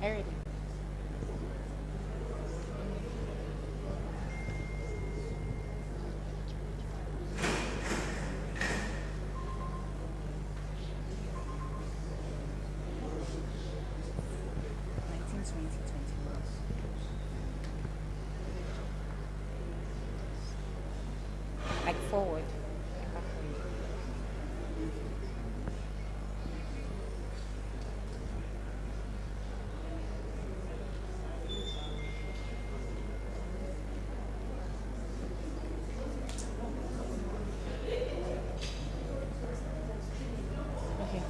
Already. Like forward. Okay.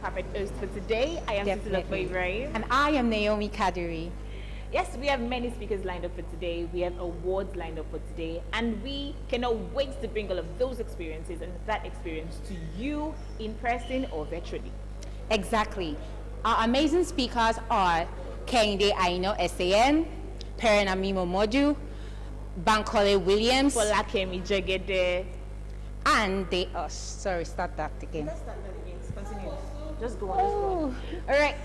Perfect host for today. I am Definitely. Cecilia Ibrahim. And I am Naomi Kadiri. Yes, we have many speakers lined up for today. We have awards lined up for today. And we cannot wait to bring all of those experiences and that experience to you in person or virtually. Exactly. Our amazing speakers are Kehinde Aino SAN, Perena Mimo Modu, Bankole Williams, Folakemi Jagede. and they are, sorry, start that again. Let's start that again. Continue. Just go on. Just go on. All right.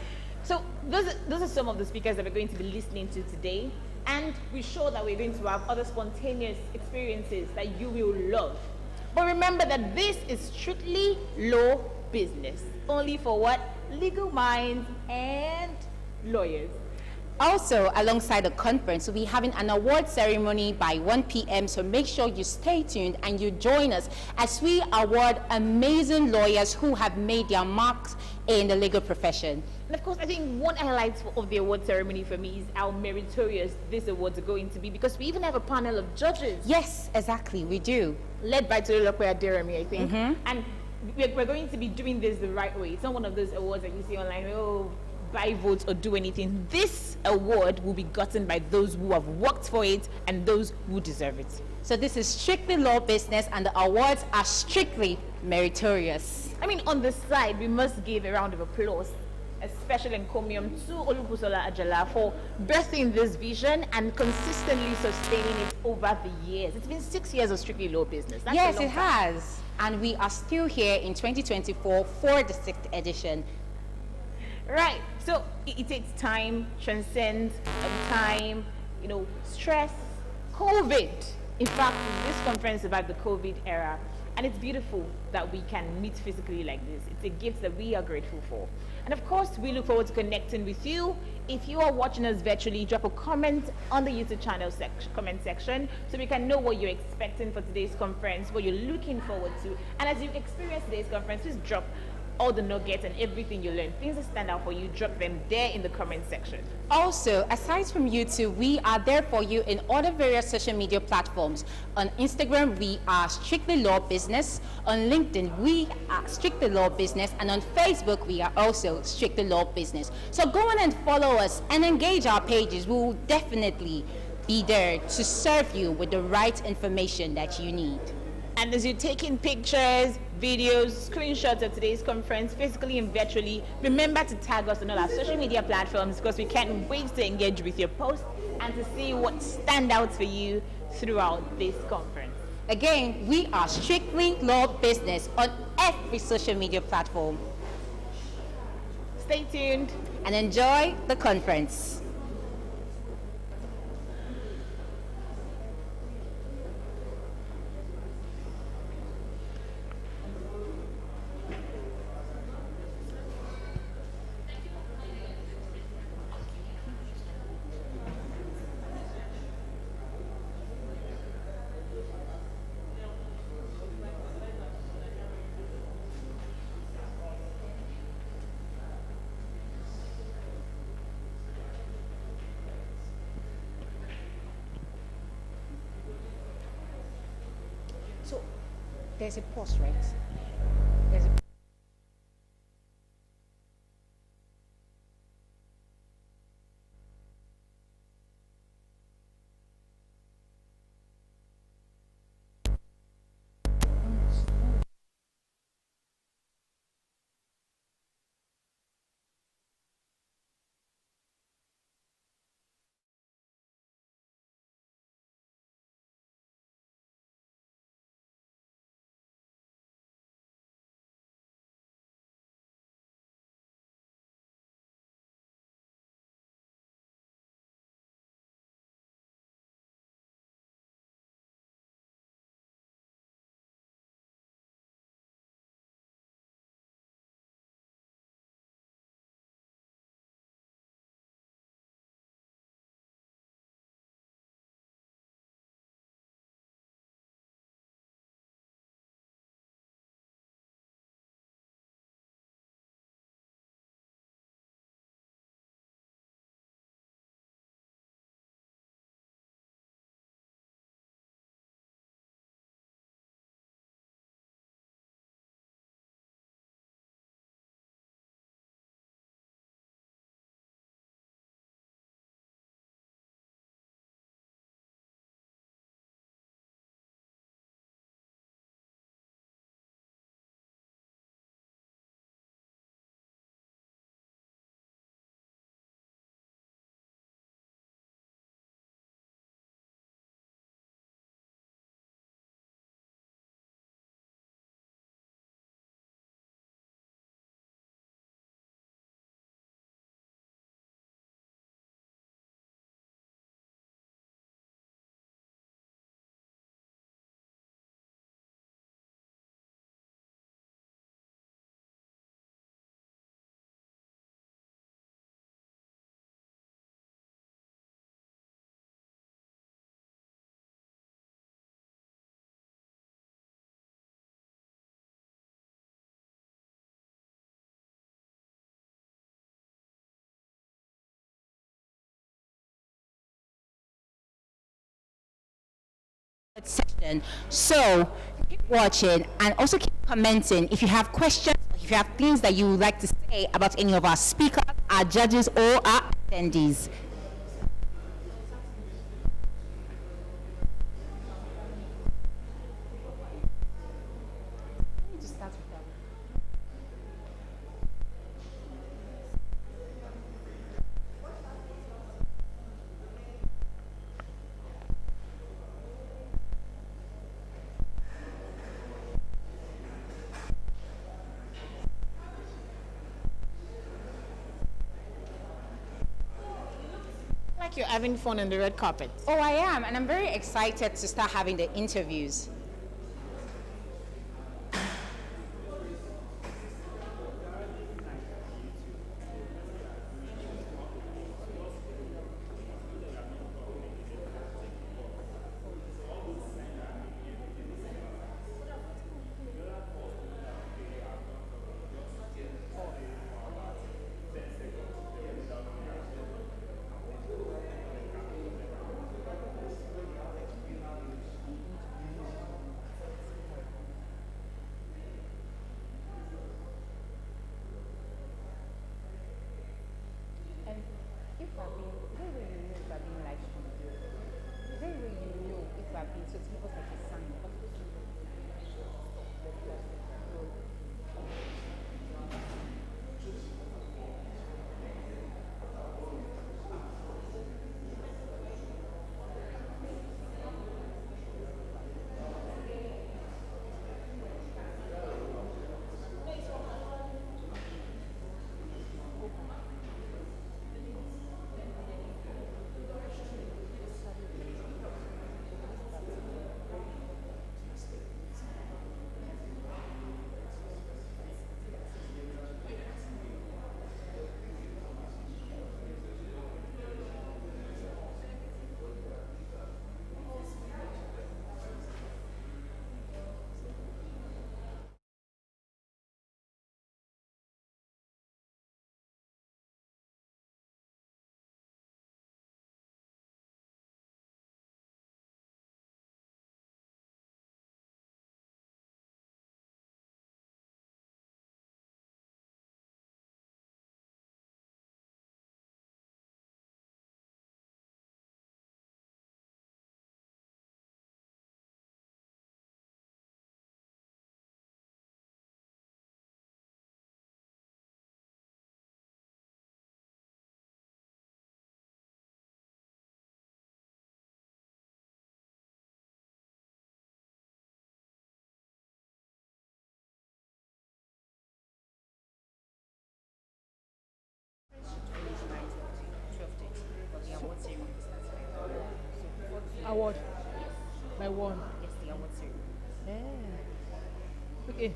So those are some of the speakers that we're going to be listening to today. And we're sure that we're going to have other spontaneous experiences that you will love. But remember that this is strictly law business. Only for what? Legal minds and lawyers. Also, alongside the conference, we'll be having an award ceremony by 1 p.m. So make sure you stay tuned and you join us as we award amazing lawyers who have made their marks in the legal profession. And of course, I think one highlight of the award ceremony for me is how meritorious these awards are going to be, because we even have a panel of judges. Yes, exactly, we do. Led by Tolulope Aderemi, I think. And we're going to be doing this the right way. It's not one of those awards that you see online, oh, buy votes or do anything. This award will be gotten by those who have worked for it and those who deserve it. So this is strictly law business, and the awards are strictly meritorious. I mean, on the side, we must give a round of applause, a special encomium to Olubusola Ajala for birthing this vision and consistently sustaining it over the years. It's been 6 years of strictly law business. That's Yes, a long it time. has. And we are still here in 2024 for the 6th edition. Right. So it takes time, transcend time, stress, COVID. In fact, this conference survived the COVID era, and it's beautiful that we can meet physically like this. It's a gift that we are grateful for. And of course, we look forward to connecting with you. If you are watching us virtually, drop a comment on the YouTube channel comment section so we can know what you're expecting for today's conference, what you're looking forward to. And as you experience today's conference, please drop all the nuggets and everything you learned, things that stand out for you, drop them there in the comment section. Also, aside from YouTube, we are there for you in other various social media platforms. On Instagram, we are Strictly Law Business. On LinkedIn, we are Strictly Law Business. And on Facebook, we are also Strictly Law Business. So go on and follow us and engage our pages. We will definitely be there to serve you with the right information that you need. And as you're taking pictures, videos, screenshots of today's conference, physically and virtually, remember to tag us on all our social media platforms because we can't wait to engage with your posts and to see what stand out for you throughout this conference. Again, we are Strictly Law Business on every social media platform. Stay tuned And enjoy the conference. So there's a pause, right? There's a session. So keep watching and also keep commenting if you have questions, if you have things that you would like to say about any of our speakers, our judges or our attendees. Like you're having fun on the red carpet. Oh, I am, and I'm very excited to start having the interviews. Award by one. Yes, the award ceremony. Yeah. Okay.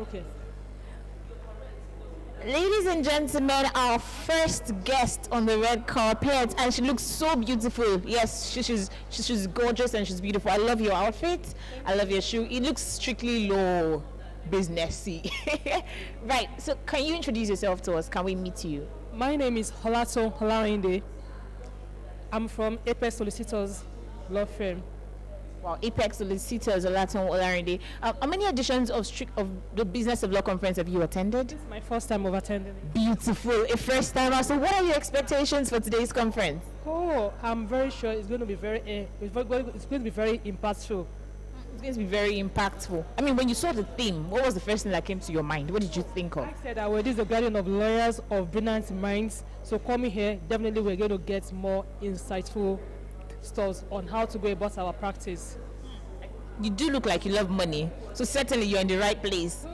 Okay. Ladies and gentlemen, our first guest on the red carpet, and she looks so beautiful. Yes, she's gorgeous and she's beautiful. I love your outfit. I love your shoe. It looks strictly low businessy. Right. So, can you introduce yourself to us? Can we meet you? My name is Holato Holainde. I'm from Apex Solicitors Law Firm. Wow, Apex Solicitors, Olaton Olarinde. How many editions of the Business of Law Conference have you attended? This is my first time of attending it. Beautiful, a first timer. So, what are your expectations for today's conference? Oh, I'm very sure it's going to be it's going to be very impactful. It's going to be very impactful. I mean, when you saw the theme, what was the first thing that came to your mind? What did you think of? I said that this is a gathering of lawyers of brilliant minds. So coming here, definitely we're going to get more insightful stuff on how to go about our practice. You do look like you love money, so certainly you're in the right place.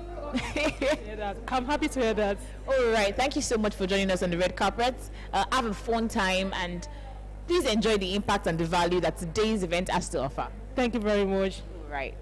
I'm happy to hear that. All right, thank you so much for joining us on the red carpet. Have a fun time and please enjoy the impact and the value that today's event has to offer. Thank you very much. Right.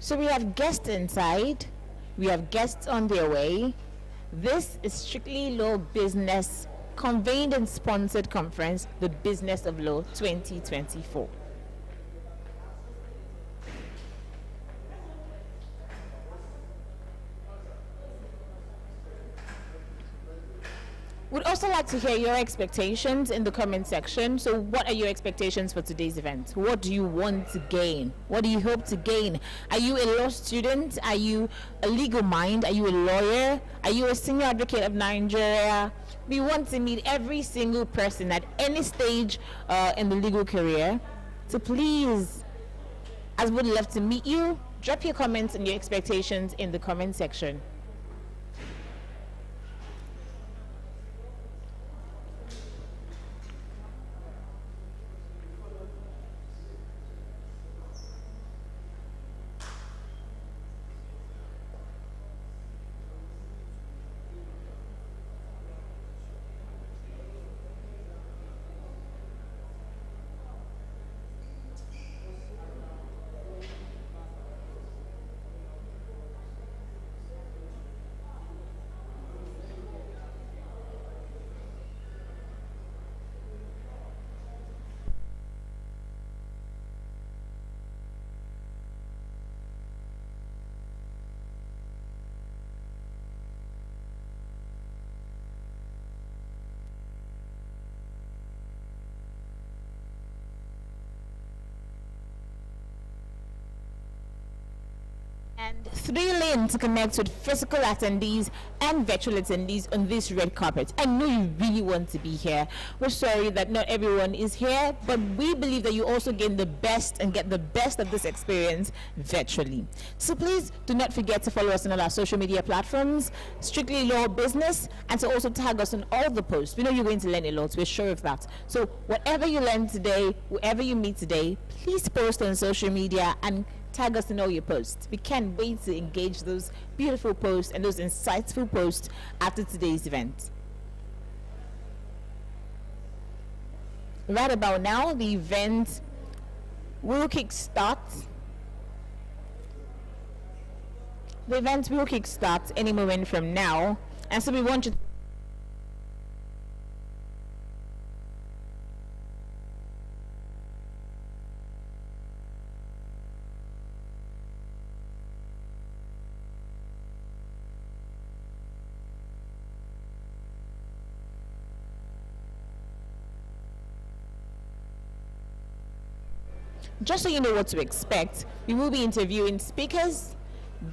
So we have guests inside, we have guests on their way. This is Strictly Law Business convened and sponsored conference, the Business of Law 2024. We'd also like to hear your expectations in the comment section. So what are your expectations for today's event? What do you want to gain? What do you hope to gain? Are you a law student? Are you a legal mind? Are you a lawyer? Are you a senior advocate of Nigeria? We want to meet every single person at any stage in the legal career. So please, as we'd love to meet you, drop your comments and your expectations in the comment section. And 3 lanes to connect with physical attendees and virtual attendees on this red carpet. I know you really want to be here. We're sorry that not everyone is here, but we believe that you also gain the best and get the best of this experience virtually. So please do not forget to follow us on all our social media platforms, Strictly Law Business, and to also tag us on all the posts. We know you're going to learn a lot, we're sure of that. So whatever you learn today, whoever you meet today, please post on social media and tag us in all your posts. We can't wait to engage those beautiful posts and those insightful posts after today's event. Right about now, the event will kickstart. The event will kickstart any moment from now, and so we want you to just so you know what to expect, we will be interviewing speakers,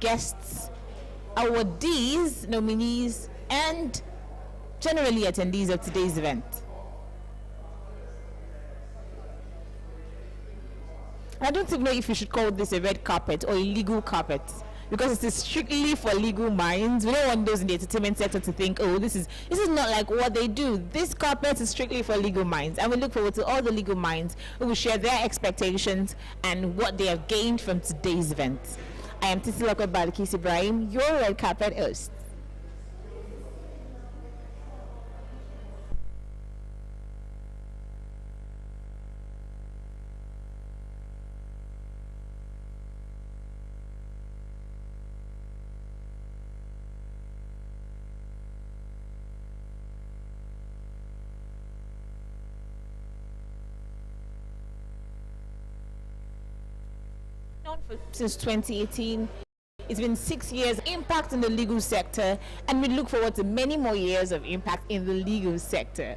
guests, awardees, nominees, and generally attendees of today's event. I don't even know if you should call this a red carpet or a legal carpet, because it is strictly for legal minds. We don't want those in the entertainment sector to think, oh, this is not like what they do. This carpet is strictly for legal minds, and we look forward to all the legal minds who will share their expectations and what they have gained from today's event. I am Titilakwe Balikis Ibrahim, your red carpet host. Since 2018, it's been 6 years impact in the legal sector, and we look forward to many more years of impact in the legal sector.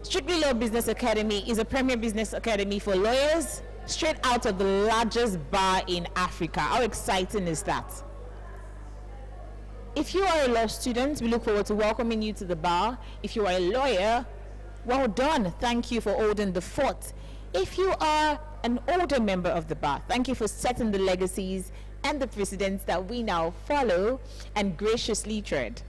Strictly Law Business Academy is a premier business academy for lawyers straight out of the largest bar in Africa. How exciting is that? If you are a law student, we look forward to welcoming you to the bar. If you are a lawyer, well done. Thank you for holding the fort. If you are an older member of the bar, thank you for setting the legacies and the precedents that we now follow and graciously tread.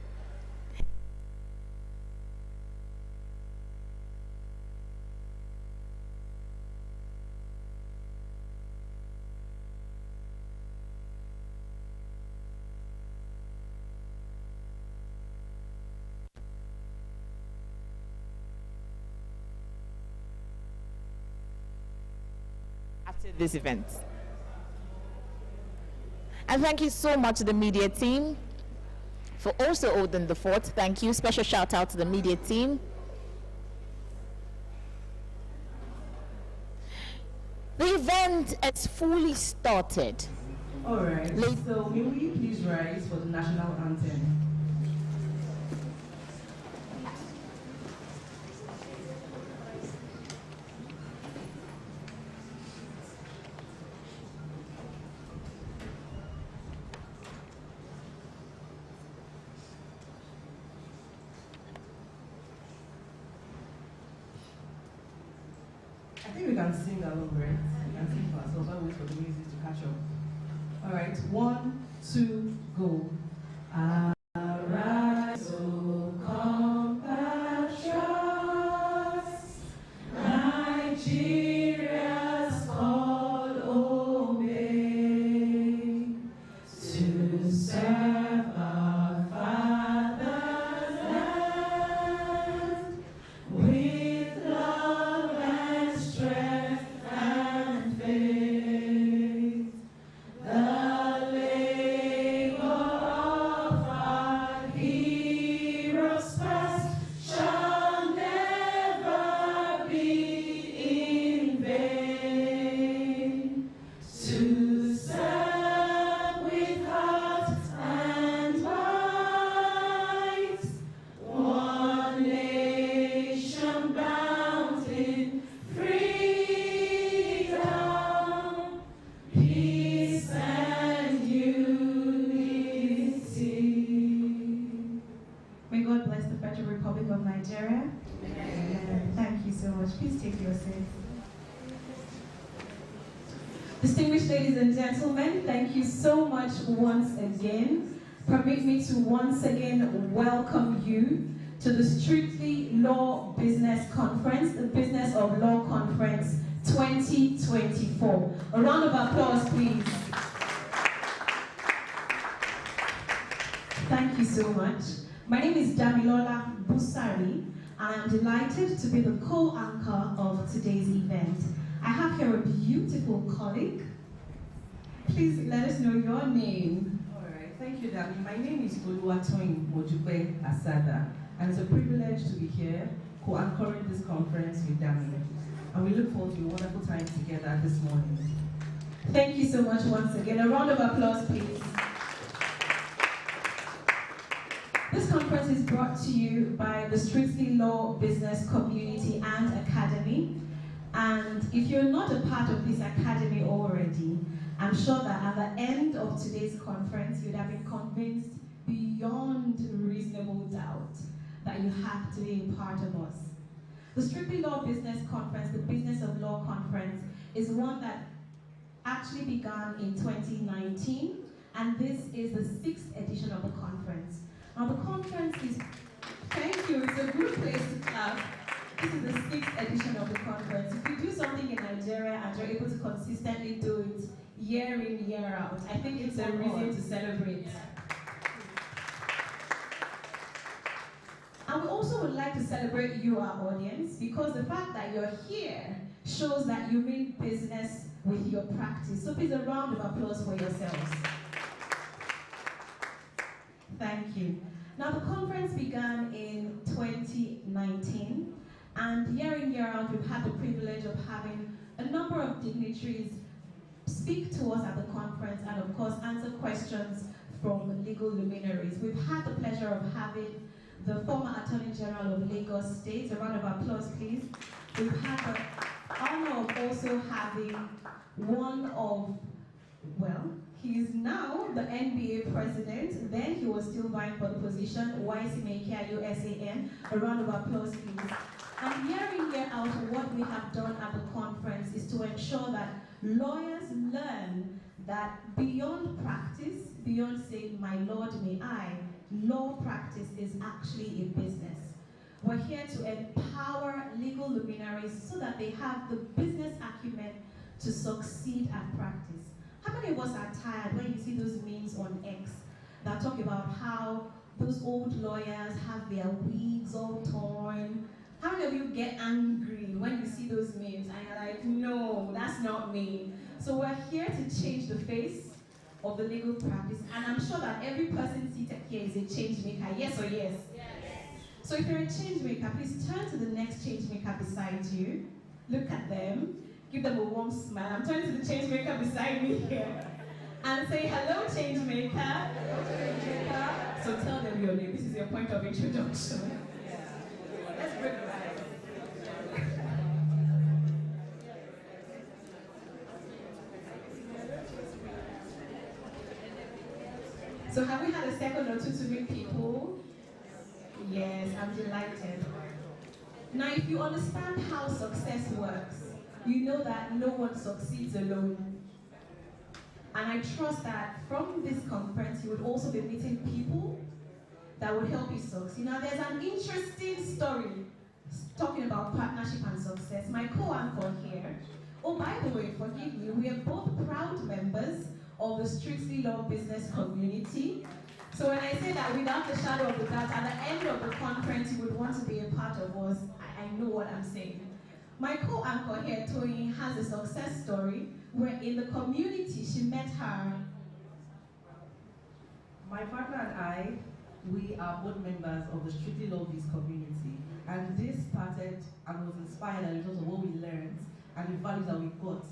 After this event, And thank you so much to the media team for also holding the fort. Thank you. Special shout out to the media team. The event is fully started. All right, so may we please rise for the national anthem? I think we can sing along, right? We can sing for ourselves while we wait for the music to catch up. All right, 1, 2, go. Arise, O compatriots, Nigeria's call obey, to serve our father's land with love and strength and faith. The labor of our heroes past shall never be in vain. To serve with heart and might, one nation bound in freedom, peace and unity. May God bless the Federal Republic of Nigeria. Amen. Thank you so much. Please take your seat. Distinguished ladies and gentlemen, thank you so much once again. Permit me to once again welcome you to the Strictly Law Business Conference, the Business of Law Conference 2024. A round of applause, please. Thank you so much. My name is Damilola Busari, and I'm delighted to be the co-anchor of today's event. I have here a beautiful colleague. Please let us know your name. All right, thank you, Dami. My name is Oluwatoyin Mojupe Asada, and it's a privilege to be here co-anchoring this conference with Dami. And we look forward to a wonderful time together this morning. Thank you so much once again. A round of applause, please. This conference is brought to you by the Strictly Law Business Community and Academy. And if you're not a part of this academy already, I'm sure that at the end of today's conference, you'd have been convinced beyond reasonable doubt that you have to be a part of us. The Strictly Law Business Conference, the Business of Law Conference, is one that actually began in 2019, and this is the 6th edition of the conference. Now the conference is, thank you, it's a good place to clap. This is the 6th edition of the conference. If you do something in Nigeria and you're able to consistently do it year in, year out, I think it's a reason to celebrate. And we also would like to celebrate you, our audience, because the fact that you're here shows that you mean business with your practice. So please, a round of applause for yourselves. Thank you. Now, the conference began in 2019, and year in, year out, we've had the privilege of having a number of dignitaries speak to us at the conference and, of course, answer questions from legal luminaries. We've had the pleasure of having the former Attorney General of Lagos State. A round of applause, please. We've had the honor of also having one of, well, he is now the NBA president. Then he was still vying for the position, YC Mekia USAN. A round of applause, please. And year in, year out, what we have done at the conference is to ensure that lawyers learn that beyond practice, beyond saying, my Lord, may I, law practice is actually a business. We're here to empower legal luminaries so that they have the business acumen to succeed at practice. How many of us are tired when you see those memes on X that talk about how those old lawyers have their wigs all torn? How many of you get angry when you see those memes and you're like, no, that's not me? So we're here to change the face of the legal practice, and I'm sure that every person seated here is a change maker. Yes or yes? Yes. So if you're a change maker, please turn to the next change maker beside you. Look at them. Give them a warm smile. I'm turning to the change maker beside me here. And say, hello, change maker. Hello, change maker. So tell them your name. This is your point of introduction. Let's break the ice. So have we had a second or two to meet people? Yes, I'm delighted. Now, if you understand how success works, you know that no one succeeds alone. And I trust that from this conference, you would also be meeting people that would help you succeed. Now, there's an interesting story talking about partnership and success. My co-anchor here, oh, by the way, forgive me, we are both proud members of the Strictly Law Business community. So when I say that without the shadow of a doubt, at the end of the conference, you would want to be a part of us, I know what I'm saying. My co-anchor here, Toyin, has a success story where in the community she met her. My partner and I, we are both members of the Strictly Law Business community, and this started and was inspired a result of what we learned and the values that we got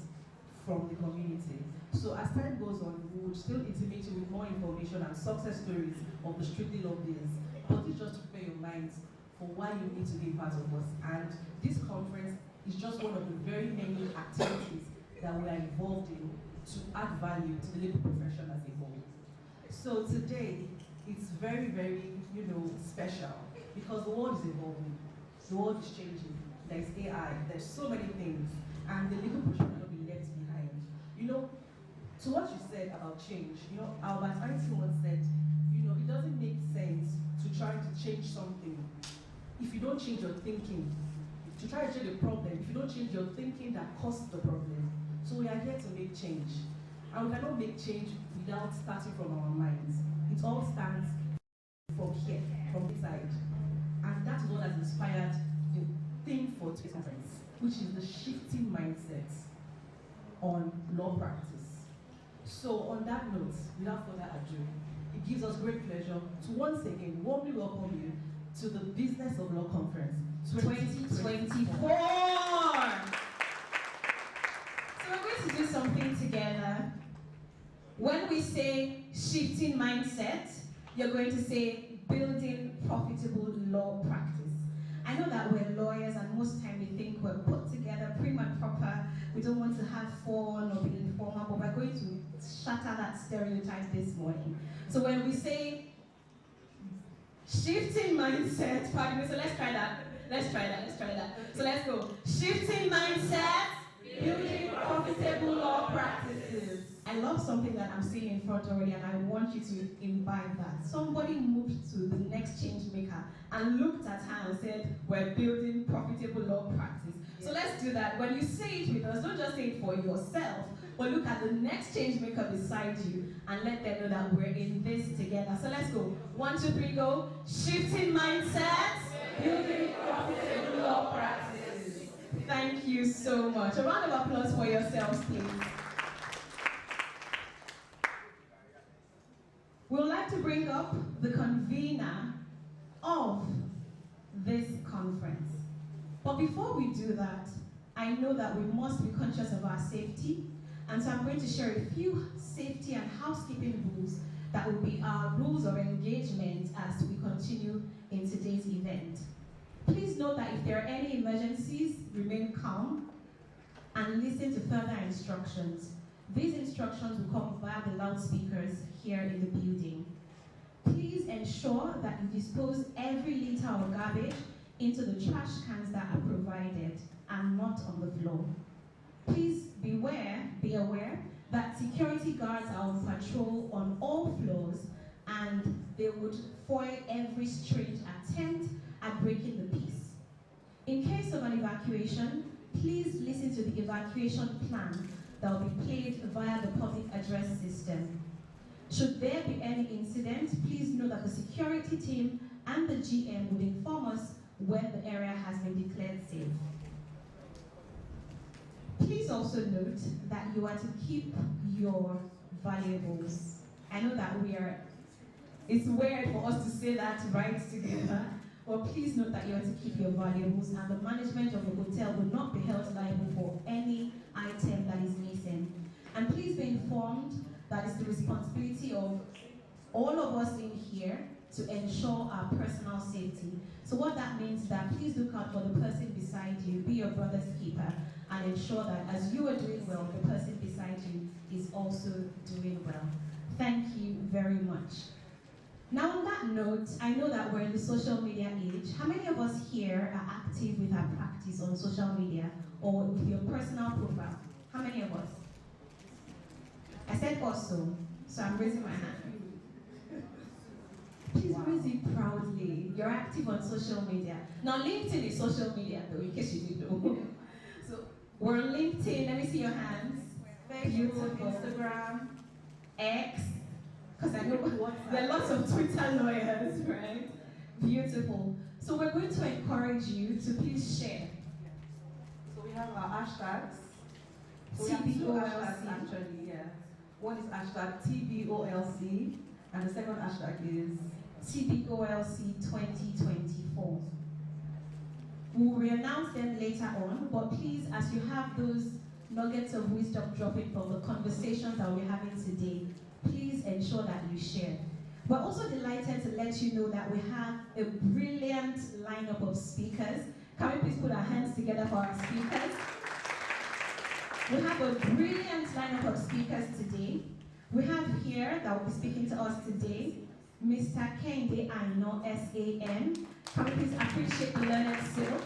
from the community. So as time goes on, we would still intimate you with more information and success stories of the Strictly Law Business, but it's just to prepare your minds for why you need to be part of us. And this conference is just one of the very many activities that we are involved in to add value to the legal profession as a whole. So today, it's very, very, special because the world is evolving, the world is changing. There's AI, there's so many things, and the legal profession will not be left behind. To what you said about change, Albert Einstein once said, it doesn't make sense to try to change something if you don't change your thinking. To try to change a problem, if you don't change your thinking, that causes the problem. So we are here to make change. And we cannot make change without starting from our minds. It all starts from here, from inside. And that is what has inspired the theme for today's conference, which is the shifting mindset on law practice. So on that note, without further ado, it gives us great pleasure to once again warmly welcome you to the Business of Law Conference 2024. So we're going to do something together. When we say shifting mindset, you're going to say building profitable law practice. I know that we're lawyers and most time we think we're put together prim and proper. We don't want to have fun or be informal, but we're going to shatter that stereotype this morning. So when we say shifting mindset, pardon me, so let's try that. So let's go. Shifting mindset, building profitable law practices. I love something that I'm seeing in front already, and I want you to imbibe that. Somebody moved to the next change maker and looked at her and said, we're building profitable law practice. So let's do that. When you say it with us, don't just say it for yourself, but look at the next change maker beside you and let them know that we're in this together. So let's go. 1, 2, 3, go. Shifting mindset, building profitable law practices. Thank you so much. A round of applause for yourselves, please. We would like to bring up the convener of this conference. But before we do that, I know that we must be conscious of our safety, and so I'm going to share a few safety and housekeeping rules that will be our rules of engagement as we continue in today's event. Please note that if there are any emergencies, remain calm and listen to further instructions. These instructions will come via the loudspeakers here in the building. Please ensure that you dispose every liter of garbage into the trash cans that are provided and not on the floor. Please be aware that security guards are on patrol on all floors and they would foil every strange attempt at breaking the peace. In case of an evacuation, please listen to the evacuation plan that will be played via the public address system. Should there be any incident, please know that the security team and the GM would inform us when the area has been declared safe. Please also note that you are to keep your valuables. I know that it's weird for us to say that right together, but please note that you are to keep your valuables, and the management of the hotel will not be held liable for any item that is missing. And please be informed that it's the responsibility of all of us in here to ensure our personal safety. So what that means is that please look out for the person beside you, be your brother's keeper, and ensure that as you are doing well, the person beside you is also doing well. Thank you very much. Now on that note, I know that we're in the social media age. How many of us here are active with our practice on social media or with your personal profile? How many of us? I said also, so I'm raising my hand. Please raise it proudly. You're active on social media. Now LinkedIn is social media though, in case you didn't know. So we're on LinkedIn, let me see your hands. Facebook, Instagram, X, because I know there are lots of Twitter lawyers, right? Beautiful. So we're going to encourage you to please share. So we have our hashtags. So we have two hashtags actually, yeah. One is hashtag TBOLC, and the second hashtag is TBOLC 2024. We'll re-announce them later on, but please, as you have those nuggets of wisdom dropping from the conversations that we're having today, please ensure that you share. We're also delighted to let you know that we have a brilliant lineup of speakers. Can we please put our hands together for our speakers? We have a brilliant lineup of speakers today. We have here that will be speaking to us today, Mr. Kende Aino, SAN. Can we please appreciate the learned silk?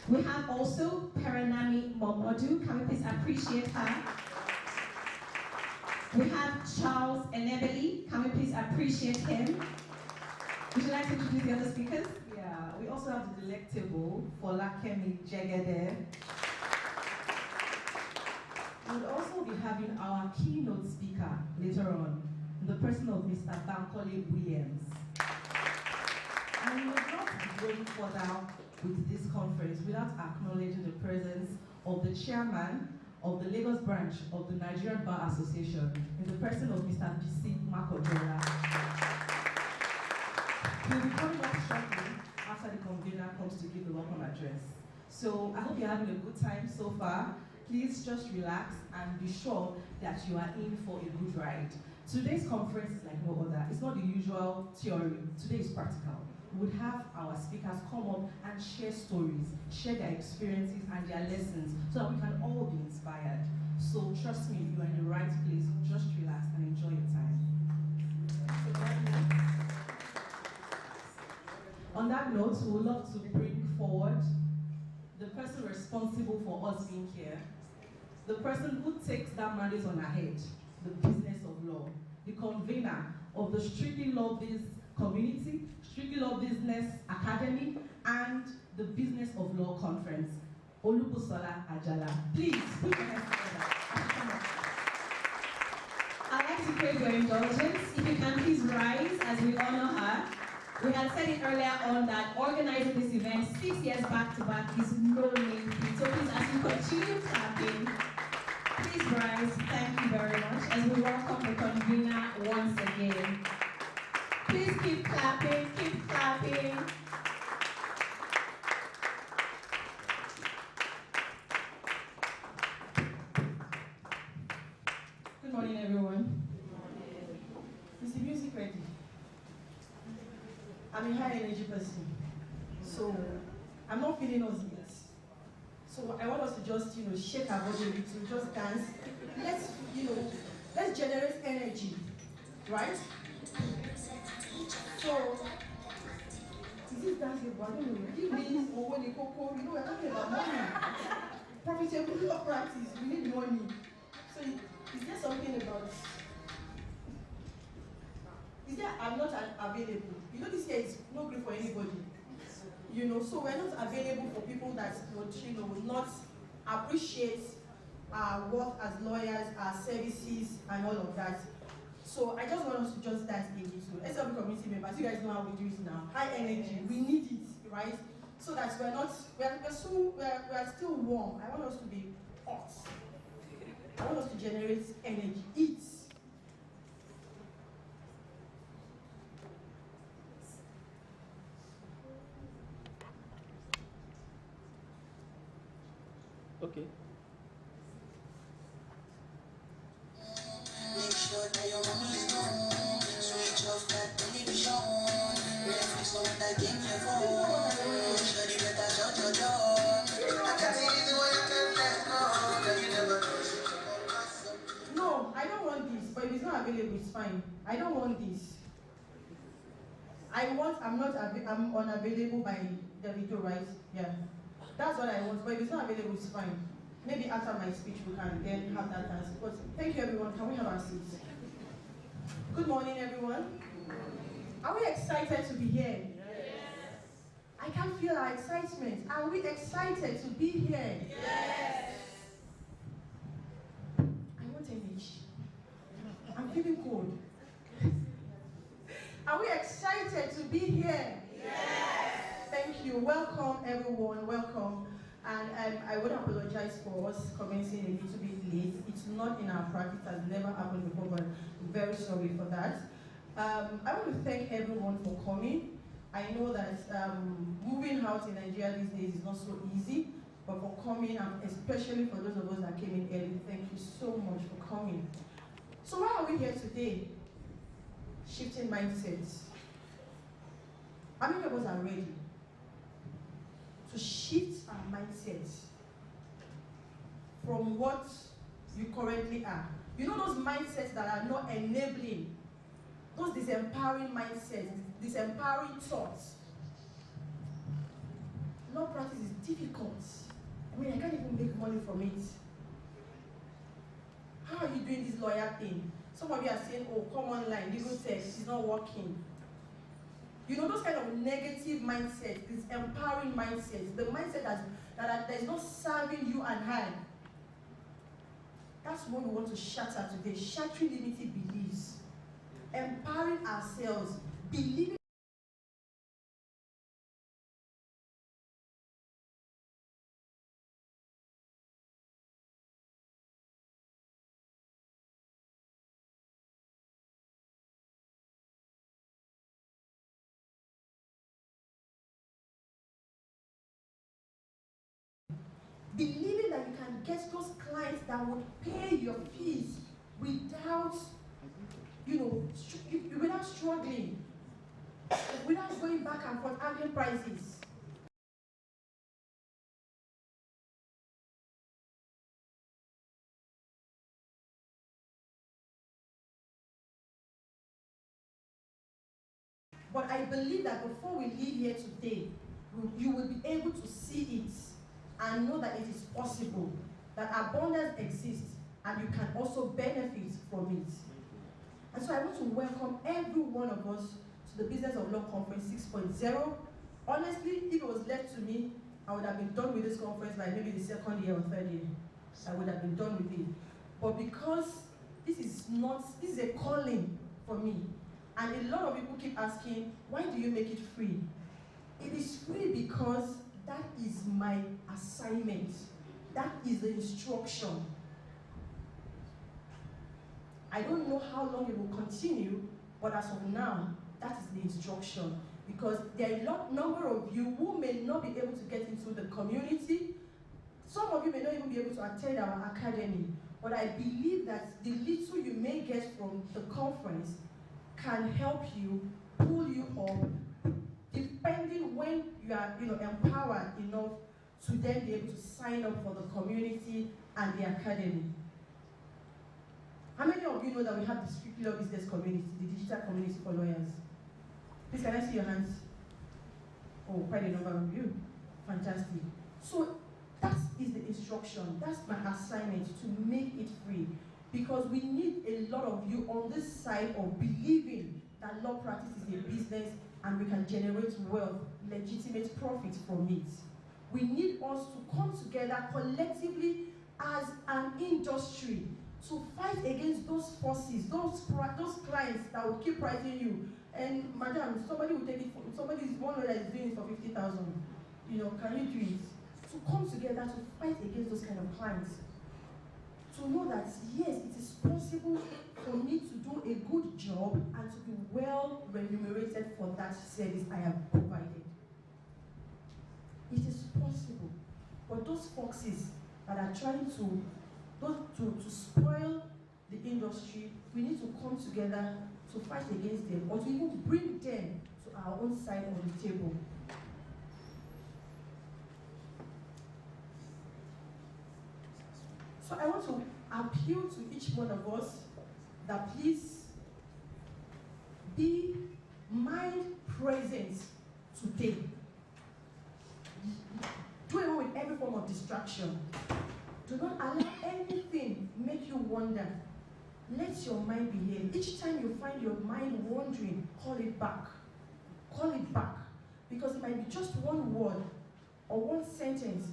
We have also Peranami Momodu. Can we please appreciate her? We have Charles Enebeli. Can we please appreciate him? Would you like to introduce the other speakers? Yeah, we also have the delectable Folakemi Jegede. We'll also be having our keynote speaker later on, in the person of Mr. Bankole Williams. And we will not be going further with this conference without acknowledging the presence of the chairman of the Lagos branch of the Nigerian Bar Association, in the person of Mr. PC Makodora. He'll be coming up shortly after the convener comes to give the welcome address. So I hope you're having a good time so far. Please just relax and be sure that you are in for a good ride. Today's conference is like no other. It's not the usual theory. Today is practical. We would have our speakers come up and share stories, share their experiences and their lessons so that we can all be inspired. So trust me, you are in the right place. Just relax and enjoy your time. On that note, we would love to bring forward the person responsible for us being here, the person who takes that mandate on her head, the business of law, the convener of the Strictly Law Biz community, Strictly Law Business Academy, and the Business of Law Conference, Olubusola Ajala. Please put your hands together. I'd like to crave your indulgence. If you can please rise as we honor her. We had said it earlier on that organizing this event 6 years back to back is no mean feat. So please, as you continue clapping, please rise. Thank you very much as we welcome the convener once again. Please keep clapping, keep clapping. Good morning, everyone. Is the music ready? I'm a high energy person, so I'm not feeling us yet. So I want us to just, shake our body a little, just dance. Let's generate energy, right? So, is this dancing? I don't know. Give me or when they cocoa, we're talking about money. Profitable law practice, we need money. So, is there something about? Is there I'm not available? This year is no good for anybody. So we're not available for people that would not appreciate our work as lawyers, our services, and all of that. So I just want us to just dance a little. SLB community members, you guys know how we do it now. High energy, we need it, right? So that we're still warm. I want us to be hot. I want us to generate energy. Eat. Okay. Make sure that your mommy is home. Switch off that television. Netflix on that game your phone. Sure you better shut your door. I can see the way you can let go. That you never know. No, I don't want this, but if it's not available, it's fine. I don't want this. I'm unavailable by the video, right? Yeah. That's what I want, but if it's not available, it's fine. Maybe after my speech we can then have that dance. But thank you everyone, can we have our seats? Good morning everyone. Are we excited to be here? Yes. I can feel our excitement. Are we excited to be here? Yes. I want energy. I'm feeling cold. Are we excited to be here? Yes. Thank you. Welcome everyone, welcome. And I would apologize for us commencing a little bit late. It's not in our practice, it has never happened before, but I'm very sorry for that. I want to thank everyone for coming. I know that moving out in Nigeria these days is not so easy, but for coming, and especially for those of us that came in early, thank you so much for coming. So why are we here today? Shifting mindsets. How many of us are ready to shift our mindsets from what you currently are? You know those mindsets that are not enabling, those disempowering mindsets, disempowering thoughts. Law practice is difficult. I mean, I can't even make money from it. How are you doing this lawyer thing? Some of you are saying, oh, come online, legal tech, it's not working. You know, those kind of negative mindsets, these empowering mindsets, the mindset that is not serving you and I. That's what we want to shatter today, shattering limited beliefs, empowering ourselves, believing. Believing that you can get those clients that would pay your fees without, without struggling, without going back and forth, arguing prices. But I believe that before we leave here today, you will be able to see it and know that it is possible, that abundance exists, and you can also benefit from it. And so I want to welcome every one of us to the Business of Law Conference 6.0. Honestly, if it was left to me, I would have been done with this conference by maybe the second year or third year. I would have been done with it. But because this is a calling for me, and a lot of people keep asking, why do you make it free? It is free because that is my assignment. That is the instruction. I don't know how long it will continue, but as of now, that is the instruction. Because there are a number of you who may not be able to get into the community. Some of you may not even be able to attend our academy. But I believe that the little you may get from the conference can help you, pull you up, depending when you are empowered enough to then be able to sign up for the community and the academy. How many of you know that we have the Strictly Law Business community, the digital community for lawyers? Please, can I see your hands? Oh, quite a number of you. Fantastic. So that is the instruction. That's my assignment, to make it free. Because we need a lot of you on this side of believing that law practice is a business and we can generate wealth, legitimate profit from it. We need us to come together collectively as an industry to fight against those forces, those clients that will keep pricing you. And madam, somebody will take it for, one lawyer is doing it for 50,000. Can you do it? To come together to fight against those kind of clients. to know that yes, it is possible for me to do a good job and to be well remunerated for that service I have provided. It is possible. But those foxes that are trying to spoil the industry, we need to come together to fight against them, or to even bring them to our own side of the table. So I want to appeal to each one of us that please be mind present today. Do away with every form of distraction. Do not allow anything make you wonder. Let your mind be here. Each time you find your mind wandering, call it back. Call it back. Because it might be just one word or one sentence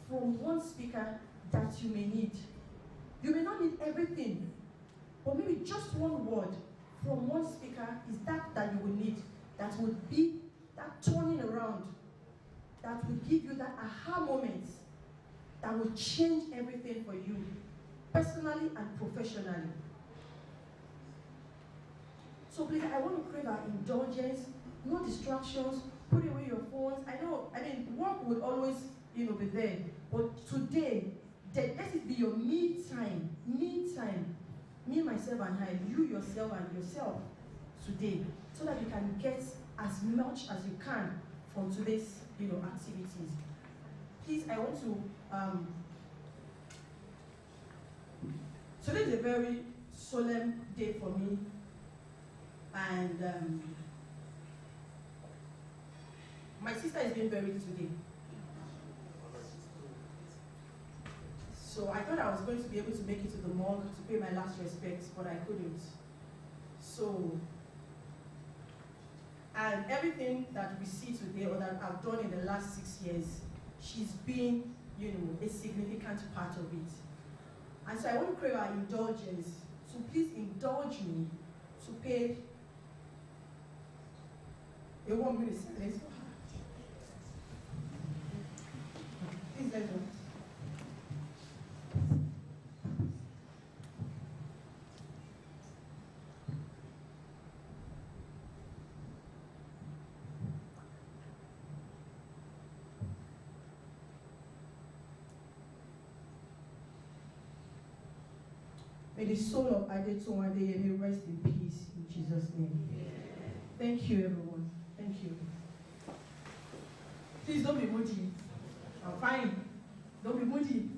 from one speaker that you may need. You may not need everything, but maybe just one word from one speaker is that you will need, that would be that turning around, that will give you that aha moment, that will change everything for you, personally and professionally. So please, I want to crave our indulgence, no distractions, put away your phones. I mean, work would always, be there. But today, let it be your me time, me, myself, and I, you, yourself, and yourself today, so that you can get as much as you can from today's, activities. Please, I want to, today is a very solemn day for me, and my sister is being buried today. So I thought I was going to be able to make it to the morgue to pay my last respects, but I couldn't. So, and everything that we see today, or that I've done in the last 6 years, she's been, a significant part of it. And so I want to crave our indulgence. So please indulge me to pay a 1 minute silence for her. Please let's go. May the soul of Adeton Adeyemi rest in peace in Jesus' name. Thank you, everyone. Thank you. Please don't be moody. I'm fine. Don't be moody.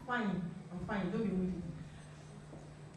Fine. I'm fine. Don't be moody.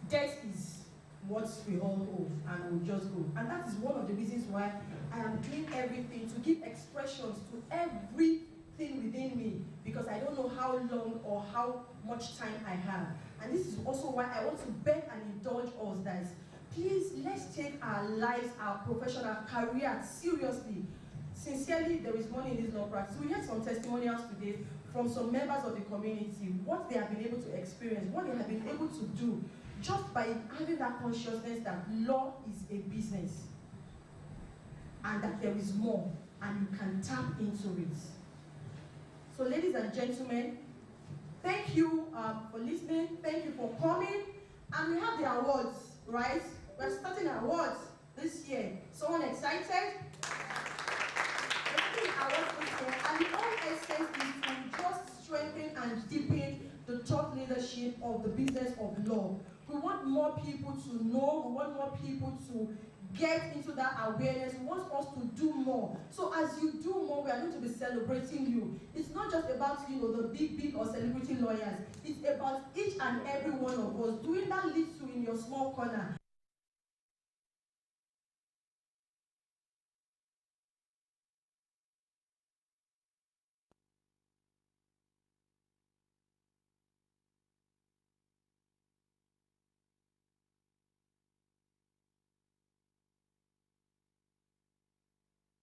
Death is what we all owe, and we'll just go. And that is one of the reasons why I am doing everything to give expressions to everything within me, because I don't know how long or how much time I have. And this is also why I want to beg and indulge us, guys. Please, let's take our lives, our profession, our career seriously. Sincerely, there is money in this law practice. We had some testimonials today from some members of the community, what they have been able to experience, what they have been able to do, just by having that consciousness that law is a business, and that there is more, and you can tap into it. So, ladies and gentlemen, thank you for listening. Thank you for coming. And we have the awards, right? We're starting awards this year. Someone excited? We're starting awards this year. And the whole essence is to just strengthen and deepen the thought leadership of the business of law. We want more people to know. We want more people to get into that awareness. We want us to do more. So as you do more, we are going to be celebrating you. It's not just about, the big or celebrity lawyers. It's about each and every one of us doing that little in your small corner.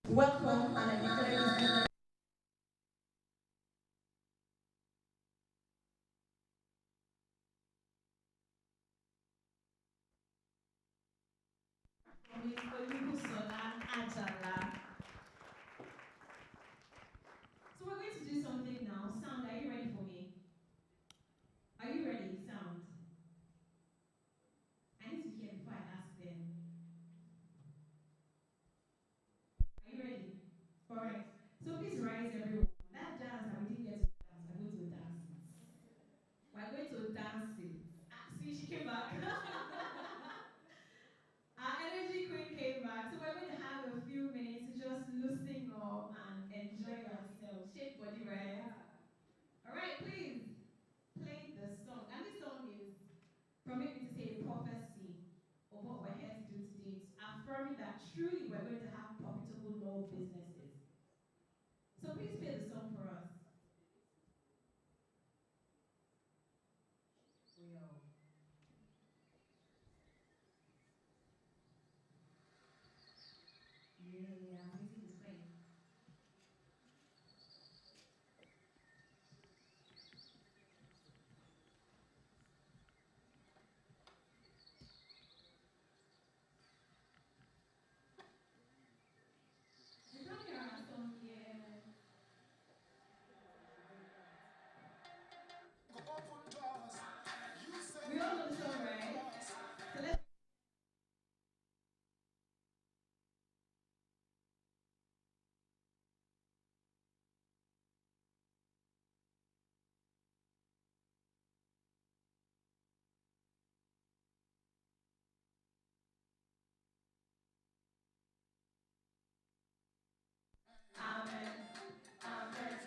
Welcome, and I declare this business. So we're going to do something now. Sound, are you ready for me? Are you ready? Sound. small businesses. So please play the song for us. Yeah, music is playing. You can't hear our song yet. We all know the song, right? So let's. Amen. Amen.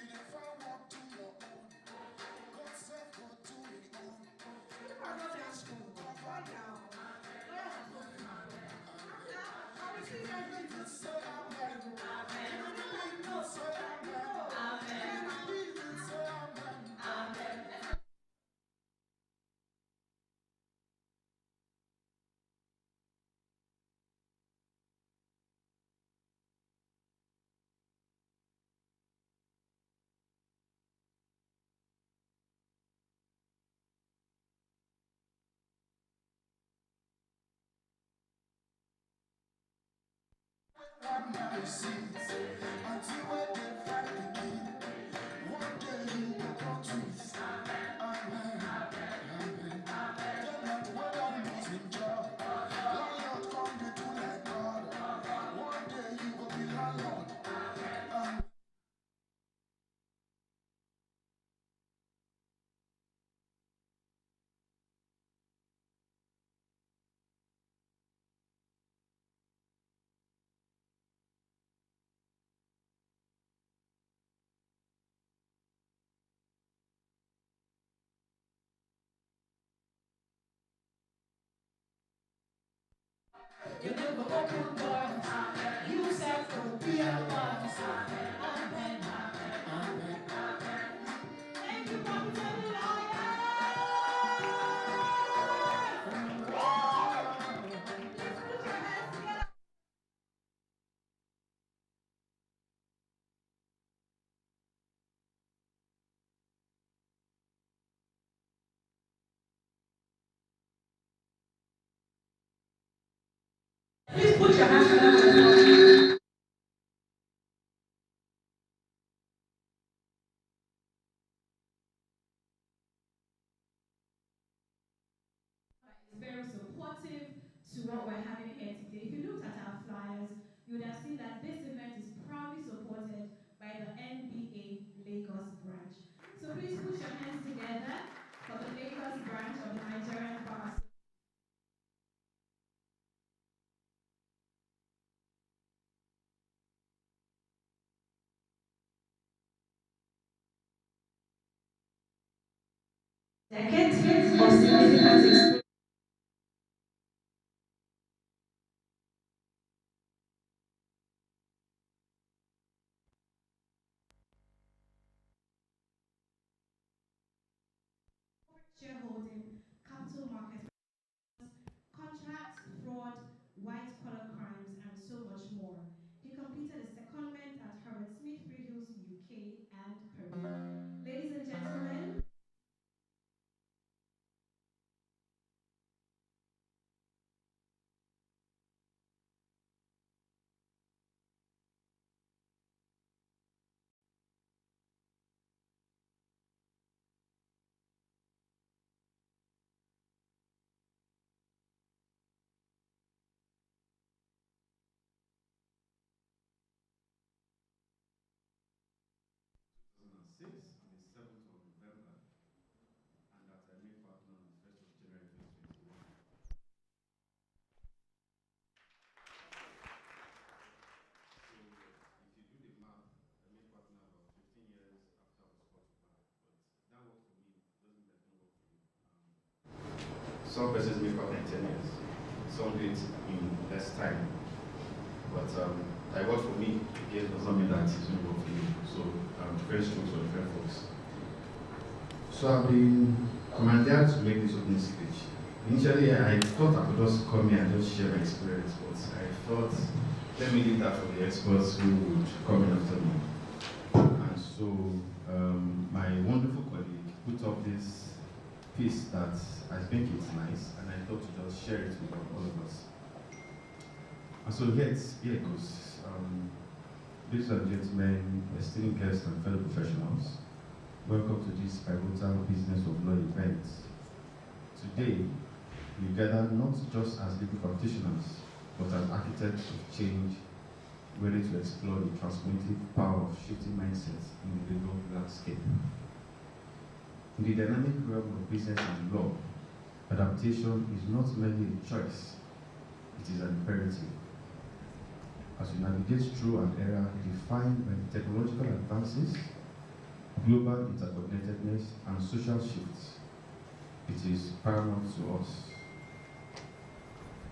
You never open doors. You said for be a boss. Amen. Amen. Thank you, Prophet Please put your hands together. It's very supportive to what we're having here today. If you looked at our flyers, you would have seen that this event is proudly supported by the NBA Lagos branch. So please put your hands together for the Lagos branch of the Nigerian Bar. Decades of significant experience. Shareholding, capital markets, contracts, fraud, white-collar crimes, and so much more. He completed a secondment at Herbert Smith Freehills, UK, and Peru. Ladies and gentlemen, on the 7th of November, and that I made partner on the 1st of January 2021. So if you do the math, I made partner about 15 years after I was called to bar. But that worked for me, doesn't mean that don't work for you. Some persons make partner in 10 years, some do it in less time. But I worked for me to get that is not work for you. So different strokes for different folks. So I've been commanded to make this opening speech. Initially, I thought I could just come here and just share my experience, but I thought, let me leave that for the experts who would come in after me. And so my wonderful colleague put up this piece that I think is nice, and I thought to just share it with all of us. And so here it goes. Ladies and gentlemen, esteemed guests and fellow professionals, welcome to this pivotal Business of Law event. Today, we gather not just as legal practitioners, but as architects of change, ready to explore the transformative power of shifting mindsets in the legal landscape. In the dynamic realm of business and law, adaptation is not merely a choice, it is an imperative. As we navigate through an era defined by technological advances, global interconnectedness, and social shifts, it is paramount to us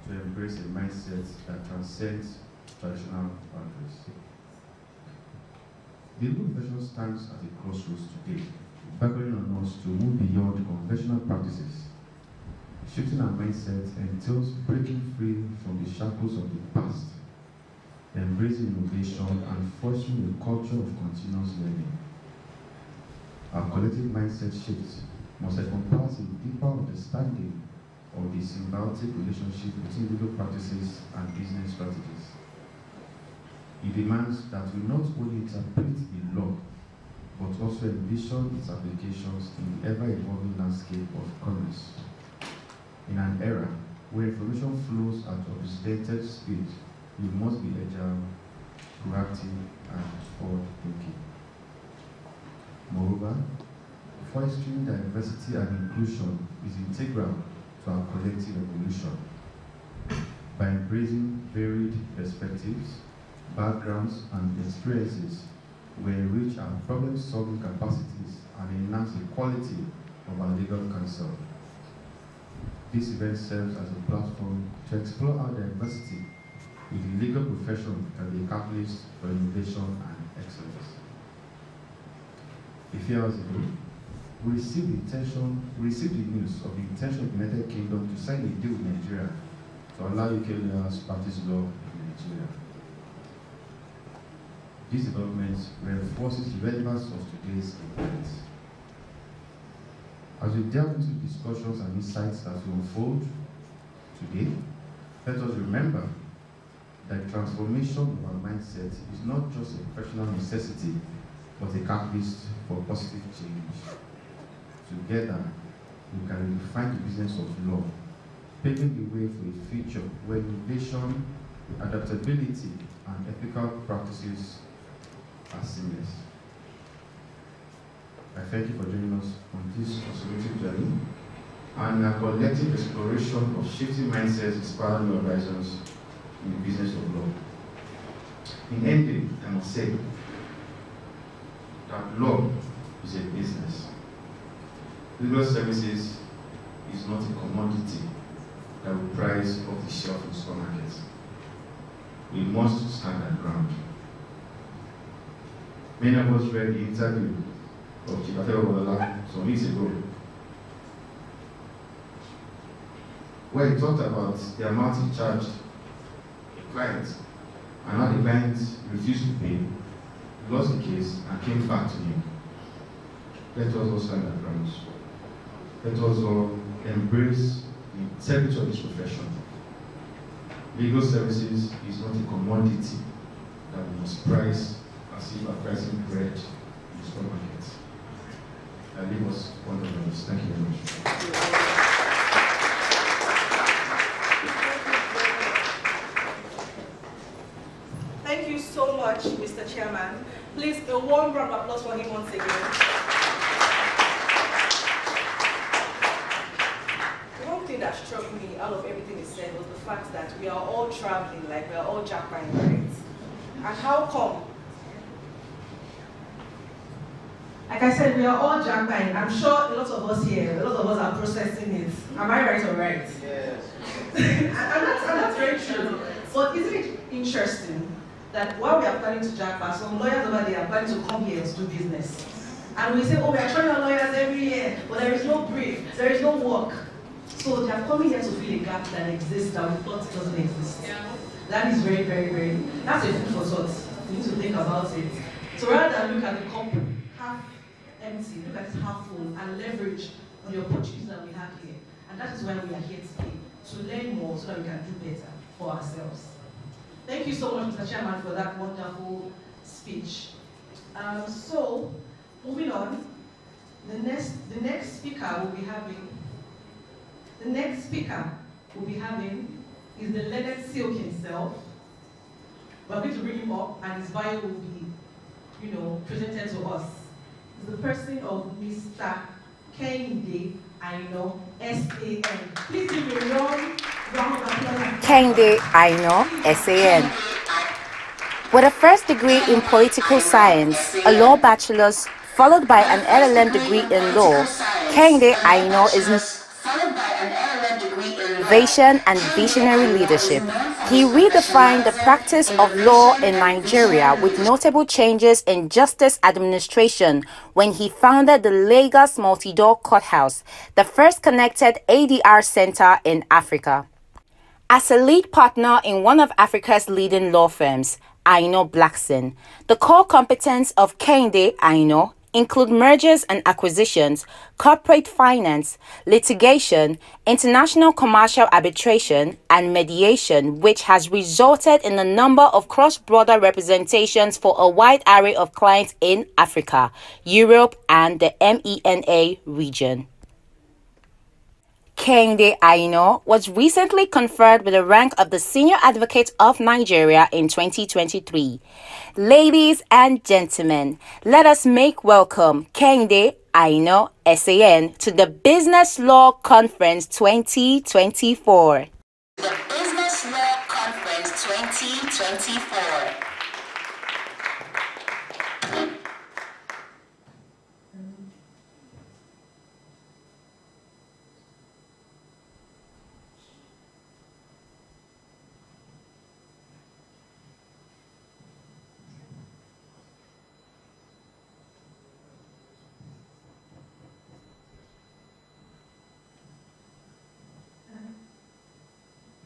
to embrace a mindset that transcends traditional boundaries. The legal profession stands at a crossroads today, beckoning on us to move beyond conventional practices. Shifting our mindset entails breaking free from the shackles of the past, embracing innovation, and fostering a culture of continuous learning. Our collective mindset shift must encompass a deeper understanding of the symbiotic relationship between legal practices and business strategies. It demands that we not only interpret the law, but also envision its applications in the ever-evolving landscape of commerce. In an era where information flows at unprecedented speed, we must be agile, proactive, and forward-thinking. Moreover, fostering diversity and inclusion is integral to our collective evolution. By embracing varied perspectives, backgrounds, and experiences, we enrich our problem-solving capacities and enhance the quality of our legal counsel. This event serves as a platform to explore how diversity with the legal profession can be a catalyst for innovation and excellence. A few hours ago, we received the news of the intention of the United Kingdom to sign a deal with Nigeria to allow UK lawyers to practice law in Nigeria. This development reinforces the relevance of today's event. As we delve into discussions and insights that will unfold today, let us remember that transformation of our mindset is not just a professional necessity, but a catalyst for positive change. Together, we can redefine the business of law, paving the way for a future where innovation, adaptability, and ethical practices are seamless. I thank you for joining us on this transformative journey and a collective exploration of shifting mindsets inspiring new horizons in the business of law. In ending, I must say that law is a business. Legal services is not a commodity that we price off the shelf in supermarkets. We must stand our ground. Many of us read the interview of Chief some weeks ago, where he talked about the amount he charged a client and how the client refused to pay, lost the case, and came back to him. Let us all stand our grounds. Let us all embrace the integrity of this profession. Legal services is not a commodity that we must price as if we are pricing bread in the supermarket. I leave us one of those. Thank you very much. Thank you so much, Mr. Chairman. Please, a warm round of applause for him once again. One thing that struck me out of everything he said was the fact that we are all traveling, like we are all jackpotting, right? And how come? Like I said, we are all jackpotting. I'm sure a lot of us here, a lot of us are processing it. Am I right or right? Yes. and that's very true. But isn't it interesting that while we are planning to jackpot, some lawyers over there are planning to come here to do business. And we say, oh, we are training our lawyers every year, but there is no brief, there is no work. So they are coming here to fill a gap that exists that we thought doesn't exist. Yeah. That is very, very, very, that's a food for thought. You need to think about it. So rather than look at the cup half empty, look at it half full and leverage on the opportunities that we have here. And that is why we are here today, to learn more so that we can do better for ourselves. Thank you so much, Mr. Chairman, for that wonderful speech. So, moving on, the next speaker we'll be having is the learned silk himself. We're going to bring him up, and his bio will be, presented to us. It's the person of Mr. Kehinde Aino, S.A.N. Please give me a round of applause. Kehinde Aino, SAN. With a first degree in political science, a law bachelor's, followed by an LLM degree in law, Kehinde Aino is innovation and visionary leadership. He redefined the practice of law in Nigeria with notable changes in justice administration when he founded the Lagos Multi-Door Courthouse, the first connected ADR center in Africa. As a lead partner in one of Africa's leading law firms, Aino Blackson, the core competence of Kehinde Aino include mergers and acquisitions, corporate finance, litigation, international commercial arbitration, and mediation, which has resulted in a number of cross-border representations for a wide array of clients in Africa, Europe, and the MENA region. Kehinde Aino was recently conferred with the rank of the Senior Advocate of Nigeria in 2023. Ladies and gentlemen, let us make welcome Kehinde Aino, SAN, to the Business Law Conference 2024. The Business Law Conference 2024.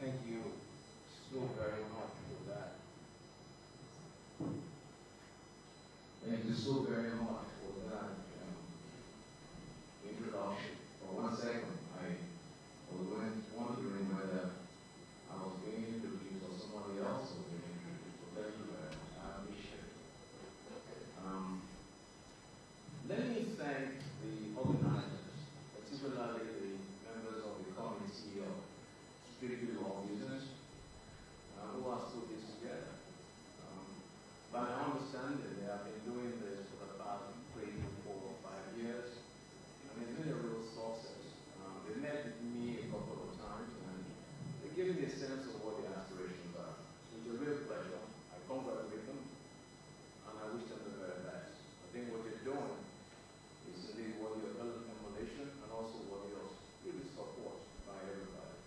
Thank you so very much for that. Thank you so very much for that introduction. For 1 second, I was wondering whether I was being introduced or somebody else was being introduced. So thank you very much. I appreciate it. Let me thank the organizers, particularly the members of the committee of strictly law business, who has put this together. By my understanding, they have been doing this for the past 3 to 4 or 5 years, and it's been a real success. They met with me a couple of times, and they gave me a sense of what their aspirations are. It's a real pleasure. I congratulate them, and I wish them the very best. I think what they're doing is indeed worthy of emulation, and also worthy of really support by everybody.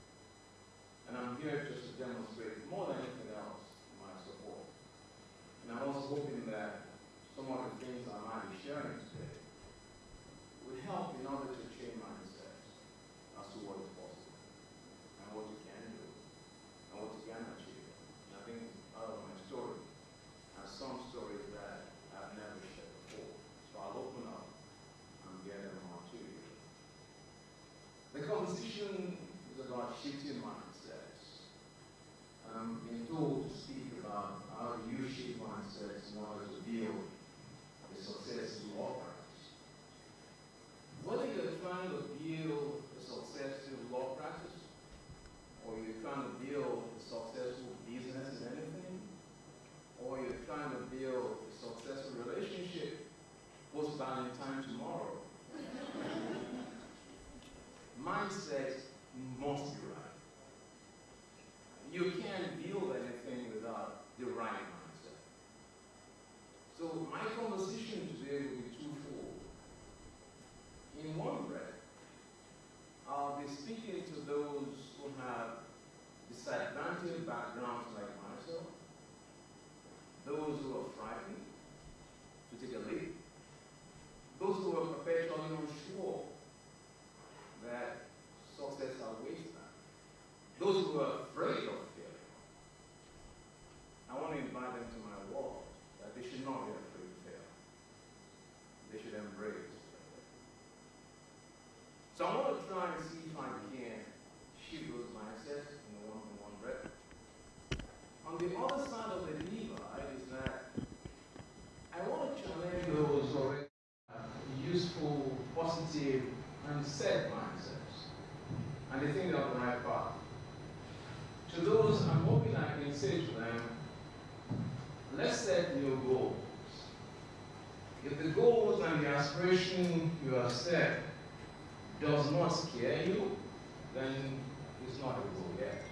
And I'm here just to demonstrate more than anything else my support. And I'm also hoping that some of the things I might be sharing today would help in order to change mindsets as to what is possible and what you can do and what you can achieve. And I think out of my story are some stories that I've never shared before. So I'll open up and get them all to you. The conversation is about shifting mindsets. I'm being told to speak about how you shape mindsets in order to build a successful law practice. Whether you're trying to build a successful law practice, or you're trying to build a successful business in anything, or you're trying to build a successful relationship post-Valentine tomorrow, mindset must be right. You can't build anything without the right mindset. So my conversation today will be twofold. In one breath, I'll be speaking to those who have disadvantaged backgrounds like myself, who are afraid of failure, I want to invite them to my world, that they should not be afraid to fail. They should embrace failure. So I want to try and see if I can shift those mindsets in the one-on-one rep. On the other side of the divide is that I want to challenge those already useful, positive, and set mindsets. And they think they're on the right path. To those, I'm hoping I can say to them, let's set new goals. If the goals and the aspiration you have set does not scare you, then it's not a goal yet.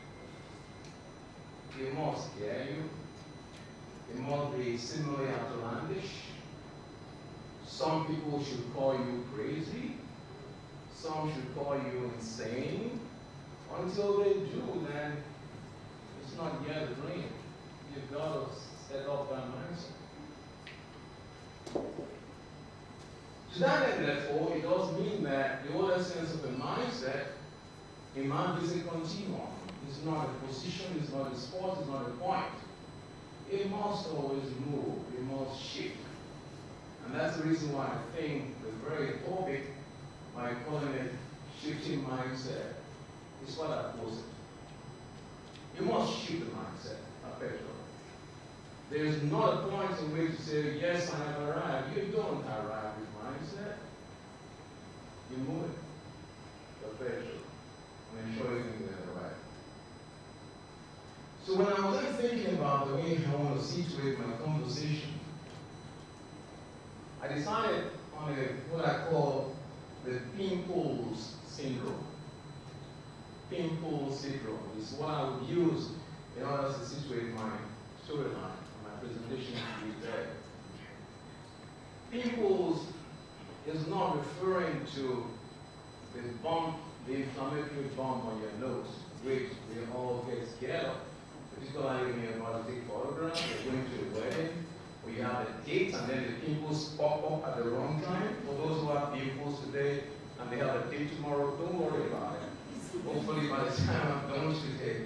It must scare you. It must be similarly outlandish. Some people should call you crazy. Some should call you insane. Until they do, then it's not yet a dream. You've got to set up that mindset. To that end, therefore, it does mean that the whole essence of a mindset in man is a continuum. It's not a position, it's not a sport, it's not a point. It must always move, it must shift. And that's the reason why I think the very topic, by calling it shifting mindset, is what I posted. You must shift the mindset, perpetually. There is not a point in which you say, yes, I have arrived. You don't arrive with mindset. You move it perpetually. And ensure you think they're right. So when I was then thinking about the way I want to situate my conversation, I decided on what I call the pimples syndrome. Pimple syndrome is what I would use in order to situate my storyline, my presentation today. Pimples is not referring to the bump, the inflammatory bump on your nose, which we all get scared of, particularly when you're about to take photographs, you're going to a wedding, or you have a date and then the pimples pop up at the wrong time. For those who have pimples today and they have a date tomorrow, don't worry about it. Hopefully by the time I'm done today,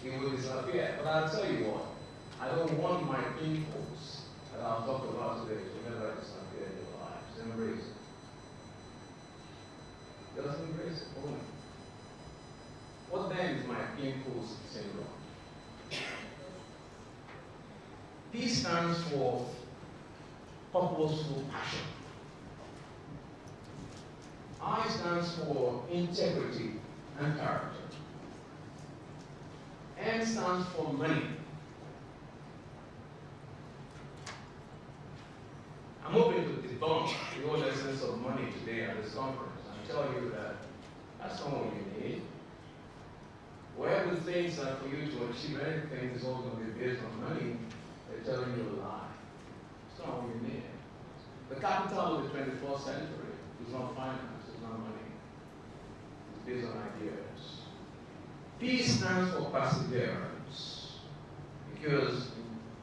it will disappear. But I'll tell you what, I don't want my pimples that I'll talk about today to never disappear in your lives. Embrace it. Just embrace it. Own it. What then is my pimples syndrome? P stands for purposeful passion. I stands for integrity and character. M stands for money. I'm hoping to debunk the whole essence of money today at this conference and tell you that that's not what you need. Whoever thinks that for you to achieve anything is all going to be based on money, they're telling you a lie. It's not what you need. The capital of the 21st century is not finance, it's not money. Based on ideas. P stands for perseverance, because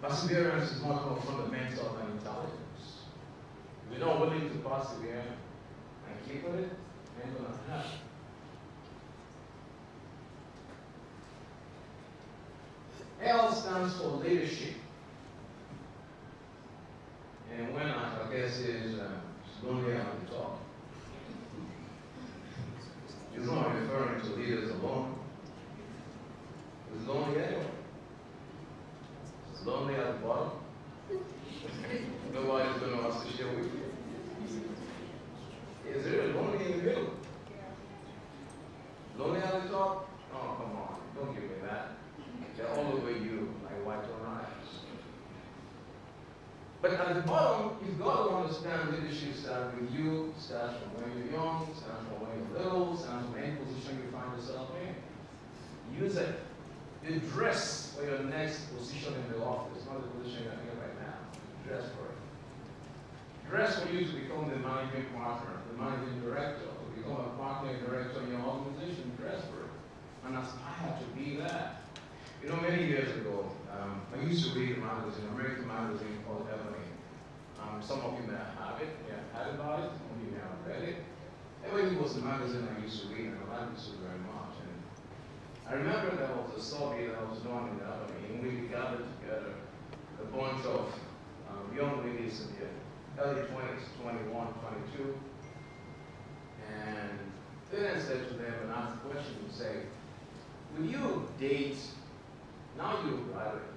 perseverance is much more fundamental than intelligence. If you're not willing to persevere and keep at it, it ain't gonna happen. L stands for leadership, and when I guess is lonely on the top. It's not referring to leaders alone. It's lonely anyway. It's lonely at the bottom. Nobody's going to associate with you. Is there lonely in the middle? Lonely at the top? Oh, come on. Don't give me that. They're all over you like white on rice. But at the bottom, you've got to understand leadership starts with you, starts from when you're young, starts from when you're little, starts from any position you find yourself in. Use it. You dress for your next position in the office, not the position you're in right now. Dress for it. Dress for you to become the managing partner, the managing director, to become a partner and director in your organization. Dress for it. And aspire to be that. You know, many years ago, I used to read a magazine, an American magazine called Ebony. Some of you may have it, may have heard about it, some of you may have read it. Ebony was a magazine I used to read, and I liked it so very much. And I I remember there was a survey that was done in the army in which we gathered together a bunch of young ladies in their early 20s, 21, 22, and then I said to them and asked the question and say, will you date, now you're a graduate,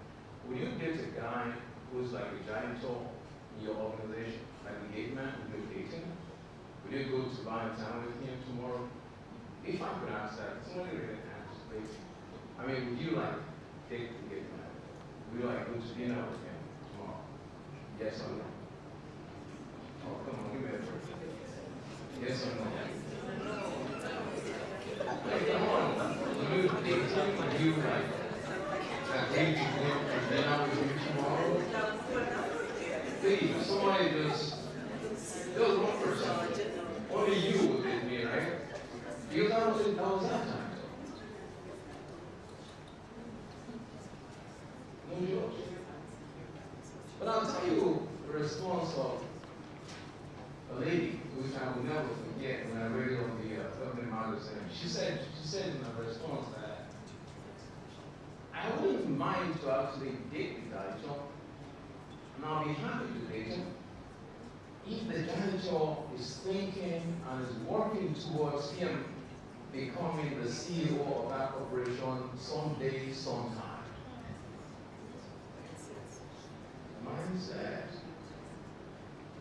will you date a guy who's like a janitor in your organization, like a gate man, will you date him? Will you go to Valentine with him tomorrow? If I could ask that, somebody really asked, I mean, would you like date the gate man? Would you like go to dinner with him tomorrow? Yes or no? Oh, come on, give me a break. Yes or no? Hey, come on. Will you date him? Would you like date him for dinner with him tomorrow? Please, somebody just one person. Only you would date me, right? Because that was that time. No joke. But I'll tell you the response of a lady, which I will never forget when I read it on the Convenor magazine. She said in her response that I wouldn't mind to actually date the janitor, and I'll be happy to date him if the janitor is thinking and is working towards him becoming the CEO of that corporation someday, sometime. Mindset.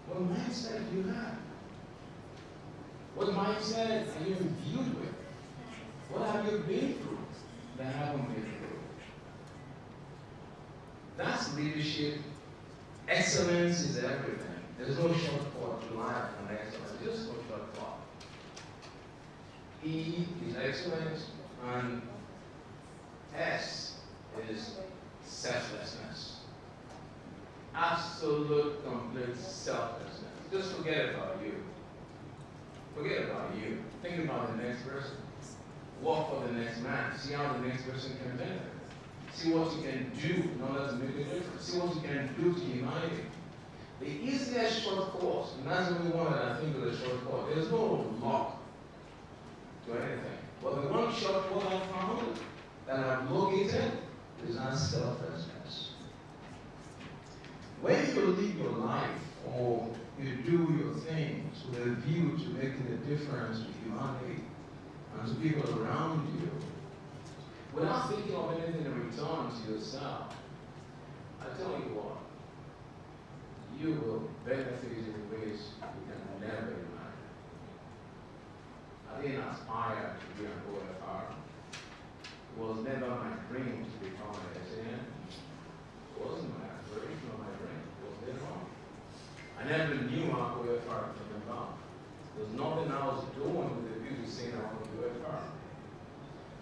What mindset do you have? What mindset are you imbued with? What have you been through that haven't been through? That's leadership. Excellence is everything. There's no shortcut to life and excellence. Just no shortcut. E is excellence, and S is selflessness. Absolute, complete selflessness. Just forget about you. Forget about you. Think about the next person. Work for the next man. See how the next person can benefit. See what you can do in order to make a difference. See what you can do to humanity. The easiest short course, and that's the only one that I think is a short course. There's no lock to anything. But the one short course I found that I've located is unselflessness. When you live your life or you do your things with a view to making a difference to humanity and to people around you, without thinking of anything in return to yourself, I tell you what, you will benefit in ways you can never imagine. I didn't aspire to be an OFR. It was never my dream to become an SAN. It wasn't my aspiration or my dream. It was dead wrong. I never knew how OFR came about. There was nothing I was doing with the view to saying I want to do OFR.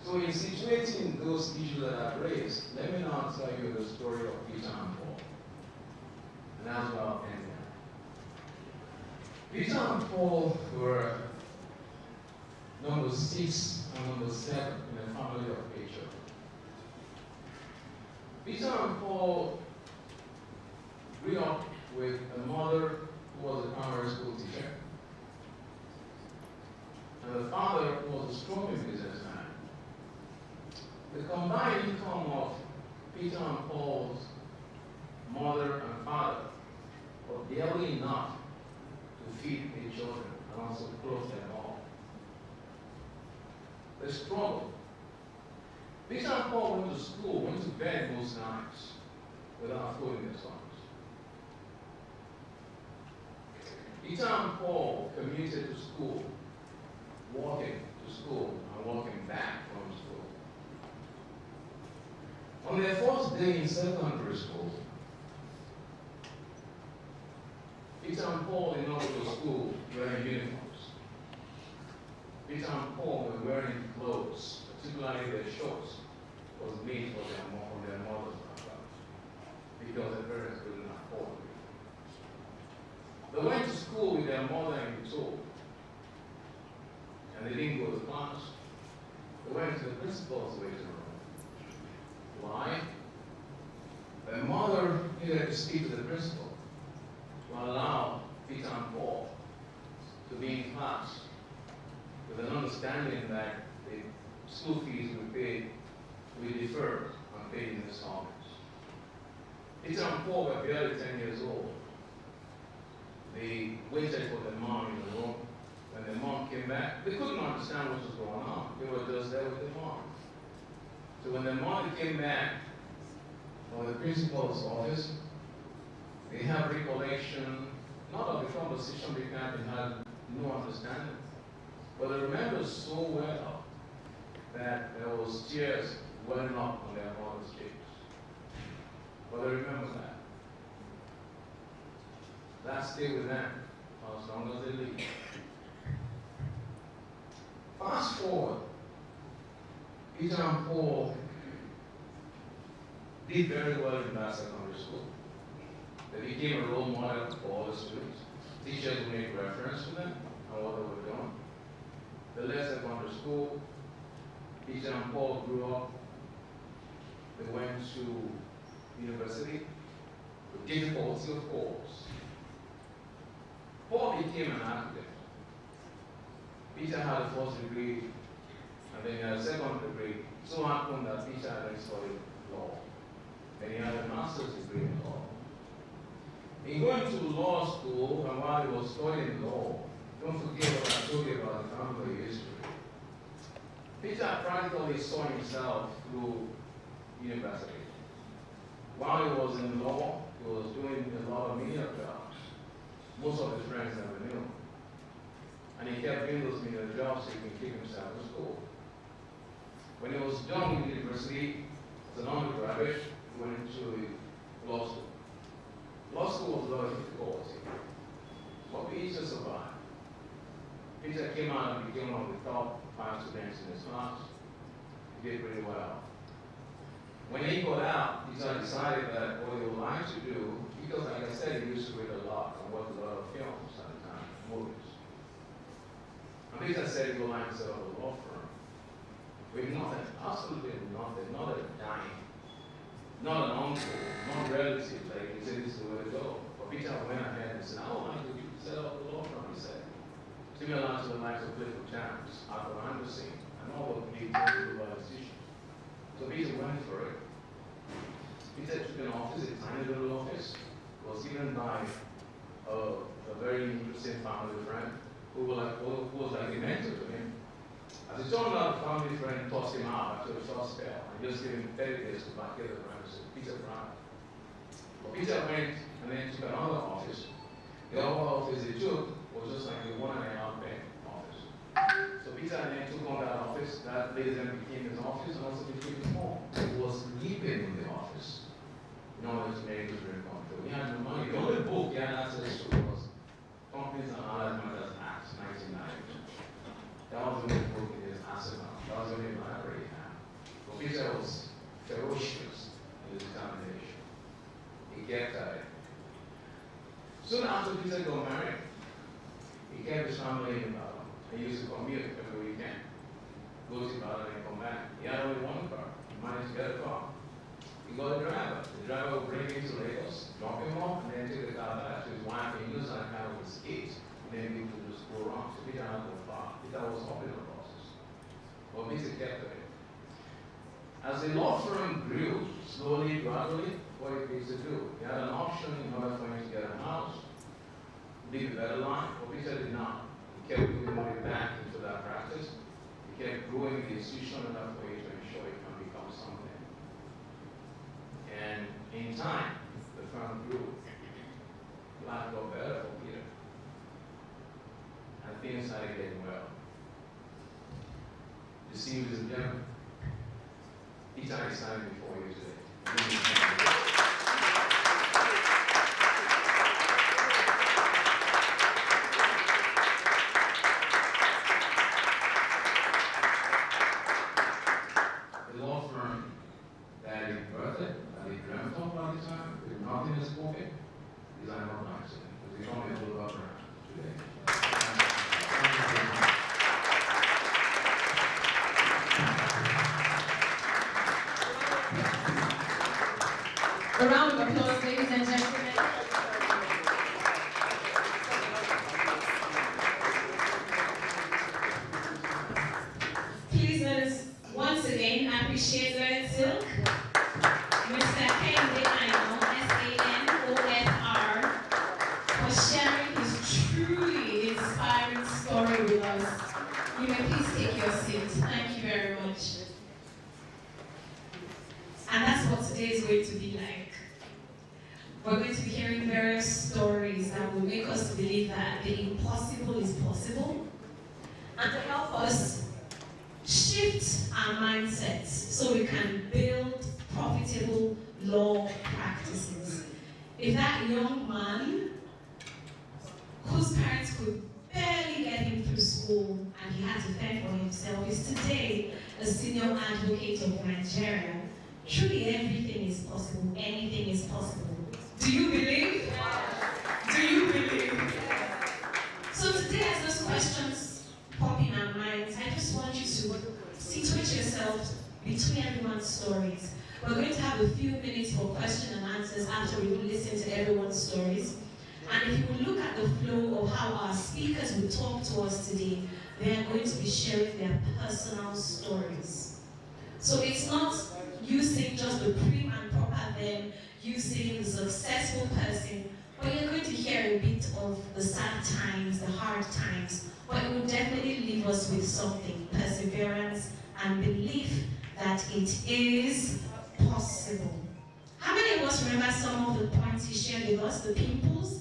So in situating those issues that I've raised, let me now tell you the story of Peter and Paul. And that's where I'll end there. Peter and Paul were number 6 and number 7 in the family of Peter. Peter and Paul grew up with a mother who was a primary school teacher, and a father who was a strong businessman. The combined income of Peter and Paul's mother and father was barely enough to feed their children and also clothe them all. They struggled. Peter and Paul went to school, went to bed most nights without food in their stomachs. Peter and Paul commuted to school, walking to school and walking back from school. On their first day in secondary school, Peter and Paul did not go to school wearing uniforms. Peter and Paul were wearing clothes, particularly their shorts, was made for their mothers because their parents couldn't afford it. They went to school with their mother in tow, and they didn't go to class. They went to the principal's waiting room. Why? Their mother needed to speak to the principal to allow Peter and Paul to be in class with an understanding that the school fees would be paid we deferred on paying installments. Peter and Paul were barely 10 years old. They waited for their mom in the room. When their mom came back, they couldn't understand what was going on. They were just there with their mom. So when their mom came back from the principal's office, they have recollection, not of the conversation they had no understanding, but they remember so well that there was tears welling up on their mother's cheeks. But they remember that. That stayed with them for as long as they lived. Fast forward, Peter and Paul did very well in that secondary school. They became a role model for all the students. Teachers would make reference to them and what they were doing. They left secondary school. Peter and Paul grew up. They went to university with difficulty, of course. Paul became an architect. Peter had a first degree, and then he had a second degree. It so happened that Peter had then studied law, and he had a master's degree in law. In going to law school, and while he was studying law, don't forget what I told you about the family history. Peter practically saw himself through university. While he was in law, he was doing a lot of media jobs. Most of his friends never knew. And he kept doing those media jobs so he can keep himself in school. When he was done with university, as an undergraduate, he went into law school. Law school was a lot of difficulty, but Peter survived. Peter came out and became one of the top 5 students in his class. He did pretty well. When he got out, Peter decided that what he would like to do, because like I said, he used to read a lot and watch a lot of films at the time, movies. And Peter said he would like to set up a law firm with nothing, absolutely nothing, not a dime, not an uncle, not relative. Like he said, this is the way to go. But Peter went ahead and said, I would like to set up a law firm, he said. Similar to the likes of political champs, Arthur Anderson, and all of the political decisions. So Peter went for it. Peter took an office, a tiny little office. It was given by a very interesting family friend who was like a mentor to him. As it turned out, the family friend tossed him out after a short spell and just gave him 30 days to back get the premises. Peter Brown. But Peter went and then took another office. The other office he took was just like a 1.5 bed office. So Peter then took on that office. That later then became his office and also became his home. He was sleeping in the office in order to make his dream come true. He had no money. The only book he had access to was Companies and Allied Matters Act, 1990. That was the only book in his arsenal. That was the only library he had. But Peter was ferocious in his determination. He kept at it. Soon after Peter got married, he kept his family in Ibadan. He used to commute every weekend. Go to Ibadan and come back. He had only one car. He managed to get a car. He got a driver. The driver would bring him to Lagos, drop him off, and then take the car back to his wife and use that kind of escape. And then he would just go around. So Peter had no car. Peter was up in the process. But Peter kept at it. As the law firm grew, slowly, gradually, what did Peter do? He had an option in order for him to get a house, live a better life, but Peter did not. He kept putting money back into that practice. He kept growing the institution enough for you to ensure it can become something. And in time, the firm grew. Life got better for Peter. And things started getting well. You see, ladies and gentlemen, Peter is standing before you today. A round of applause, ladies and gentlemen. Please let us once again appreciate girls. You may please take your seats. Thank you very much. And that's what today is going to be like. We're going to be hearing various stories that will make us believe that the impossible is possible, and to help us shift our mindsets so we can build profitable law practices. If that young man whose parents could barely get him through school and he had to fend for himself is today a senior advocate of Nigeria, truly everything is possible, anything is possible. Do you believe? Do you believe? So today, as those questions pop in our minds, I just want you to situate yourself between everyone's stories. We're going to have a few minutes for question and answers after we listen to everyone's stories. And if you will look at the flow of how our speakers will talk to us today, they are going to be sharing their personal stories. So it's not you saying just the prim and proper them, you saying the successful person, but you're going to hear a bit of the sad times, the hard times, but it will definitely leave us with something, perseverance and belief that it is possible. How many of us remember some of the points he shared with us, the pimples?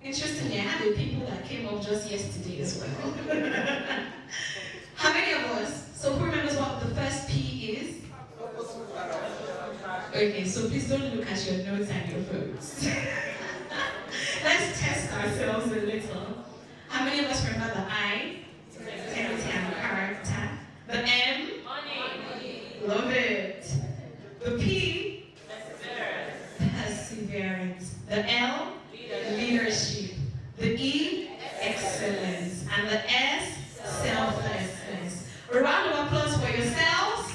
Interestingly, I had a pimple that came up just yesterday as well. How many of us? So who remembers what the first P is? Okay, so please don't look at your notes and your phones. Let's test ourselves a little. How many of us remember the I? Integrity and character. The M? Money. Love it. The P? Perseverance. The L? Leadership. The E? Excellence. And the S? Selflessness. A round of applause for yourselves.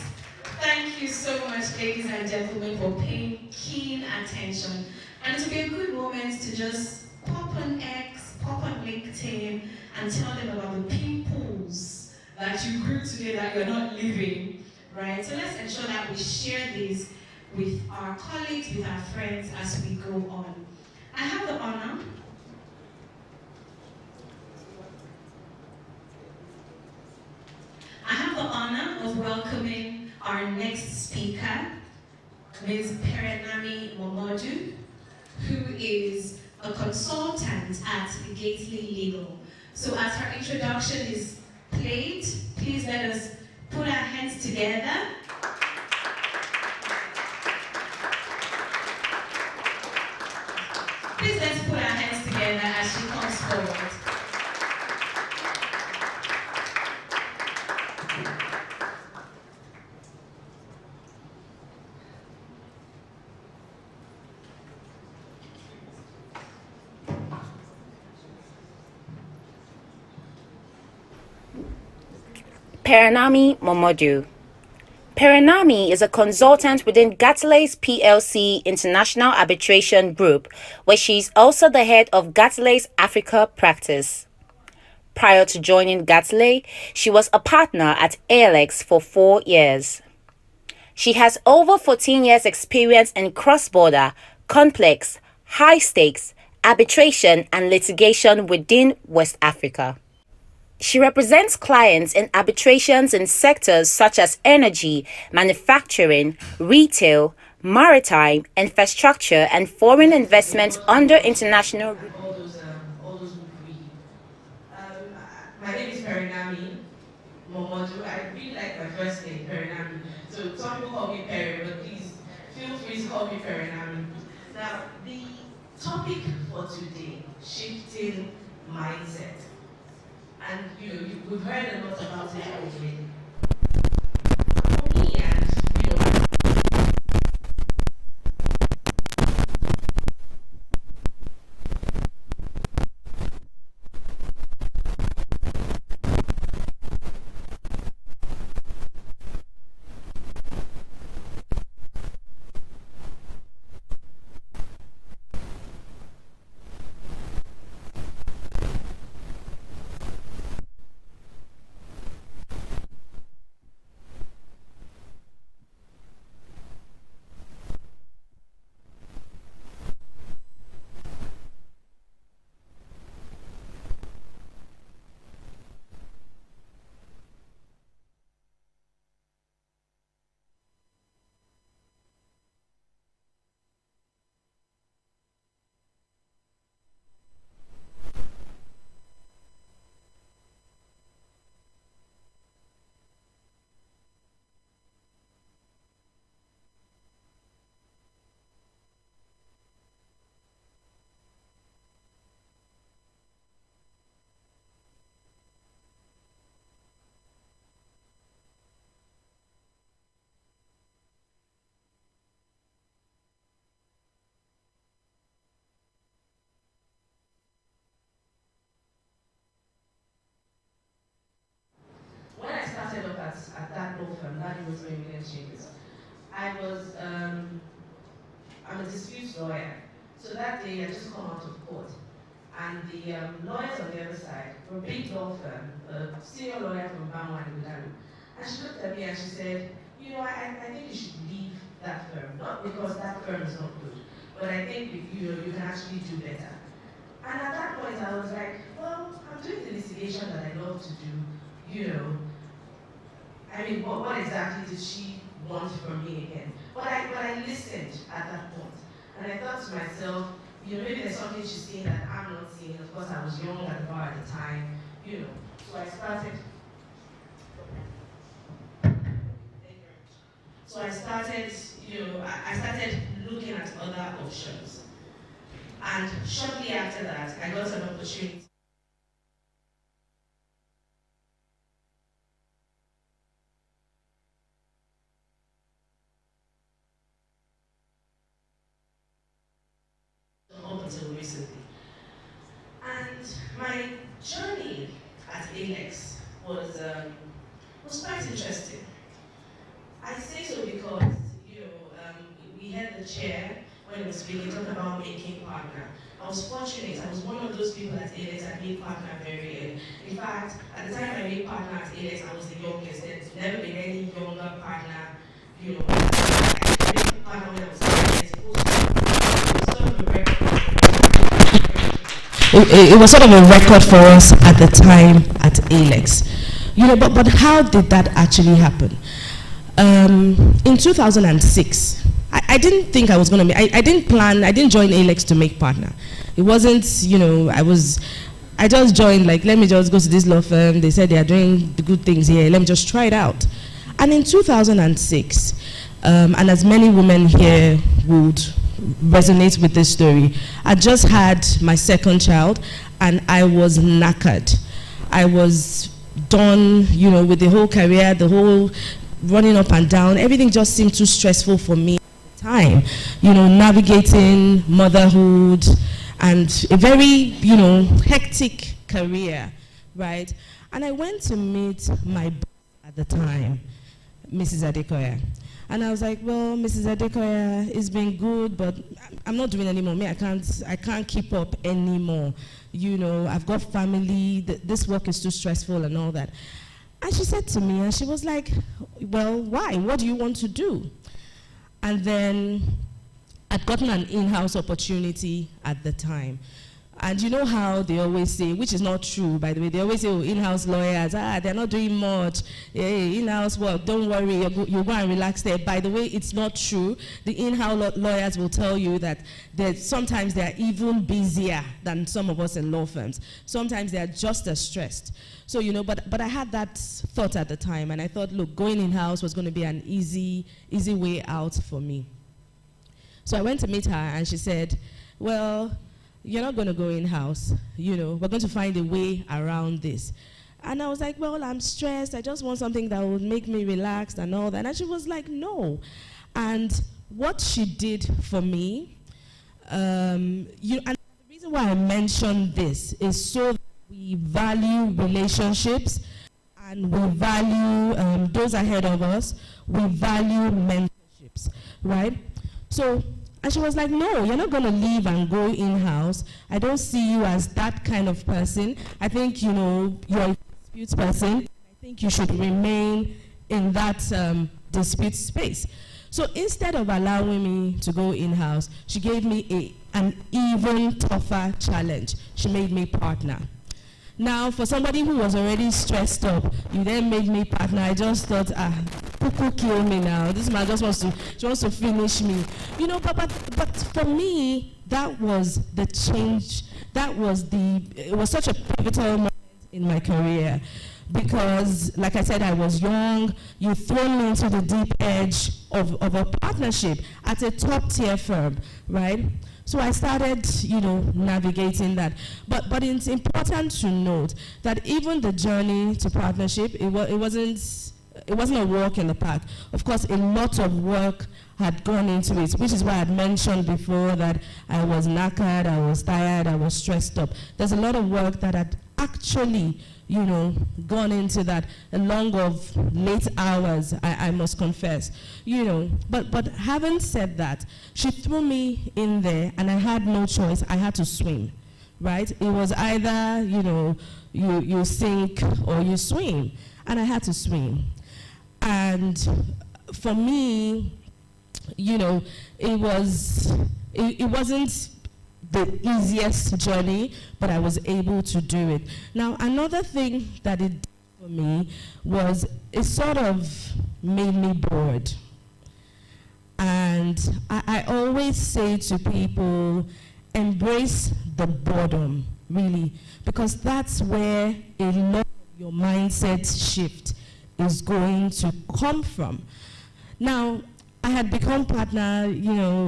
Thank you so much, ladies and gentlemen, for paying keen attention. And it will be a good moment to just pop on X, pop on LinkedIn, and tell them about the pimples that you grew today that you're not living, right? So let's ensure that we share this with our colleagues, with our friends as we go on. I have the honor of welcoming our next speaker, Ms. Perenami Momodu, who is a consultant at Gately Legal. So as her introduction is played, please let us put our hands together. Please let's put our hands together as she comes forward. Perenami Momodu. Perenami is a consultant within Gately's PLC International Arbitration Group, where she is also the head of Gately's Africa practice. Prior to joining Gately, she was a partner at ALX for 4 years. She has over 14 years experience in cross-border, complex, high-stakes, arbitration and litigation within West Africa. She represents clients in arbitrations in sectors such as energy, manufacturing, retail, maritime, infrastructure, and foreign investment under international. All those who read. My name is Perenami Momodu. I really like my first name, Perenami. So some people call me Pere, but please feel free to call me Perenami. Now, the topic for today, shifting mindset. And we've heard a lot about it already. For me, and law firm, that was my Chambers. I'm a disputes lawyer. So that day I just come out of court. And the lawyers on the other side, from a big law firm, a senior lawyer from Bangwa and Budaru, and she looked at me and she said, you know, I think you should leave that firm. Not because that firm is not good, but I think you can actually do better. And at that point I was like, well, I'm doing the litigation that I love to do, you know. I mean, what exactly did she want from me again? But I listened at that point. And I thought to myself, you know, maybe there's something she's saying that I'm not seeing. Of course, I was young at the bar at the time, you know. So I started, you know, I started looking at other options. And shortly after that, I got an opportunity. Up until recently. And my journey at Alex was quite interesting. I say so because, you know, we had the chair when he was speaking, talking about making partner. I was fortunate. I was one of those people at Alex that made partner very early. In fact, at the time I made partner at Alex, I was the youngest. There's never been any younger partner, you know. I made partner when I was 10 years. It was sort of a record for us at the time at Alex. You know, but how did that actually happen? In 2006, I didn't think I was going to make, I didn't join Alex to make partner. It wasn't, you know, I just joined, like, let me just go to this law firm. They said they are doing the good things here. Let me just try it out. And in 2006, and as many women here would resonate with this story, I just had my second child and I was knackered. I was done, you know, with the whole career, the whole running up and down. Everything just seemed too stressful for me at the time. You know, navigating motherhood and a very, you know, hectic career, right? And I went to meet my boss at the time, Mrs. Adekoya. And I was like, well, Mrs. Adekoya, it's been good, but I'm not doing anymore. I can't keep up anymore. You know, I've got family, this work is too stressful and all that. And she said to me, and she was like, well, why? What do you want to do? And then I'd gotten an in-house opportunity at the time. And you know how they always say, which is not true, by the way, they always say, oh, in-house lawyers, they're not doing much. Hey, in-house work, don't worry, you go and relax there. By the way, it's not true. The in-house lawyers will tell you that sometimes they're even busier than some of us in law firms. Sometimes they're just as stressed. So, you know, but I had that thought at the time, and I thought, look, going in-house was going to be an easy way out for me. So I went to meet her, and she said, well, you're not going to go in-house, you know, we're going to find a way around this. And I was like, well, I'm stressed, I just want something that would make me relaxed and all that. And she was like, no. And what she did for me, and the reason why I mentioned this is so that we value relationships and we value those ahead of us, we value mentorships, right? So, and she was like, no, you're not going to leave and go in-house. I don't see you as that kind of person. I think, you know, you're a dispute person. I think you should remain in that dispute space. So instead of allowing me to go in-house, she gave me an even tougher challenge. She made me partner. Now, for somebody who was already stressed up, you then made me partner. I just thought, Cuckoo kill me now. This man just wants to finish me. You know, but for me, that was the change. It was such a pivotal moment in my career. Because, like I said, I was young. You thrown me into the deep edge of a partnership at a top-tier firm, right? So I started, you know, navigating that. But it's important to note that even the journey to partnership, it wasn't a walk in the park. Of course, a lot of work had gone into it, which is why I had mentioned before that I was knackered, I was tired, I was stressed up. There's a lot of work that had actually, gone into that along of late hours, I must confess, But having said that, she threw me in there and I had no choice. I had to swim, right? It was either, you sink or you swim. And I had to swim. And for me, it wasn't the easiest journey, but I was able to do it. Now, another thing that it did for me was it sort of made me bored. And I always say to people, embrace the boredom, really, because that's where a lot of your mindset shift is going to come from. Now, I had become partner,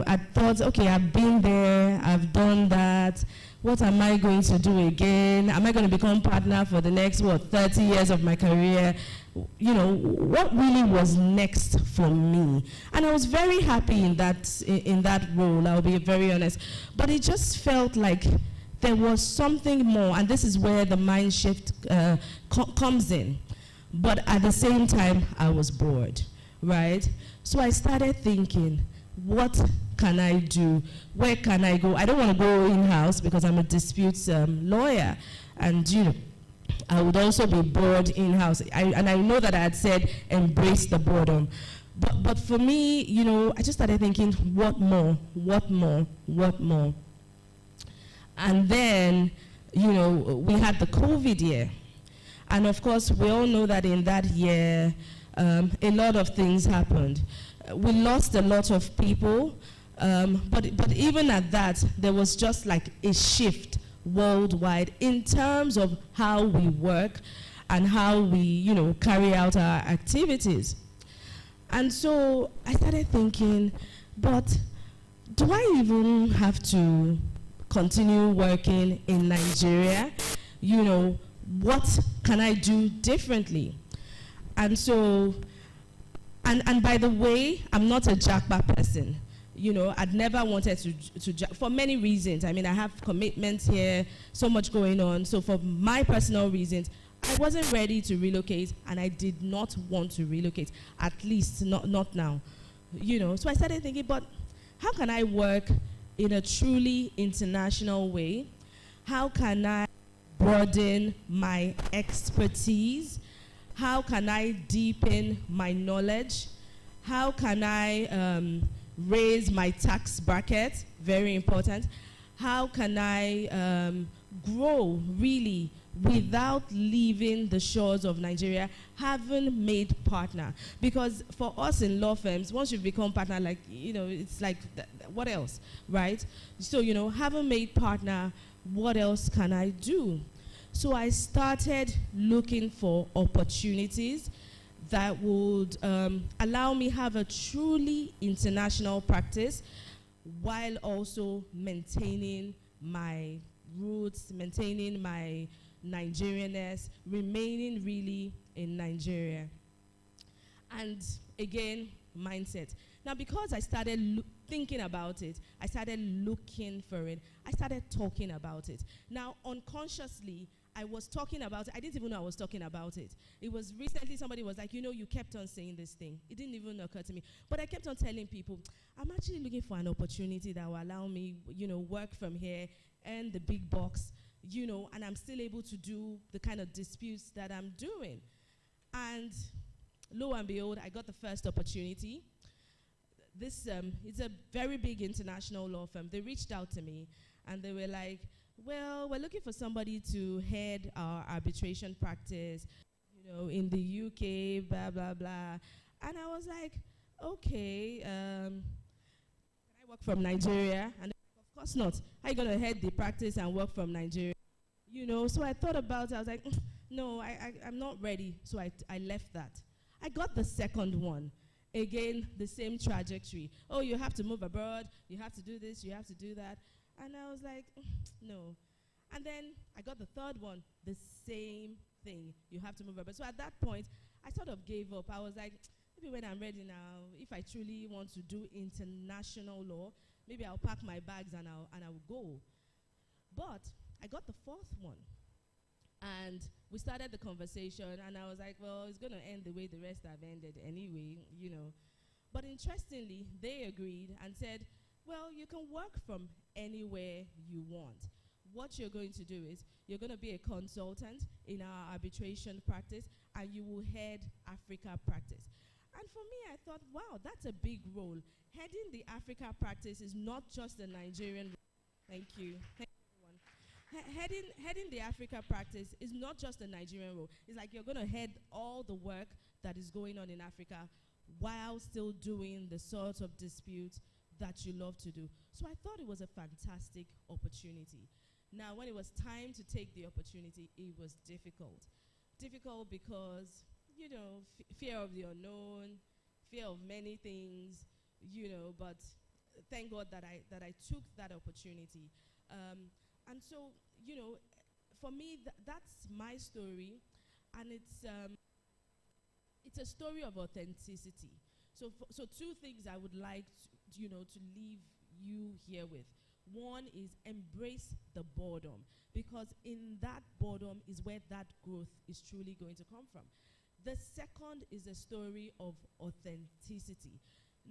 I thought, okay, I've been there, I've done that. What am I going to do again? Am I going to become partner for the next, 30 years of my career? What really was next for me? And I was very happy in that role, I'll be very honest. But it just felt like there was something more, and this is where the mind shift comes in. But at the same time, I was bored, right? So I started thinking, what can I do? Where can I go? I don't want to go in-house because I'm a disputes lawyer. And, I would also be bored in-house. And I know that I had said embrace the boredom. But for me, I just started thinking, what more? What more? What more? And then, we had the COVID year. And of course, we all know that in that year, a lot of things happened. We lost a lot of people, but even at that, there was just like a shift worldwide in terms of how we work and how we, carry out our activities. And so I started thinking, but do I even have to continue working in Nigeria? What can I do differently? And so, and by the way, I'm not a jackpot person. I'd never wanted to for many reasons. I mean, I have commitments here, so much going on. So for my personal reasons, I wasn't ready to relocate, and I did not want to relocate, at least not now. So I started thinking, but how can I work in a truly international way? How can I broaden my expertise? How can I deepen my knowledge? How can I raise my tax bracket? Very important. How can I grow really without leaving the shores of Nigeria, having made partner? Because for us in law firms, once you've become partner, like, it's like, what else, right? So, having made partner, what else can I do? So I started looking for opportunities that would allow me have a truly international practice while also maintaining my roots, maintaining my Nigerianness, remaining really in Nigeria. And again, mindset. Now, because I started thinking about it, I started looking for it, I started talking about it. Now, unconsciously, I was talking about it. I didn't even know I was talking about it. It was recently somebody was like, you kept on saying this thing. It didn't even occur to me. But I kept on telling people, I'm actually looking for an opportunity that will allow me, work from here, earn the big bucks, and I'm still able to do the kind of disputes that I'm doing. And lo and behold, I got the first opportunity. This is a very big international law firm. They reached out to me, and they were like, well, we're looking for somebody to head our arbitration practice, in the UK, blah, blah, blah. And I was like, okay, can I work from Nigeria? And of course not. How are you going to head the practice and work from Nigeria? So I thought about it. I was like, no, I'm not ready. So I left that. I got the second one. Again, the same trajectory. Oh, you have to move abroad. You have to do this. You have to do that. And I was like, no. And then I got the third one, the same thing. You have to move abroad. So at that point, I sort of gave up. I was like, maybe when I'm ready now, if I truly want to do international law, maybe I'll pack my bags and I'll go. But I got the fourth one. And we started the conversation, and I was like, well, it's going to end the way the rest have ended anyway, you know. But interestingly, they agreed and said, well, you can work from anywhere you want. What you're going to do is you're going to be a consultant in our arbitration practice, and you will head Africa practice. And for me, I thought, wow, that's a big role. Heading the Africa practice is not just a Nigerian role. Thank you. Thank you, everyone. Heading the Africa practice is not just a Nigerian role. It's like you're going to head all the work that is going on in Africa while still doing the sort of dispute that you love to do. So I thought it was a fantastic opportunity. Now, when it was time to take the opportunity, it was difficult. Difficult because, you know, fear of the unknown, fear of many things, you know, but thank God that I took that opportunity. And so, you know, for me, that's my story, and it's a story of authenticity. So two things I would like to, you know, to leave you here with. One is embrace the boredom, because in that boredom is where that growth is truly going to come from. The second is a story of authenticity.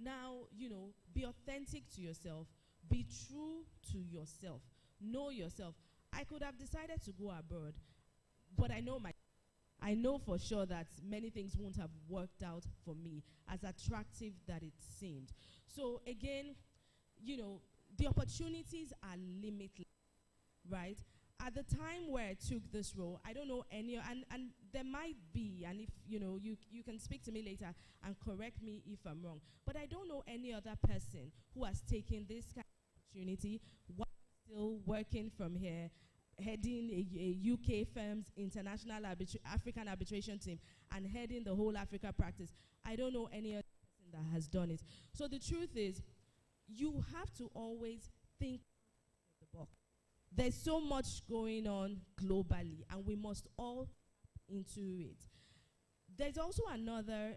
Now, you know, be authentic to yourself, be true to yourself, know yourself. I could have decided to go abroad, but I know for sure that many things won't have worked out for me, as attractive that it seemed. So again, you know, the opportunities are limitless, right? At the time where I took this role, I don't know any, and there might be, and if, you know, you can speak to me later and correct me if I'm wrong, but I don't know any other person who has taken this kind of opportunity while still working from here, heading a UK firm's international African arbitration team and heading the whole Africa practice. I don't know any other person that has done it. So the truth is, you have to always think outside the box. There's so much going on globally, and we must all tap into it. There's also another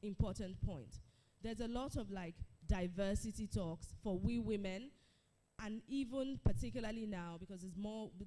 important point. There's a lot of like diversity talks for we women, and even particularly now, because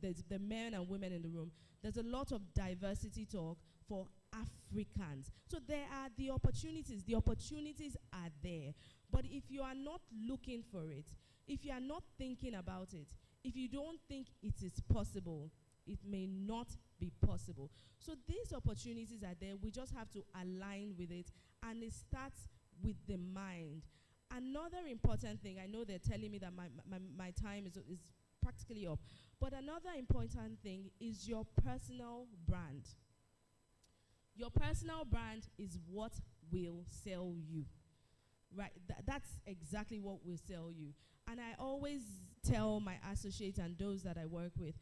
there's the men and women in the room, there's a lot of diversity talk for Africans. So there are the opportunities are there. But if you are not looking for it, if you are not thinking about it, if you don't think it is possible, it may not be possible. So these opportunities are there. We just have to align with it, and it starts with the mind. Another important thing, I know they're telling me that my time is practically up, but another important thing is your personal brand. Your personal brand is what will sell you, right? That's exactly what will sell you. And I always tell my associates and those that I work with,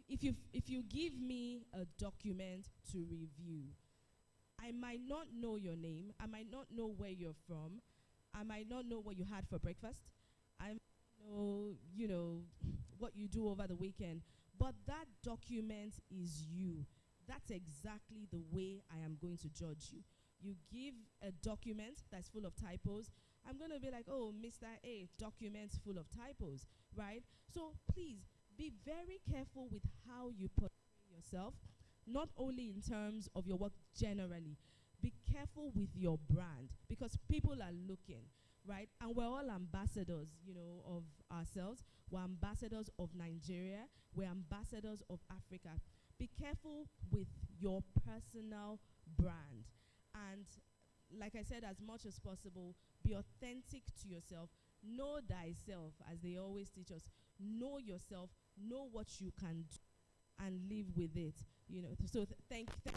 if you give me a document to review, I might not know your name, I might not know where you're from, I might not know what you had for breakfast, I might know, you know, what you do over the weekend, but that document is you. That's exactly the way I am going to judge you. You give a document that's full of typos, I'm going to be like, oh, Mr. A, documents full of typos, right? So please be very careful with how you portray yourself, not only in terms of your work generally. Be careful with your brand, because people are looking, right? And we're all ambassadors, you know, of ourselves. We're ambassadors of Nigeria. We're ambassadors of Africa. Be careful with your personal brand. And like I said, as much as possible, be authentic to yourself. Know thyself, as they always teach us. Know yourself, know what you can do, and live with it. You know, so thank you.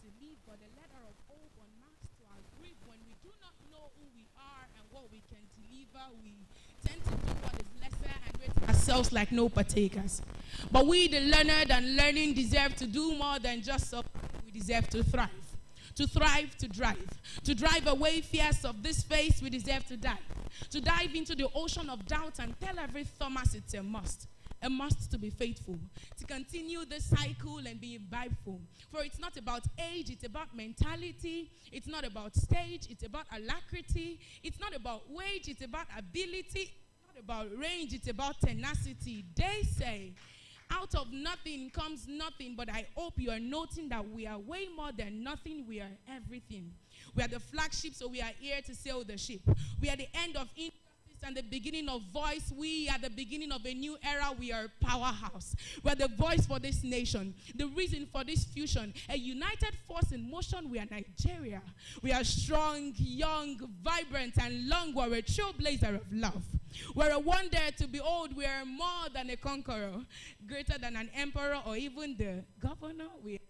to live but a letter of hope unmasked to our grief. When we do not know who we are and what we can deliver, we tend to do what is lesser and rate ourselves like no partakers. But we, the learned and learning, deserve to do more than just survive. We deserve to thrive. To thrive, to drive. To drive away fears of this face, we deserve to dive. To dive into the ocean of doubt and tell every Thomas it's a must. A must to be faithful. To continue the cycle and be vibeful. For it's not about age, it's about mentality. It's not about stage, it's about alacrity. It's not about wage, it's about ability. It's not about range, it's about tenacity. They say, out of nothing comes nothing, but I hope you are noting that we are way more than nothing, we are everything. We are the flagship, so we are here to sail the ship. We are the end of injustice and the beginning of voice. We are the beginning of a new era. We are a powerhouse. We are the voice for this nation, the reason for this fusion, a united force in motion. We are Nigeria. We are strong, young, vibrant, and long. We are a trailblazer of love. We're a wonder to behold. We are more than a conqueror, greater than an emperor or even the governor. We are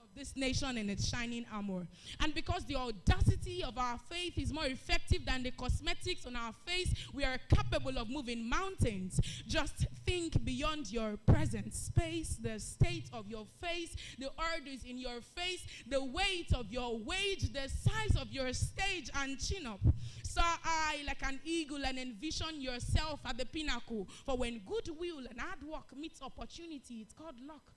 of this nation in its shining armor. And because the audacity of our faith is more effective than the cosmetics on our face, we are capable of moving mountains. Just think beyond your present space, the state of your face, the orders in your face, the weight of your wage, the size of your stage, and chin up. Soar high like an eagle and envision yourself at the pinnacle. For when goodwill and hard work meets opportunity, it's called luck.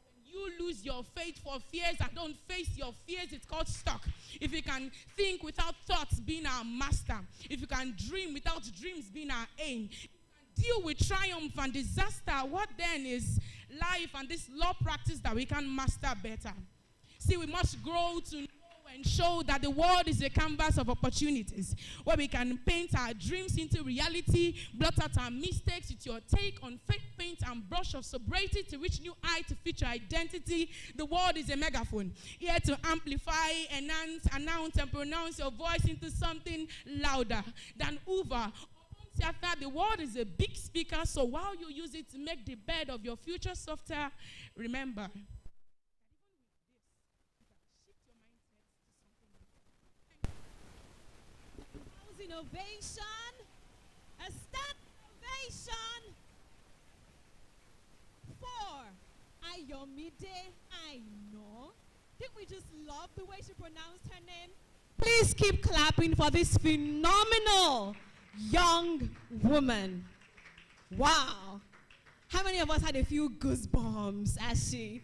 When you lose your faith for fears and don't face your fears, it's called stuck. If you can think without thoughts being our master, if you can dream without dreams being our aim, if you can deal with triumph and disaster, what then is life and this law practice that we can master better? See, we must grow to know and show that the world is a canvas of opportunities where we can paint our dreams into reality, blot out our mistakes with your take on fake paint and brush of sobriety to reach new height to feature identity. The world is a megaphone here to amplify, enhance, announce, and pronounce your voice into something louder than Uber. The world is a big speaker, so while you use it to make the bed of your future softer, remember, innovation, a start innovation for Ayomide Aino. Think we just love the way she pronounced her name? Please keep clapping for this phenomenal young woman. Wow. How many of us had a few goosebumps as she?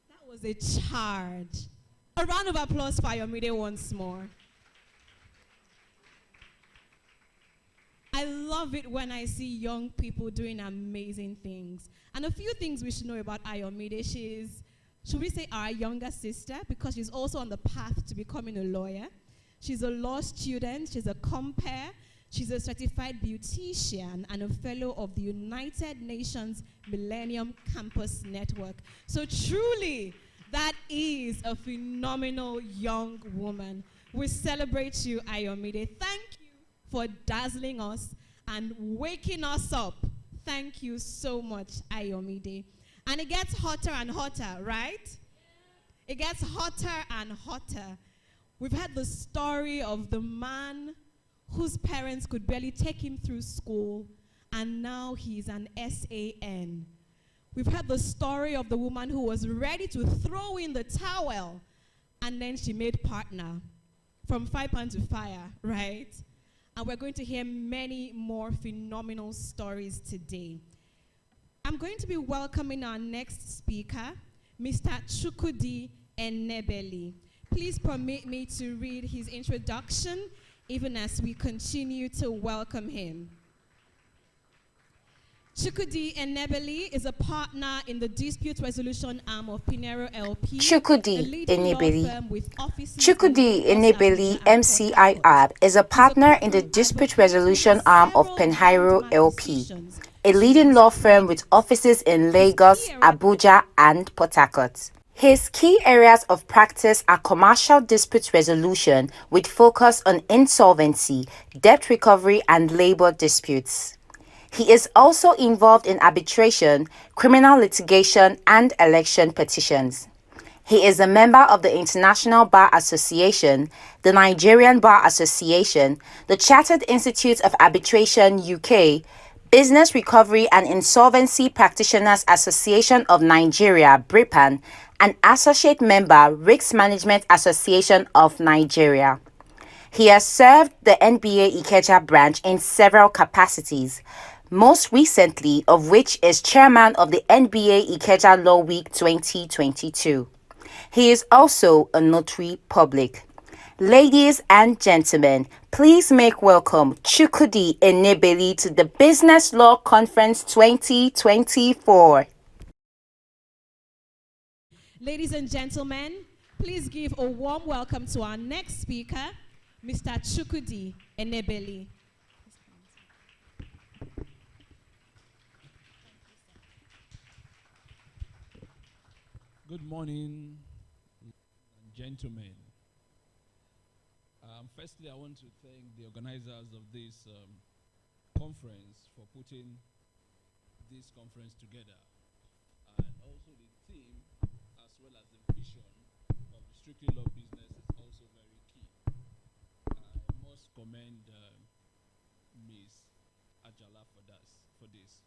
That was a charge. A round of applause for Ayomide once more. I love it when I see young people doing amazing things. And a few things we should know about Ayomide. She's, should we say, our younger sister, because she's also on the path to becoming a lawyer. She's a law student. She's a compere. She's a certified beautician and a fellow of the United Nations Millennium Campus Network. So truly, that is a phenomenal young woman. We celebrate you, Ayomide. Thank you for dazzling us and waking us up. Thank you so much, Ayomide. And it gets hotter and hotter, right? It gets hotter and hotter. We've heard the story of the man whose parents could barely take him through school, and now he's an SAN. We've heard the story of the woman who was ready to throw in the towel, and then she made partner from fire pan to fire, right? And we're going to hear many more phenomenal stories today. I'm going to be welcoming our next speaker, Mr. Chukwudi Enebeli. Please permit me to read his introduction, even as we continue to welcome him. Chukwudi Enebeli is a partner in the dispute resolution arm of Convenor LP. Chukwudi Enebeli MCIR is a partner in the dispute resolution arm of Convenor LP, a leading law firm with offices in Lagos, Abuja, and Port Harcourt. His key areas of practice are commercial dispute resolution with focus on insolvency, debt recovery, and labor disputes. He is also involved in arbitration, criminal litigation, and election petitions. He is a member of the International Bar Association, the Nigerian Bar Association, the Chartered Institute of Arbitration UK, Business Recovery and Insolvency Practitioners Association of Nigeria, BRIPAN, and associate member, Risk Management Association of Nigeria. He has served the NBA Ikeja branch in several capacities, most recently of which is chairman of the NBA Ikeja Law Week 2022. He is also a notary public. Ladies and gentlemen, please make welcome Chukwudi Enebeli to the Business Law Conference 2024. Ladies and gentlemen, please give a warm welcome to our next speaker, Mr. Chukwudi Enebeli. Good morning, gentlemen. Firstly, I want to thank the organizers of this conference for putting this conference together, and also the team, as well as the vision of the Strictly Law business is also very key. I must commend Ms. Ajala for this.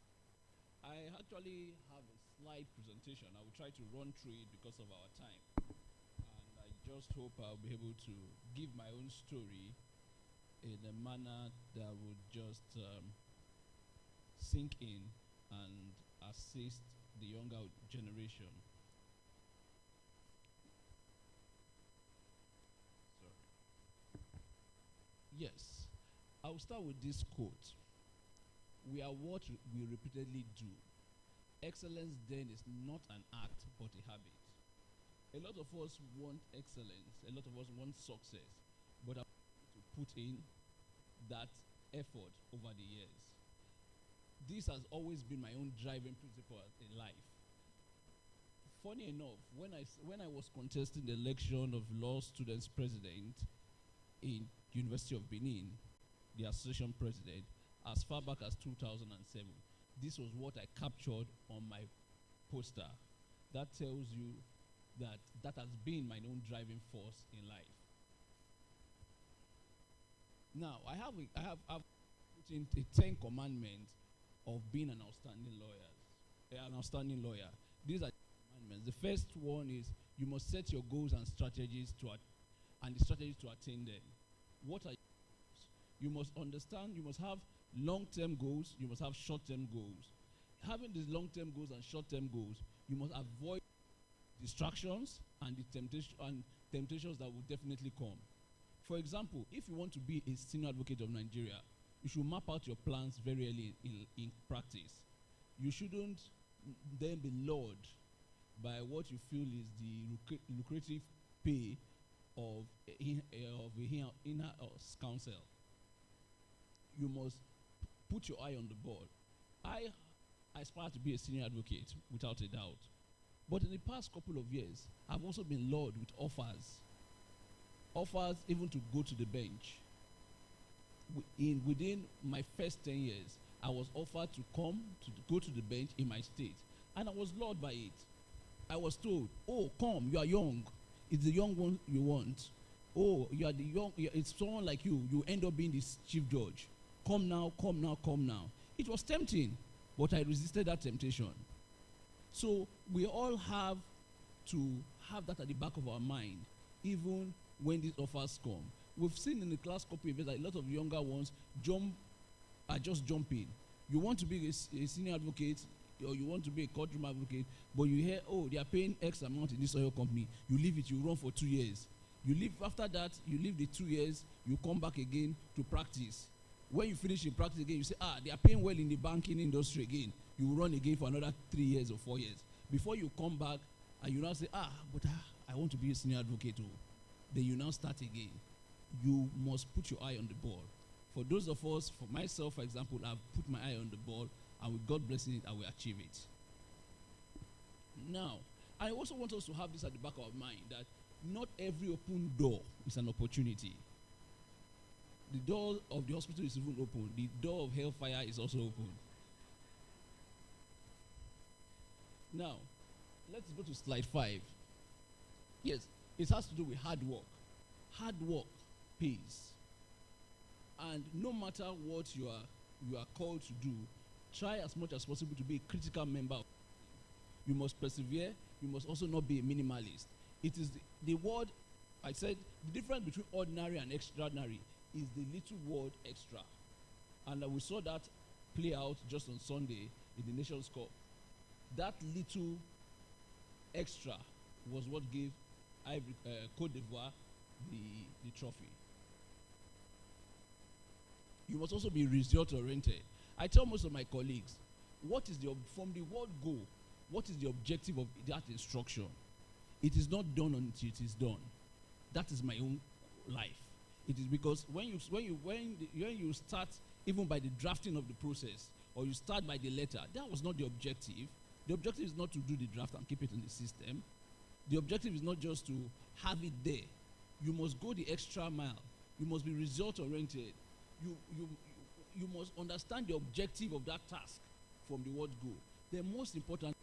I actually have a slide presentation. I will try to run through it because of our time. And I just hope I'll be able to give my own story in a manner that would just sink in and assist the younger generation. Sorry. Yes, I'll start with this quote. We are what we repeatedly do. Excellence then is not an act, but a habit. A lot of us want excellence, a lot of us want success, but I'm going to put in that effort over the years. This has always been my own driving principle in life. Funny enough, when I was contesting the election of law students president in University of Benin, the association president, as far back as 2007. This was what I captured on my poster. That tells you that has been my own driving force in life. Now, I've put in the 10 commandments of being an outstanding lawyer. These are the commandments. The first one is you must set your goals and strategies to attain them. What are your goals? You must understand, you must have long-term goals, you must have short-term goals. Having these long-term goals and short-term goals, you must avoid distractions and the temptations that will definitely come. For example, if you want to be a senior advocate of Nigeria, you should map out your plans very early in practice. You shouldn't then be lured by what you feel is the lucrative pay of a in-house counsel. You must put your eye on the ball. I aspire to be a senior advocate, without a doubt. But in the past couple of years, I've also been lured with offers even to go to the bench. Within my first 10 years, I was offered to go to the bench in my state, and I was lured by it. I was told, oh, come, you are young. It's the young one you want. Oh, you are the young, it's someone like you end up being this chief judge. Come now, come now, come now. It was tempting, but I resisted that temptation. So we all have to have that at the back of our mind, even when these offers come. We've seen in the last couple of years that a lot of younger ones are just jumping. You want to be a senior advocate, or you want to be a courtroom advocate, but you hear, oh, they are paying X amount in this oil company. You leave it, you run for 2 years. You leave after that, you leave the 2 years, you come back again to practice. When you finish in practice again, you say, they are paying well in the banking industry again. You run again for another 3 years or 4 years. Before you come back, and you now say, but I want to be a senior advocate. Then you now start again. You must put your eye on the ball. For those of us, for myself, for example, I've put my eye on the ball, and with God blessing it, I will achieve it. Now, I also want us to have this at the back of our mind, that not every open door is an opportunity. The door of the hospital is even open. The door of hellfire is also open. Now, let's go to slide 5. Yes, it has to do with hard work. Hard work pays. And no matter what you are called to do, try as much as possible to be a critical member. You must persevere. You must also not be a minimalist. It is the word, I said, the difference between ordinary and extraordinary is the little word extra. And we saw that play out just on Sunday in the Nations Cup. That little extra was what gave Côte d'Ivoire the trophy. You must also be result-oriented. I tell most of my colleagues, from the word go, what is the objective of that instruction? It is not done until it is done. That is my own life. It is because when you start even by the drafting of the process, or you start by the letter, that was not the objective. The objective is not to do the draft and keep it in the system. The objective is not just to have it there. You must go the extra mile. You must be result-oriented. You must understand the objective of that task from the word go. The most important,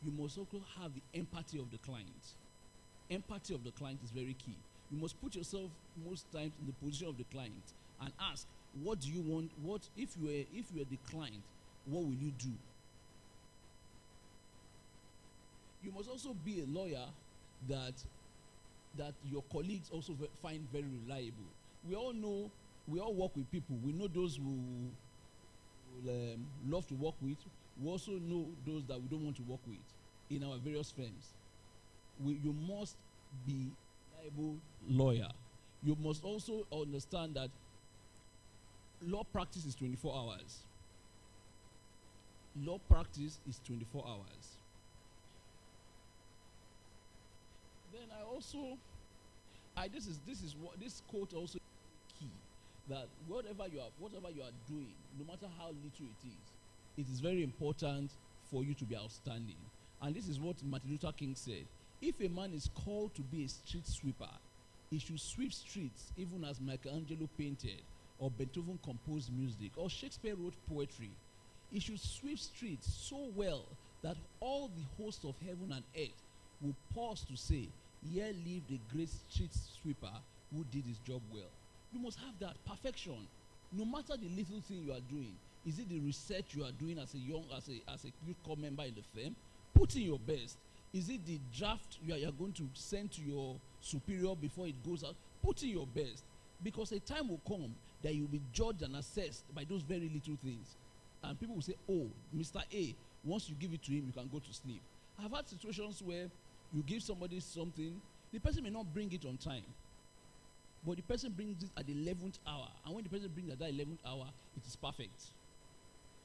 you must also have the empathy of the client. Empathy of the client is very key. You must put yourself most times in the position of the client and ask, what do you want? What if you are the client, what will you do? You must also be a lawyer that your colleagues also find very reliable. We all work with people. We know those who love to work with. We also know those that we don't want to work with in our various firms. You must be a reliable lawyer. You must also understand that law practice is 24 hours. Law practice is 24 hours. Then this quote also is key, that whatever you are doing, no matter how little it is very important for you to be outstanding. And this is what Martin Luther King said: if a man is called to be a street sweeper, he should sweep streets even as Michelangelo painted, or Beethoven composed music, or Shakespeare wrote poetry. He should sweep streets so well that all the hosts of heaven and earth will pause to say, here lived a great street sweeper who did his job well. You must have that perfection. No matter the little thing you are doing, is it the research you are doing as a youth corps member in the firm? Put in your best. Is it the draft you are going to send to your superior before it goes out? Put in your best. Because a time will come that you will be judged and assessed by those very little things. And people will say, oh, Mr. A, once you give it to him, you can go to sleep. I've had situations where you give somebody something, the person may not bring it on time, but the person brings it at the 11th hour. And when the person brings it at that 11th hour, it is perfect.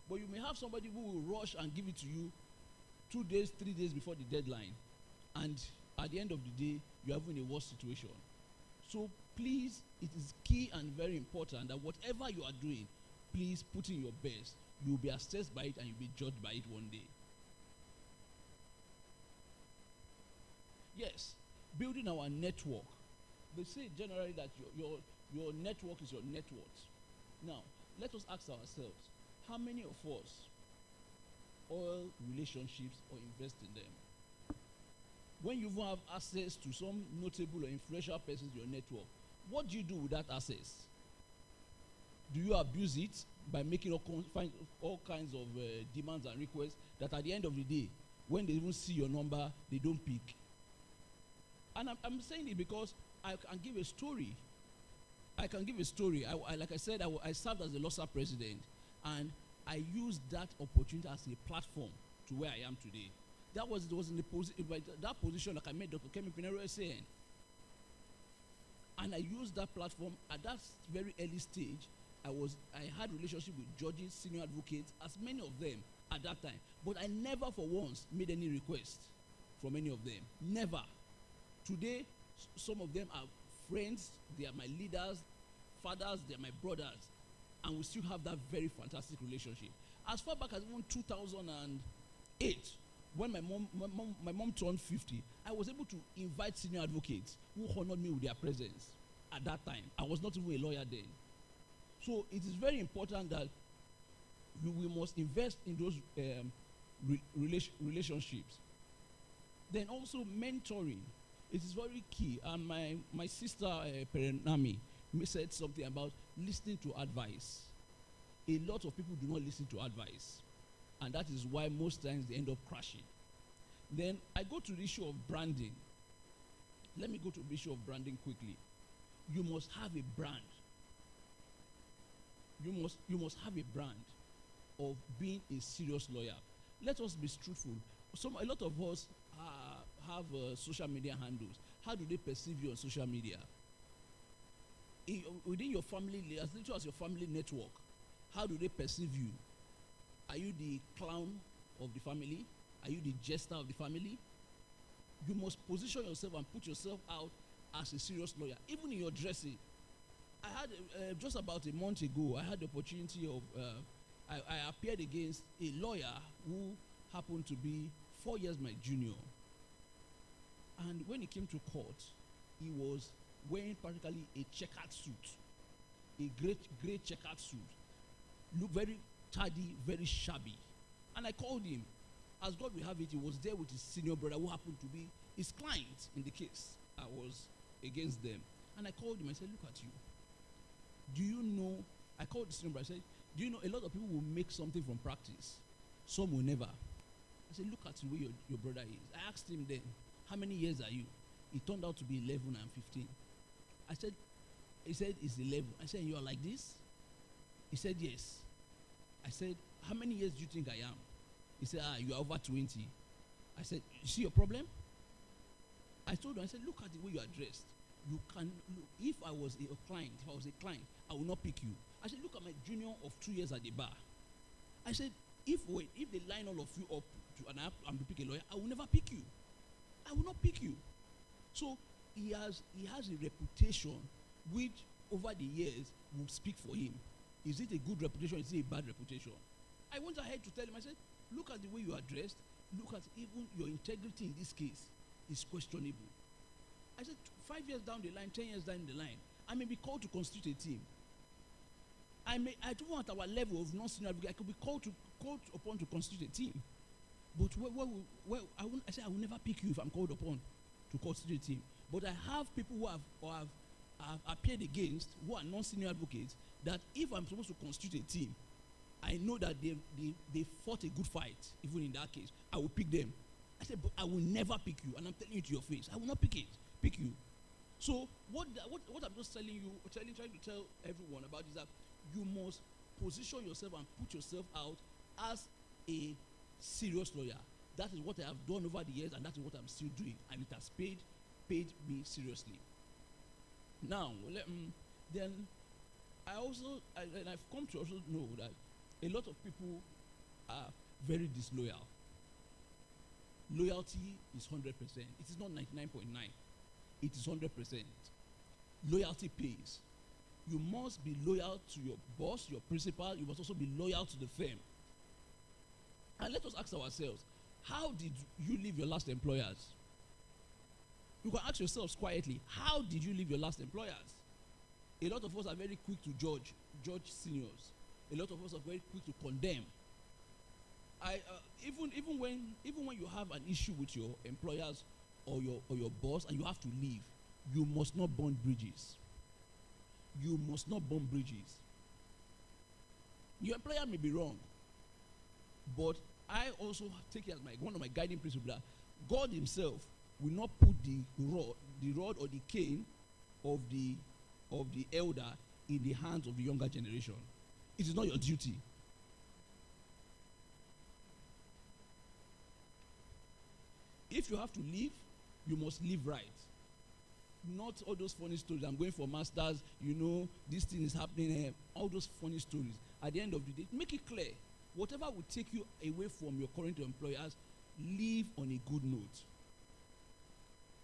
But you may have somebody who will rush and give it to you 2 days, 3 days before the deadline. And at the end of the day, you are in a worse situation. So please, it is key and very important that whatever you are doing, please put in your best. You will be assessed by it and you will be judged by it one day. Yes, building our network. They say generally that your network is your net worth. Now, let us ask ourselves, how many of us oil relationships or invest in them? When you have access to some notable or influential persons in your network, what do you do with that access? Do you abuse it by making all kinds of demands and requests that at the end of the day, when they even see your number, they don't pick? And I'm saying it because I can give a story. I can give a story. Like I said, I served as the LOSA president, and I used that opportunity as a platform to where I am today. That was in that position like I made Dr. Kemi Pinero SAN. And I used that platform at that very early stage. I had relationship with judges, senior advocates, as many of them at that time. But I never for once made any request from any of them. Never. Today, some of them are friends, they are my leaders, fathers, they are my brothers, and we still have that very fantastic relationship. As far back as even 2008, when my mom turned 50, I was able to invite senior advocates who honored me with their presence at that time. I was not even a lawyer then. So it is very important that we must invest in those relationships. Then also mentoring. It is very key. And my sister, Perenami, said something about listening to advice. A lot of people do not listen to advice. And that is why most times they end up crashing. Then I go to the issue of branding. Let me go to the issue of branding quickly. You must have a brand. You must have a brand of being a serious lawyer. Let us be truthful. A lot of us have social media handles. How do they perceive you on social media? Within your family, as little as your family network, how do they perceive you? Are you the clown of the family? Are you the jester of the family? You must position yourself and put yourself out as a serious lawyer, even in your dressing. I had just about a month ago, I had the opportunity of I appeared against a lawyer who happened to be 4 years my junior. And when he came to court, he was wearing practically a checkered suit, a great checkered suit. Looked very tardy, very shabby. And I called him. As God will have it, he was there with his senior brother who happened to be his client in the case. I was against them. And I called him. I said, look at you. Do you know, I called the senior brother. I said, do you know a lot of people will make something from practice? Some will never. I said, look at the way your brother is. I asked him then, how many years are you? He turned out to be 11 and 15. He said, it's 11. I said, you are like this? He said, yes. I said, how many years do you think I am? He said, you are over 20. I said, you see your problem? I told him, I said, look at the way you are dressed. You can look, if I was a client, I will not pick you. I said, look at my junior of 2 years at the bar. I said, if they line all of you up and to pick a lawyer, I will never pick you. I will not pick you. So he has a reputation which over the years will speak for him. Is it a good reputation? Is it a bad reputation? I went ahead to tell him, I said, look at the way you are dressed. Look at even your integrity in this case is questionable. I said, 5 years down the line, 10 years down the line, I may be called to constitute a team. I don't want our level of non-senior advocate, I could be called upon to constitute a team. But I said, I will never pick you if I'm called upon to constitute a team. But I have people who have appeared against, who are non-senior advocates, that if I'm supposed to constitute a team, I know that they fought a good fight, even in that case. I will pick them. I said, but I will never pick you, and I'm telling you to your face, I will not pick you. So what I'm just telling you, trying to tell everyone about is that you must position yourself and put yourself out as a serious lawyer. That is what I have done over the years, and that is what I'm still doing, and it has paid me seriously. Now, then I've come to also know that a lot of people are very disloyal. Loyalty is 100%. It is not 99.9. It is 100%. Loyalty pays. You must be loyal to your boss, your principal. You must also be loyal to the firm. And let us ask ourselves, how did you leave your last employers? You can ask yourselves quietly, how did you leave your last employers? A lot of us are very quick to judge seniors. A lot of us are very quick to condemn. Even when you have an issue with your employers or your boss and you have to leave, you must not burn bridges. You must not burn bridges. Your employer may be wrong, but I also take it as one of my guiding principles that God Himself will not put the rod or the cane of the elder in the hands of the younger generation. It is not your duty. If you have to leave, you must leave right. Not all those funny stories. I'm going for masters, this thing is happening. All those funny stories. At the end of the day, make it clear. Whatever will take you away from your current employers, leave on a good note.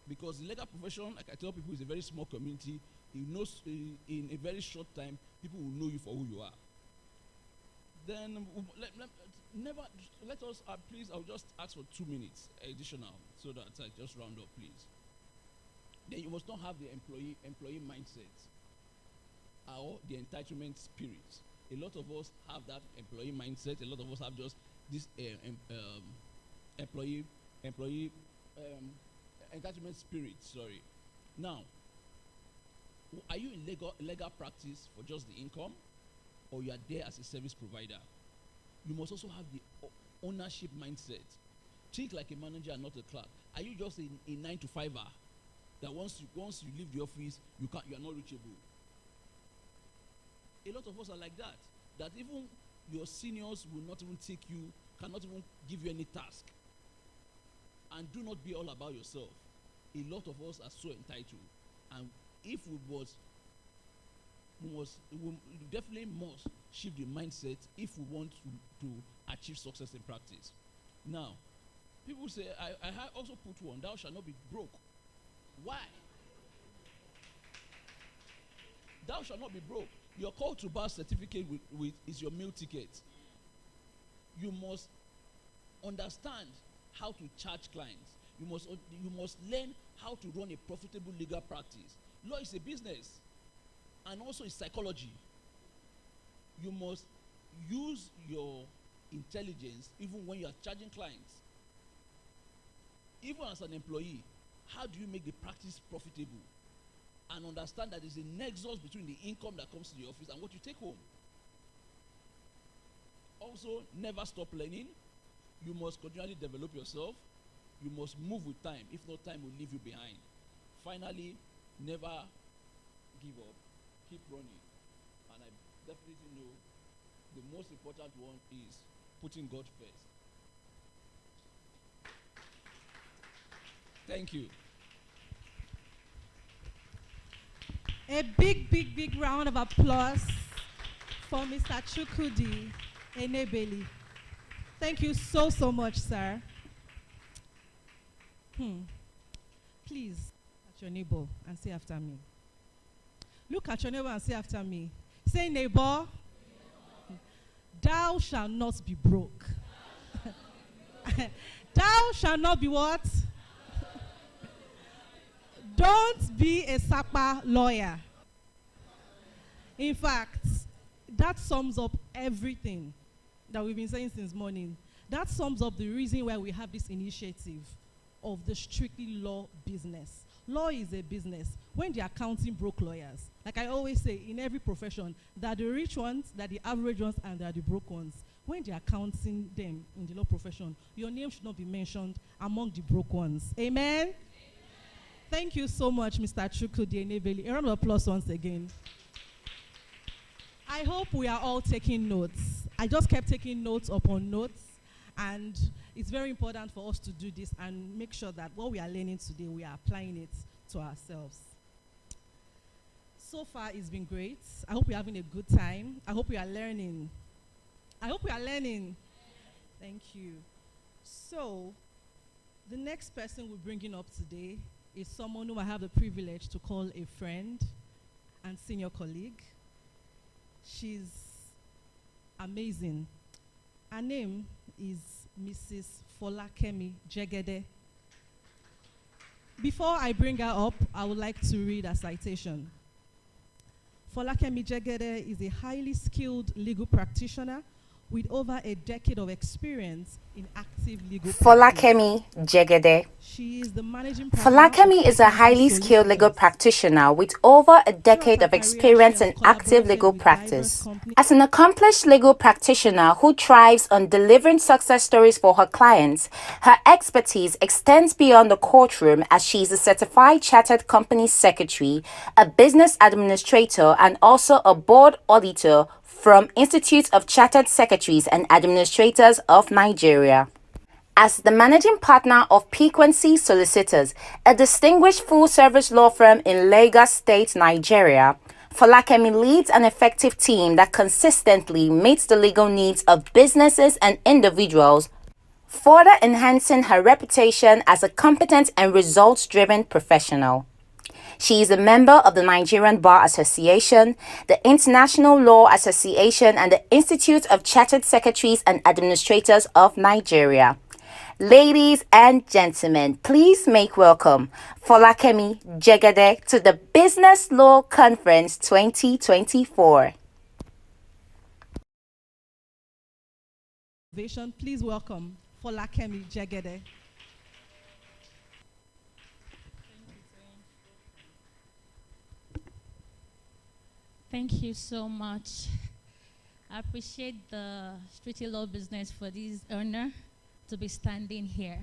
Because the legal profession, like I tell people, is a very small community. In a very short time, people will know you for who you are. Then let us please. I'll just ask for 2 minutes additional so that I just round up, please. Then you must not have the employee mindset or the entitlement spirit. A lot of us have that employee mindset. A lot of us have just this employee entitlement spirit, sorry. Now, are you in legal practice for just the income, or you are there as a service provider? You must also have the ownership mindset. Think like a manager and not a clerk. Are you just a 9-to-5er that once you leave the office, you are not reachable? A lot of us are like that. That even your seniors will not even take you, cannot even give you any task. And do not be all about yourself. A lot of us are so entitled. And if we definitely must shift the mindset if we want to achieve success in practice. Now, people say, I have also put one, thou shalt not be broke. Why? Thou shalt not be broke. Your call to bar certificate is your meal ticket. You must understand how to charge clients. You must learn how to run a profitable legal practice. Law is a business, and also it's psychology. You must use your intelligence even when you are charging clients. Even as an employee, how do you make the practice profitable? And understand that there's a nexus between the income that comes to the office and what you take home. Also, never stop learning. You must continually develop yourself. You must move with time. If not, time will leave you behind. Finally, never give up. Keep running. And I definitely know the most important one is putting God first. Thank you. A big round of applause for Mr. Chukwudi Enebeli. Thank you so much, sir. Please, look at your neighbor and say after me. Look at your neighbor and say after me. Say, neighbor, thou shalt not be broke. Thou shalt not be what? Don't be a SAPA lawyer. In fact, that sums up everything that we've been saying since morning. That sums up the reason why we have this initiative of the strictly law business. Law is a business. When the accounting broke lawyers, like I always say, in every profession, there are the rich ones, there are the average ones, and there are the broke ones. When they're counting them in the law profession, your name should not be mentioned among the broke ones. Amen? Thank you so much, Mr. Chukwudi Enebeli. A round of applause once again. I hope we are all taking notes. I just kept taking notes upon notes, and it's very important for us to do this and make sure that what we are learning today, we are applying it to ourselves. So far, it's been great. I hope we're having a good time. I hope we are learning. I hope we are learning. Thank you. So, the next person we're bringing up today is someone whom I have the privilege to call a friend and senior colleague. She's amazing. Her name is Mrs. Folakemi Jegede. Before I bring her up, I would like to read a citation. Folakemi Jegede is a highly skilled legal practitioner with over a decade of experience in active legal practice. Folakemi Jegede. She is the managing partner. Folakemi is a highly skilled legal practitioner with over a decade of experience in active legal practice. As an accomplished legal practitioner who thrives on delivering success stories for her clients, her expertise extends beyond the courtroom as she is a certified chartered company secretary, a business administrator, and also a board auditor from Institute of Chartered Secretaries and Administrators of Nigeria. As the managing partner of Piquancy Solicitors, a distinguished full-service law firm in Lagos State, Nigeria, Folakemi leads an effective team that consistently meets the legal needs of businesses and individuals, further enhancing her reputation as a competent and results-driven professional. She is a member of the Nigerian Bar Association, the International Law Association, and the Institute of Chartered Secretaries and Administrators of Nigeria. Ladies and gentlemen, please make welcome Folakemi Jegede to the Business Law Conference 2024. Please welcome Folakemi Jegede. Thank you so much. I appreciate the Street Law Business for this honor to be standing here.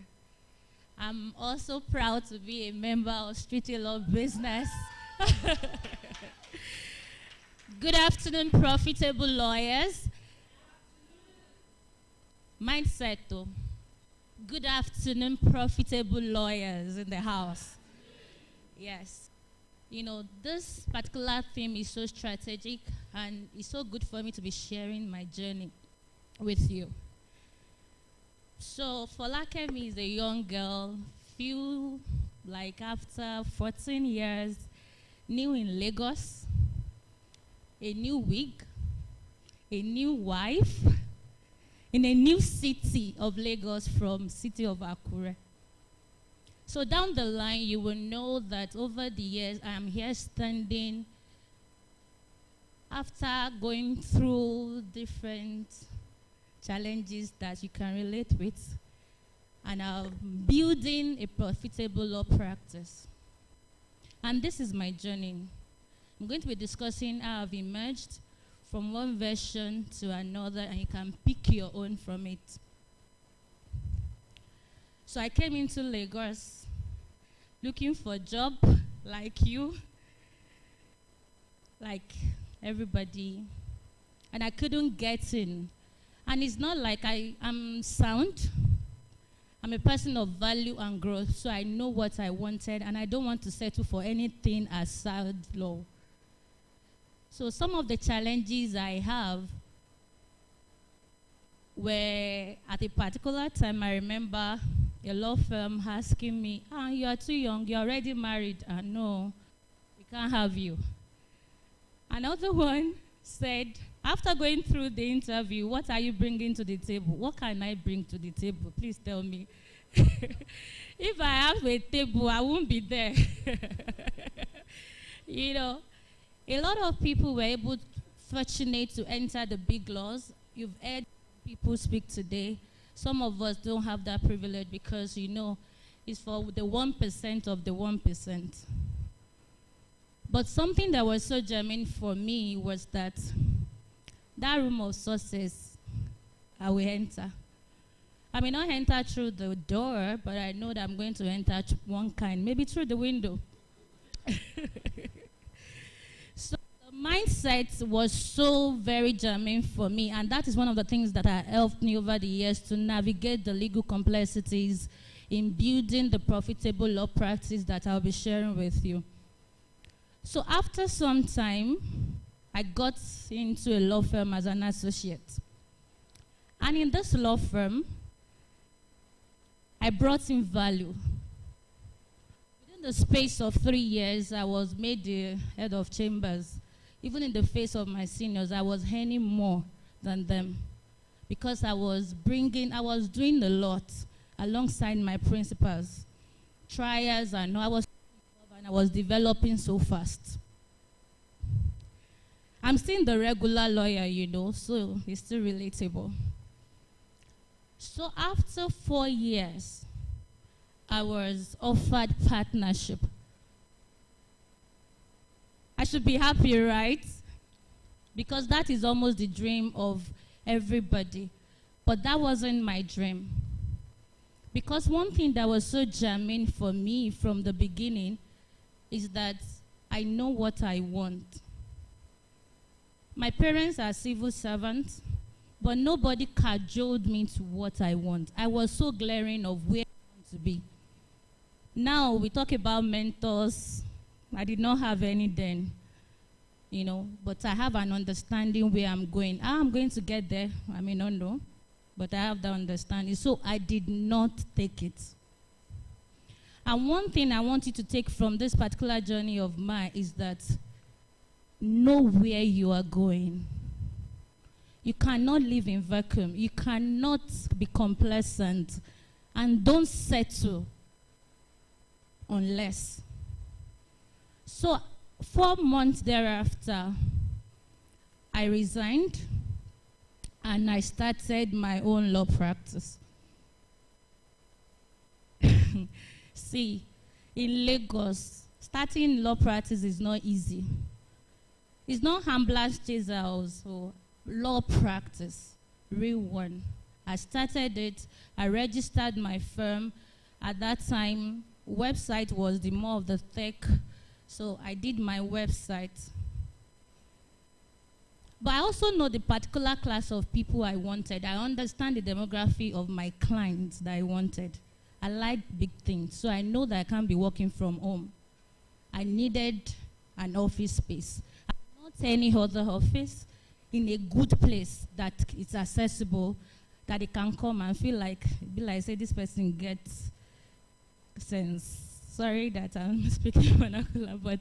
I'm also proud to be a member of Street Law Business. Good afternoon, profitable lawyers. Mindset though. Good afternoon, profitable lawyers in the house. Yes. You know, this particular theme is so strategic and it's so good for me to be sharing my journey with you. So, Folakemi is a young girl, feel like after 14 years, new in Lagos, a new wig, a new wife, in a new city of Lagos from city of Akure. So down the line, you will know that over the years, I am here standing after going through different challenges that you can relate with, and I'm building a profitable law practice. And this is my journey. I'm going to be discussing how I've emerged from one version to another, and you can pick your own from it. So I came into Lagos looking for a job like you, like everybody, and I couldn't get in. And it's not like I am sound. I'm a person of value and growth, so I know what I wanted, and I don't want to settle for anything outside law. So some of the challenges I have were at a particular time. I remember a law firm asking me, you are too young, you're already married. No, we can't have you. Another one said, after going through the interview, what are you bringing to the table? What can I bring to the table? Please tell me. If I have a table, I won't be there. You know, a lot of people were fortunate to enter the big laws. You've heard people speak today. Some of us don't have that privilege because, you know, it's for the 1% of the 1%. But something that was so germane for me was that room of success, I will enter. I may not enter through the door, but I know that I'm going to enter one kind, maybe through the window. So the mindset was so very germane for me, and that is one of the things that have helped me over the years to navigate the legal complexities in building the profitable law practice that I'll be sharing with you. So after some time, I got into a law firm as an associate. And in this law firm, I brought in value. Within the space of 3 years, I was made the head of chambers. Even in the face of my seniors, I was earning more than them because I was doing a lot alongside my principals. Trials, I was developing so fast. I'm still the regular lawyer, you know, so it's still relatable. So after 4 years, I was offered partnership. I should be happy, right? Because that is almost the dream of everybody. But that wasn't my dream. Because one thing that was so germane for me from the beginning is that I know what I want. My parents are civil servants, but nobody cajoled me to what I want. I was so glaring of where I want to be. Now we talk about mentors. I did not have any then, you know, but I have an understanding where I'm going. How I'm going to get there, I may not know, but I have the understanding. So I did not take it. And one thing I want you to take from this particular journey of mine is that know where you are going. You cannot live in vacuum. You cannot be complacent. And don't settle unless. So 4 months thereafter, I resigned and I started my own law practice. See, in Lagos, starting law practice is not easy. It's not Hamblast Chaser, so law practice, real one. I started it, I registered my firm. At that time, website was the more of the tech, so I did my website. But I also know the particular class of people I wanted. I understand the demography of my clients that I wanted. I like big things, so I know that I can't be working from home. I needed an office space. Not any other office, in a good place that it's accessible, that they can come and feel like, be like, say, this person gets sense. Sorry that I'm speaking vernacular, but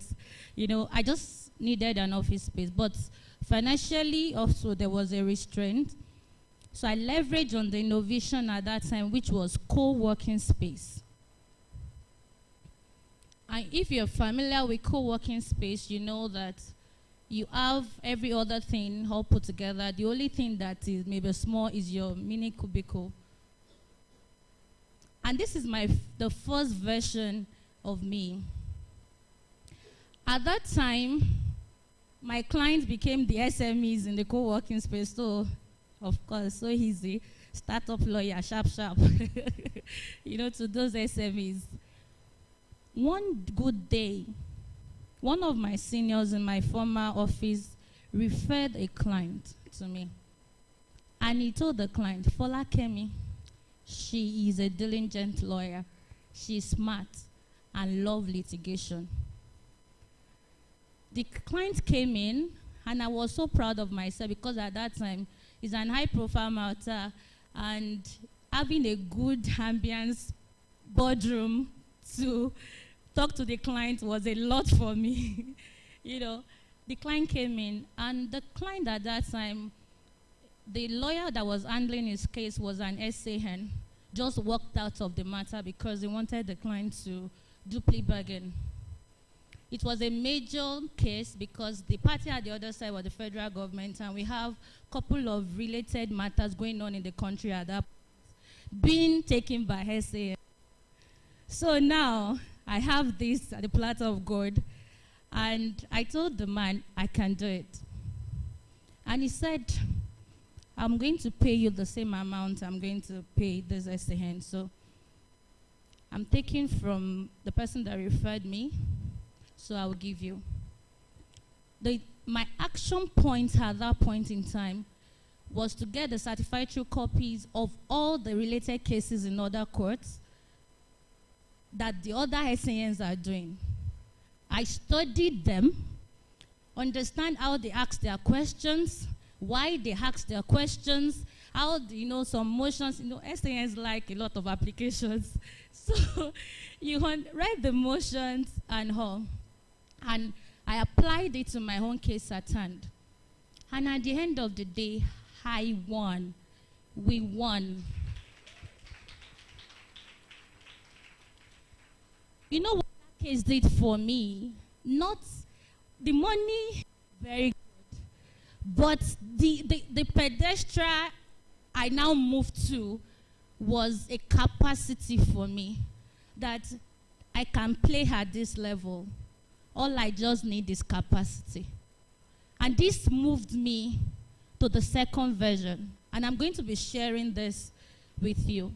you know, I just needed an office space. But financially, also there was a restraint. So I leveraged on the innovation at that time, which was co-working space. And if you're familiar with co-working space, you know that you have every other thing all put together. The only thing that is maybe small is your mini cubicle. And this is the first version of me. At that time, my clients became the SMEs in the co-working space, so of course, so easy. Startup lawyer, sharp, sharp. You know, to those SMEs. One good day, one of my seniors in my former office referred a client to me. And he told the client, Fola Kemi, she is a diligent lawyer. She's smart and love litigation. The client came in, and I was so proud of myself because at that time, it's an high-profile matter, and having a good ambience boardroom to talk to the client was a lot for me. You know, the client came in, and the client at that time, the lawyer that was handling his case was an SAN, just walked out of the matter because he wanted the client to do plea bargain. It was a major case because the party at the other side was the federal government, and we have a couple of related matters going on in the country at that point, being taken by SAN. So now, I have this at the platter of God, and I told the man, I can do it. And he said, I'm going to pay you the same amount I'm going to pay this SAN. So I'm taking from the person that referred me, so I will give you. My action point at that point in time was to get the certified true copies of all the related cases in other courts that the other SANs are doing. I studied them, understand how they ask their questions, why they ask their questions, how, you know, some motions, you know, SANs like a lot of applications. So you write the motions and all. And I applied it to my own case at hand. And at the end of the day, I won. We won. You know what that case did for me? Not the money, very good. But the pedestal I now moved to was a capacity for me that I can play at this level. All I just need is capacity. And this moved me to the second version. And I'm going to be sharing this with you.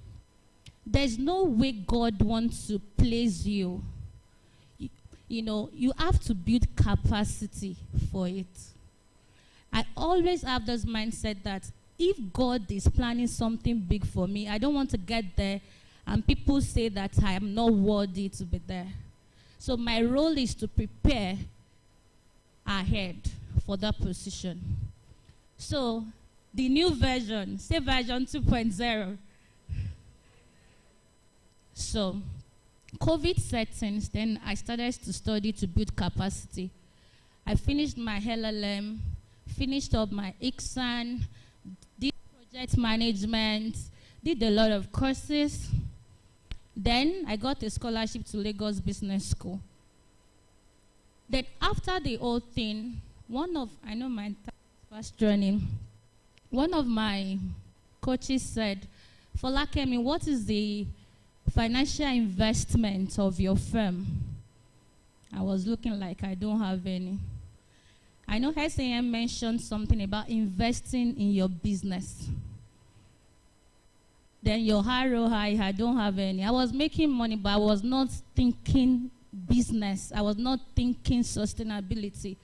There's no way God wants to place you. You know, you have to build capacity for it. I always have this mindset that if God is planning something big for me, I don't want to get there and people say that I am not worthy to be there. So my role is to prepare ahead for that position. So the new version, say version 2.0. So COVID settings, then I started to study to build capacity. I finished my LLM, finished up my ICSAN, did project management, did a lot of courses. Then I got a scholarship to Lagos Business School. Then after the whole thing, I know my fast running, one of my coaches said, Fola Kemi, what is the financial investment of your firm? I was looking like I don't have any. I know SAM mentioned something about investing in your business. Then your ROI, I don't have any. I was making money, but I was not thinking business. I was not thinking sustainability.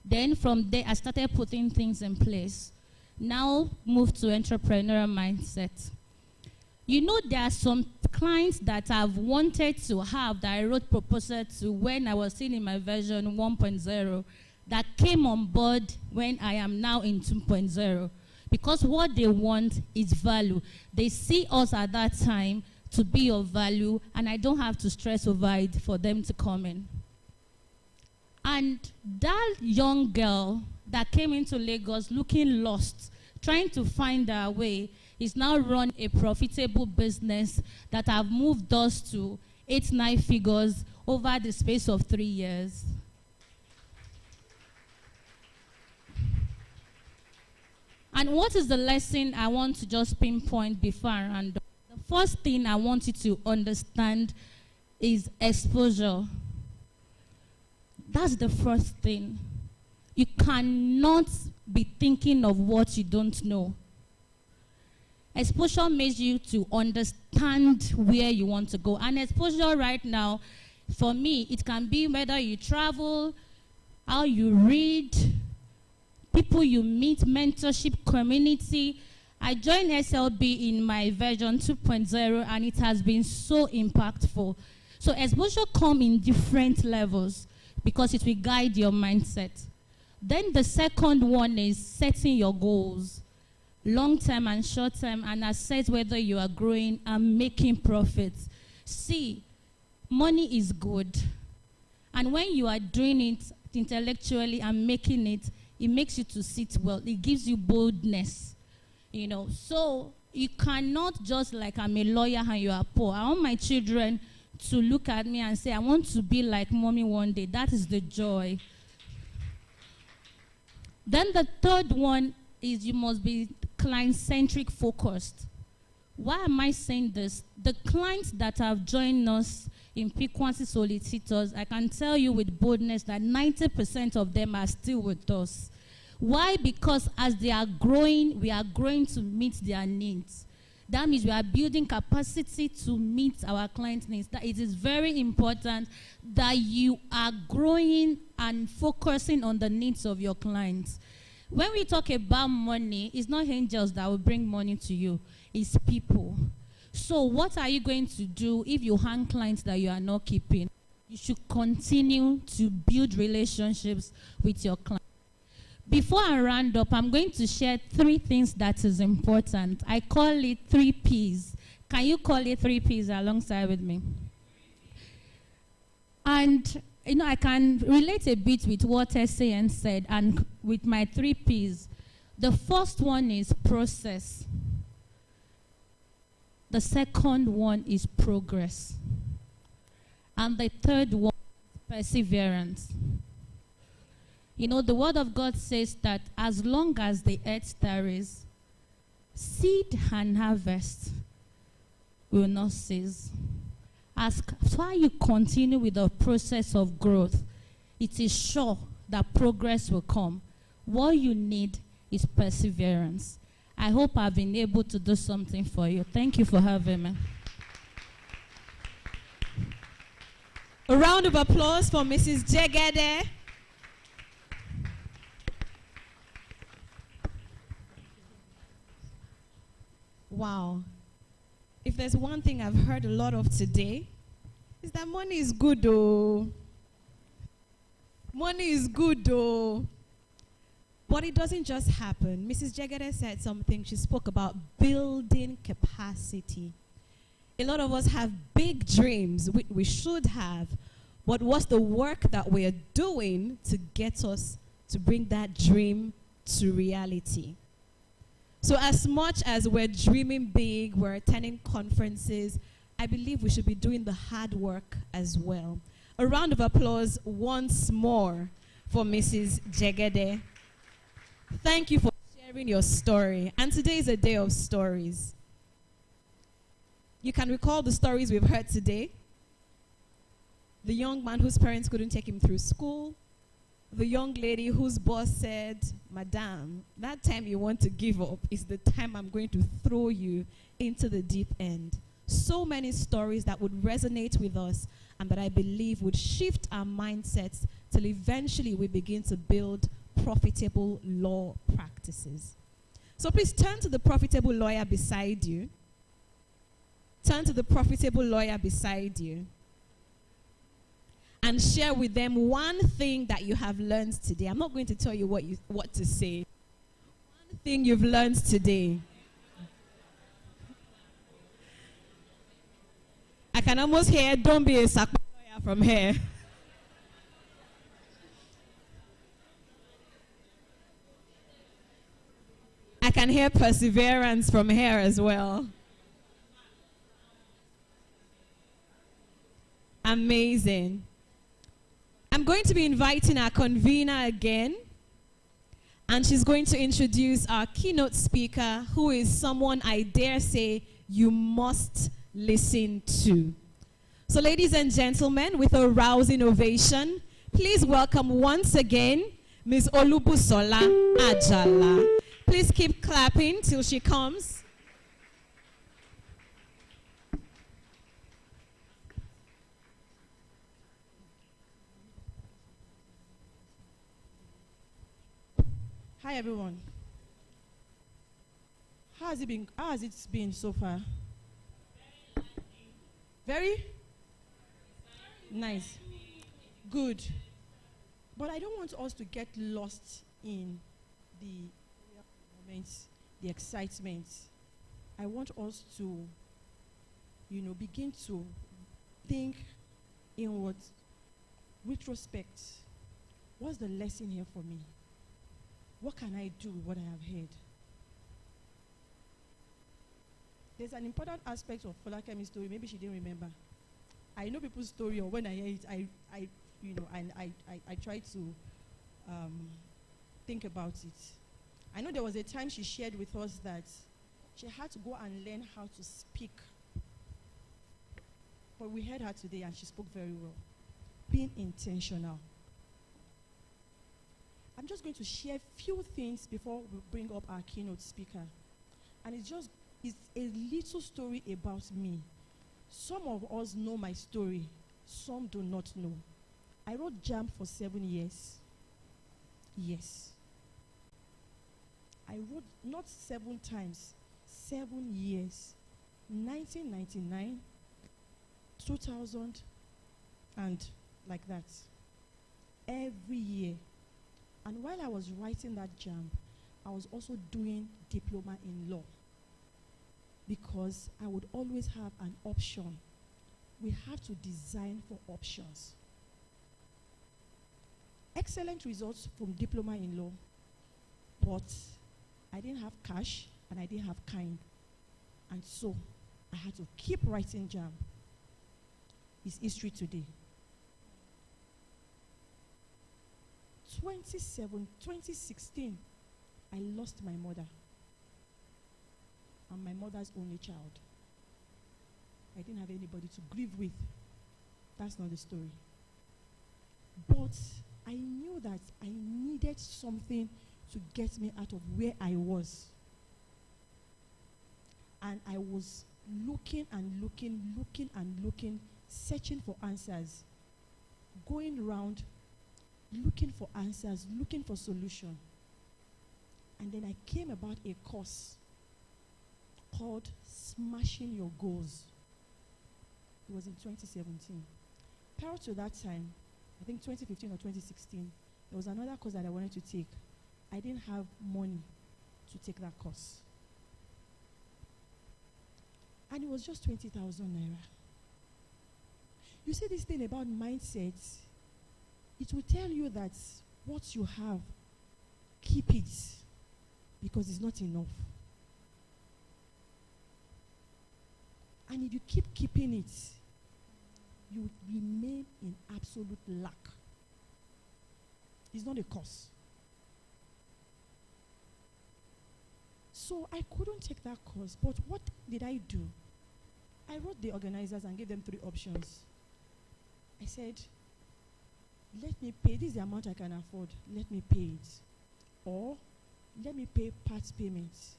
Then from there, I started putting things in place. Now, move to entrepreneurial mindset. You know, there are some clients that I've wanted to have that I wrote proposal to when I was still in my version 1.0 that came on board when I am now in 2.0. Because what they want is value. They see us at that time to be of value, and I don't have to stress over it for them to come in. And that young girl that came into Lagos looking lost, trying to find her way, is now run a profitable business that have moved us to 8-9 figures over the space of 3 years. And what is the lesson I want to just pinpoint before I round up? The first thing I want you to understand is exposure. That's the first thing. You cannot be thinking of what you don't know. Exposure makes you to understand where you want to go. And exposure right now, for me, it can be whether you travel, how you read, people you meet, mentorship, community. I joined SLB in my version 2.0, and it has been so impactful. So exposure comes in different levels because it will guide your mindset. Then the second one is setting your goals, long-term and short-term, and assess whether you are growing and making profits. See, money is good. And when you are doing it intellectually and making it, it makes you to sit well. It gives you boldness, you know. So you cannot just like I'm a lawyer and you are poor. I want my children to look at me and say, I want to be like mommy one day. That is the joy. Then the third one is you must be client-centric focused. Why am I saying this? The clients that have joined us in Frequency Solicitors, I can tell you with boldness that 90% of them are still with us. Why? Because as they are growing, we are growing to meet their needs. That means we are building capacity to meet our clients' needs. That it is very important that you are growing and focusing on the needs of your clients. When we talk about money, it's not angels that will bring money to you. It's people. So what are you going to do if you hang clients that you are not keeping? You should continue to build relationships with your clients. Before I round up, I'm going to share 3 things that is important. I call it 3 Ps. Can you call it 3 Ps alongside with me? And, you know, I can relate a bit with what SAN said and with my 3 Ps. The first one is process. The second one is progress. And the third one is perseverance. You know, the word of God says that as long as the earth tarries, seed and harvest will not cease. As far as you continue with the process of growth, it is sure that progress will come. What you need is perseverance. I hope I've been able to do something for you. Thank you for having me. A round of applause for Mrs. Jegede. Wow. If there's one thing I've heard a lot of today, is that money is good, though. Money is good, though. But it doesn't just happen. Mrs. Jegede said something. She spoke about building capacity. A lot of us have big dreams. We should have. But what's the work that we're doing to get us to bring that dream to reality? So as much as we're dreaming big, we're attending conferences, I believe we should be doing the hard work as well. A round of applause once more for Mrs. Jegede. Thank you for sharing your story. And today is a day of stories. You can recall the stories we've heard today. The young man whose parents couldn't take him through school. the young lady whose boss said, Madam, that time you want to give up is the time I'm going to throw you into the deep end. So many stories that would resonate with us and that I believe would shift our mindsets till eventually we begin to build profitable law practices. So please turn to the profitable lawyer beside you. Turn to the profitable lawyer beside you and share with them one thing that you have learned today. I'm not going to tell you what to say. One thing you've learned today. I can almost hear, don't be a Sakpa lawyer from here. I can hear perseverance from here as well. Amazing. I'm going to be inviting our convener again, and she's going to introduce our keynote speaker, who is someone I dare say you must listen to. So ladies and gentlemen, with a rousing ovation, please welcome once again Ms. Olubusola Ajala. Please keep clapping till she comes. Hi everyone. How has it been so far? Very nice. Good. But I don't want us to get lost in the moments, the excitement. I want us to, begin to think inward, retrospect. What's the lesson here for me? What can I do with what I have heard? There's an important aspect of Folakemi's story. Maybe she didn't remember. I know people's story, or when I hear it, I try to think about it. I know there was a time she shared with us that she had to go and learn how to speak. But we heard her today, and she spoke very well. Being intentional. I'm just going to share a few things before we bring up our keynote speaker. And it's a little story about me. Some of us know my story. Some do not know. I wrote JAMB for 7 years. Yes. I wrote not 7 times, 7 years. 1999, 2000, and like that. Every year. And while I was writing that JAMB, I was also doing diploma in law, because I would always have an option. We have to design for options. Excellent results from diploma in law, but I didn't have cash and I didn't have kind. And so I had to keep writing JAMB. It's history today. 2016, I lost my mother. I'm my mother's only child. I didn't have anybody to grieve with. That's not the story. But I knew that I needed something to get me out of where I was. And I was looking and looking, searching for answers, going around, looking for answers, looking for solution. And then I came about a course called Smashing Your Goals. It was in 2017. Prior to that time, I think 2015 or 2016, there was another course that I wanted to take. I didn't have money to take that course. And it was just 20,000 naira. You see this thing about mindset, it will tell you that what you have, keep it, because it's not enough. And if you keep keeping it, you remain in absolute lack. It's not a course. So I couldn't take that course, but what did I do? I wrote the organizers and gave them 3 options. I said, let me pay, this is the amount I can afford, let me pay it. Or let me pay part payments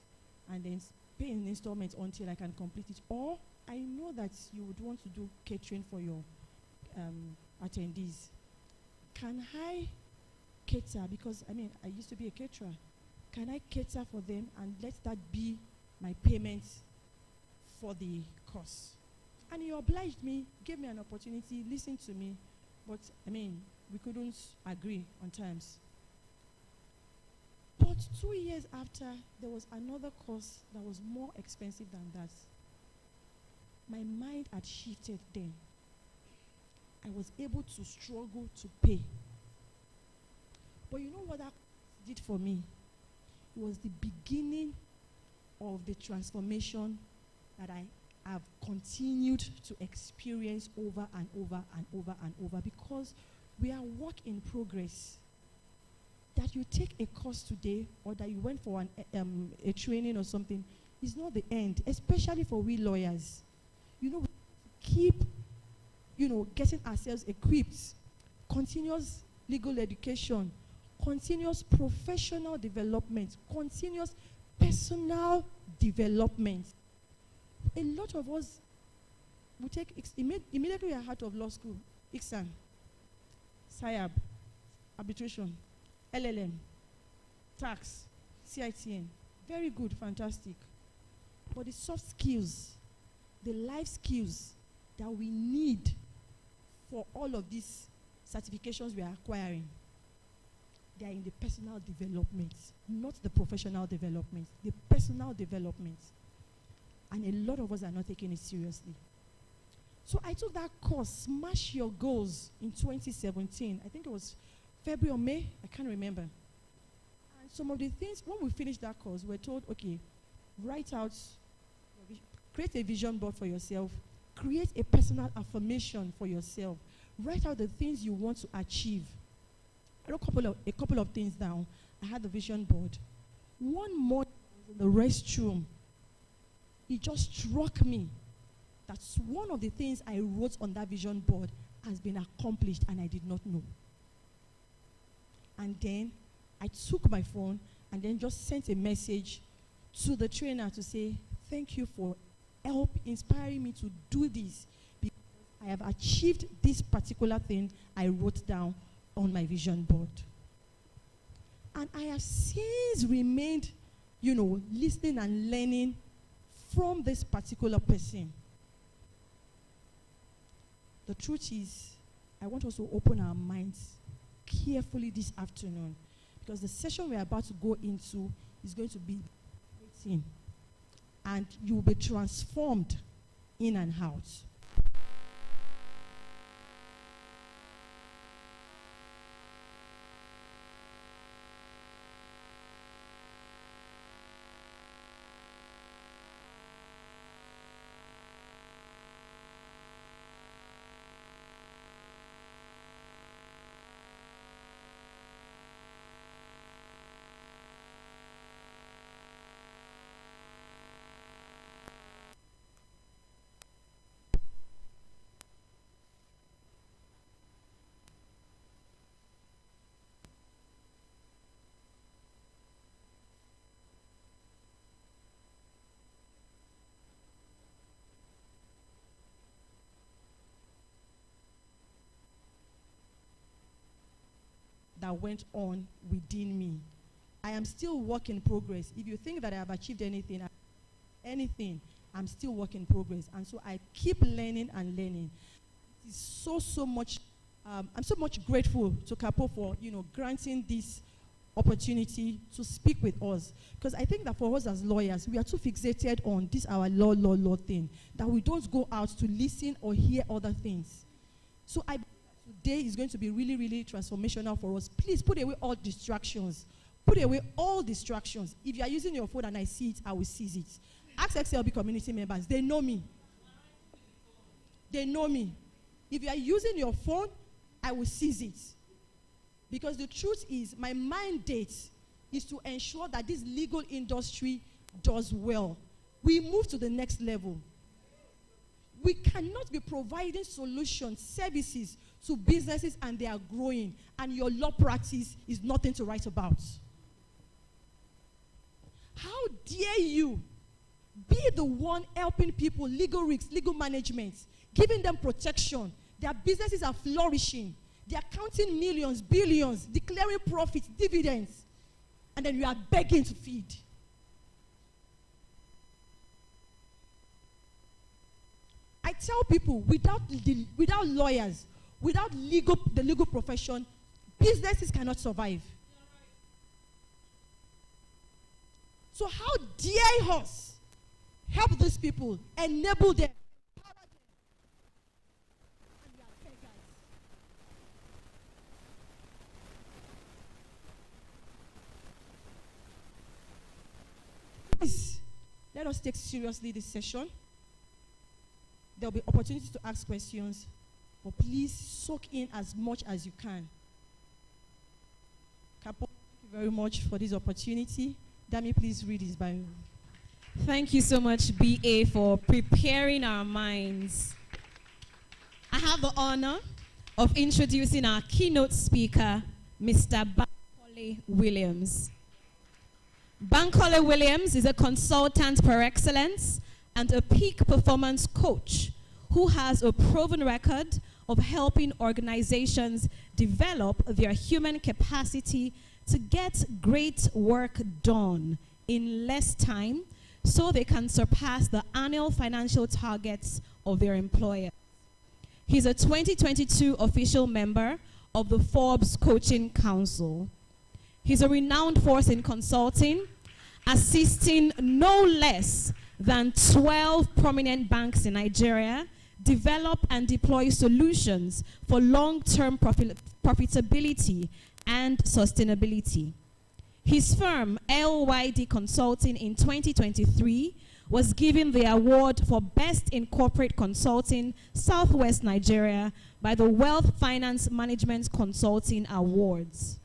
and then pay in installments until I can complete it. Or I know that you would want to do catering for your attendees. Can I cater? Because I used to be a caterer. Can I cater for them and let that be my payment for the course? And he obliged me, gave me an opportunity, listened to me, but we couldn't agree on terms. But 2 years after, there was another course that was more expensive than that. My mind had shifted then. I was able to struggle to pay. But you know what that did for me? It was the beginning of the transformation that I have continued to experience over and over and over and over, because we are work in progress. That you take a course today or that you went for a training or something is not the end, especially for we lawyers. We keep, getting ourselves equipped. Continuous legal education, continuous professional development, continuous personal development. A lot of us will take, immediately we are out of law school, ICSAN, SIAB, arbitration, LLM, tax, CITN. Very good, fantastic. But the soft skills, the life skills that we need for all of these certifications we are acquiring, they are in the personal development, not the professional development, the personal development. And a lot of us are not taking it seriously. So I took that course, Smash Your Goals, in 2017. I think it was February or May, I can't remember. And some of the things, when we finished that course, we were told, okay, write out, create a vision board for yourself, create a personal affirmation for yourself, write out the things you want to achieve. I wrote a couple of things down. I had the vision board. One morning in the restroom, it just struck me that one of the things I wrote on that vision board has been accomplished and I did not know. And then I took my phone and then just sent a message to the trainer to say, thank you for inspiring me to do this, because I have achieved this particular thing I wrote down on my vision board. And I have since remained, listening and learning from this particular person. The truth is, I want us to open our minds carefully this afternoon, because the session we're about to go into is going to be waiting, and you will be transformed in and out. That went on within me. I am still work in progress. If you think that I have achieved anything, I'm still work in progress. And so I keep learning and learning. It is so much, I'm so much grateful to Capo for, granting this opportunity to speak with us. Because I think that for us as lawyers, we are too fixated on this our law thing, that we don't go out to listen or hear other things. So today is going to be really, really transformational for us. Please put away all distractions. Put away all distractions. If you are using your phone and I see it, I will seize it. Ask XLB community members. They know me. They know me. If you are using your phone, I will seize it. Because the truth is, my mandate is to ensure that this legal industry does well. We move to the next level. We cannot be providing solutions, services to businesses and they are growing, and your law practice is nothing to write about. How dare you be the one helping people, legal risks, legal management, giving them protection. Their businesses are flourishing. They are counting millions, billions, declaring profits, dividends, and then you are begging to feed. I tell people, without lawyers, without the legal profession, businesses cannot survive. So how dare us help these people, enable them, empower them, and we are beggars. Please, let us take seriously this session. There will be opportunities to ask questions, but please soak in as much as you can. Kapo, thank you very much for this opportunity. Dami, please read his bio. Thank you so much, BA, for preparing our minds. I have the honor of introducing our keynote speaker, Mr. Bankole Williams. Bankole Williams is a consultant par excellence and a peak performance coach who has a proven record of helping organizations develop their human capacity to get great work done in less time so they can surpass the annual financial targets of their employer. He's a 2022 official member of the Forbes Coaching Council. He's a renowned force in consulting, assisting no less than 12 prominent banks in Nigeria develop and deploy solutions for long-term profitability and sustainability. His firm, LYD Consulting, in 2023 was given the award for Best in Corporate Consulting Southwest Nigeria by the Wealth Finance Management Consulting Awards.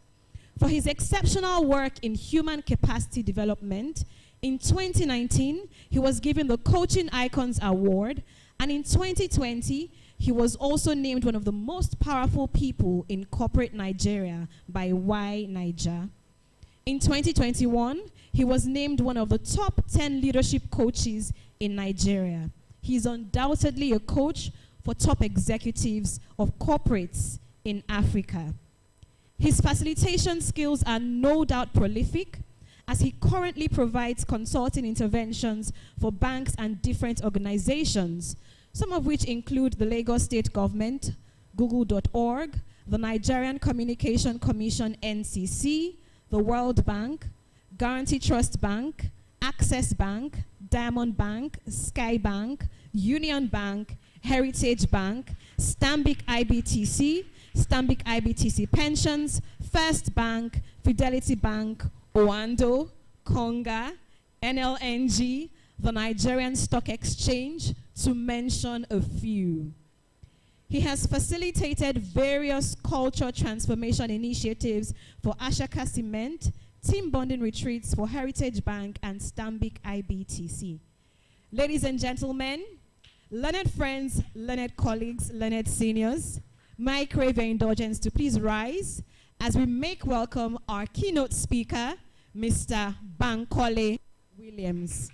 For his exceptional work in human capacity development, in 2019, he was given the Coaching Icons Award, and in 2020, he was also named one of the most powerful people in corporate Nigeria by Y Niger. In 2021, he was named one of the top 10 leadership coaches in Nigeria. He's undoubtedly a coach for top executives of corporates in Africa. His facilitation skills are no doubt prolific, as he currently provides consulting interventions for banks and different organizations, some of which include the Lagos State Government, Google.org, the Nigerian Communication Commission NCC, the World Bank, Guarantee Trust Bank, Access Bank, Diamond Bank, Sky Bank, Union Bank, Heritage Bank, Stanbic IBTC, Stanbic IBTC Pensions, First Bank, Fidelity Bank, Oando, Konga, NLNG, the Nigerian Stock Exchange, to mention a few. He has facilitated various culture transformation initiatives for Ashaka Cement, team bonding retreats for Heritage Bank and Stanbic IBTC. Ladies and gentlemen, learned friends, learned colleagues, learned seniors, may I crave your indulgence to please rise as we make welcome our keynote speaker, Mr. Bankole Williams.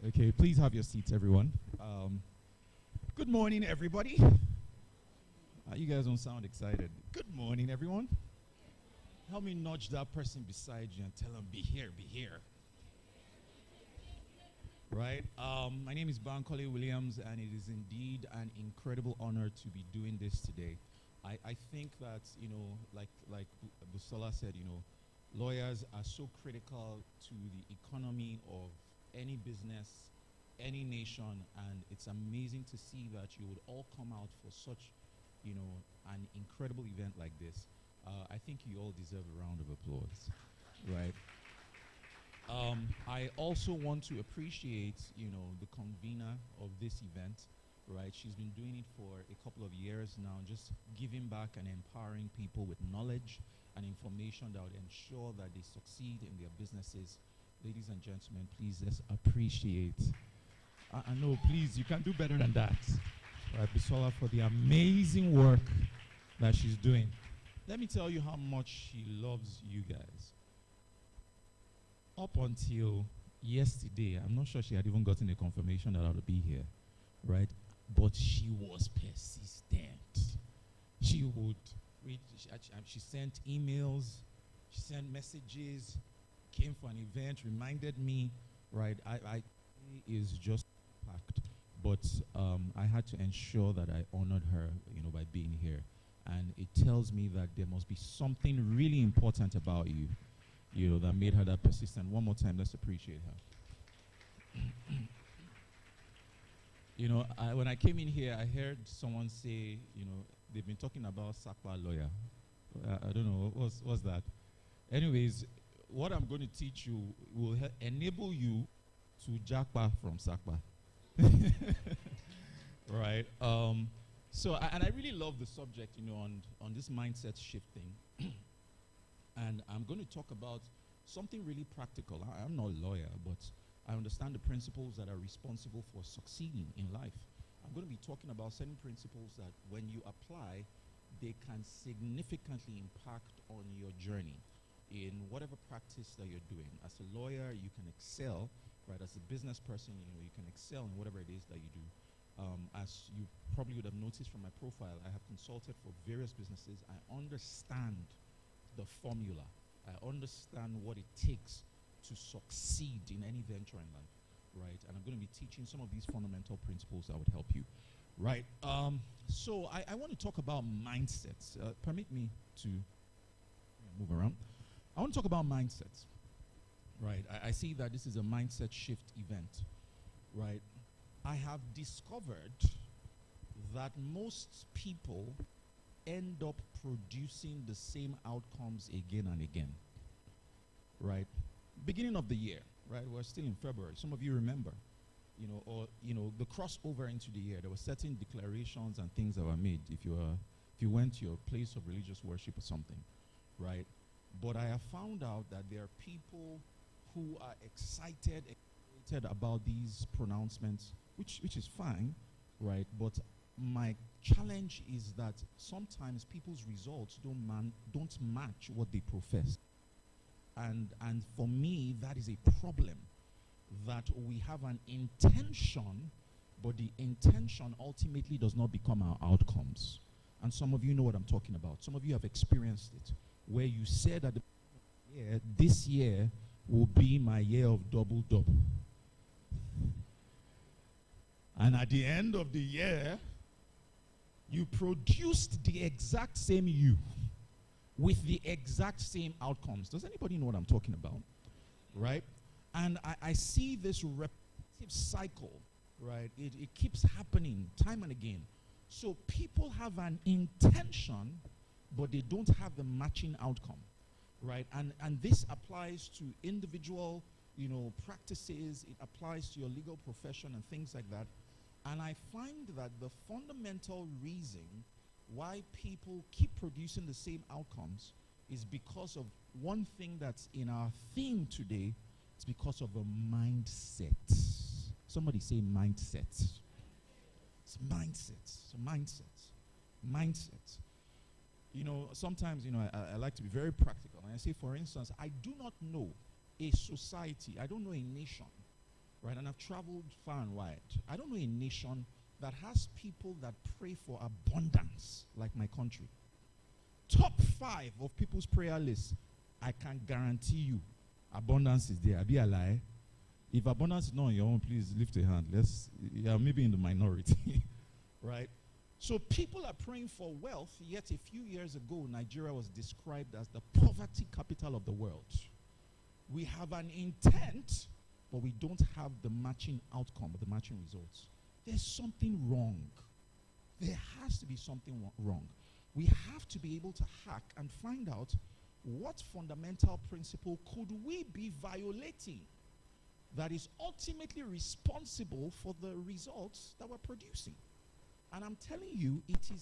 Okay, please have your seats, everyone. Good morning, everybody. You guys don't sound excited. Good morning, everyone. Help me nudge that person beside you and tell them, be here, be here. Right? My name is Bankole Williams, and it is indeed an incredible honor to be doing this today. I think that, you know, like Busola said, you know, lawyers are so critical to the economy of any business, any nation, and it's amazing to see that you would all come out for such, you know, an incredible event like this. I think you all deserve a round of applause, right? I also want to appreciate, you know, the convener of this event, right? She's been doing it for a couple of years now, just giving back and empowering people with knowledge and information that would ensure that they succeed in their businesses, Ladies and gentlemen, please let's appreciate. I know, please, you can do better than that. Right, Bisola, for the amazing work that she's doing. Let me tell you how much she loves you guys. Up until yesterday, I'm not sure she had even gotten a confirmation that I would be here, right? But she was persistent. She would read, she sent emails, she sent messages, came for an event, reminded me, right? I is just packed, but I had to ensure that I honored her, by being here. And it tells me that there must be something really important about you, that made her that persistent. One more time, let's appreciate her. When I came in here, I heard someone say, they've been talking about Sakpa lawyer. I don't know, what's that? Anyways, what I'm going to teach you will enable you to jackpot from Sakpa. Right? And I really love the subject, on this mindset shifting. And I'm going to talk about something really practical. I'm not a lawyer, but I understand the principles that are responsible for succeeding in life. I'm going to be talking about certain principles that when you apply, they can significantly impact on your journey in whatever practice that you're doing. As a lawyer, you can excel, right? As a business person, you can excel in whatever it is that you do. As you probably would have noticed from my profile, I have consulted for various businesses. I understand the formula. I understand what it takes to succeed in any venture in life, right? And I'm going to be teaching some of these fundamental principles that would help you, right? So I want to talk about mindsets. Permit me to move around. I want to talk about mindsets, right? I see that this is a mindset shift event, right? I have discovered that most people end up producing the same outcomes again and again, right? Beginning of the year, right? We're still in February. Some of you remember, the crossover into the year. There were certain declarations and things that were made if you went to your place of religious worship or something, right? But I have found out that there are people who are excited about these pronouncements, which is fine, right? But my challenge is that sometimes people's results don't match what they profess. And for me, that is a problem, that we have an intention, but the intention ultimately does not become our outcomes. And some of you know what I'm talking about. Some of you have experienced it, where you said that this year will be my year of double-double. And at the end of the year, you produced the exact same you with the exact same outcomes. Does anybody know what I'm talking about? Right? And I see this repetitive cycle, right? It keeps happening time and again. So people have an intention, but they don't have the matching outcome, right? And this applies to individual, practices. It applies to your legal profession and things like that. And I find that the fundamental reason why people keep producing the same outcomes is because of one thing that's in our theme today. It's because of a mindset. Somebody say mindset. It's mindset. It's a mindset. Mindset. Sometimes, I like to be very practical. And I say, for instance, I do not know a society, I don't know a nation, right? And I've traveled far and wide. I don't know a nation that has people that pray for abundance like my country. Top 5 of people's prayer lists, I can guarantee you, abundance is there. I be a lie. If abundance is not on your own, please lift a hand. You're maybe in the minority, right? So people are praying for wealth, yet a few years ago, Nigeria was described as the poverty capital of the world. We have an intent, but we don't have the matching outcome, the matching results. There's something wrong. There has to be something wrong. We have to be able to hack and find out what fundamental principle could we be violating that is ultimately responsible for the results that we're producing. And I'm telling you, it is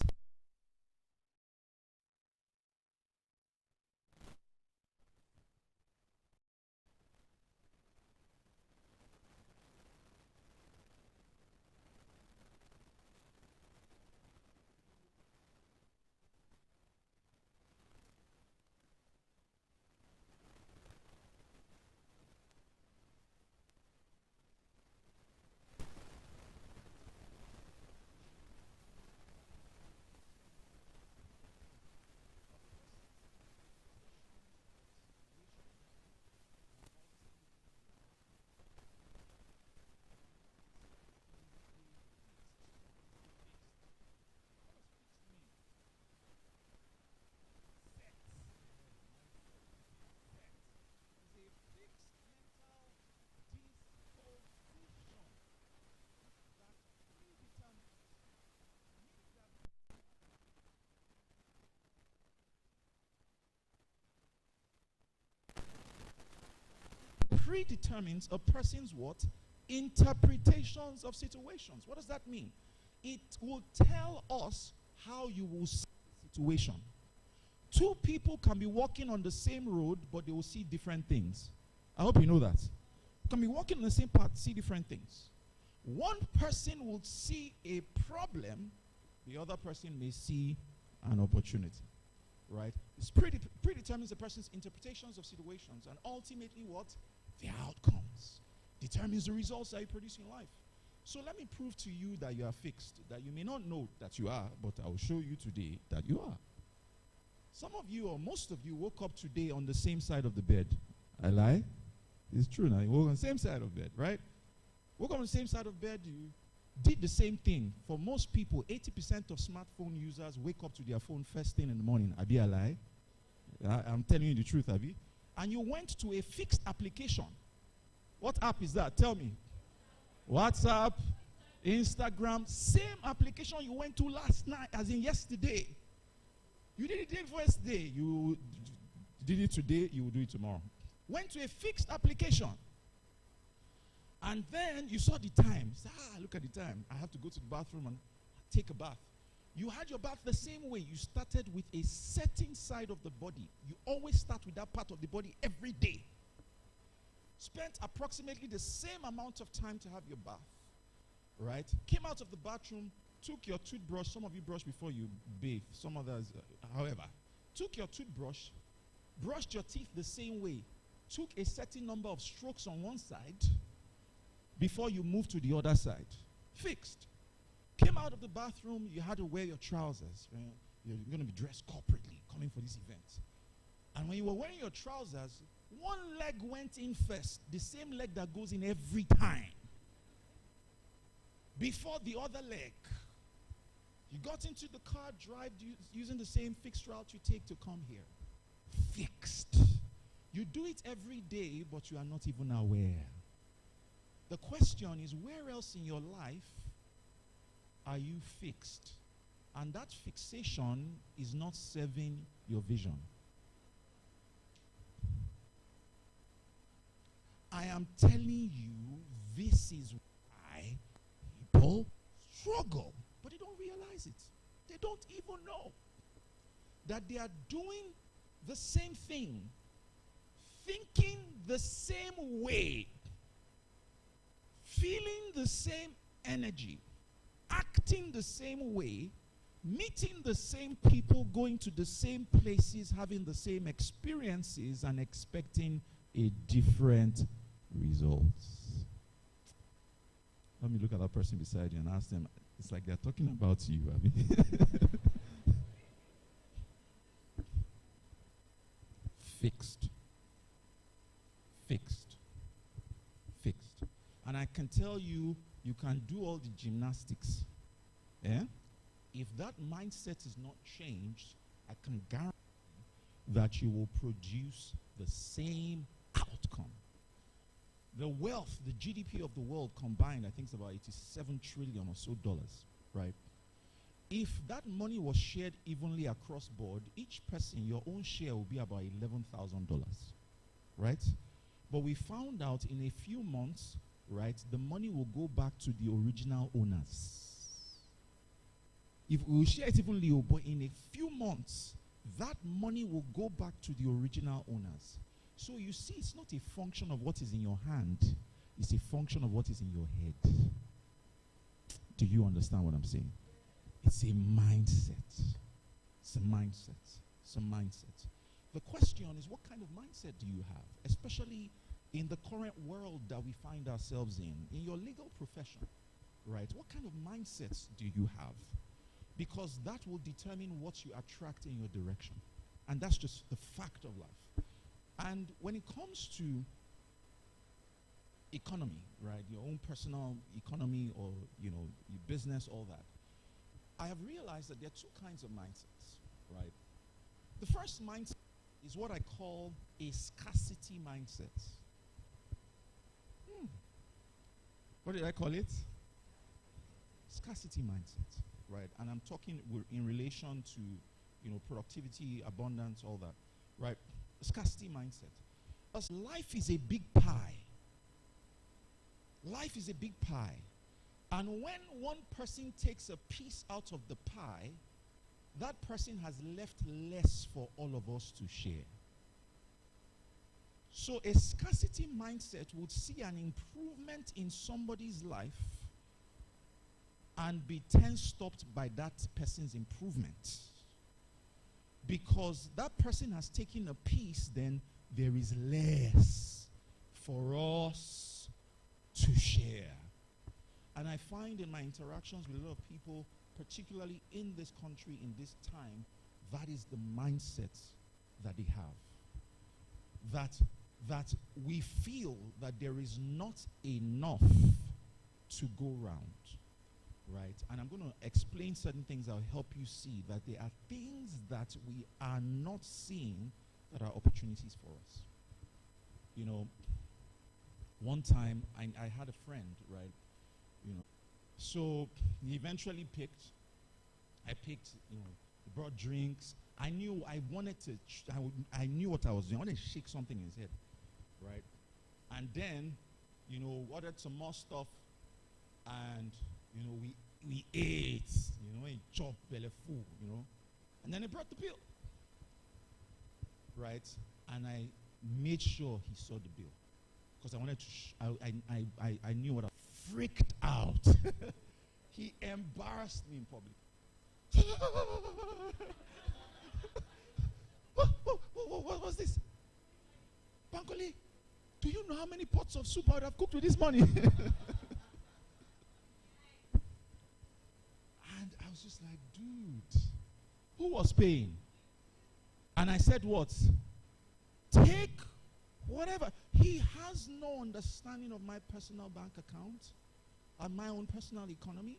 predetermines a person's what? Interpretations of situations. What does that mean? It will tell us how you will see the situation. Two people can be walking on the same road, but they will see different things. I hope you know that. Can be walking on the same path, see different things. One person will see a problem, the other person may see an opportunity. Right? It's predetermines a person's interpretations of situations, and ultimately what? The outcomes. Determines the results that you produce in life. So let me prove to you that you are fixed, that you may not know that you are, but I will show you today that you are. Some of you, or most of you, woke up today on the same side of the bed. I lie? It's true now. You woke on the same side of bed, right? Woke up on the same side of bed, you did the same thing. For most people, 80% of smartphone users wake up to their phone first thing in the morning. Abi, I lie? I'm telling you the truth, Abi. And you went to a fixed application. What app is that? Tell me. WhatsApp, Instagram, same application you went to last night, as in yesterday. You did it the first day. You did it today, you will do it tomorrow. Went to a fixed application. And then you saw the time. You said, look at the time. I have to go to the bathroom and take a bath. You had your bath the same way. You started with a certain side of the body. You always start with that part of the body every day. Spent approximately the same amount of time to have your bath. Right? Came out of the bathroom, took your toothbrush. Some of you brush before you bathe. Some others, however. Took your toothbrush, brushed your teeth the same way. Took a certain number of strokes on one side before you move to the other side. Fixed. Came out of the bathroom, you had to wear your trousers. You're going to be dressed corporately, coming for this event. And when you were wearing your trousers, one leg went in first, the same leg that goes in every time, before the other leg. You got into the car, drive using the same fixed route you take to come here. Fixed. You do it every day, but you are not even aware. The question is, where else in your life are you fixed? And that fixation is not serving your vision. I am telling you, this is why people struggle, but they don't realize it. They don't even know that they are doing the same thing, thinking the same way, feeling the same energy, acting the same way, meeting the same people, going to the same places, having the same experiences, and expecting a different result. Let me look at that person beside you and ask them, it's like they're talking about you, Abby. Fixed. Fixed. Fixed. And I can tell you, you can do all the gymnastics. Yeah? If that mindset is not changed, I can guarantee that you will produce the same outcome. The wealth, the GDP of the world combined, I think it's about 87 trillion or so dollars, right? If that money was shared evenly across board, each person, your own share will be about $11,000, right? But we found out in a few months, right, the money will go back to the original owners. If we will share it evenly, but in a few months, that money will go back to the original owners. So you see, it's not a function of what is in your hand. It's a function of what is in your head. Do you understand what I'm saying? It's a mindset. It's a mindset. It's a mindset. The question is, what kind of mindset do you have? Especially in the current world that we find ourselves in your legal profession, right? What kind of mindsets do you have? Because that will determine what you attract in your direction. And that's just the fact of life. And when it comes to economy, right, your own personal economy or, your business, all that, I have realized that there are two kinds of mindsets, right? The first mindset is what I call a scarcity mindset. What did I call it? Scarcity mindset, right? And I'm talking in relation to, productivity, abundance, all that, right? Scarcity mindset. Because life is a big pie. Life is a big pie. And when one person takes a piece out of the pie, that person has left less for all of us to share. So a scarcity mindset would see an improvement in somebody's life and be ten-stopped by that person's improvement. Because that person has taken a piece, then there is less for us to share. And I find in my interactions with a lot of people, particularly in this country, in this time, that is the mindset that they have. That we feel that there is not enough to go round, right? And I'm going to explain certain things that will help you see that there are things that we are not seeing that are opportunities for us. You know, one time I had a friend, right? You know, so he eventually picked, you know, he brought drinks. I knew I wanted to, I knew what I was doing. I wanted to shake something in his head, right? And then, you know, ordered some more stuff, and, you know, we ate, you know, he chopped belly full, you know. And then he brought the bill, right? And I made sure he saw the bill, because I wanted to, I knew what I freaked out. He embarrassed me in public. What was this? Bankole, do you know how many pots of soup I would have cooked with this money? And I was just like, dude, who was paying? And I said, what? Take whatever. He has no understanding of my personal bank account and my own personal economy.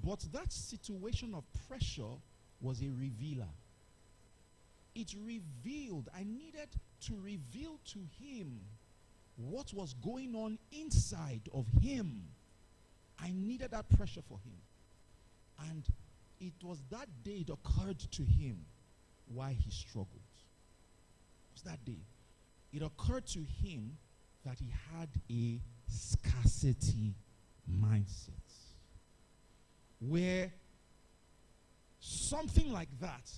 But that situation of pressure was a revealer. It revealed, I needed to reveal to him what was going on inside of him. I needed that pressure for him. And it was that day it occurred to him why he struggled. It was that day. It occurred to him that he had a scarcity mindset, where something like that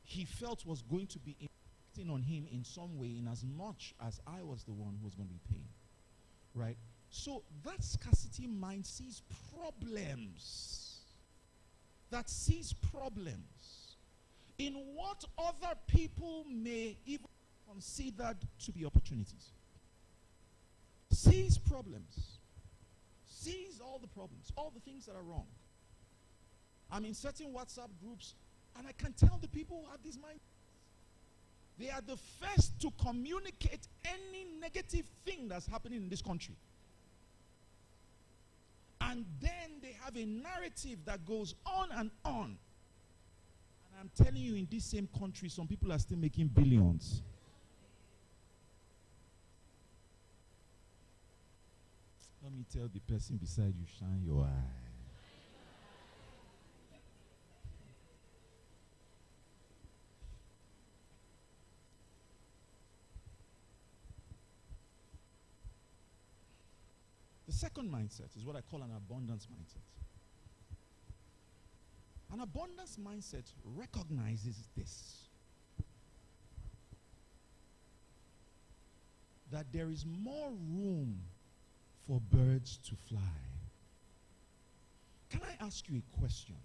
he felt was going to be impacting on him in some way, in as much as I was the one who was going to be paying, right? So that scarcity mind sees problems, that sees problems in what other people may even consider to be opportunities. Sees problems, sees all the problems, all the things that are wrong. I'm in certain WhatsApp groups, and I can tell the people who have this mind, they are the first to communicate any negative thing that's happening in this country. And then they have a narrative that goes on and on. And I'm telling you, in this same country, some people are still making billions. Let me tell the person beside you, shine your eye. The second mindset is what I call an abundance mindset. An abundance mindset recognizes this, that there is more room for birds to fly. Can I ask you a question?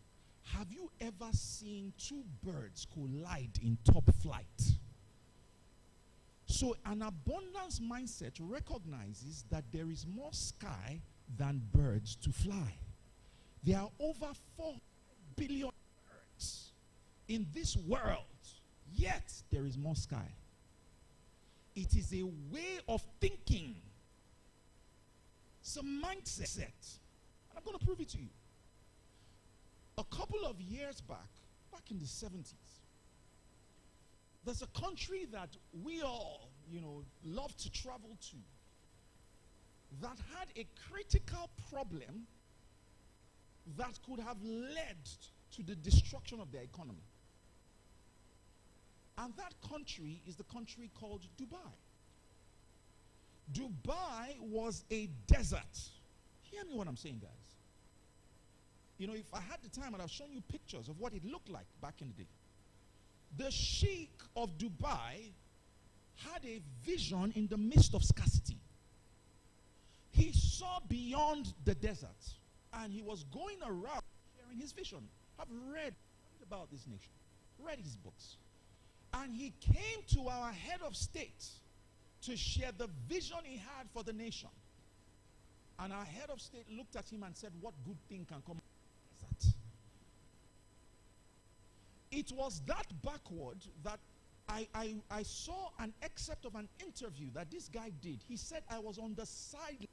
Have you ever seen two birds collide in top flight? So an abundance mindset recognizes that there is more sky than birds to fly. There are over 4 billion birds in this world, yet there is more sky. It is a way of thinking. It's a mindset. And I'm going to prove it to you. A couple of years back in the 70s, there's a country that we all, love to travel to, that had a critical problem that could have led to the destruction of their economy. And that country is the country called Dubai. Dubai was a desert. Hear me what I'm saying, guys. You know, if I had the time, I'd have shown you pictures of what it looked like back in the day. The Sheikh of Dubai had a vision in the midst of scarcity. He saw beyond the desert, and he was going around sharing his vision. I've read about this nation, read his books. And he came to our head of state to share the vision he had for the nation. And our head of state looked at him and said, what good thing can come out of that? It was that backward that I saw an excerpt of an interview that this guy did. He said, I was on the sidelines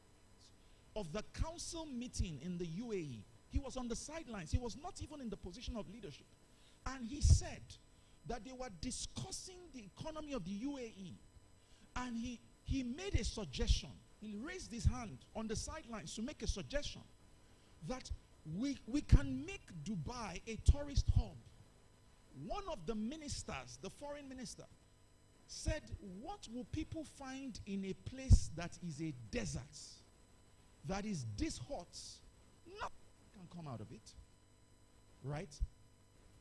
of the council meeting in the UAE. He was on the sidelines. He was not even in the position of leadership. And he said that they were discussing the economy of the UAE. And he made a suggestion. He raised his hand on the sidelines to make a suggestion that we can make Dubai a tourist hub. One of the ministers, the foreign minister, said, what will people find in a place that is a desert, that is this hot? Nothing can come out of it, right?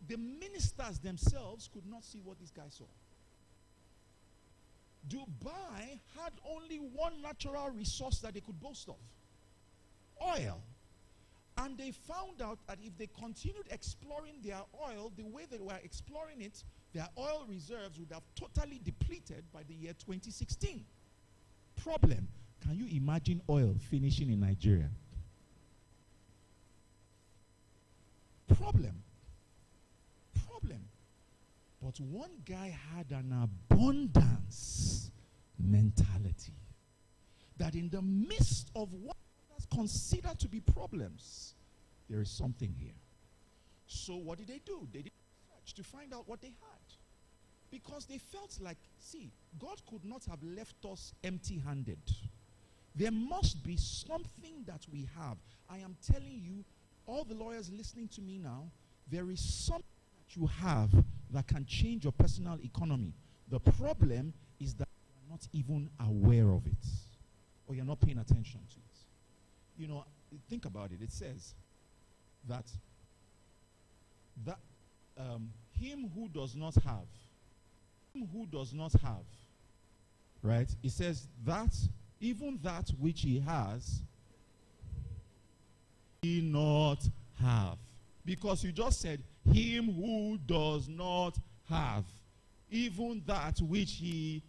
The ministers themselves could not see what this guy saw. Dubai had only one natural resource that they could boast of: oil. And they found out that if they continued exploring their oil the way they were exploring it, their oil reserves would have totally depleted by the year 2016. Problem: can you imagine oil finishing in Nigeria? Problem. But one guy had an abundance mentality, that in the midst of what others consider to be problems, there is something here. So what did they do? They did research to find out what they had. Because they felt like, see, God could not have left us empty-handed. There must be something that we have. I am telling you, all the lawyers listening to me now, there is something that you have that can change your personal economy. The problem is that you're not even aware of it, or you're not paying attention to it. You know, think about it. It says that him who does not have, right? It says that even that which he has, he not have. Because you just said, him who does not have, even that which he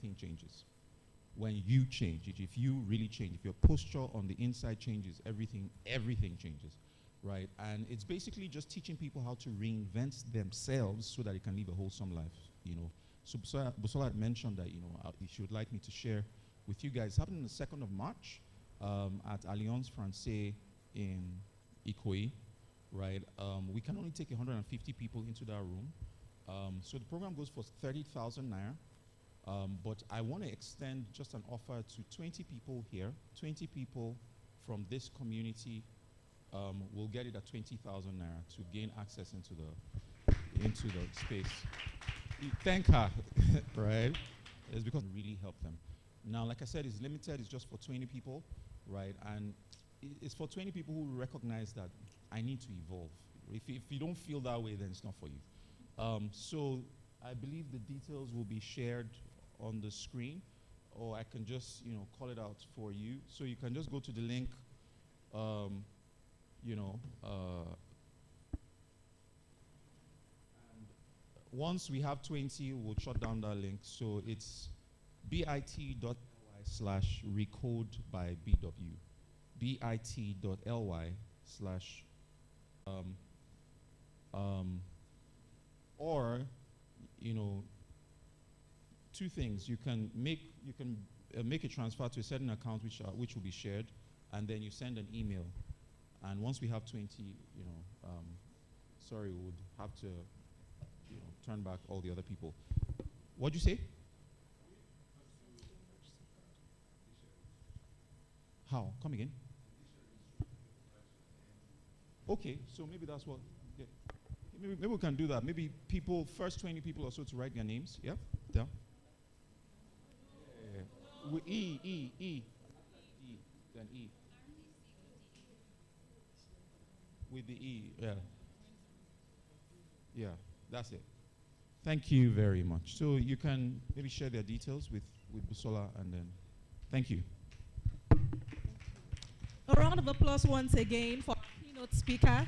everything changes. When you change, if you really change, if your posture on the inside changes, everything changes, right? And it's basically just teaching people how to reinvent themselves so that they can live a wholesome life, you know. So Busola had mentioned that, you know, she would like me to share with you guys. It's happening on the 2nd of March at Alliance Francaise in Ikoyi, right? We can only take 150 people into that room. So the program goes for 30,000 naira. But I want to extend just an offer to 20 people here. 20 people from this community will get it at 20,000 naira to gain access into the space. Thank her, right? It's because it really helped them. Now, like I said, it's limited. It's just for 20 people, right? And it's for 20 people who recognize that I need to evolve. If you don't feel that way, then it's not for you. So I believe the details will be shared on the screen, or I can just, you know, call it out for you. So you can just go to the link, you know, and once we have 20, we'll shut down that link. So it's bit.ly/recode by BW, bit.ly/ or, you know, two things. You can make a transfer to a certain account which will be shared, and then you send an email. And once we have 20, you know, sorry, we would have to, you know, turn back all the other people. What'd you say? How? Come again? Okay, so maybe that's what. Yeah. Maybe we can do that. Maybe first 20 people or so to write their names. Yeah. Yeah. With E, then E. With the E, yeah. Yeah, that's it. Thank you very much. So you can maybe share their details with Busola, and then thank you. A round of applause once again for our keynote speaker.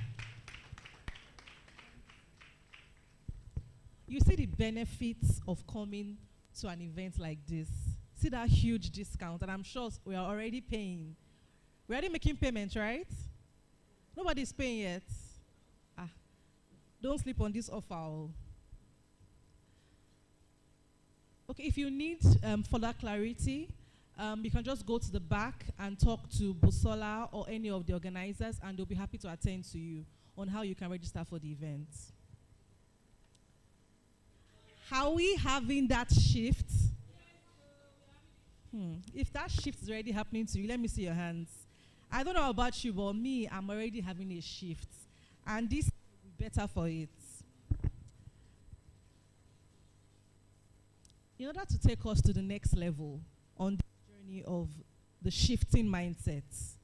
You see the benefits of coming to an event like this. See that huge discount, and I'm sure we are already paying. We're already making payments, right? Nobody's paying yet. Don't sleep on this offer. Okay, if you need further clarity, you can just go to the back and talk to Busola or any of the organizers, and they'll be happy to attend to you on how you can register for the event. Are we having that shift? If that shift is already happening to you, let me see your hands. I don't know about you, but me, I'm already having a shift. And this will be better for it. In order to take us to the next level on the journey of the shifting mindsets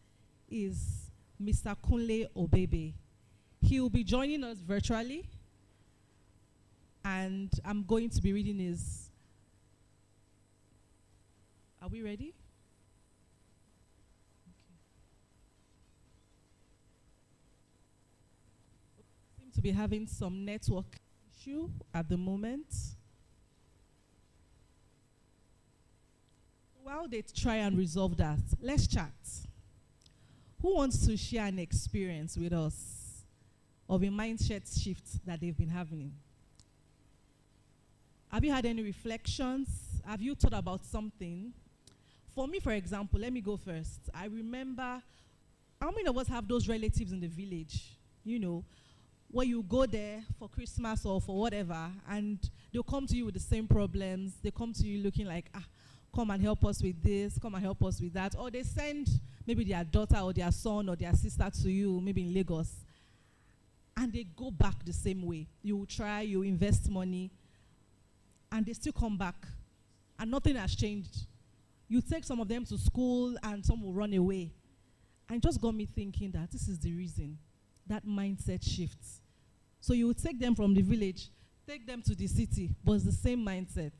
is Mr. Kunle Obebe. He will be joining us virtually, and I'm going to be reading his. Are we ready? Okay. Seem to be having some network issue at the moment. While they try and resolve that, let's chat. Who wants to share an experience with us of a mindset shift that they've been having? Have you had any reflections? Have you thought about something? For me, for example, let me go first. I remember, how many of us have those relatives in the village, you know, where you go there for Christmas or for whatever, and they'll come to you with the same problems. They come to you looking like, come and help us with this, come and help us with that. Or they send maybe their daughter or their son or their sister to you, maybe in Lagos, and they go back the same way. You will try, you invest money, and they still come back, and nothing has changed. You take some of them to school, and some will run away. And it just got me thinking that this is the reason that mindset shifts. So you will take them from the village, take them to the city, but it's the same mindset.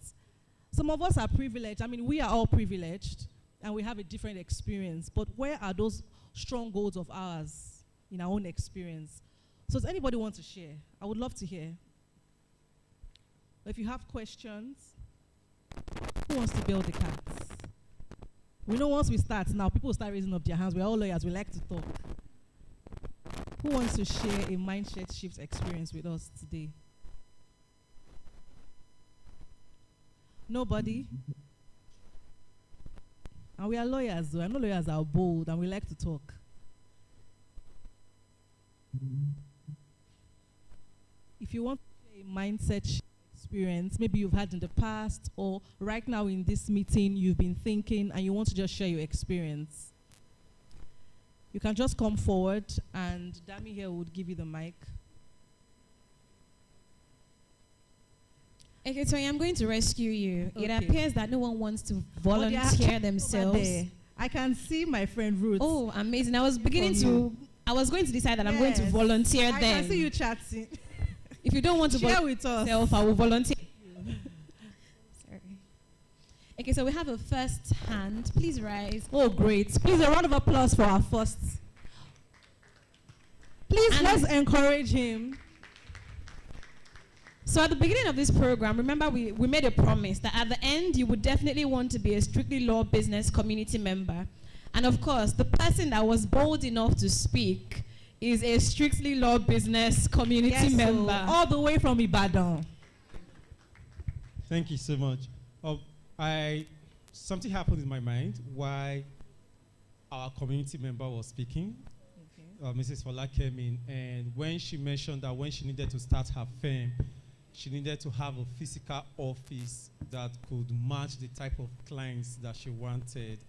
Some of us are privileged. I mean, we are all privileged, and we have a different experience. But where are those strongholds of ours in our own experience? So does anybody want to share? I would love to hear. If you have questions. Who wants to build the cats? We know once we start now, people start raising up their hands. We're all lawyers. We like to talk. Who wants to share a mindset shift experience with us today? Nobody? And we are lawyers, though. I know lawyers are bold and we like to talk. If you want to share a mindset shift experience, maybe you've had in the past, or right now in this meeting you've been thinking and you want to just share your experience, you can just come forward and Dami here would give you the mic. Okay, so I'm going to rescue you. Okay. It appears that no one wants to volunteer themselves. I can see my friend Ruth. Oh, amazing. I was going to decide that I'm going to volunteer I them. can see you chatting. If you don't want to share with us, I will volunteer. Sorry. Okay, so we have a first hand. Please rise. Oh, great. Please, a round of applause for our first. Please, let's encourage him. So at the beginning of this program, remember we made a promise that at the end you would definitely want to be a strictly law business community member. And of course, the person that was bold enough to speak is a strictly law business community member. All the way from Ibadan. Thank you so much. Something happened in my mind while our community member was speaking. Okay. Mrs. Fola came in, and when she mentioned that when she needed to start her firm, she needed to have a physical office that could match the type of clients that she wanted.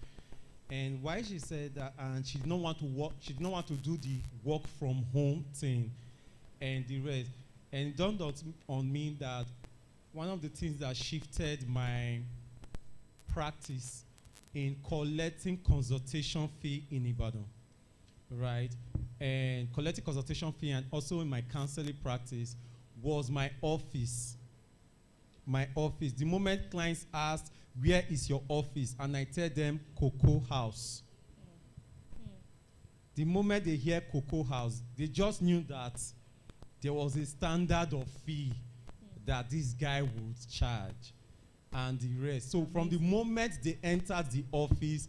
And why she said that, and she did not want to work, she did not want to do the work from home thing and the rest. And it dawned on me that one of the things that shifted my practice in collecting consultation fee in Ibadan, right? And collecting consultation fee, and also in my counseling practice, was my office. My office. The moment clients asked, "Where is your office?" and I tell them, "Cocoa House." The moment they hear Cocoa House, they just knew that there was a standard of fee that this guy would charge and the rest. So from the moment they entered the office,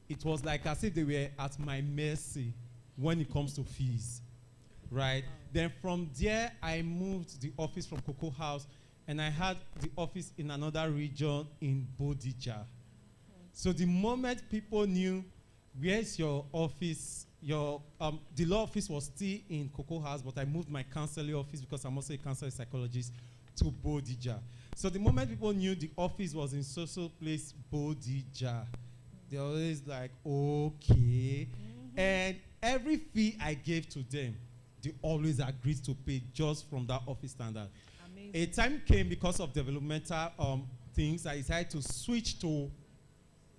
it was like as if they were at my mercy when it comes to fees, right? Then from there, I moved the office from Cocoa House, and I had the office in another region in Bodija. So the moment people knew, where's your office, the law office was still in Cocoa House, but I moved my counseling office, because I'm also a counseling psychologist, to Bodija. So the moment people knew the office was in social place, Bodija, they were always like, okay. And every fee I gave to them, they always agreed to pay just from that office standard. Amazing. A time came, because of developmental things, I decided to switch to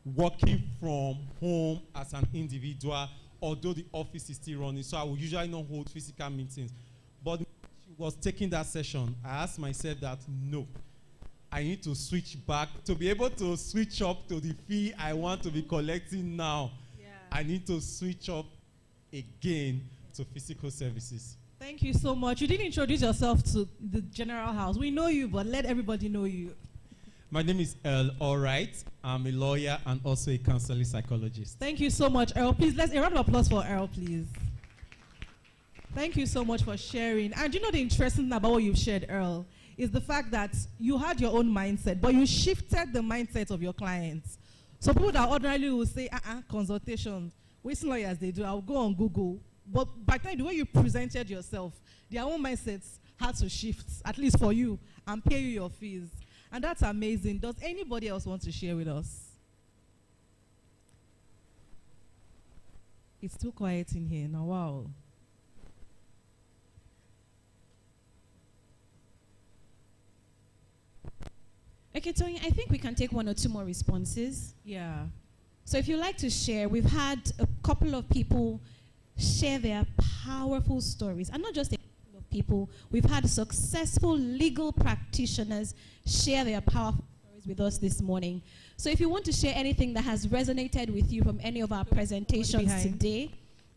working from home as an individual, although the office is still running. So I would usually not hold physical meetings. But when she was taking that session, I asked myself that, no, I need to switch back. To be able to switch up to the fee I want to be collecting now, I need to switch up again to physical services. Thank you so much. You didn't introduce yourself to the general house. We know you, but let everybody know you. My name is Earl Allright. I'm a lawyer and also a counseling psychologist. Thank you so much, Earl. Please, let's a round of applause for Earl, please. Thank you so much for sharing. And you know the interesting thing about what you've shared, Earl, is the fact that you had your own mindset, but you shifted the mindset of your clients. So people that ordinarily will say, consultation, which lawyers they do, I'll go on Google. But by the time the way you presented yourself, their own mindsets had to shift, at least for you, and pay you your fees. And that's amazing. Does anybody else want to share with us? It's too quiet in here now. Wow. Okay, Tony, I think we can take one or two more responses. Yeah. So if you'd like to share, we've had a couple of people share their powerful stories. And not just a couple of people, we've had successful legal practitioners share their powerful stories with us this morning. So if you want to share anything that has resonated with you from any of our presentations today,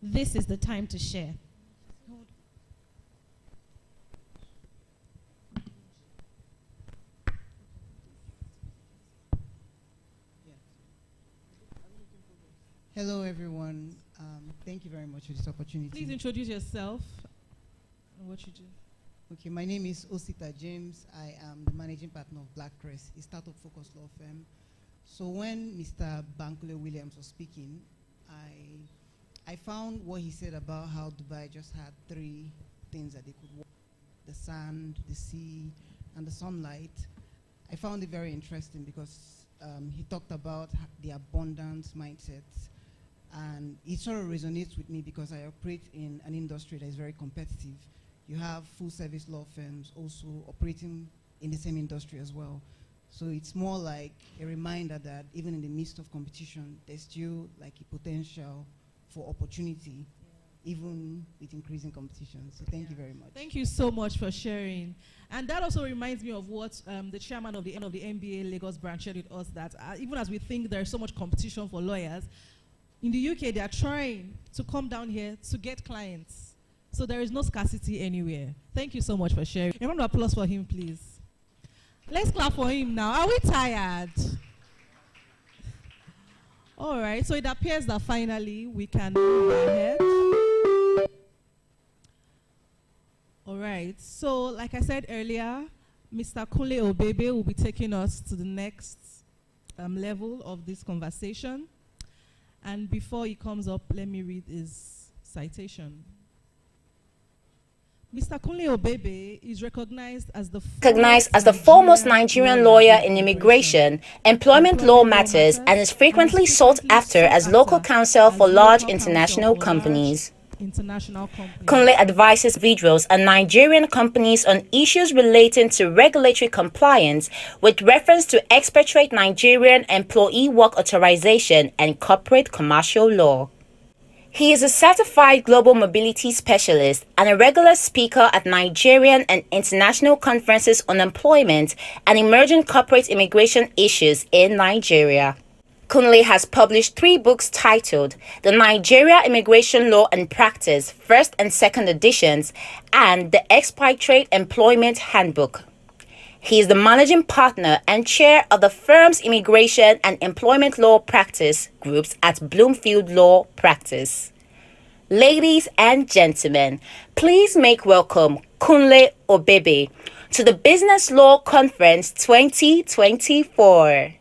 this is the time to share. Hello, everyone. Thank you very much for this opportunity. Please introduce yourself and what you do. Okay, my name is Osita James. I am the managing partner of Black Crest, a startup-focused law firm. So when Mr. Bankole Williams was speaking, I found what he said about how Dubai just had three things that they could work: the sand, the sea, and the sunlight. I found it very interesting because he talked about the abundance mindset, and it sort of resonates with me because I operate in an industry that is very competitive. You have full service law firms also operating in the same industry as well. So it's more like a reminder that even in the midst of competition, there's still like a potential for opportunity, even with increasing competition. So thank you very much. Thank you so much for sharing. And that also reminds me of what the chairman of the NBA Lagos branch shared with us, that even as we think there's so much competition for lawyers, in the UK they are trying to come down here to get clients. So there is no scarcity anywhere. Thank you so much for sharing. A round of applause for him, please. Let's clap for him now. Are we tired? All right, so it appears that finally we can move ahead. All right, so like I said earlier, Mr. Kunle Obebe will be taking us to the next level of this conversation. And before he comes up, let me read his citation. Mr. Kunle Obebe is recognized as the foremost Nigerian lawyer in immigration, employment law matters, and is frequently sought after as local counsel for large international companies. Kunle advises individuals and Nigerian companies on issues relating to regulatory compliance with reference to expatriate Nigerian employee work authorization and corporate commercial law. He is a certified global mobility specialist and a regular speaker at Nigerian and international conferences on employment and emerging corporate immigration issues in Nigeria. Kunle has published 3 books titled The Nigeria Immigration Law and Practice, first and second editions, and The Expatriate Employment Handbook. He is the managing partner and chair of the firm's immigration and employment law practice groups at Bloomfield Law Practice. Ladies and gentlemen, please make welcome Kunle Obebe to the Business Law Conference 2024.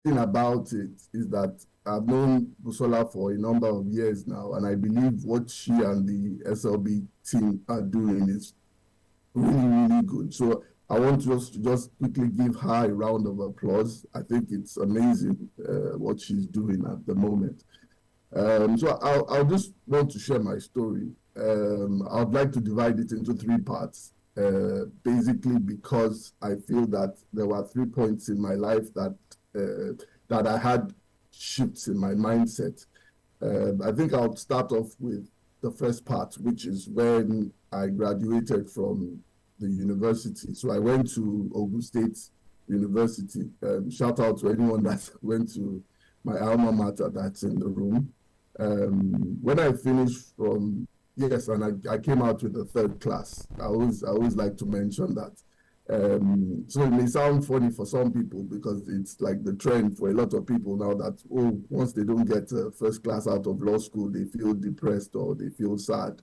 Thing about it is that I've known Busola for a number of years now, and I believe what she and the SLB team are doing is really, really good. So I want to just quickly give her a round of applause. I think it's amazing what she's doing at the moment. So I'll just want to share my story. I'd like to divide it into 3 parts. Basically because I feel that there were 3 points in my life that I had shifts in my mindset. I think I'll start off with the first part, which is when I graduated from the university. So I went to Ogun State University. Shout out to anyone that went to my alma mater that's in the room. When I finished from, yes, and I came out with a 3rd class. I always like to mention that. So it may sound funny for some people because it's like the trend for a lot of people now that, oh, once they don't get a 1st class out of law school, they feel depressed or they feel sad.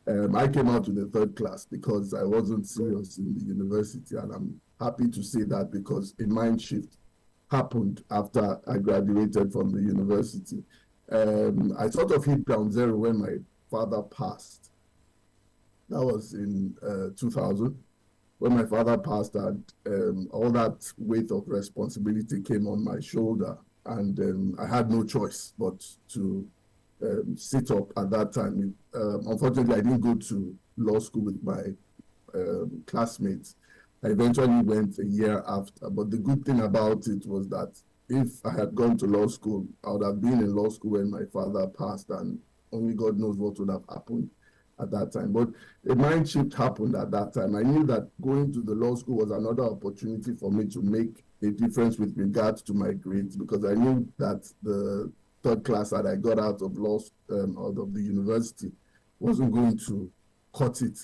I came out with a 3rd class because I wasn't serious in the university, and I'm happy to say that because a mind shift happened after I graduated from the university. I sort of hit ground zero when my father passed. That was in 2000. when my father passed, and all that weight of responsibility came on my shoulder, and I had no choice but to sit up at that time. Unfortunately, I didn't go to law school with my classmates. I eventually went a year after, but the good thing about it was that if I had gone to law school, I would have been in law school when my father passed, and only God knows what would have happened at that time. But a mind shift happened at that time. I knew that going to the law school was another opportunity for me to make a difference with regards to my grades, because I knew that the third class that I got out of out of the university wasn't going to cut it.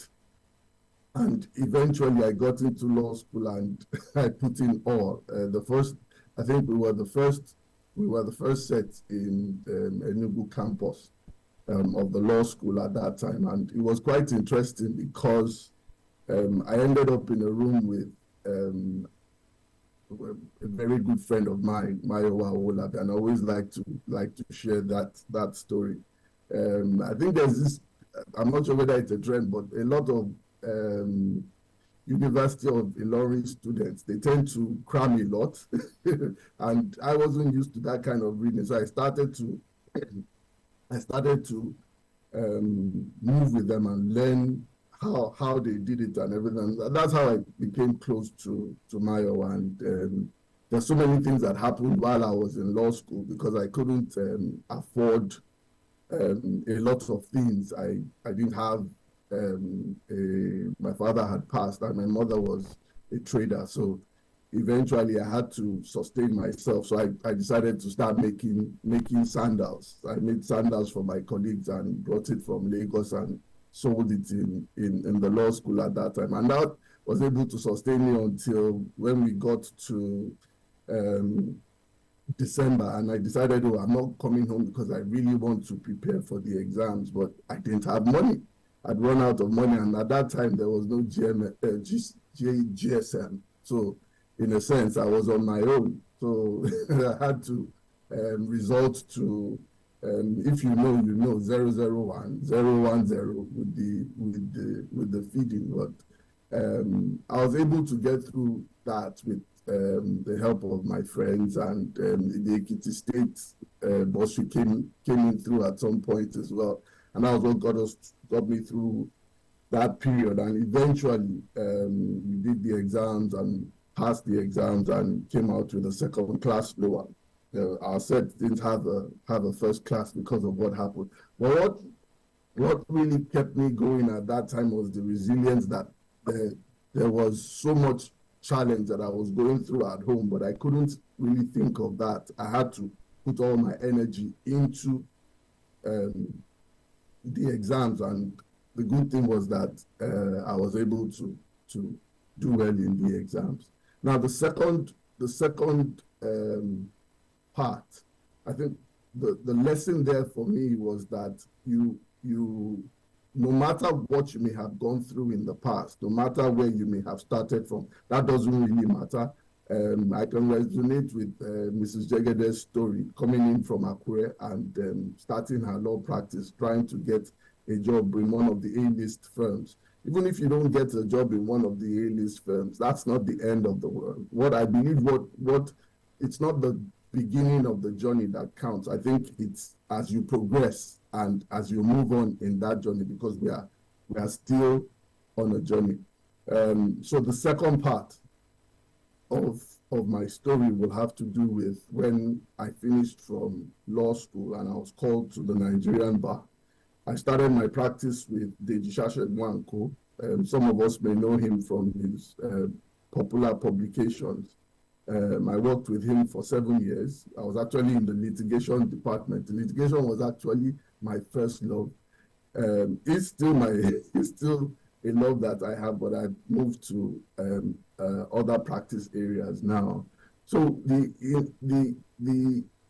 And eventually I got into law school, and I put in all. I think we were the first set in Enugu campus of the law school at that time. And it was quite interesting because I ended up in a room with a very good friend of mine, Mayowa Olabi, and I always like to share that story. I think there's this, I'm not sure whether it's a trend, but a lot of University of Ilorin students, they tend to cram a lot, and I wasn't used to that kind of reading, so I started to move with them and learn how they did it and everything. That's how I became close to Mayo, and there's so many things that happened while I was in law school because I couldn't afford a lot of things. I didn't have my father had passed and my mother was a trader, so eventually I had to sustain myself. So I decided to start making sandals. I made sandals for my colleagues and brought it from Lagos and sold it in the law school at that time. And that was able to sustain me until when we got to December, and I decided, I'm not coming home because I really want to prepare for the exams, but I didn't have money. I'd run out of money, and at that time there was no GSM. So in a sense, I was on my own. So I had to resort to, if you know, 001, 010 with the feeding. But I was able to get through that with the help of my friends, and the Ekiti State bursary came in through at some point as well. And that was what got me through that period. And eventually, we did the exams and passed the exams and came out with a second class lower. Our set didn't have a first class because of what happened. But what really kept me going at that time was the resilience that there was so much challenge that I was going through at home, but I couldn't really think of that. I had to put all my energy into the exams, and the good thing was that I was able to do well in the exams. Now the second part, I think the lesson there for me was that you no matter what you may have gone through in the past, no matter where you may have started from, that doesn't really matter. I can resonate with Mrs. Jegede's story, coming in from Akure and starting her law practice, trying to get a job in one of the A-list firms. Even if you don't get a job in one of the A-list firms, that's not the end of the world. What I believe, it's not the beginning of the journey that counts. I think it's as you progress and as you move on in that journey, because we are still on a journey. So the second part of my story will have to do with when I finished from law school and I was called to the Nigerian bar. I started my practice with Deji Shashegwanko. Some of us may know him from his popular publications. I worked with him for 7 years. I was actually in the litigation department. The litigation was actually my first love. It's still a love that I have, but I've moved to other practice areas now. So the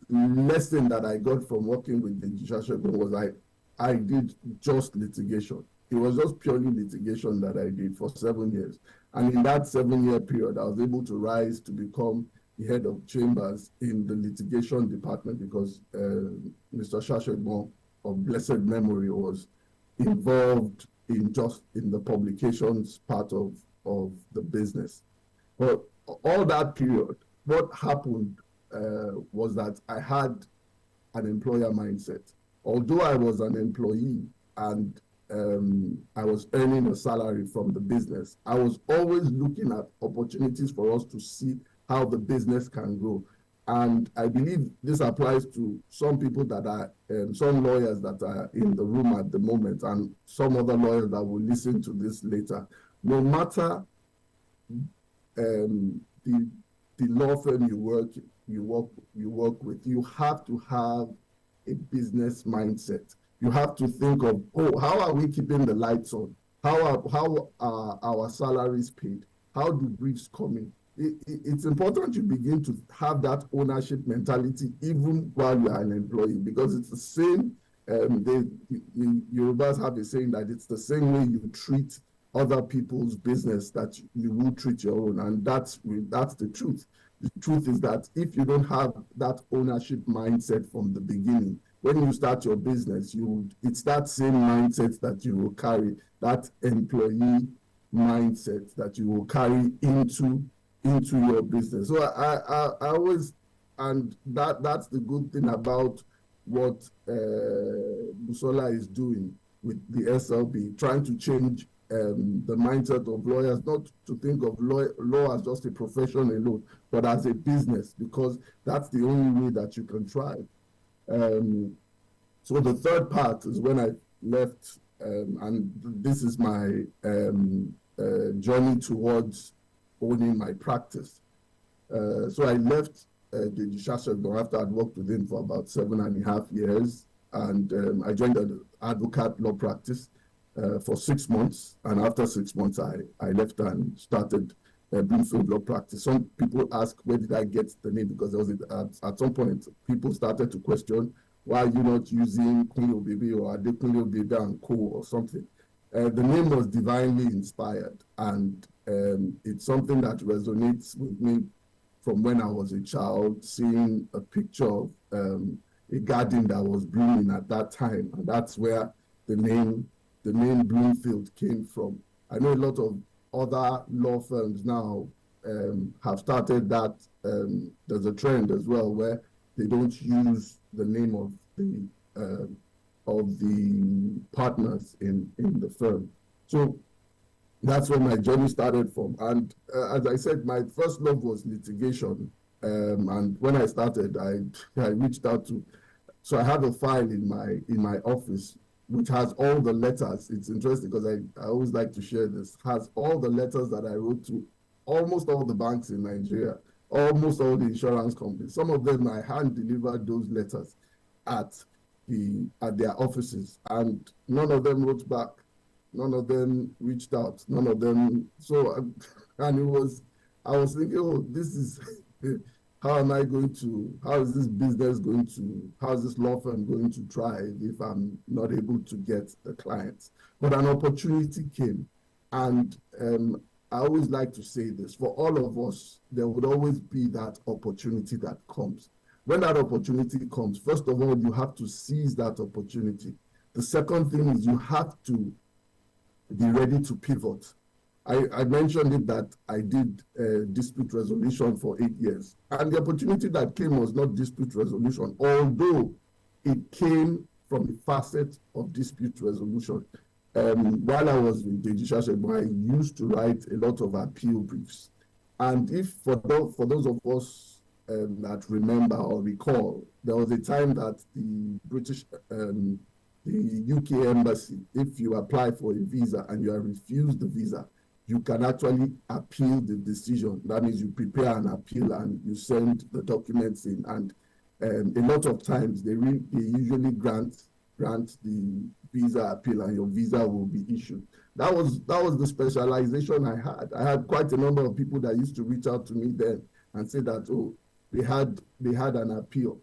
lesson that I got from working with the Jishashego was I did just litigation. It was just purely litigation that I did for 7 years. And in that 7-year period, I was able to rise to become the head of chambers in the litigation department because Mr. Shashegwan of blessed memory was involved in the publications part of of the business. But all that period, what happened was that I had an employer mindset. Although I was an employee and I was earning a salary from the business, I was always looking at opportunities for us to see how the business can grow. And I believe this applies to some people that are, some lawyers that are in the room at the moment, and some other lawyers that will listen to this later. No matter the law firm you work with, you have to have a business mindset. You have to think of, oh, how are we keeping the lights on? How are our salaries paid? How do briefs come in? It's important you begin to have that ownership mentality even while you are an employee, because it's the same. The Yorubas have a saying that it's the same way you treat other people's business that you will treat your own, and that's the truth. The truth is that if you don't have that ownership mindset from the beginning, when you start your business, it's that same mindset that you will carry, that employee mindset that you will carry into your business. So I always, and that's the good thing about what Busola is doing with the SLB, trying to change the mindset of lawyers, not to think of law as just a profession alone, but as a business, because that's the only way that you can thrive. So the third part is when I left, and this is my journey towards owning my practice. So I left the Shashagdon after I'd worked with him for about 7.5 years, and I joined an advocate law practice for 6 months, and after 6 months I left and started Bloomfield Law Practice. Some people ask, where did I get the name? Because there was at some point people started to question, why are you not using Kunle Baby or Adekunle Baby and Co or something? The name was divinely inspired, and it's something that resonates with me from when I was a child, seeing a picture of a garden that was blooming at that time, and that's where the name Bloomfield came from. I know a lot of other law firms now have started that. There's a trend as well where they don't use the name of the partners in the firm. So that's where my journey started from. And as I said, my first love was litigation. And when I started, I reached out to, so I have a file in my office which has all the letters. It's interesting because I always like to share this, has all the letters that I wrote to almost all the banks in Nigeria, almost all the insurance companies. Some of them I hand delivered those letters at their offices, and none of them wrote back. None of them reached out. None of them. So, and I was thinking, oh, this is, how is this business going to, how is this law firm going to thrive if I'm not able to get the clients? But an opportunity came. And I always like to say this, for all of us, there would always be that opportunity that comes. When that opportunity comes, first of all, you have to seize that opportunity. The second thing is you have to be ready to pivot. I mentioned it that I did dispute resolution for 8 years. And the opportunity that came was not dispute resolution, although it came from a facet of dispute resolution. While I was with Deji Shashegbo, I used to write a lot of appeal briefs. And if for those of us that remember or recall, there was a time that the UK embassy, if you apply for a visa and you are refused the visa, you can actually appeal the decision. That means you prepare an appeal and you send the documents in. And a lot of times they usually grant the visa appeal and your visa will be issued. That was the specialization I had. I had quite a number of people that used to reach out to me then and say that, oh, they had an appeal.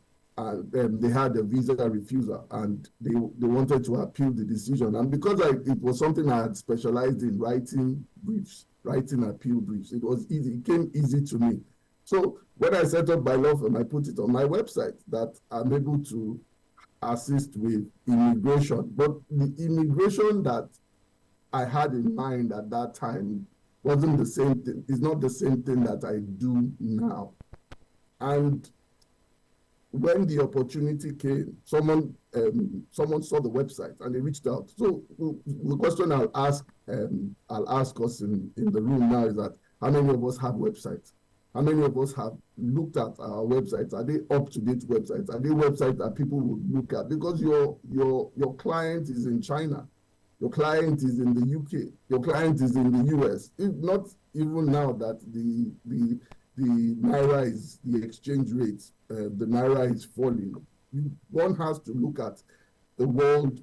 They had a visa refusal and they wanted to appeal the decision. And because it was something I had specialized in, writing appeal briefs, it was easy. It came easy to me. So when I set up my law firm, I put it on my website that I'm able to assist with immigration. But the immigration that I had in mind at that time wasn't the same thing. It's not the same thing that I do now. And when the opportunity came, someone saw the website and they reached out. So the question I'll ask us in the room now is that how many of us have websites? How many of us have looked at our websites? Are they up-to-date websites? Are they websites that people would look at? Because your client is in China, your client is in the UK, your client is in the US. If not even now that the Naira is, the exchange rate, the Naira is falling. One has to look at the world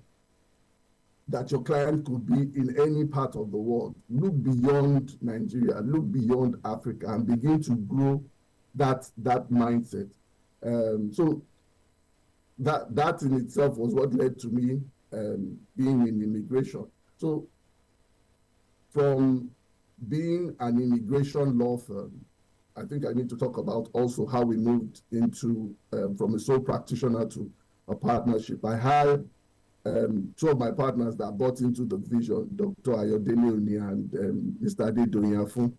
that your client could be in any part of the world. Look beyond Nigeria, look beyond Africa, and begin to grow that mindset. So that in itself was what led to me being in immigration. So from being an immigration law firm, I think I need to talk about also how we moved into from a sole practitioner to a partnership. I had two of my partners that bought into the vision, Dr. Ayodele Oni and Mr. Adedoyinfun.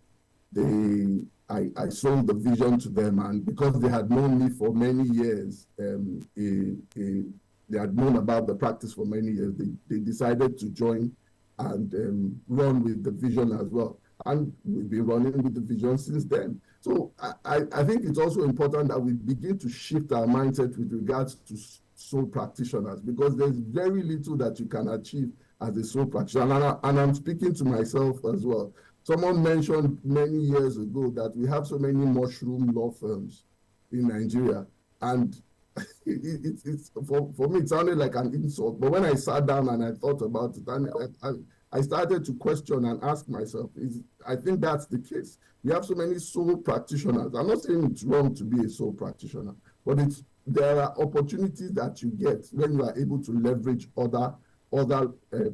I sold the vision to them, and because they had known me for many years, they had known about the practice for many years, they decided to join and run with the vision as well. And we've been running with the vision since then. So I think it's also important that we begin to shift our mindset with regards to sole practitioners, because there's very little that you can achieve as a sole practitioner. And I'm speaking to myself as well. Someone mentioned many years ago that we have so many mushroom law firms in Nigeria. And it's for me, it sounded like an insult. But when I sat down and I thought about it, and I started to question and ask myself, I think that's the case. We have so many sole practitioners. I'm not saying it's wrong to be a sole practitioner, but there are opportunities that you get when you are able to leverage other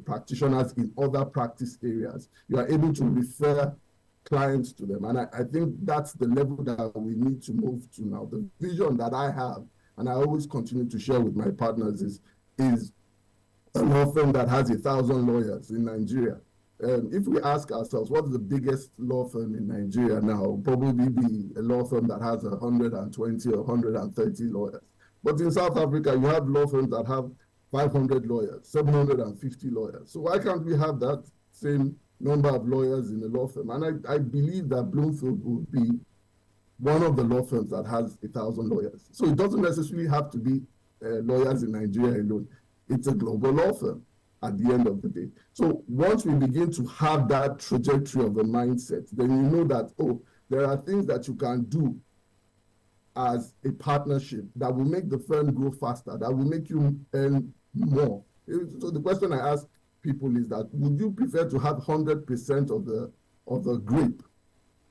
practitioners in other practice areas. You are able to refer clients to them. And I think that's the level that we need to move to now. The vision that I have, and I always continue to share with my partners, is a law firm that has 1,000 lawyers in Nigeria. If we ask ourselves, what is the biggest law firm in Nigeria now? It'll probably be a law firm that has 120 or 130 lawyers. But in South Africa, you have law firms that have 500 lawyers, 750 lawyers. So why can't we have that same number of lawyers in a law firm? And I believe that Bloomfield would be one of the law firms that has 1,000 lawyers. So it doesn't necessarily have to be lawyers in Nigeria alone. It's a global law firm at the end of the day. So once we begin to have that trajectory of a mindset, then you know that, oh, there are things that you can do as a partnership that will make the firm grow faster, that will make you earn more. So the question I ask people is that, would you prefer to have 100% of the grape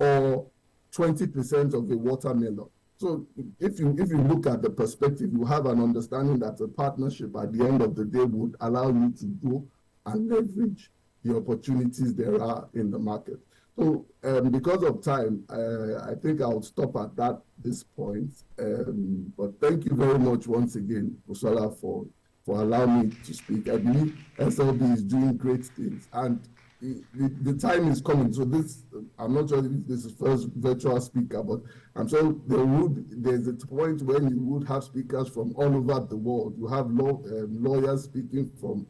or 20% of the watermelon? So if you look at the perspective, you have an understanding that a partnership at the end of the day would allow you to go and leverage the opportunities there are in the market. So because of time, I think I'll stop at this point. But thank you very much once again, Busola, for allowing me to speak. I believe SLB is doing great things. And the time is coming. So I'm not sure if this is first virtual speaker, but I'm sure there's a point when you would have speakers from all over the world. You have lawyers speaking from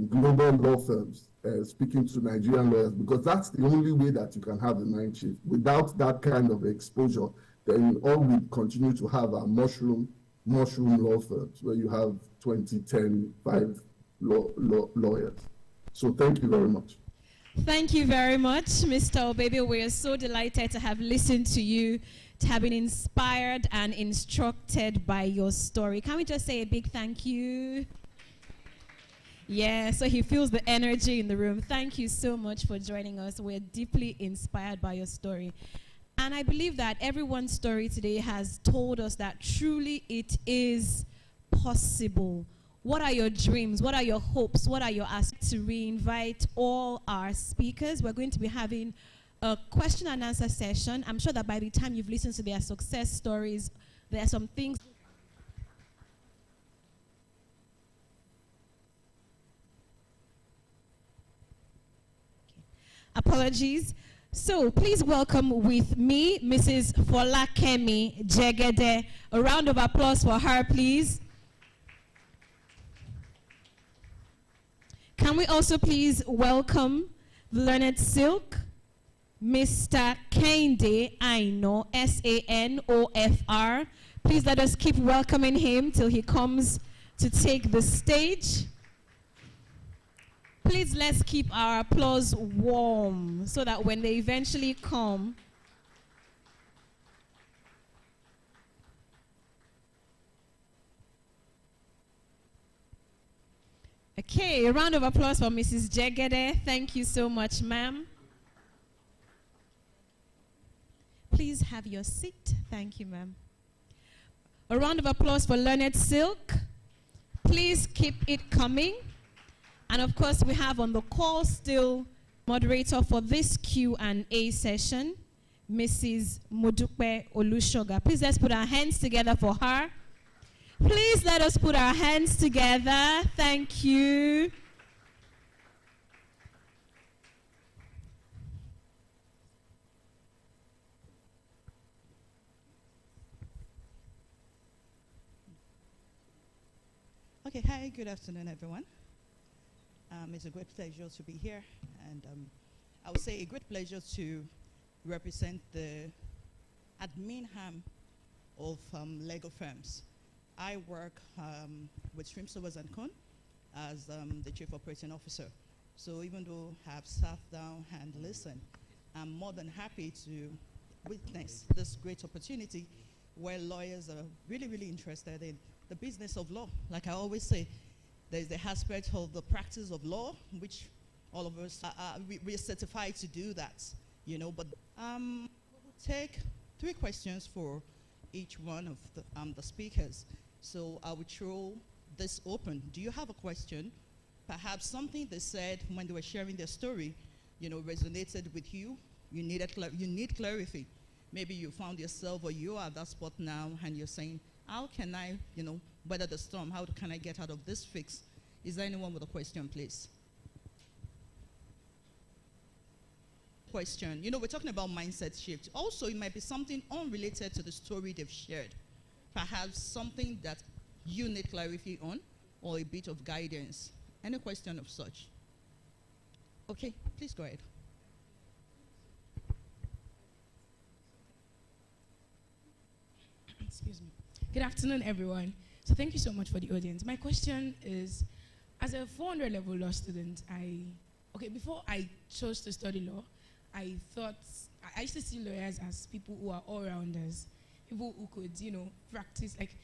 global law firms, speaking to Nigerian lawyers, because that's the only way that you can have a mind shift. Without that kind of exposure, then all we continue to have are mushroom law firms where you have 20, 10, 5 lawyers. So thank you very much. Thank you very much, Mr. Obebe. We are so delighted to have listened to you, to have been inspired and instructed by your story. Can we just say a big thank you? Yeah, so he feels the energy in the room. Thank you so much for joining us. We're deeply inspired by your story. And I believe that everyone's story today has told us that truly it is possible. What are your dreams? What are your hopes? What are your asks? To re-invite all our speakers, we're going to be having a question and answer session. I'm sure that by the time you've listened to their success stories, there are some things. Apologies. So please welcome with me Mrs. Folakemi Jegede. A round of applause for her, please. Can we also please welcome the Learned Silk, Mr. Kende Aino, S-A-N-O-F-R. Please let us keep welcoming him till he comes to take the stage. Please let's keep our applause warm so that when they eventually come, okay, a round of applause for Mrs. Jegede. Thank you so much, ma'am. Please have your seat. Thank you, ma'am. A round of applause for Learned Silk. Please keep it coming. And of course, we have on the call still moderator for this Q&A session, Mrs. Modupe Olushoga. Please let's put our hands together for her. Please let us put our hands together. Thank you. Okay, hi, good afternoon, everyone. It's a great pleasure to be here, and I would say a great pleasure to represent the admin arm of Lego firms. I work with Stream Servers & Co. as the Chief Operating Officer. So even though I have sat down and listened, I'm more than happy to witness this great opportunity where lawyers are really, really interested in the business of law. Like I always say, there's the aspect of the practice of law, which all of us, we are certified to do that, you know, but we'll take 3 questions for each one of the speakers. So I will throw this open. Do you have a question? Perhaps something they said when they were sharing their story, you know, resonated with you. You need clarity. Maybe you found yourself or you are at that spot now and you're saying, how can I, you know, weather the storm? How can I get out of this fix? Is there anyone with a question, please? Question. You know, we're talking about mindset shift. Also, it might be something unrelated to the story they've shared. Perhaps something that you need clarity on or a bit of guidance. Any question of such? Okay, please go ahead. Excuse me. Good afternoon, everyone. So thank you so much for the audience. My question is, as a 400 level law student, before I chose to study law, I thought, I used to see lawyers as people who are all-rounders, people who could, you know, practice, like,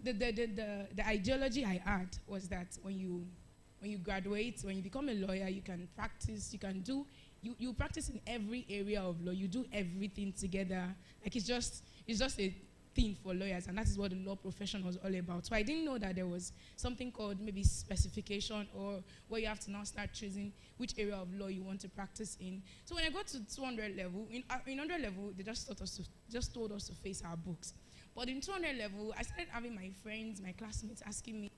the ideology I had was that when you graduate, when you become a lawyer, you can practice, you practice in every area of law, you do everything together. Like, it's just a thing for lawyers, and that is what the law profession was all about. So I didn't know that there was something called maybe specification, or where you have to now start choosing which area of law you want to practice in. So when I got to 200 level, in 100 level, they just told us to face our books. But in 200 level, I started having my friends, my classmates asking me,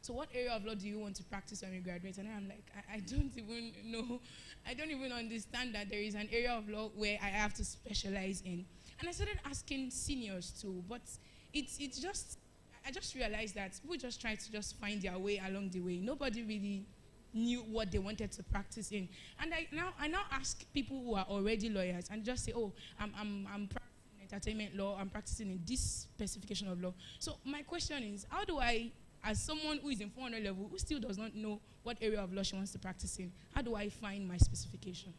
so what area of law do you want to practice when you graduate? And I'm like, I don't even know. I don't even understand that there is an area of law where I have to specialize in. And I started asking seniors too, but I just realized that people just try to just find their way along the way. Nobody really knew what they wanted to practice in. And I now ask people who are already lawyers and just say, oh, I'm practicing entertainment law, I'm practicing in this specification of law. So my question is, how do I, as someone who is in 400 level, who still does not know what area of law she wants to practice in, how do I find my specification?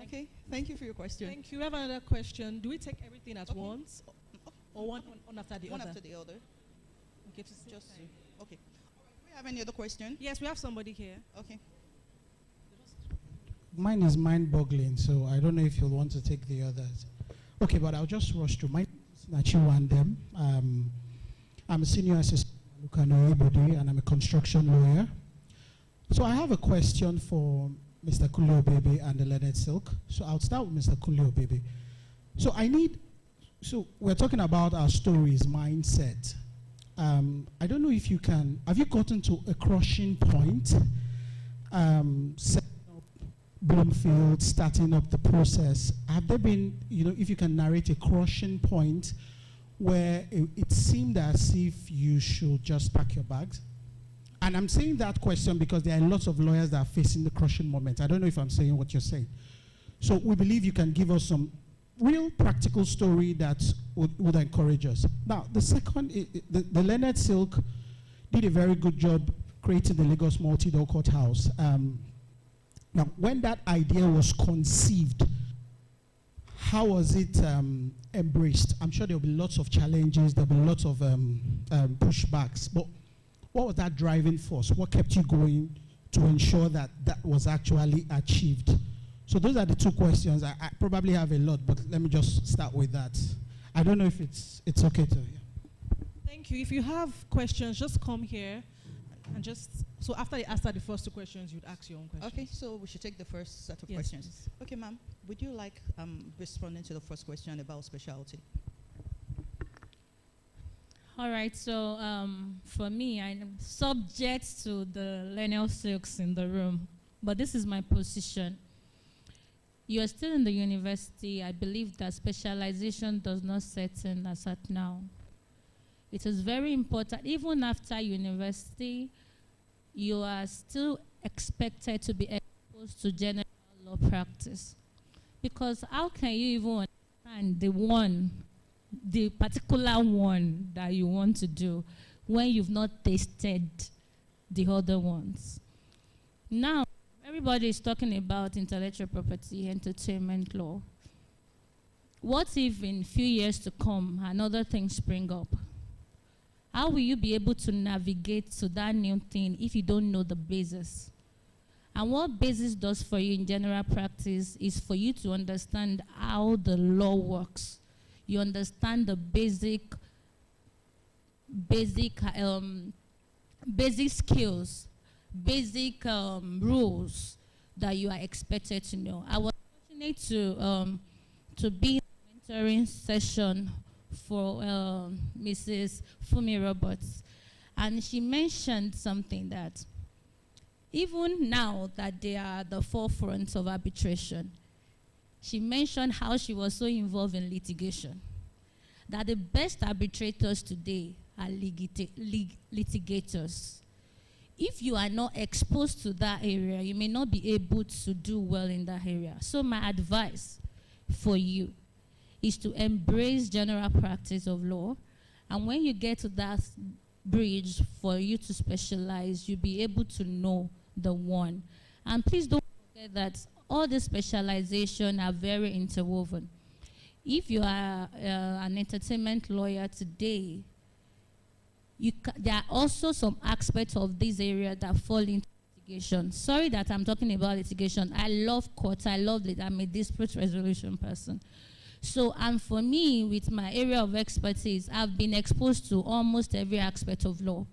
Okay, thank you for your question. Thank you. We have another question. Do we take everything at once, or one after the other? One after the other. Okay, just okay. Do we have any other question? Yes, we have somebody here. Okay. Mine is mind-boggling, so I don't know if you'll want to take the others. Okay, but I'll just rush through. My name is Nachiwa Andem. I'm a senior assistant at Lukano Ibodi, and I'm a construction lawyer. So I have a question for Mr. Kulio Baby and the Learned Silk. So I'll start with Mr. Kulio Baby. So we're talking about our stories, mindset. I don't know if you can, have you gotten to a crushing point? Bloomfield, starting up the process, have there been, if you can narrate a crushing point where it seemed as if you should just pack your bags? And I'm saying that question because there are lots of lawyers that are facing the crushing moment. I don't know if I'm saying what you're saying. So we believe you can give us some real practical story that would encourage us. Now, the second, the Leonard Silk did a very good job creating the Lagos Multi-Door Courthouse. Now, when that idea was conceived, how was it embraced? I'm sure there'll be lots of challenges, there'll be lots of pushbacks, but what was that driving force? What kept you going to ensure that that was actually achieved? So those are the two questions. I probably have a lot, but let me just start with that. I don't know if it's okay to. Yeah. Thank you. If you have questions, just come here and so after they answer the first two questions, you'd ask your own questions. Okay, so we should take the first set of Yes, questions. please. Okay, ma'am, would you like responding to the first question about specialty? All right, so for me, I'm subject to the Leonard Silks in the room, but this is my position. You are still in the university. I believe that specialization does not set in as at now. It is very important, even after university, you are still expected to be exposed to general law practice. Because how can you even understand the particular one that you want to do when you've not tasted the other ones? Now, everybody is talking about intellectual property, entertainment law. What if in a few years to come, another thing spring up? How will you be able to navigate to that new thing if you don't know the basis? And what basis does for you in general practice is for you to understand how the law works. You understand the basic skills, basic rules that you are expected to know. I was fortunate to be in a mentoring session for Mrs. Fumi Roberts, and she mentioned something that even now that they are at the forefront of arbitration, she mentioned how she was so involved in litigation, that the best arbitrators today are litigators. If you are not exposed to that area, you may not be able to do well in that area. So my advice for you is to embrace general practice of law, and when you get to that bridge for you to specialize, you'll be able to know the one. And please don't forget that all the specialization are very interwoven. If you are an entertainment lawyer today, there are also some aspects of this area that fall into litigation. Sorry that I'm talking about litigation. I love court. I love it. I'm a dispute resolution person. So, and for me, with my area of expertise, I've been exposed to almost every aspect of law.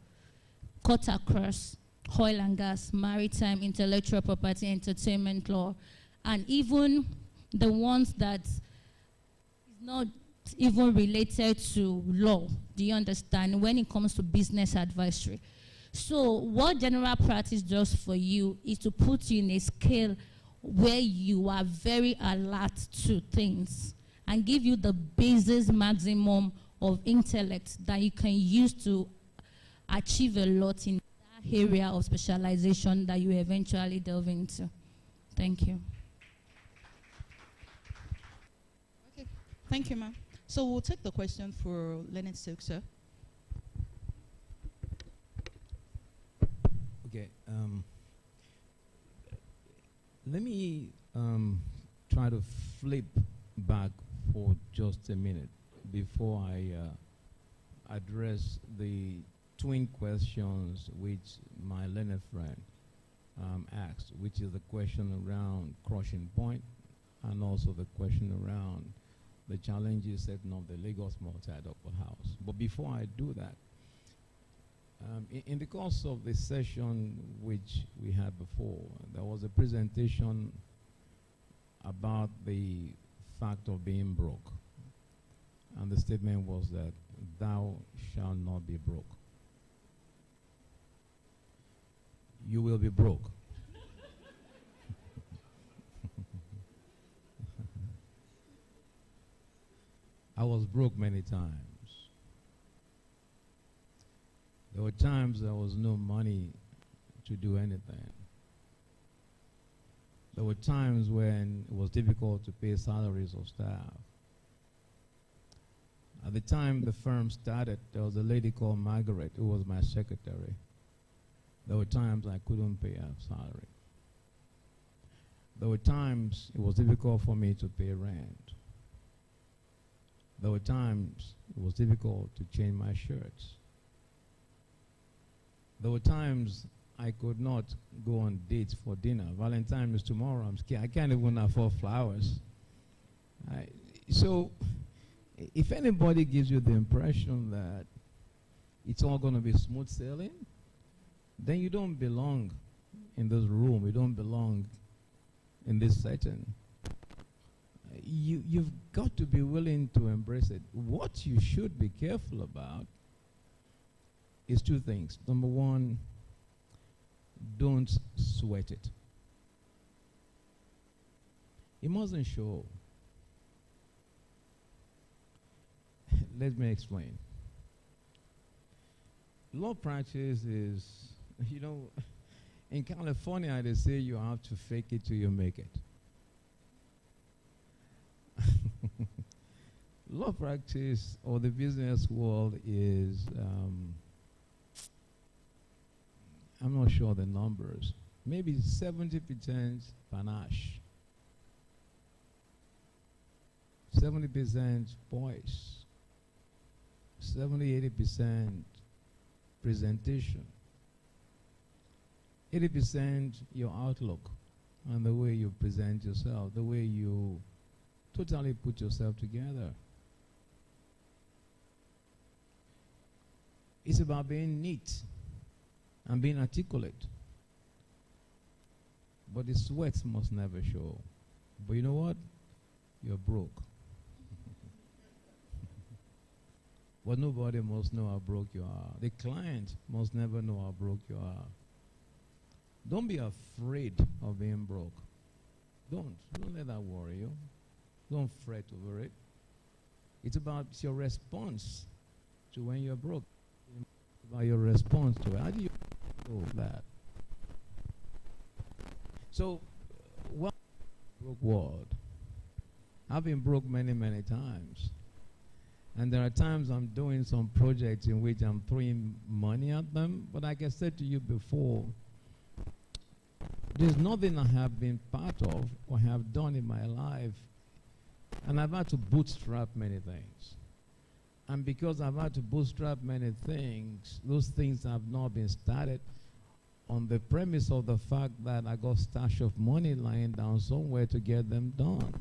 Court across, oil and gas, maritime, intellectual property, entertainment law, and even the ones that is not even related to law. Do you understand? When it comes to business advisory. So what general practice does for you is to put you in a scale where you are very alert to things and give you the basis maximum of intellect that you can use to achieve a lot in that area of specialization that you eventually delve into. Thank you. Okay, thank you, ma'am. So we'll take the question for Leonard Silk, sir. Okay. Let me try to flip back for just a minute before I address the twin questions which my learned friend asked, which is the question around crushing point and also the question around the challenges setting up the Lagos Multi-Door Courthouse. But before I do that, in the course of the session which we had before, there was a presentation about the fact of being broke. And the statement was that thou shalt not be broke. You will be broke. I was broke many times. There were times there was no money to do anything. There were times when it was difficult to pay salaries of staff. At the time the firm started, there was a lady called Margaret who was my secretary. There were times I couldn't pay her salary. There were times it was difficult for me to pay rent. There were times it was difficult to change my shirts. There were times I could not go on dates for dinner. Valentine is tomorrow. I'm scared. I can't even afford flowers. So if anybody gives you the impression that it's all going to be smooth sailing, then you don't belong in this room. You don't belong in this setting. You've got to be willing to embrace it. What you should be careful about is two things. Number one, don't sweat it. It mustn't show. Let me explain. Law practice is, in California they say you have to fake it till you make it. Law practice or the business world is, I'm not sure the numbers, maybe 70% panache, 70% voice, 70-80% presentation, 80% your outlook and the way you present yourself, the way you totally put yourself together. It's about being neat and being articulate. But the sweat must never show. But you know what? You're broke. But nobody must know how broke you are. The client must never know how broke you are. Don't be afraid of being broke. Don't let that worry you. Don't fret over it. It's about your response to when you're broke. It's about your response to it. How do you do that? So, well, broke world. I've been broke many, many times. And there are times I'm doing some projects in which I'm throwing money at them. But like I said to you before, there's nothing I have been part of or have done in my life. And I've had to bootstrap many things. And because I've had to bootstrap many things, those things have not been started on the premise of the fact that I got stash of money lying down somewhere to get them done.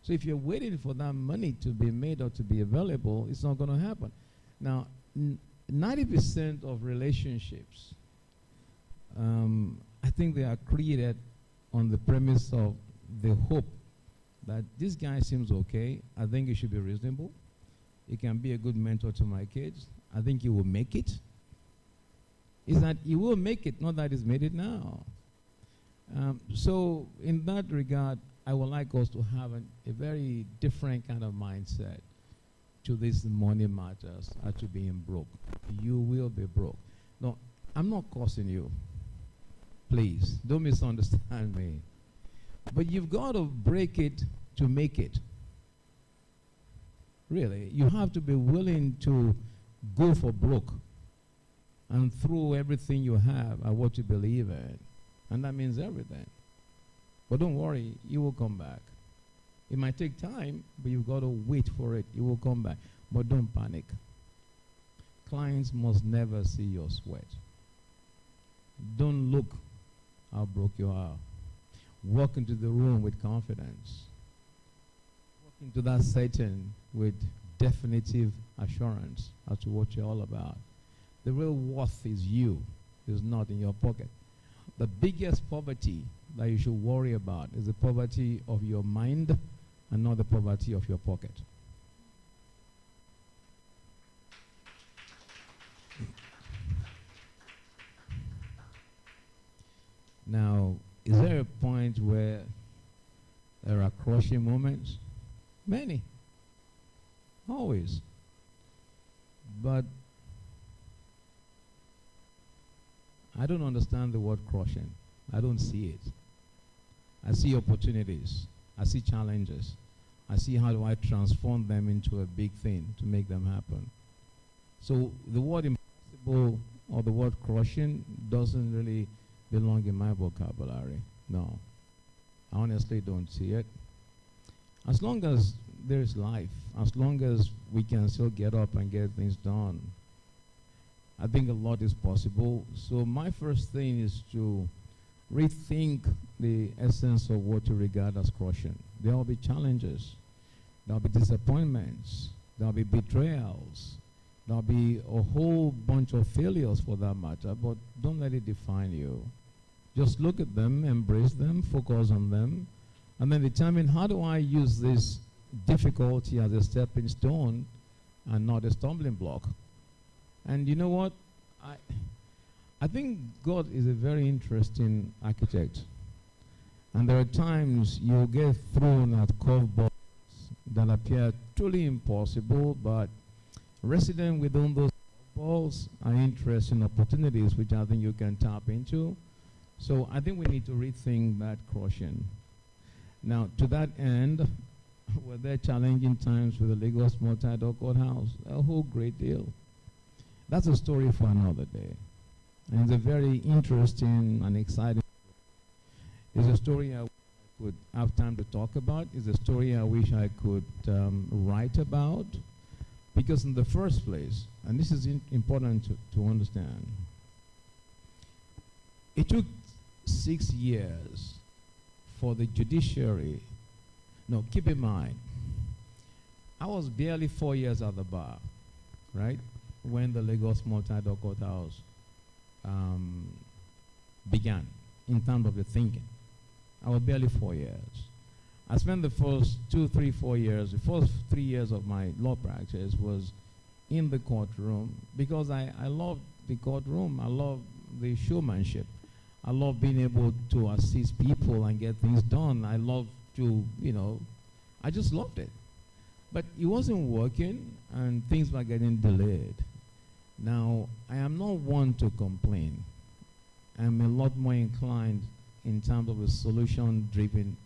So if you're waiting for that money to be made or to be available, it's not going to happen. Now, 90% of relationships, I think they are created on the premise of the hope that this guy seems okay. I think he should be reasonable. He can be a good mentor to my kids. I think he will make it. Is that he will make it, not that he's made it now. So in that regard, I would like us to have a very different kind of mindset to this money matters as to being broke. You will be broke. No, I'm not cursing you. Please, don't misunderstand me. But you've got to break it to make it. Really, you have to be willing to go for broke and throw everything you have at what you believe in. And that means everything. But don't worry, you will come back. It might take time, but you've got to wait for it. You will come back. But don't panic. Clients must never see your sweat. Don't look how broke you are. Walk into the room with confidence. Walk into that setting with definitive assurance as to what you're all about. The real worth is you, is not in your pocket. The biggest poverty that you should worry about is the poverty of your mind and not the poverty of your pocket. Now, is there a point where there are crushing moments? Many. always. But I don't understand the word crushing. I don't see it. I see opportunities. I see challenges. I see how do I transform them into a big thing to make them happen. So the word impossible or the word crushing doesn't really belong in my vocabulary. No. I honestly don't see it. As long as there's life, as long as we can still get up and get things done, I think a lot is possible. So my first thing is to rethink the essence of what you regard as crushing. There will be challenges. There will be disappointments. There will be betrayals. There will be a whole bunch of failures for that matter, but don't let it define you. Just look at them, embrace them, focus on them, and then determine how do I use this difficulty as a stepping stone and not a stumbling block. And you know what? I think God is a very interesting architect. And there are times you'll get thrown at curveballs that appear truly impossible, but resident within those curveballs are interesting opportunities which I think you can tap into. So I think we need to rethink that crushing. Now, to that end, were there challenging times with the Lagos Multi-Door Courthouse? A whole great deal. That's a story for another day. And it's a very interesting and exciting story. It's a story I could have time to talk about. It's a story I wish I could write about. Because in the first place, and this is important to understand, it took 6 years for the judiciary. No, keep in mind, I was barely 4 years at the bar, right, when the Lagos Multi-Door Courthouse began in terms of the thinking. I was barely 4 years. I spent the first 2, 3, 4 years, the first 3 years of my law practice was in the courtroom because I loved the courtroom. I loved the showmanship. I love being able to assist people and get things done. I love to, I just loved it. But it wasn't working and things were getting delayed. Now, I am not one to complain. I'm a lot more inclined in terms of a solution-driven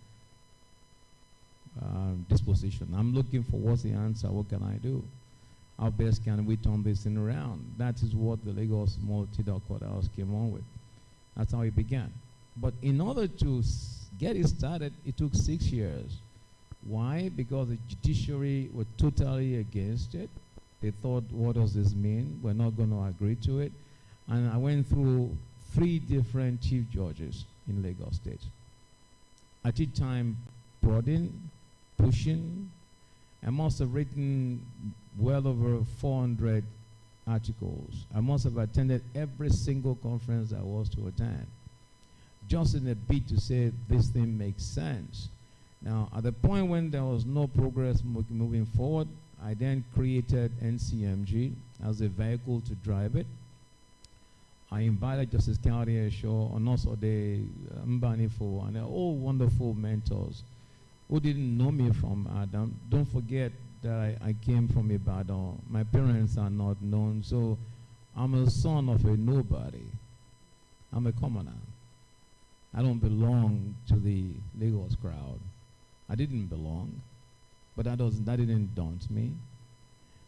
disposition. I'm looking for what's the answer, what can I do? How best can we turn this thing around? That is what the Lagos Multi-Door Courthouse came on with. That's how it began. But in order to get it started, it took 6 years. Why? Because the judiciary were totally against it. They thought, what does this mean? We're not going to agree to it. And I went through 3 different chief judges in Lagos State. At each time, prodding, pushing. I must have written well over 400 articles. I must have attended every single conference I was to attend, just in a bid to say this thing makes sense. Now, at the point when there was no progress moving forward, I then created NCMG as a vehicle to drive it. I invited Justice County Esho and also the Mbanifo and all wonderful mentors who didn't know me from Adam. Don't forget that I came from Ibadan. My parents are not known, so I'm a son of a nobody. I'm a commoner. I don't belong to the Lagos crowd. I didn't belong, but that didn't daunt me.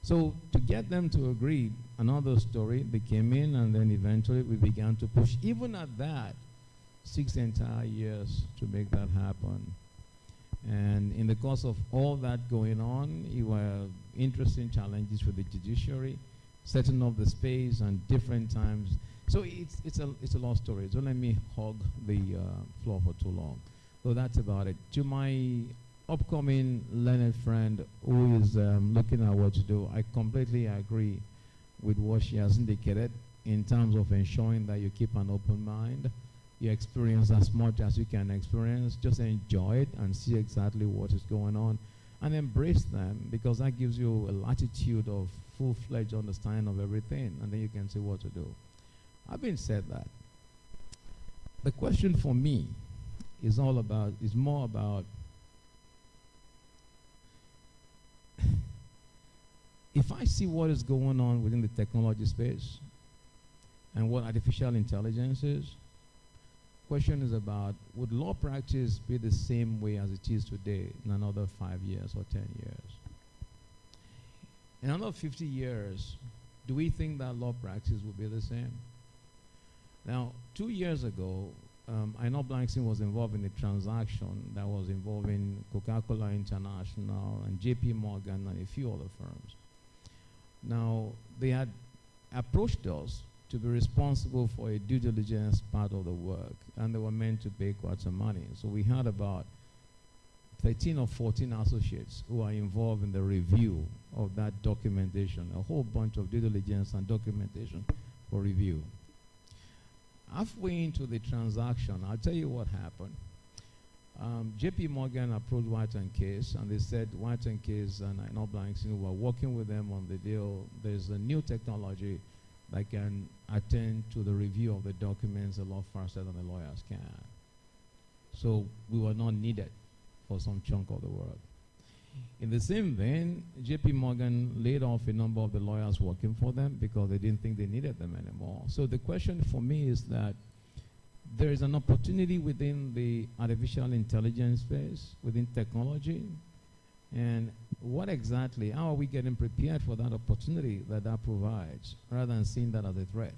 So to get them to agree, another story, they came in and then eventually we began to push, even at that, 6 entire years to make that happen. And in the course of all that going on, it were interesting challenges for the judiciary, setting up the space and different times. So it's a long story. Don't let me hog the floor for too long. So that's about it. To my upcoming learned friend who is looking at what to do, I completely agree with what she has indicated in terms of ensuring that you keep an open mind. You experience as much as you can experience. Just enjoy it and see exactly what is going on and embrace them, because that gives you a latitude of full-fledged understanding of everything, and then you can see what to do. Having said that, the question for me is more about if I see what is going on within the technology space and what artificial intelligence is, question is about, would law practice be the same way as it is today in another 5 years or 10 years? In another 50 years, do we think that law practice will be the same? Now, 2 years ago, I know Blankson was involved in a transaction that was involving Coca-Cola International and JP Morgan and a few other firms. Now, they had approached us to be responsible for a due diligence part of the work, and they were meant to pay quite some money. So we had about 13 or 14 associates who are involved in the review of that documentation, a whole bunch of due diligence and documentation for review. Halfway into the transaction, I'll tell you what happened. JP Morgan approached White & Case, and they said White & Case and I know Blankson were working with them on the deal. There's a new technology that can attend to the review of the documents a lot faster than the lawyers can. So we were not needed for some chunk of the work. In the same vein, JP Morgan laid off a number of the lawyers working for them because they didn't think they needed them anymore. So the question for me is that there is an opportunity within the artificial intelligence space, within technology, and what exactly, how are we getting prepared for that opportunity that that provides, rather than seeing that as a threat?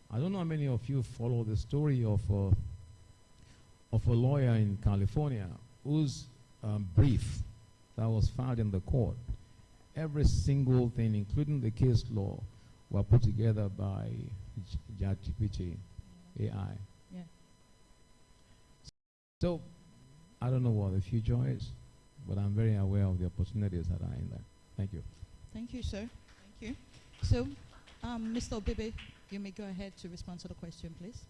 I don't know how many of you follow the story of a lawyer in California whose brief that was filed in the court, every single thing, including the case law, were put together by ChatGPT AI. Yeah. So I don't know what the future is, but I'm very aware of the opportunities that are in there. Thank you. Thank you, sir. Thank you. So, Mr. Obebe, you may go ahead to respond to the question, please.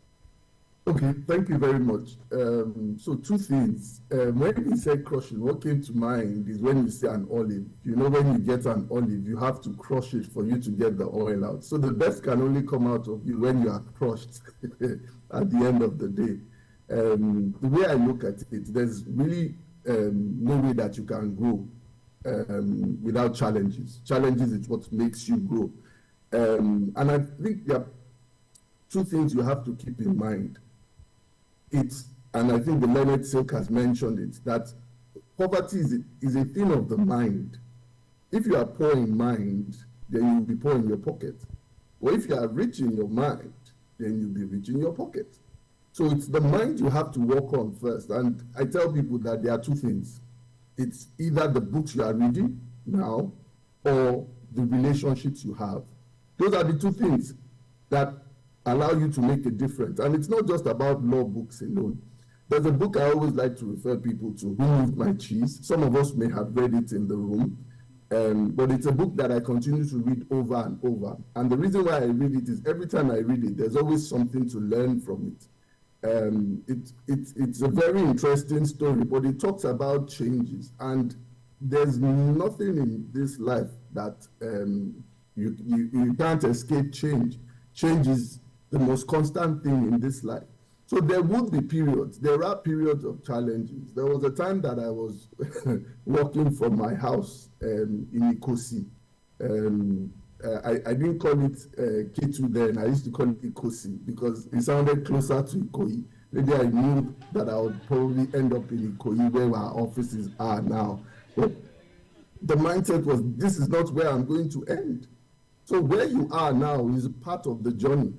Okay, thank you very much. So two things. When you said crushing, what came to mind is when you see an olive. You know, when you get an olive, you have to crush it for you to get the oil out. So the best can only come out of you when you are crushed at the end of the day. The way I look at it, there's really no way that you can grow without challenges. Challenges is what makes you grow. And I think there are two things you have to keep in mind. And I think the learned Silk has mentioned it, that poverty is a thing of the mind. If you are poor in mind, then you'll be poor in your pocket. Or if you are rich in your mind, then you'll be rich in your pocket. So it's the mind you have to work on first. And I tell people that there are two things. It's either the books you are reading now or the relationships you have. Those are the two things that allow you to make a difference. And it's not just about law books alone. There's a book I always like to refer people to, Who Moved My Cheese? Some of us may have read it in the room, but it's a book that I continue to read over and over. And the reason why I read it is every time I read it, there's always something to learn from it. It's a very interesting story, but it talks about changes. And there's nothing in this life that you can't escape change. Change is the most constant thing in this life. So there would be periods. There are periods of challenges. There was a time that I was working from my house in Ikosi. I didn't call it K2 then. I used to call it Ikosi because it sounded closer to Ikoyi. Maybe I knew that I would probably end up in Ikoyi where our offices are now. But the mindset was, this is not where I'm going to end. So where you are now is part of the journey.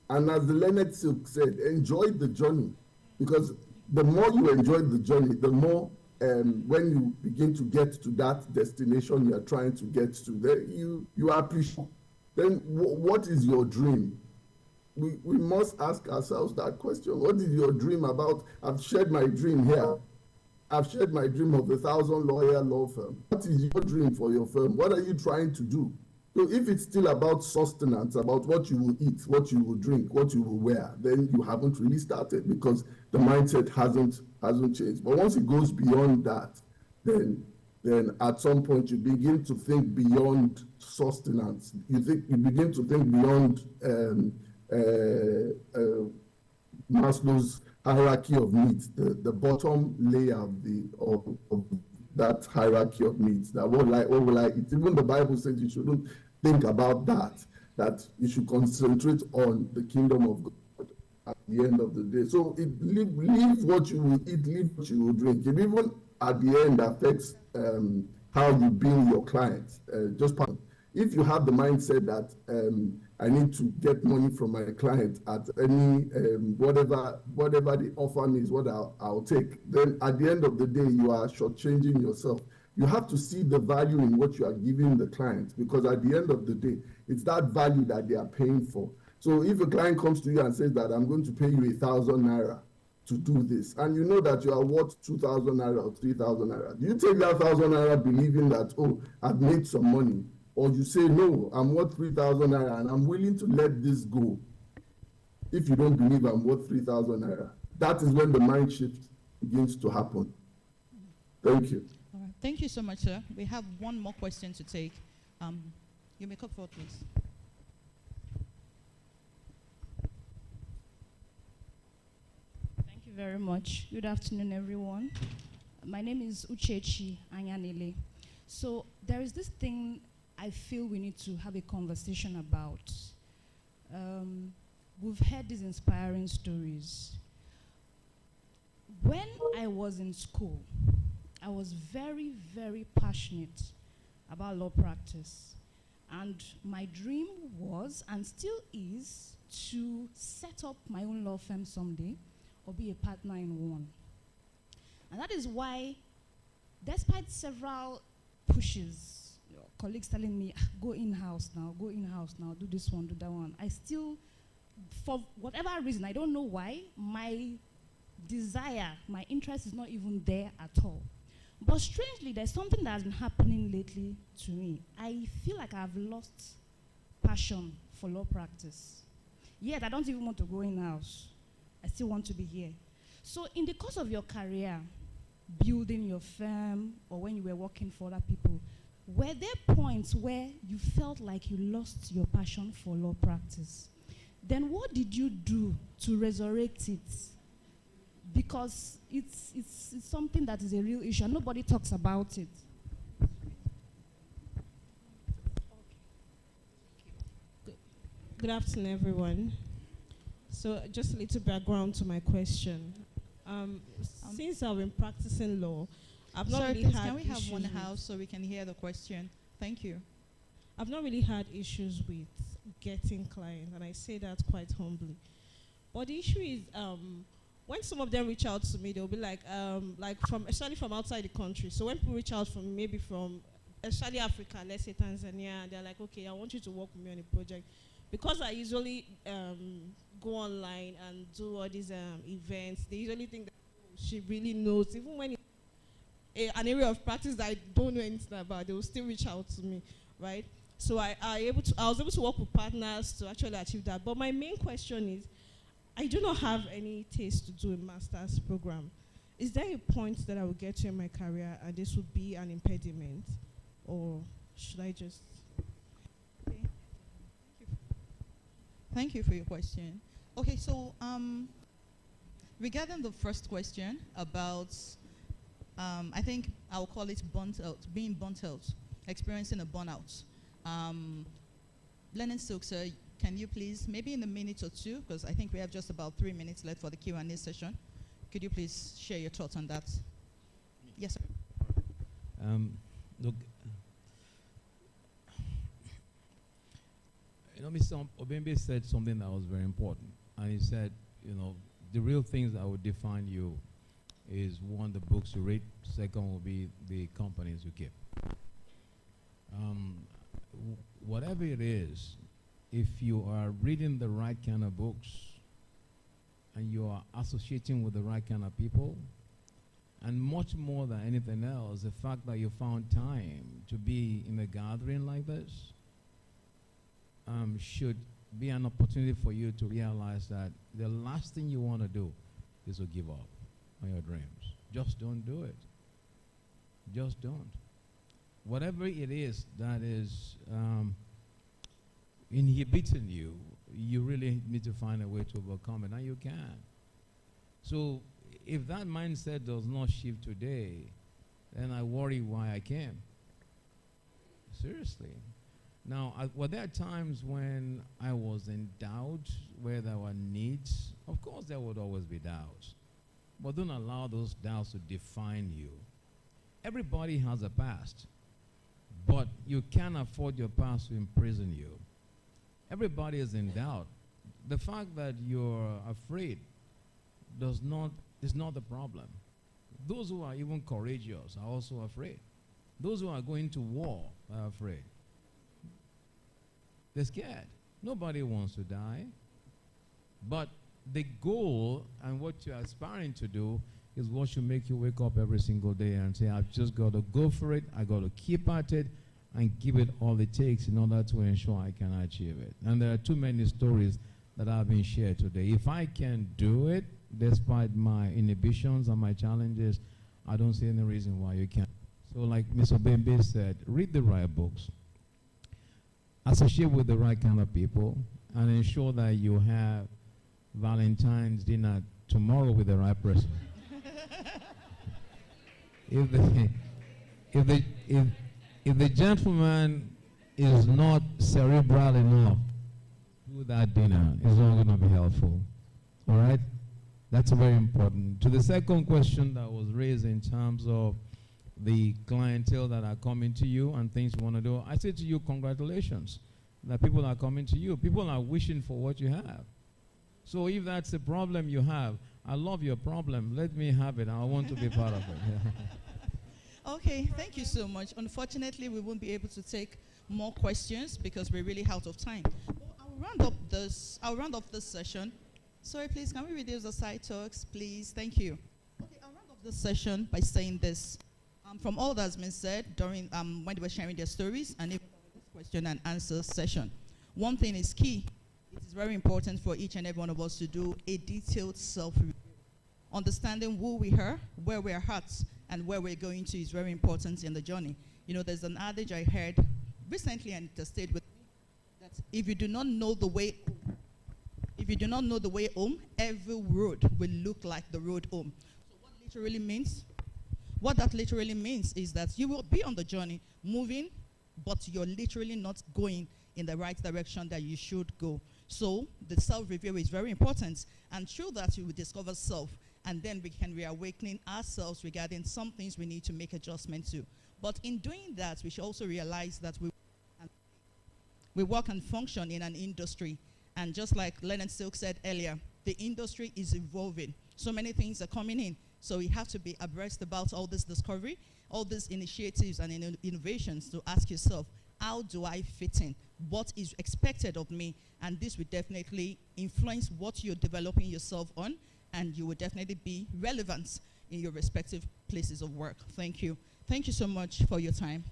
And as the learned Silk said, enjoy the journey, because the more you enjoy the journey, the more when you begin to get to that destination you are trying to get to, then you appreciate. Then what is your dream? We must ask ourselves that question. What is your dream about? I've shared my dream here. I've shared my dream of 1,000-lawyer law firm. What is your dream for your firm? What are you trying to do? So if it's still about sustenance, about what you will eat, what you will drink, what you will wear, then you haven't really started because the mindset hasn't changed. But once it goes beyond that, then at some point you begin to think beyond sustenance. You begin to think beyond Maslow's hierarchy of needs, the bottom layer of that hierarchy of needs. That what will I eat? Even the Bible says you shouldn't think about that, that you should concentrate on the kingdom of God at the end of the day. So leave what you will eat, leave what you will drink. It even at the end affects how you bill your clients. If you have the mindset that I need to get money from my client at any whatever they offer me is what I'll take, then at the end of the day you are shortchanging yourself. You have to see the value in what you are giving the client, because at the end of the day it's that value that they are paying for. So if a client comes to you and says that I'm going to pay you 1,000 naira to do this, and you know that you are worth 2,000 naira or 3,000 naira, do you take that 1,000 naira believing that, oh, I've made some money? Or you say, no, I'm worth 3,000 naira and I'm willing to let this go if you don't believe I'm worth 3,000 naira? That is when the mind shift begins to happen. Thank you. All right. Thank you so much, sir. We have one more question to take. You may come forward, please. Thank you very much. Good afternoon, everyone. My name is Uchechi Anyanile. So there is this thing I feel we need to have a conversation about. We've heard these inspiring stories. When I was in school, I was very, very passionate about law practice. And my dream was, and still is, to set up my own law firm someday or be a partner in one. And that is why, despite several pushes, colleagues telling me, go in-house now, do this one, do that one, I still, for whatever reason, I don't know why, my desire, my interest is not even there at all. But strangely, there's something that has been happening lately to me. I feel like I've lost passion for law practice. Yet I don't even want to go in-house. I still want to be here. So in the course of your career, building your firm, or when you were working for other people, were there points where you felt like you lost your passion for law practice? Then what did you do to resurrect it? Because it's something that is a real issue and nobody talks about it. Good afternoon, everyone. So just a little background to my question. Since I've been practicing law, I've not really had can we have issues one with- house so we can hear the question? Thank you. I've not really had issues with getting clients, and I say that quite humbly. But the issue is, when some of them reach out to me, they'll be like especially from outside the country. So when people reach out from maybe from, especially Africa, let's say Tanzania, they're like, okay, I want you to work with me on a project. Because I usually go online and do all these events, they usually think that she really knows, even when it's an area of practice that I don't know anything about, they will still reach out to me, right? So I was able to work with partners to actually achieve that. But my main question is, I do not have any taste to do a master's program. Is there a point that I will get to in my career and this would be an impediment? Or should I just... Okay. Thank you for your question. Okay, so regarding the first question about, I think I'll call it burnt out, being burnt out, experiencing a burnout. Learning Silk, sir, can you please, maybe in a minute or two, because I think we have just about 3 minutes left for the Q&A session, could you please share your thoughts on that? Yes, sir. Look, Mr. Obembe said something that was very important. And he said, the real things that would define you is, one, the books you read. Second will be the companies you keep. Whatever it is, if you are reading the right kind of books and you are associating with the right kind of people, and much more than anything else, the fact that you found time to be in a gathering like this should be an opportunity for you to realize that the last thing you want to do is to give up on your dreams. Just don't do it. Just don't. Whatever it is that is inhibiting you, you really need to find a way to overcome it, and you can. So if that mindset does not shift today, then I worry why I came. Seriously. Now, were there times when I was in doubt, where there were needs? Of course, there would always be doubts. But don't allow those doubts to define you. Everybody has a past, but you can't afford your past to imprison you. Everybody is in doubt. The fact that you're afraid is not the problem. Those who are even courageous are also afraid. Those who are going to war are afraid. They're scared. Nobody wants to die. But the goal and what you're aspiring to do is what should make you wake up every single day and say, I've just got to go for it, I got to keep at it, and give it all it takes in order to ensure I can achieve it. And there are too many stories that have been shared today. If I can do it, despite my inhibitions and my challenges, I don't see any reason why you can't. So like Mr. Bembe said, read the right books, associate with the right kind of people, and ensure that you have Valentine's dinner tomorrow with the right person. If the gentleman is not cerebral enough, do that dinner. It's not going to be helpful. All right? That's very important. To the second question that was raised in terms of the clientele that are coming to you and things you want to do, I say to you, congratulations, that people are coming to you. People are wishing for what you have. So if that's the problem you have, I love your problem. Let me have it. I want to be part of it. Okay, thank you so much. Unfortunately, we won't be able to take more questions because we're really out of time. I'll round up this session. Sorry, please, can we reduce the side talks, please? Thank you. Okay, I'll round up this session by saying this. From all that's been said during when they were sharing their stories and even this question and answer session, one thing is key. It is very important for each and every one of us to do a detailed self-review. Understanding who we are, where we're at, and where we're going to is very important in the journey. You know, there's an adage I heard recently and it stayed with me, that if you do not know the way home, every road will look like the road home. So what that literally means is that you will be on the journey, moving, but you're literally not going in the right direction that you should go. So the self-review is very important, and through that you will discover self, and then we can reawaken ourselves regarding some things we need to make adjustments to. But in doing that, we should also realize that we work and function in an industry, and just like Leonard Silk said earlier, the industry is evolving. So many things are coming in, so we have to be abreast about all this discovery, all these initiatives and innovations to ask yourself, how do I fit in? What is expected of me? And this will definitely influence what you're developing yourself on, and you will definitely be relevant in your respective places of work. Thank you. Thank you so much for your time.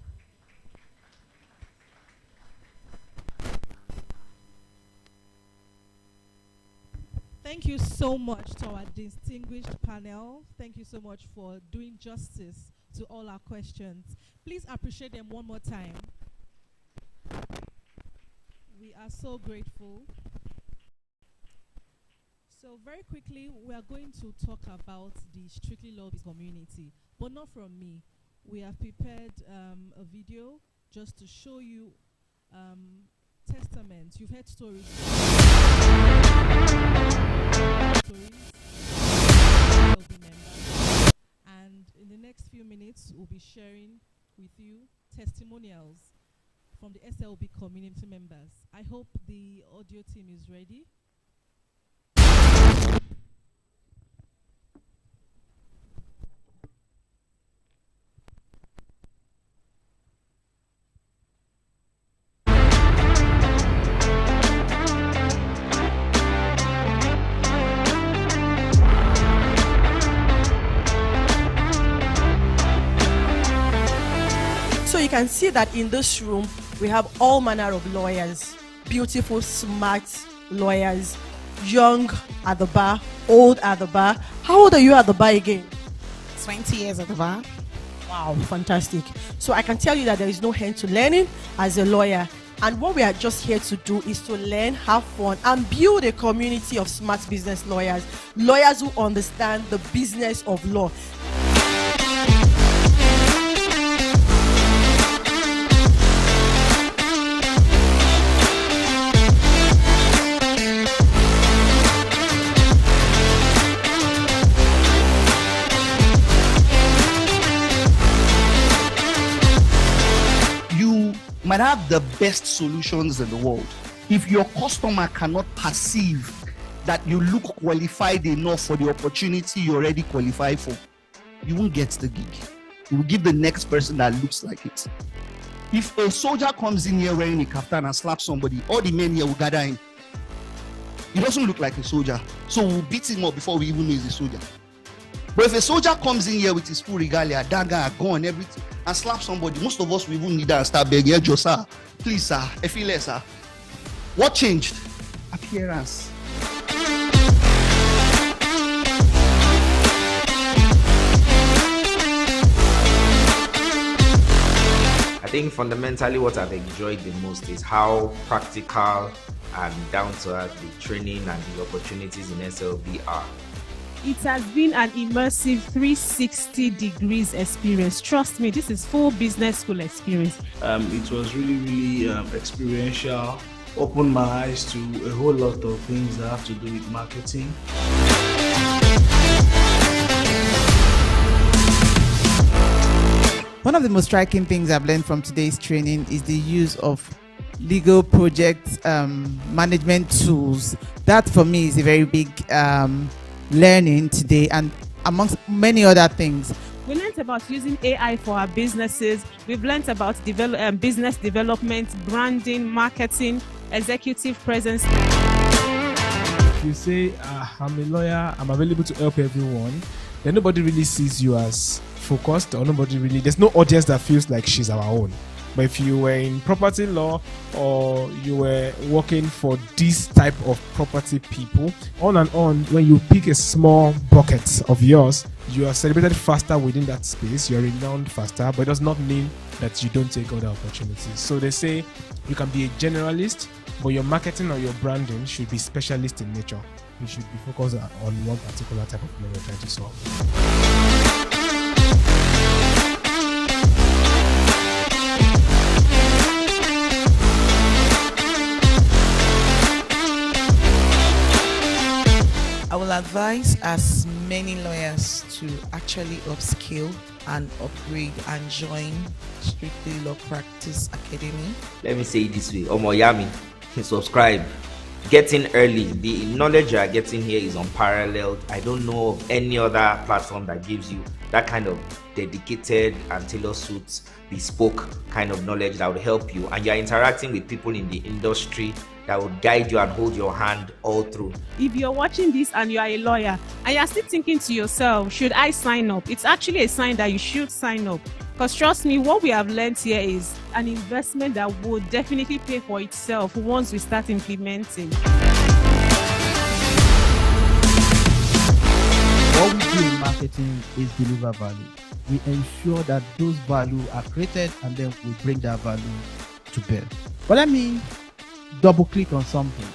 Thank you so much to our distinguished panel. Thank you so much for doing justice to all our questions. Please appreciate them one more time. We are so grateful. So very quickly, we are going to talk about the Strictly Law community, but not from me. We have prepared a video just to show you testaments. You've heard stories. And in the next few minutes, we'll be sharing with you testimonials from the SLB community members. I hope the audio team is ready. So you can see that in this room, we have all manner of lawyers, beautiful, smart lawyers, young at the bar, old at the bar. How old are you at the bar again? 20 years at the bar. Wow, fantastic. So I can tell you that there is no end to learning as a lawyer. And what we are just here to do is to learn, have fun, and build a community of smart business lawyers, lawyers who understand the business of law. might have the best solutions in the world. If your customer cannot perceive that you look qualified enough for the opportunity you already qualified for, you won't get the gig. You will give the next person that looks like it. If a soldier comes in here wearing a kaftan and slaps somebody, all the men here will gather him. He doesn't look like a soldier, so we'll beat him up before we even know he's a soldier. But if a soldier comes in here with his full regalia, dagger, gun, everything, and slaps somebody, most of us will even need that and start begging, "Hey, Joe, sir, please, sir, Efile, sir." What changed? Appearance. I think fundamentally what I've enjoyed the most is how practical and down to earth the training and the opportunities in SLB are. It has been an immersive 360 degrees experience. Trust me, this is full business school experience. It was really experiential. Opened my eyes to a whole lot of things that have to do with marketing. One of the most striking things I've learned from today's training is the use of legal project management tools. That for me is a very big learning today, and amongst many other things. We learned about using AI for our businesses. We've learned about business development, branding, marketing, executive presence. If you say, I'm a lawyer, I'm available to help everyone, then nobody really sees you as focused, or there's no audience that feels like she's our own. But if you were in property law or you were working for this type of property people, on and on, when you pick a small bucket of yours, you are celebrated faster within that space, you're renowned faster, but it does not mean that you don't take other opportunities. So they say you can be a generalist, but your marketing or your branding should be specialist in nature. You should be focused on one particular type of problem you're trying to solve. I will advise as many lawyers to actually upskill and upgrade and join Strictly Law Practice Academy. Let me say it this way, Omoyami, subscribe. Get in early. The knowledge you are getting here is unparalleled. I don't know of any other platform that gives you that kind of dedicated and tailor-suit, bespoke kind of knowledge that would help you. And you're interacting with people in the industry that would guide you and hold your hand all through. If you're watching this and you are a lawyer and you're still thinking to yourself, should I sign up? It's actually a sign that you should sign up. Because trust me, what we have learned here is an investment that would definitely pay for itself once we start implementing. What we do in marketing is deliver value. We ensure that those values are created and then we bring that value to bear. But let me double click on something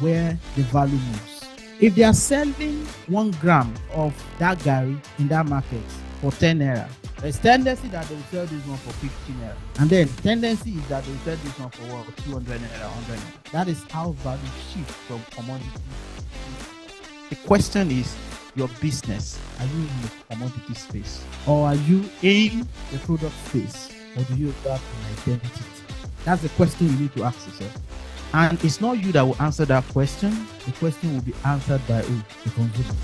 where the value moves. If they are selling 1 gram of that gari in that market for 10 naira, there's tendency that they will sell this one for 15 naira. And then tendency is that they will sell this one for what, 200 naira, 100 naira. That is how value shifts from commodity. The question is, your business, are you in the commodity space? Or are you in the product space? Or do you have an identity? That's the question you need to ask yourself. And it's not you that will answer that question. The question will be answered by who? The consumer.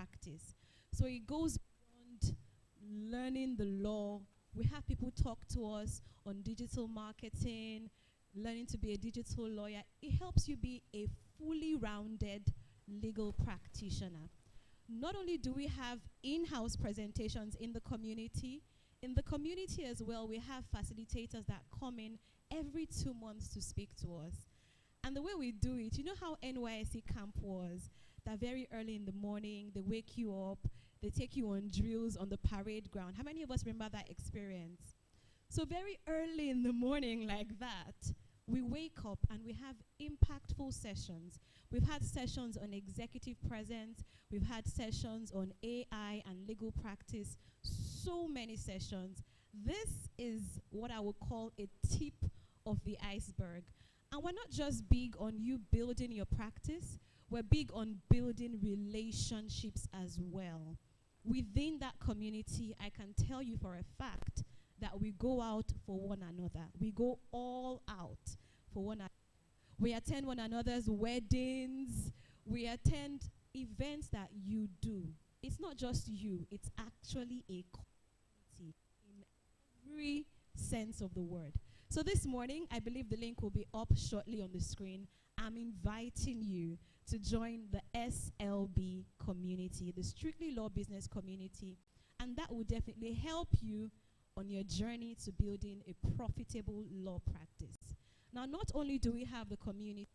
practice. So it goes beyond learning the law. We have people talk to us on digital marketing, learning to be a digital lawyer. It helps you be a fully rounded legal practitioner. Not only do we have in-house presentations in the community as well, we have facilitators that come in every 2 months to speak to us. And the way we do it, you know how NYSC camp was? That very early in the morning, they wake you up, they take you on drills on the parade ground. How many of us remember that experience? So very early in the morning like that, we wake up and we have impactful sessions. We've had sessions on executive presence. We've had sessions on AI and legal practice. So many sessions. This is what I would call a tip of the iceberg. And we're not just big on you building your practice. We're big on building relationships as well. Within that community, I can tell you for a fact that we go out for one another. We go all out for one another. We attend one another's weddings. We attend events that you do. It's not just you. It's actually a community in every sense of the word. So this morning, I believe the link will be up shortly on the screen. I'm inviting you to join the SLB community, the Strictly Law Business community, and that will definitely help you on your journey to building a profitable law practice. Now, not only do we have the community,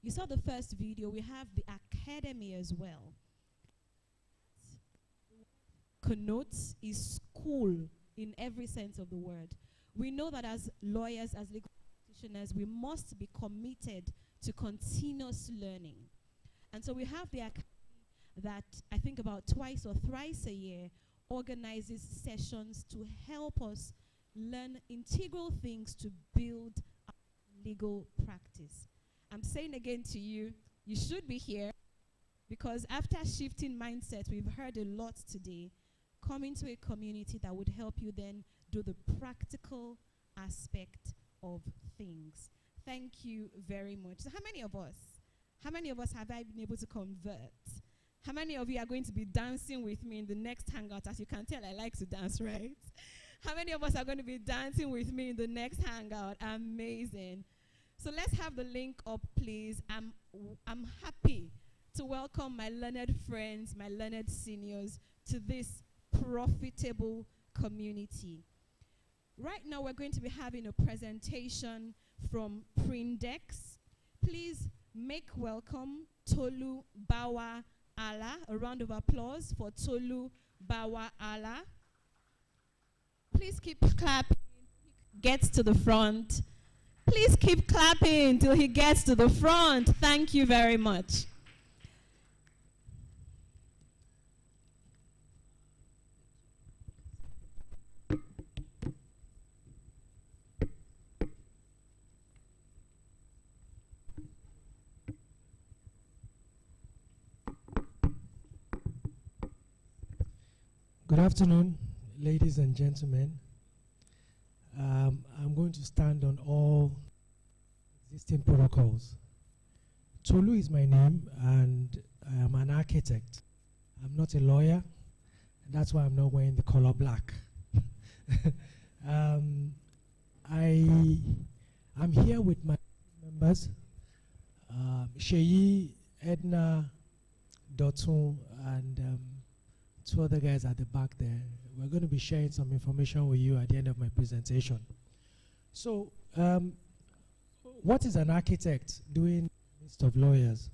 you saw the first video, we have the academy as well. Keynote is school in every sense of the word. We know that as lawyers, as legal practitioners, we must be committed to continuous learning. And so we have the academy that I think about twice or thrice a year organizes sessions to help us learn integral things to build our legal practice. I'm saying again to you, you should be here because after shifting mindset, we've heard a lot today. Come into a community that would help you then do the practical aspect of things. Thank you very much. So how many of us have I been able to convert? How many of you are going to be dancing with me in the next hangout? As you can tell, I like to dance, right? How many of us are going to be dancing with me in the next hangout? Amazing. So let's have the link up, please. I'm happy to welcome my learned friends, my learned seniors to this profitable community. Right now, we're going to be having a presentation from Prindex. Please make welcome Tolu Bawa Allah. A round of applause for Tolu Bawa Allah. Please keep clapping. Gets to the front. Please keep clapping till he gets to the front. Thank you very much. Good afternoon, ladies and gentlemen. I'm going to stand on all existing protocols. Tolu is my name, and I am an architect. I'm not a lawyer, and that's why I'm not wearing the color black. I'm here with my members, Sheyi, Edna, Dotun, and two other guys at the back there. We're going to be sharing some information with you at the end of my presentation. So, what is an architect doing in the midst of lawyers?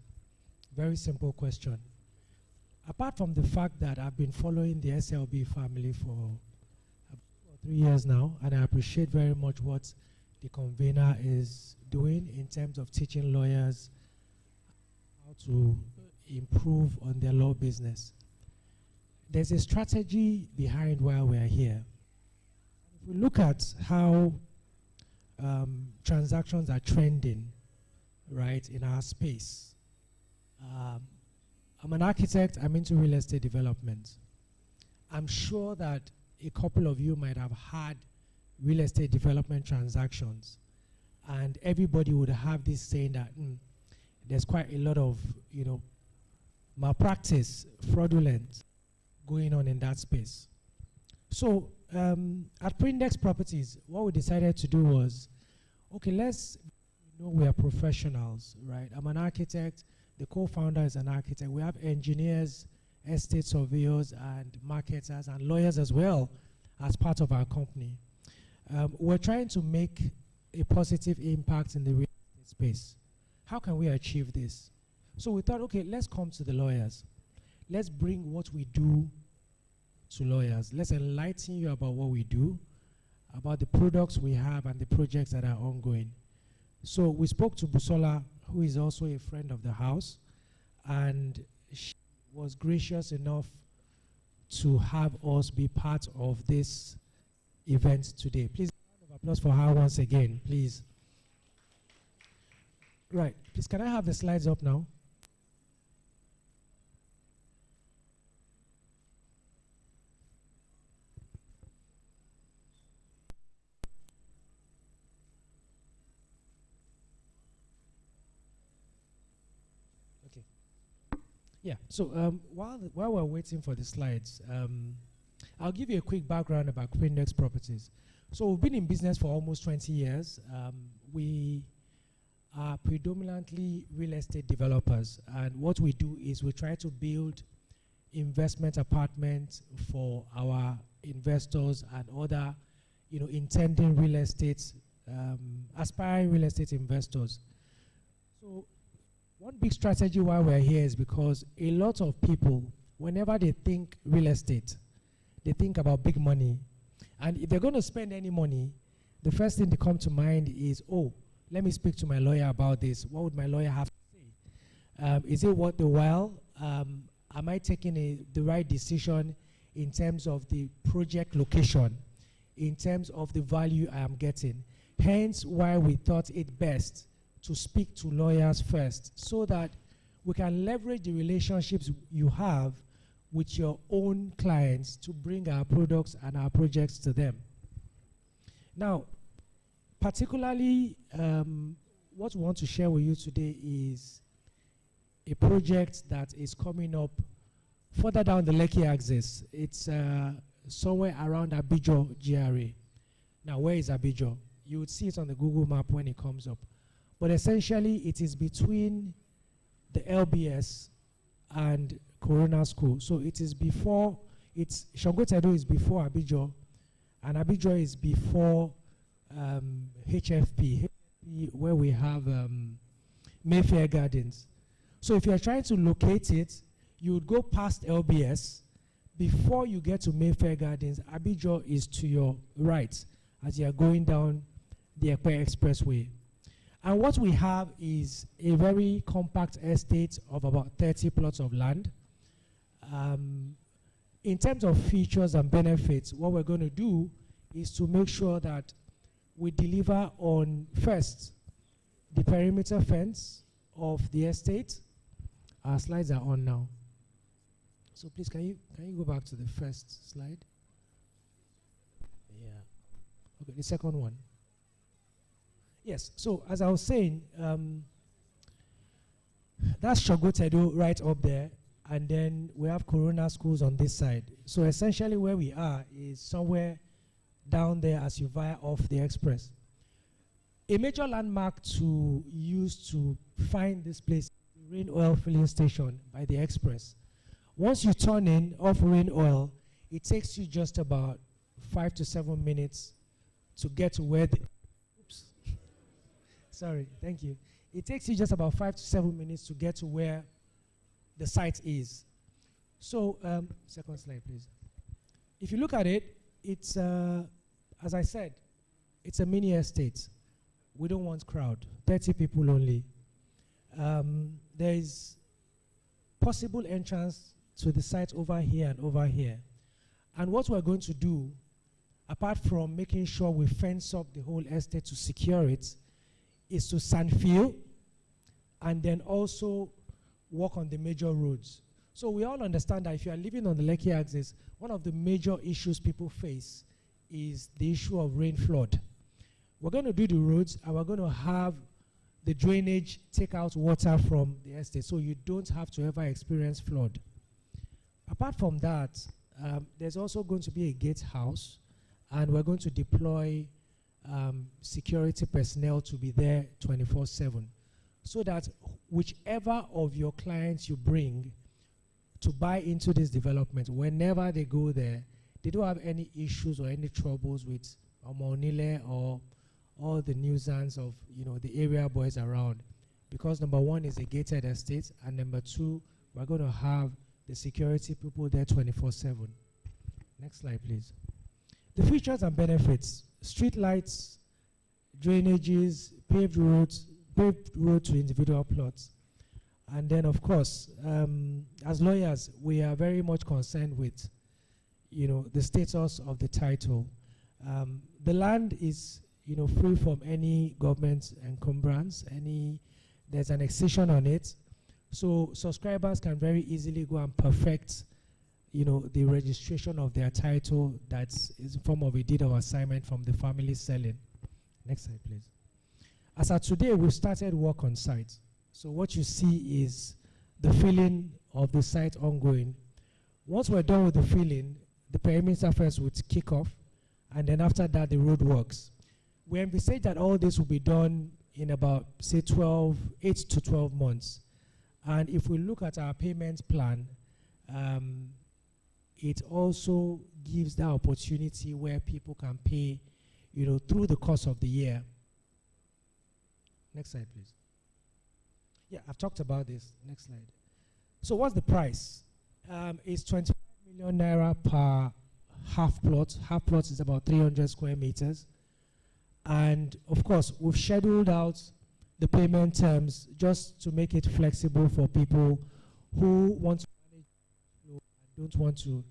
Very simple question. Apart from the fact that I've been following the SLB family for 3 years now, and I appreciate very much what the Convenor is doing in terms of teaching lawyers how to improve on their law business. There's a strategy behind why we're here. If we look at how transactions are trending, right, in our space, I'm an architect, I'm into real estate development. I'm sure that a couple of you might have had real estate development transactions, and everybody would have this saying that there's quite a lot of, malpractice, fraudulent going on in that space. So at Prindex Properties, what we decided to do was, okay, we are professionals, right? I'm an architect, the co-founder is an architect. We have engineers, estate surveyors, and marketers, and lawyers as well as part of our company. We're trying to make a positive impact in the real estate space. How can we achieve this? So we thought, okay, let's come to the lawyers. Let's bring what we do to lawyers. Let's enlighten you about what we do, about the products we have and the projects that are ongoing. So we spoke to Busola, who is also a friend of the house, and she was gracious enough to have us be part of this event today. Please, a round of applause for her once again, please. Right, please, can I have the slides up now? Yeah, so while we're waiting for the slides, I'll give you a quick background about Prindex Properties. So we've been in business for almost 20 years. We are predominantly real estate developers, and what we do is we try to build investment apartments for our investors and other, intending real estate, aspiring real estate investors. So one big strategy why we're here is because a lot of people, whenever they think real estate, they think about big money. And if they're going to spend any money, the first thing that comes to mind is, oh, let me speak to my lawyer about this. What would my lawyer have to say? Is it worth the while? Am I taking the right decision in terms of the project location, in terms of the value I am getting? Hence why we thought it best to speak to lawyers first, so that we can leverage the relationships you have with your own clients to bring our products and our projects to them. Now, particularly, what we want to share with you today is a project that is coming up further down the Lekki axis. It's somewhere around Abidjan GRA. Now, where is Abidjan? You would see it on the Google map when it comes up. But essentially, it is between the LBS and Corona School. So it is before, Shangotedo is before Abidjan, and Abidjan is before HFP, where we have Mayfair Gardens. So if you're trying to locate it, you would go past LBS. Before you get to Mayfair Gardens, Abidjan is to your right as you're going down the Ekpe Expressway. And what we have is a very compact estate of about 30 plots of land. In terms of features and benefits, what we're going to do is to make sure that we deliver on, first, the perimeter fence of the estate. Our slides are on now. So please, can you go back to the first slide? Yeah. Okay, the second one. Yes, so as I was saying, that's Shogotedo right up there, and then we have Corona Schools on this side. So essentially where we are is somewhere down there as you veer off the express. A major landmark to use to find this place is the Rain Oil filling station by the express. Once you turn in off Rain Oil, it takes you just about 5 to 7 minutes to get to where the Sorry, thank you. It takes you just about 5 to 7 minutes to get to where the site is. So, second slide, please. If you look at it, it's, as I said, it's a mini estate. We don't want crowd, 30 people only. There is possible entrance to the site over here and over here. And what we're going to do, apart from making sure we fence up the whole estate to secure it, is to sandfill and then also work on the major roads. So we all understand that if you are living on the Lekki axis, one of the major issues people face is the issue of rain flood. We're going to do the roads, and we're going to have the drainage take out water from the estate, so you don't have to ever experience flood. Apart from that, there's also going to be a gatehouse, and we're going to deploy security personnel to be there 24/7, so that whichever of your clients you bring to buy into this development, whenever they go there, they don't have any issues or any troubles with Omonile or all the nuisance of the area boys around, because number one is a gated estate, and number two, we're going to have the security people there 24/7. Next slide, please. The features and benefits: street lights, drainages, paved roads to individual plots. And then, of course, as lawyers, we are very much concerned with, the status of the title. The land is, free from any government encumbrance. There's an excision on it, so subscribers can very easily go and perfect, the registration of their title. That's in form of a deed of assignment from the family selling. Next slide, please. As of today, we've started work on site. So what you see is the filling of the site ongoing. Once we're done with the filling, the perimeter first would kick off, and then after that, the road works. We envisage that all this will be done in about, say, 8 to 12 months. And if we look at our payment plan, it also gives that opportunity where people can pay, through the course of the year. Next slide, please. Yeah, I've talked about this. Next slide. So what's the price? It's 25 million naira per half plot. Half plot is about 300 square meters. And of course, we've scheduled out the payment terms just to make it flexible for people who want to manage and don't want to,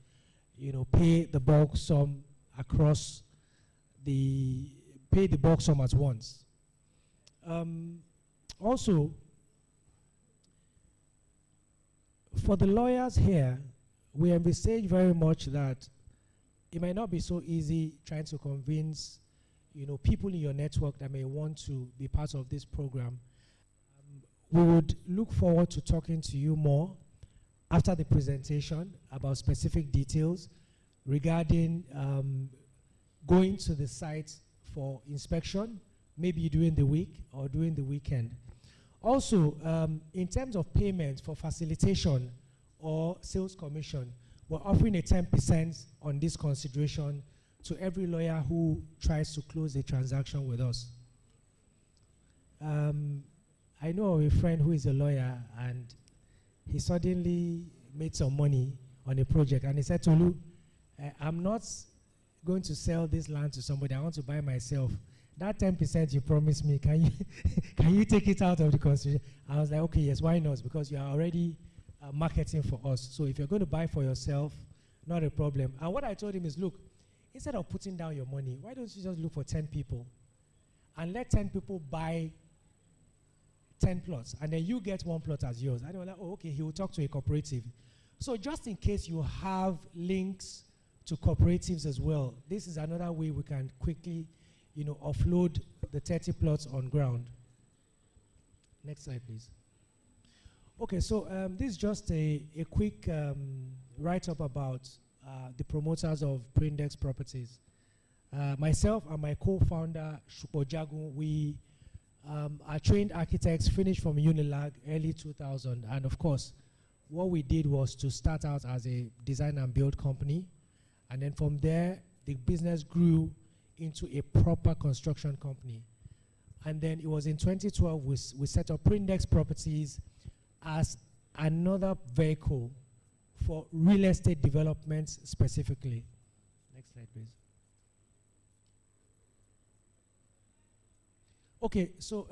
pay the bulk sum at once. Also, for the lawyers here, we envisage very much that it might not be so easy trying to convince people in your network that may want to be part of this program. We would look forward to talking to you more after the presentation about specific details regarding going to the site for inspection, maybe during the week or during the weekend. Also, in terms of payment for facilitation or sales commission, we're offering a 10% on this consideration to every lawyer who tries to close a transaction with us. I know a friend who is a lawyer, and he suddenly made some money on a project, and he said, Tolu, I'm not going to sell this land to somebody. I want to buy myself. That 10% you promised me, can you take it out of the consideration? I was like, okay, yes, why not? Because you are already marketing for us. So if you're going to buy for yourself, not a problem. And what I told him is, look, instead of putting down your money, why don't you just look for 10 people and let 10 people buy 10 plots, and then you get one plot as yours. And they were like, oh, okay, he will talk to a cooperative. So just in case you have links to cooperatives as well, this is another way we can quickly, offload the 30 plots on ground. Next slide, please. Okay, so this is just a quick write-up about the promoters of Prindex Properties. Myself and my co-founder, Shupo Jagun, we are trained architects, finished from Unilag early 2000. And of course, what we did was to start out as a design and build company. And then from there, the business grew into a proper construction company. And then it was in 2012 we set up Prindex Properties as another vehicle for real estate developments specifically. Next slide, please. Okay, so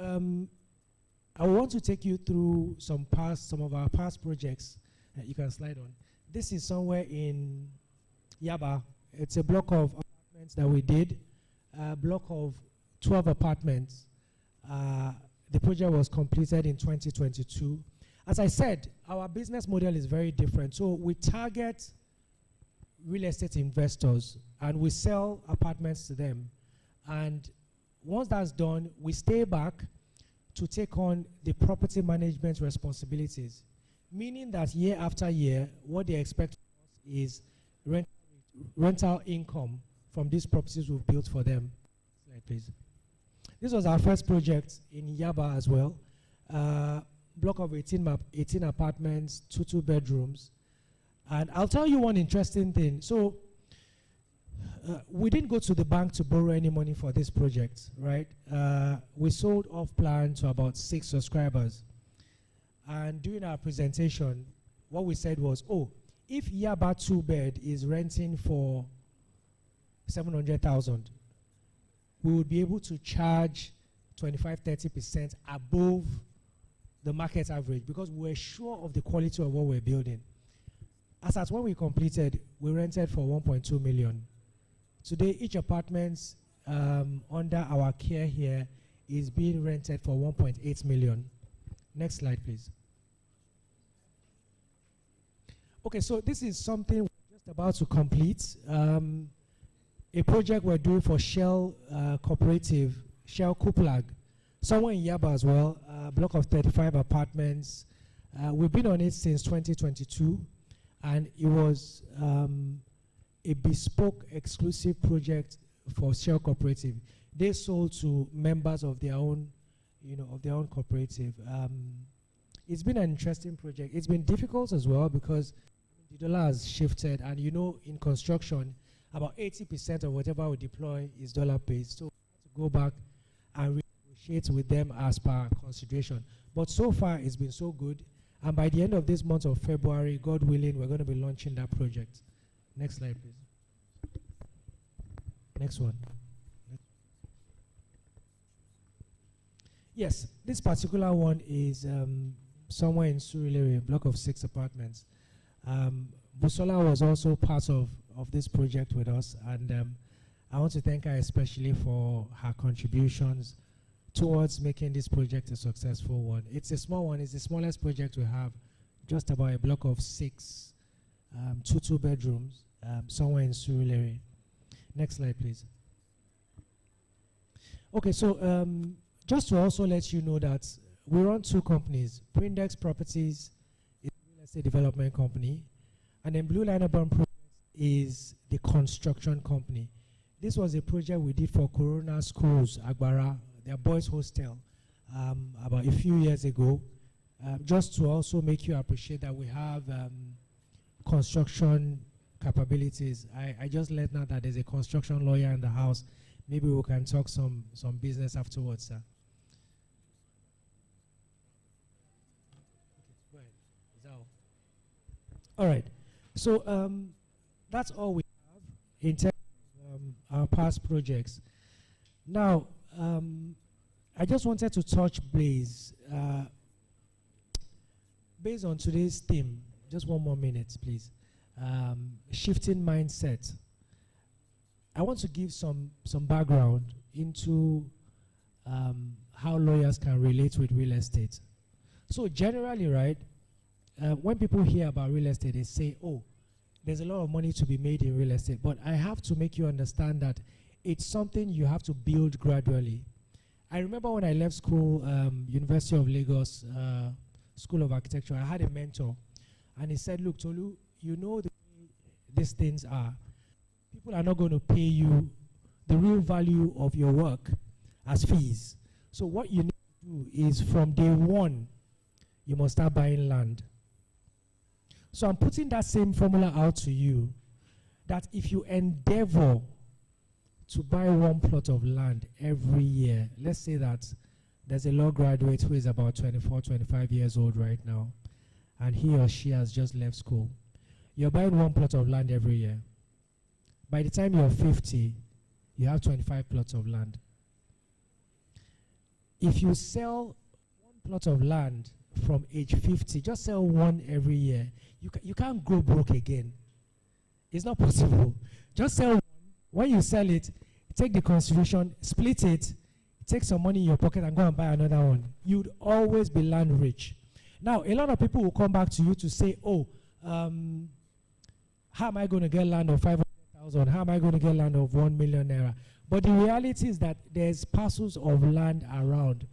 I want to take you through some of our past projects. You can slide on. This is somewhere in Yaba. It's a block of apartments that we did, a block of 12 apartments. The project was completed in 2022. As I said, our business model is very different. So we target real estate investors and we sell apartments to them. And once that's done, we stay back to take on the property management responsibilities, meaning that year after year, what they expect is rental income from these properties we've built for them. Slide, please. This was our first project in Yaba as well. Block of 18 apartments, two bedrooms. And I'll tell you one interesting thing. So we didn't go to the bank to borrow any money for this project, right? We sold off plan to about 6 subscribers. And during our presentation, what we said was, oh, if Yaba 2-bed is renting for 700,000, we would be able to charge 25-30% above the market average because we're sure of the quality of what we're building. As at when we completed, we rented for 1.2 million. Today, each apartment under our care here is being rented for 1.8 million. Next slide, please. Okay, so this is something we're just about to complete. A project we're doing for Shell Cooperative, Shell Kuplag, somewhere in Yaba as well, a block of 35 apartments. We've been on it since 2022, and it was a bespoke exclusive project for Shell Cooperative. They sold to members of their own, of their own cooperative. It's been an interesting project. It's been difficult as well because the dollar has shifted, and in construction, about 80% of whatever we deploy is dollar-based. So we have to go back and renegotiate with them as per consideration. But so far, it's been so good. And by the end of this month of February, God willing, we're going to be launching that project. Next slide, please. Next one. Yes, this particular one is somewhere in Surulere, a block of 6 apartments. Busola was also part of this project with us, and I want to thank her especially for her contributions towards making this project a successful one. It's a small one. It's the smallest project we have, just about a block of 6, 2 bedrooms, somewhere in Surulere. Next slide, please. Okay, so just to also let you know that we run 2 companies. Prindex Properties is a real estate development company, and then Blue Line Urban Projects is the construction company. This was a project we did for Corona Schools, Agbara, their boys' hostel, about a few years ago, just to also make you appreciate that we have construction capabilities. I just let know that there's a construction lawyer in the house. Maybe we can talk some business afterwards, sir. All right. So that's all we have in terms of our past projects. Now, I just wanted to touch base based on today's theme. Just one more minute, please. Shifting mindset. I want to give some background into how lawyers can relate with real estate. So generally, right, when people hear about real estate, they say, oh, there's a lot of money to be made in real estate. But I have to make you understand that it's something you have to build gradually. I remember when I left school, University of Lagos, School of Architecture, I had a mentor. And he said, look, Tolu, you know the way these things are. People are not going to pay you the real value of your work as fees. So what you need to do is from day one, you must start buying land. So I'm putting that same formula out to you, that if you endeavor to buy 1 plot of land every year, let's say that there's a law graduate who is about 24, 25 years old right now, and he or she has just left school. You're buying 1 plot of land every year. By the time you're 50, you have 25 plots of land. If you sell 1 plot of land from age 50, just sell 1 every year, you can't go broke again. It's not possible. Just sell 1. When you sell it, take the contribution, split it, take some money in your pocket and go and buy another one. You'd always be land rich. Now, a lot of people will come back to you to say, oh, how am I going to get land of 500,000? How am I going to get land of 1 million naira? But the reality is that there's parcels of land around.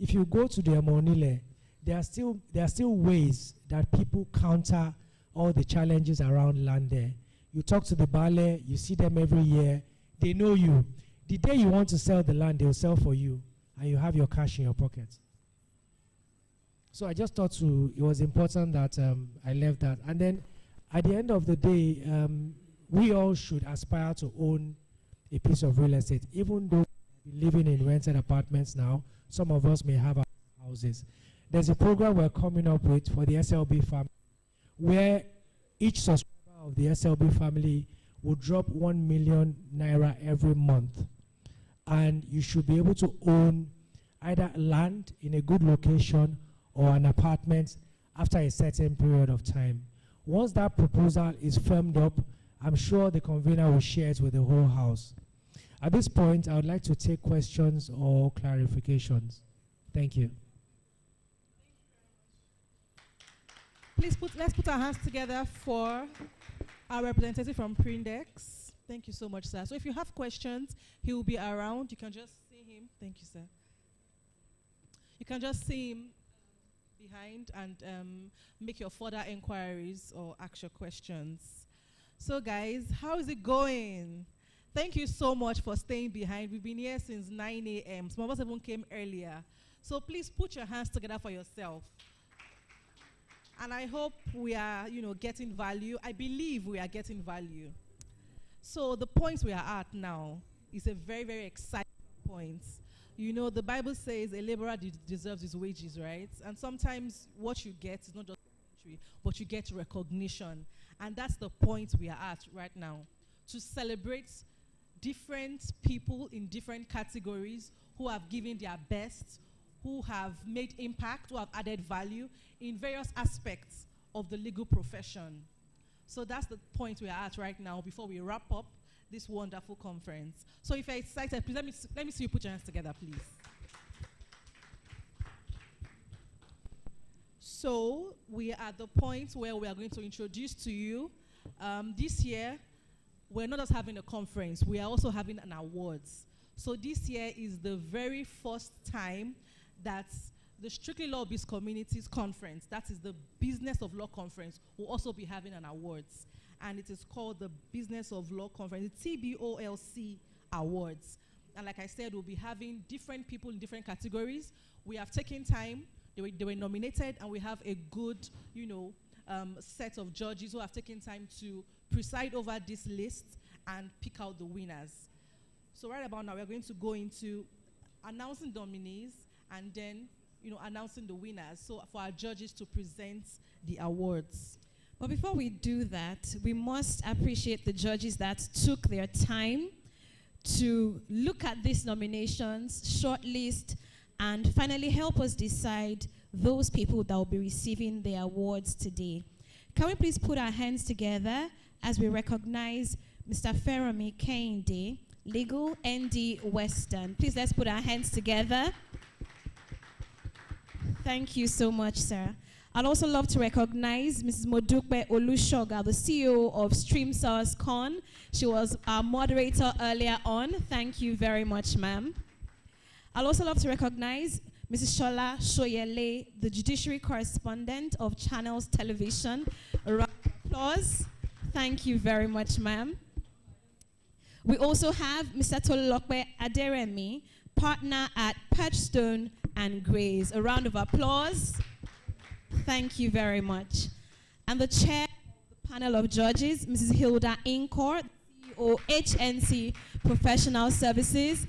If you go to the Amonile, there are still ways that people counter all the challenges around land there. You talk to the Bale, you see them every year, they know you. The day you want to sell the land, they'll sell for you, and you have your cash in your pocket. So I just thought it was important that I left that. And then at the end of the day, we all should aspire to own a piece of real estate. Even though we're living in rented apartments now, some of us may have our houses. There's a program we're coming up with for the SLB family, where each subscriber of the SLB family will drop 1 million naira every month. And you should be able to own either land in a good location or an apartment after a certain period of time. Once that proposal is firmed up, I'm sure the convener will share it with the whole house. At this point, I would like to take questions or clarifications. Thank you. Let's put our hands together for our representative from Prindex. Thank you so much, sir. So if you have questions, he will be around. You can just see him. Thank you, sir. You can just see him behind and make your further inquiries or ask your questions. So guys, how is it going? Thank you so much for staying behind. We've been here since 9 a.m. Some of us even came earlier. So please put your hands together for yourself. And I hope we are, getting value. I believe we are getting value. So the points we are at now is a very, very exciting point. The Bible says a laborer deserves his wages, right? And sometimes what you get is not just entry, but you get recognition. And that's the point we are at right now. To celebrate different people in different categories who have given their best, who have made impact, who have added value in various aspects of the legal profession. So that's the point we are at right now before we wrap up this wonderful conference. So if you're excited, please let me see you put your hands together, please. So we are at the point where we are going to introduce to you, this year, we're not just having a conference, we are also having an awards. So this year is the very first time that the Strictly Law Biz Communities Conference, that is the Business of Law Conference, will also be having an awards. And it is called the Business of Law Conference, the TBOLC Awards. And like I said, we'll be having different people in different categories. We have taken time, they were nominated, and we have a good, set of judges who have taken time to preside over this list and pick out the winners. So right about now, we're going to go into announcing nominees and then, announcing the winners. So for our judges to present the awards. But before we do that, we must appreciate the judges that took their time to look at these nominations, shortlist, and finally help us decide those people that will be receiving the awards today. Can we please put our hands together as we recognize Mr. Feromi Kehinde, Legal ND Western. Please let's put our hands together. Thank you so much, sir. I'd also love to recognize Mrs. Modukpe Olushoga, the CEO of StreamSource Con. She was our moderator earlier on. Thank you very much, ma'am. I'd also love to recognize Mrs. Shola Shoyele, the judiciary correspondent of Channels Television. A round of applause. Thank you very much, ma'am. We also have Mr. Tolokwe Aderemi, partner at Perchstone and Grays. A round of applause. Thank you very much. And the chair of the panel of judges, Mrs. Hilda Incor, CEO HNC Professional Services.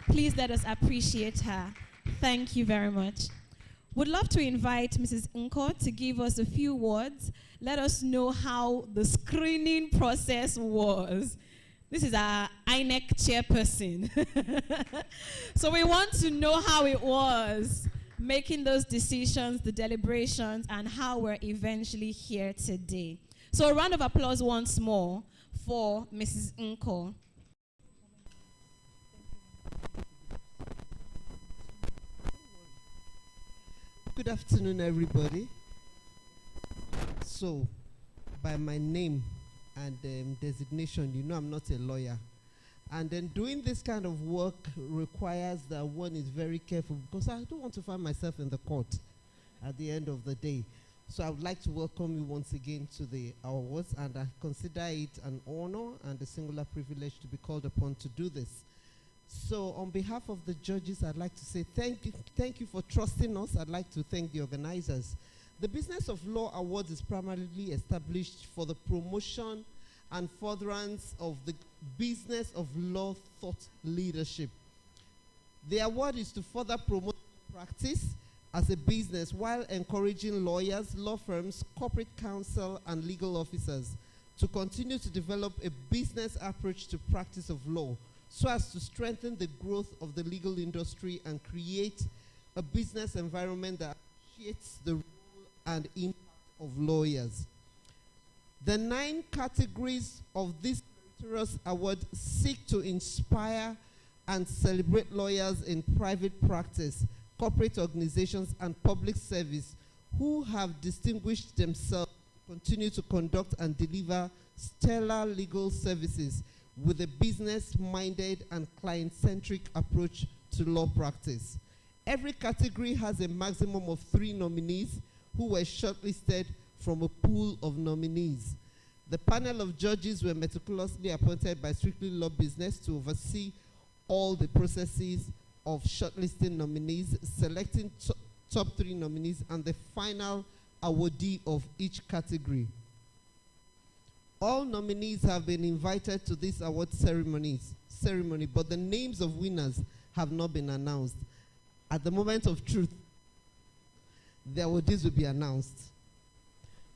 Please let us appreciate her. Thank you very much. Would love to invite Mrs. Incor to give us a few words. Let us know how the screening process was. This is our INEC chairperson. So we want to know how it was making those decisions, the deliberations, and how we're eventually here today. So a round of applause once more for Mrs. Incor. Good afternoon, everybody. So, by my name and designation, you know I'm not a lawyer. And then doing this kind of work requires that one is very careful, because I don't want to find myself in the court at the end of the day. So I would like to welcome you once again to the awards, and I consider it an honor and a singular privilege to be called upon to do this. So on behalf of the judges, I'd like to say thank you for trusting us. I'd like to thank the organizers. The Business of Law Awards is primarily established for the promotion and furtherance of the business of law thought leadership. The award is to further promote practice as a business while encouraging lawyers, law firms, corporate counsel, and legal officers to continue to develop a business approach to practice of law so as to strengthen the growth of the legal industry and create a business environment that appreciates the role and impact of lawyers. The 9 categories of this meritorious award seek to inspire and celebrate lawyers in private practice, corporate organizations, and public service who have distinguished themselves to continue to conduct and deliver stellar legal services with a business-minded and client-centric approach to law practice. Every category has a maximum of 3 nominees who were shortlisted from a pool of nominees. The panel of judges were meticulously appointed by Strictly Law Business to oversee all the processes of shortlisting nominees, selecting top 3 nominees, and the final awardee of each category. All nominees have been invited to this award ceremony, but the names of winners have not been announced. At the moment of truth, the awardees will be announced.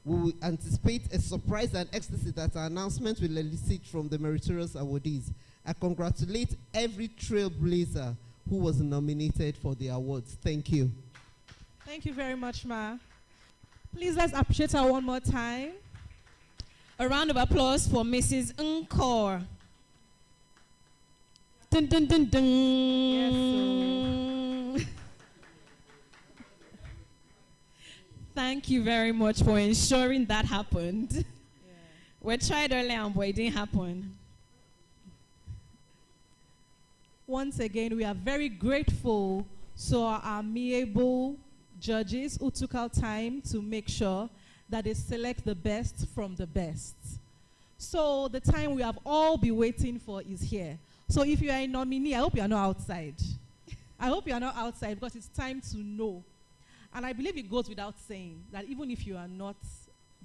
We will anticipate a surprise and ecstasy that our announcement will elicit from the meritorious awardees. I congratulate every trailblazer who was nominated for the awards. Thank you. Thank you very much, Ma. Please let's appreciate her one more time. A round of applause for Mrs. Nkor. Dun, dun, dun, dun. Yes, Thank you very much for ensuring that happened. Yeah. We tried earlier, but it didn't happen. Once again, we are very grateful to our amiable judges who took out time to make sure that they select the best from the best. So the time we have all been waiting for is here. So if you are a nominee, I hope you are not outside. I hope you are not outside, because it's time to know. And I believe it goes without saying that even if you are not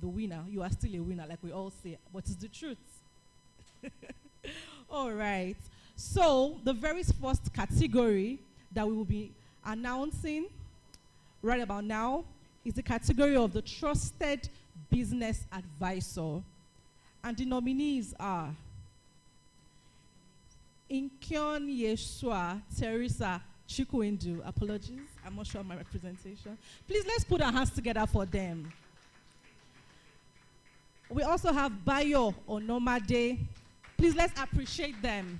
the winner, you are still a winner, like we all say, but it's the truth. All right. So the very first category that we will be announcing right about now is the category of the Trusted Business Advisor. And the nominees are Inkion Yeshua Teresa Chikwendu. Apologies, I'm not sure of my representation. Please, let's put our hands together for them. We also have Bayo Onomade. Please, let's appreciate them.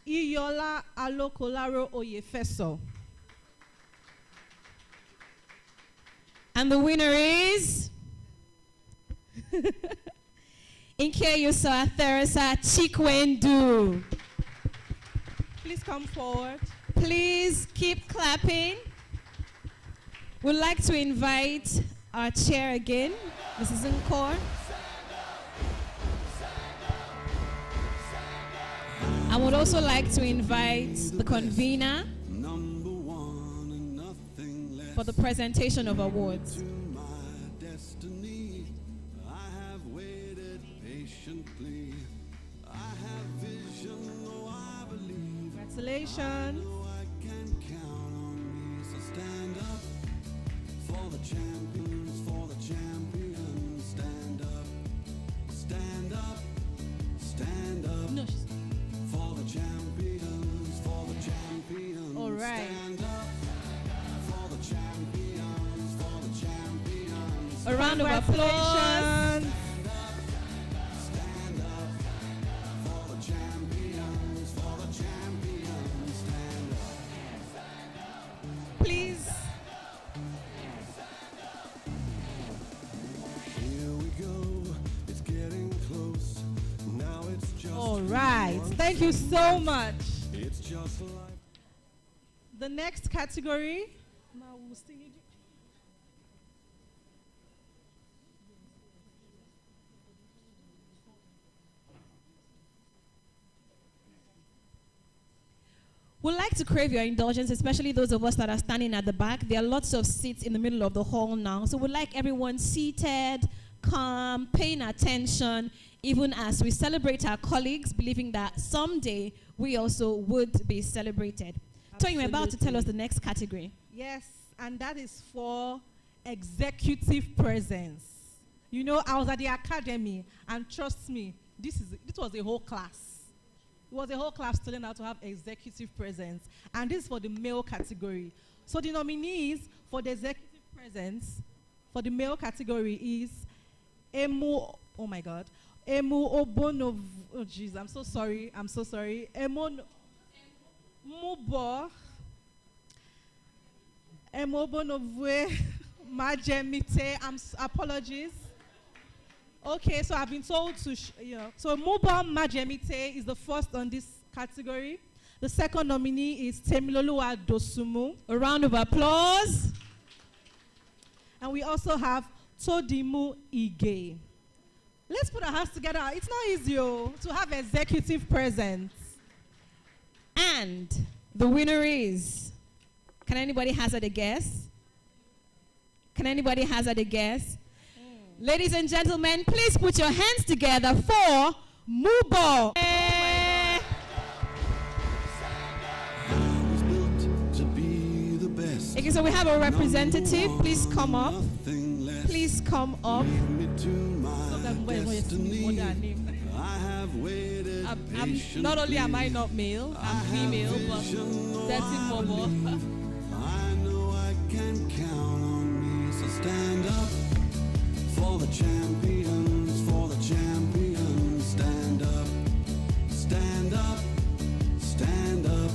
Iyola Alokolaro Oyefeso. And the winner is Inke Yusa Teresa Chikwendu. Please come forward. Please keep clapping. We'd like to invite our chair again, Mrs. Nkor. I would also like to invite the convener for the presentation of awards. Congratulations. Stand up for the champions, for the champions. Stand up, stand up, stand up. No. For the champions, for the champions. All right. Stand up for the champions, for the champions. A round of applause. Stand up for the champions, for the champions. Stand up. Please. Here we go, it's getting close. Now it's just All Thank you so much. It's just like The next category. We'd like to crave your indulgence, especially those of us that are standing at the back. There are lots of seats in the middle of the hall now. So we'd like everyone seated, calm, paying attention, even as we celebrate our colleagues, believing that someday we also would be celebrated. So you're about to tell us the next category. Yes, and that is for executive presence. You know, I was at the academy, and trust me, this was a whole class. It was a whole class to learn how to have executive presence. And this is for the male category. So the nominees for the executive presence for the male category is Emu Obonov. Oh, jeez, I'm so sorry. Mubo. Emu Obonovwe Majemite. Apologies. Okay, so I've been told to, so Mubo Majemite is the first on this category. The second nominee is Temiloluwa Dosumu. A round of applause. And we also have Todimu Ige. Let's put our hands together. It's not easy to have executive presence. And the winner is, can anybody hazard a guess? Ladies and gentlemen, please put your hands together for Mubo. Okay, so we have a representative. Please come up. Not only am I not male, I'm female, but that's in Mobo. I know I can count on me, so stand up for the champions, stand up, stand up, stand up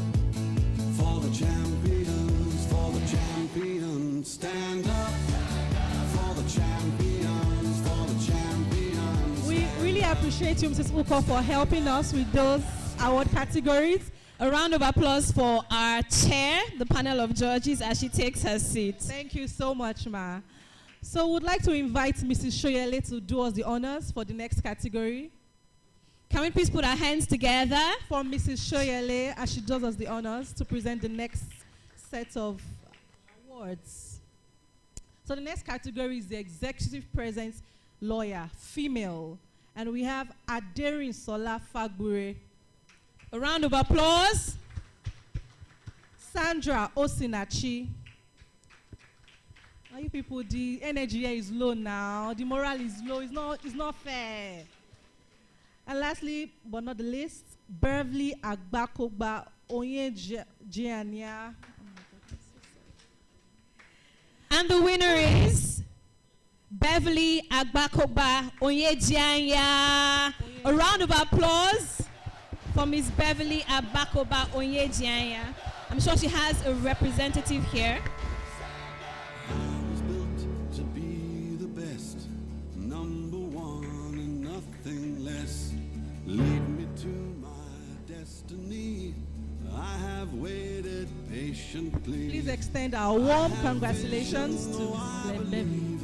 for the champions, stand up for the champions, We really appreciate you, Mrs. Uko, for helping us with those award categories. A round of applause for our chair, the panel of judges, as she takes her seat. Thank you so much, Ma. So we'd like to invite Mrs. Shoyele to do us the honors for the next category. Can we please put our hands together for Mrs. Shoyele as she does us the honors to present the next set of awards. So the next category is the executive presence lawyer, female. And we have Aderin Sola Fagbure. A round of applause. Sandra Osinachi. You people, the energy here is low now. The morale is low. It's not fair. And lastly, but not the least, Beverly Agbakoba Onyejiania. And the winner is Beverly Agbakoba Onyejiania. A round of applause for Miss Beverly Agbakoba Onyejiania. I'm sure she has a representative here. Lead me to my destiny. I have waited patiently. Please extend our warm congratulations to Glenn Beverly.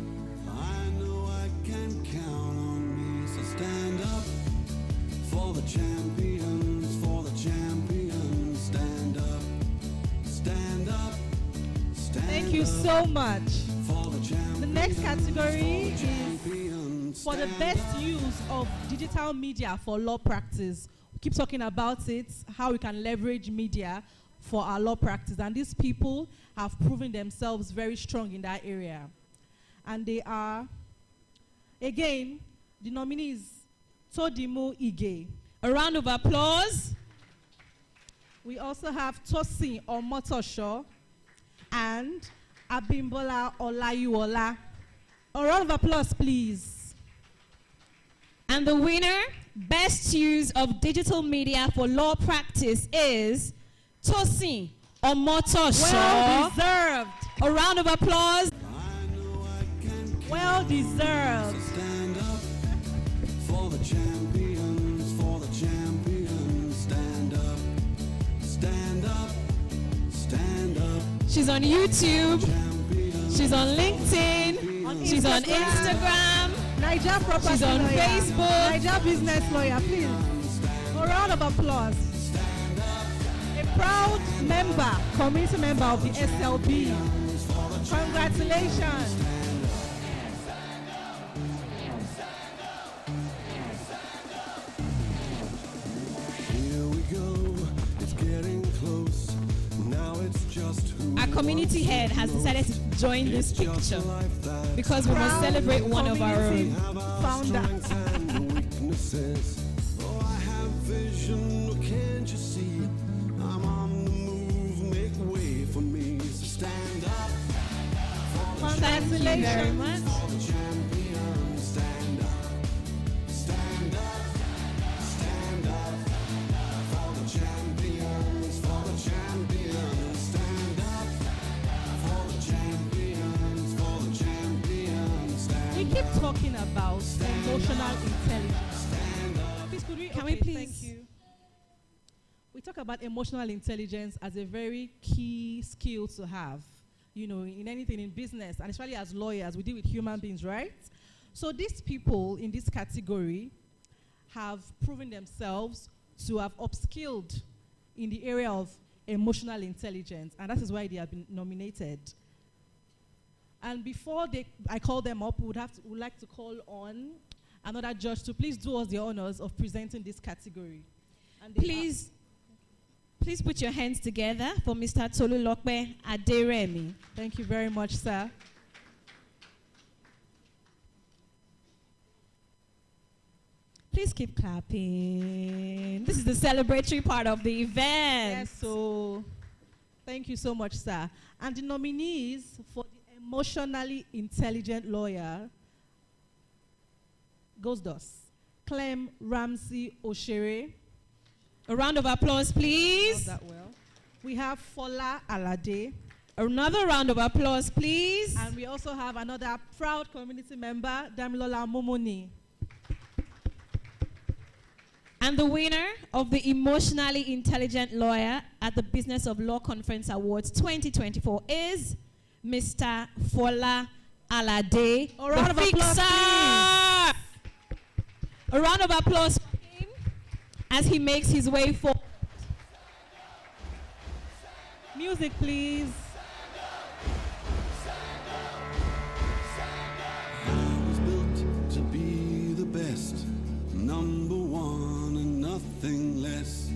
I know I can count on me, so stand up for the champions, stand up, stand up, stand Thank you so much. For the next category is for the best use of digital media for law practice. We keep talking about it, how we can leverage media for our law practice. And these people have proven themselves very strong in that area. And they are, again, the nominees, Todimu Ige. A round of applause. We also have Tosin Omotosho and Abimbola Olayuola. A round of applause, please. And the winner, best use of digital media for law practice, is Tosin Omotosho. Well deserved. A round of applause. Well deserved. stand up for the champions, stand She's on YouTube. She's on LinkedIn. She's on Instagram. Niger property She's on lawyer. Facebook. Niger business lawyer, please. A round of applause. A proud member, community member of the SLB. Congratulations. Here we go, it's getting close. Now it's just who Our community head has decided to join this picture because we must celebrate one of our own. Founder. weaknesses. Oh, I have vision, oh, can't you see? I'm on the move, make way for me. So stand up. Thank you very much. For the champion, stand up. Stand up. Stand up. For the champions, for the champions, stand up. For the champions, for the champions, stand up. We keep talking about emotional intelligence. Please, could we, Can we please? Thank you. We talk about emotional intelligence as a very key skill to have, you know, in anything in business, and especially as lawyers, we deal with human beings, right? So these people in this category have proven themselves to have upskilled in the area of emotional intelligence, and that is why they have been nominated. And before I call them up, we would like to call on another judge to please do us the honors of presenting this category. And Please put your hands together for Mr. Tolulokpe Aderemi. Thank you very much, sir. Please keep clapping. This is the celebratory part of the event. Yes, so thank you so much, sir. And the nominees for the emotionally intelligent lawyer goes thus. Clem Ramsey Oshere. A round of applause, please. Not that well. We have Fola Alade. Another round of applause, please. And we also have another proud community member, Damilola Momoni. And the winner of the Emotionally Intelligent Lawyer at the Business of Law Conference Awards 2024 is Mr. Fola Alade. A round of applause, please. A round of applause for him as he makes his way forward. Music, please. I was built to be the best, number one and nothing less.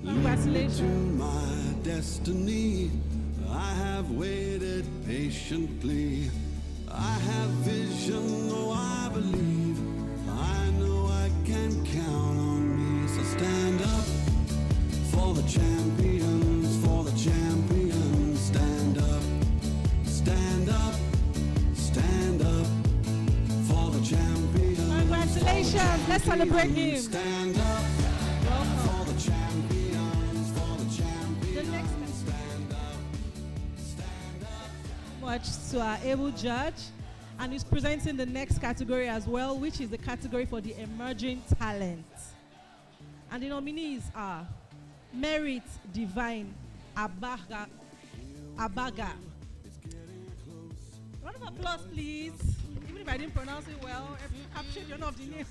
Congratulations. Lead me to my destiny. I have waited patiently. I have vision, oh I believe. I know I can count on me. So stand up for the champions, for the champions. Stand up, stand up, stand up for the champions. Congratulations. Let's celebrate him. Stand up for the champions, for the champions. The next stand up, stand up. Much to our able judge, and he's presenting the next category as well, which is the category for the emerging talent. And the nominees are Merit Divine Abaga. Round of applause, please. Even if I didn't pronounce it well, I'm sure you know of the name.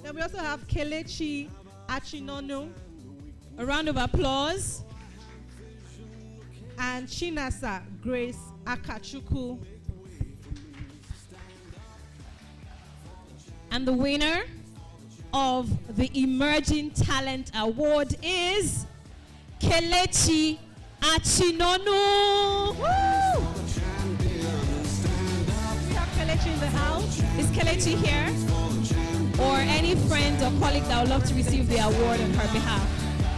Then we also have Kelechi Achinonu. A round of applause. And Chinasa Grace Akachuku. And the winner of the Emerging Talent Award is Kelechi Achinonu. Woo! We have Kelechi in the house. Is Kelechi here? Or any friend or colleague that would love to receive the award on her behalf?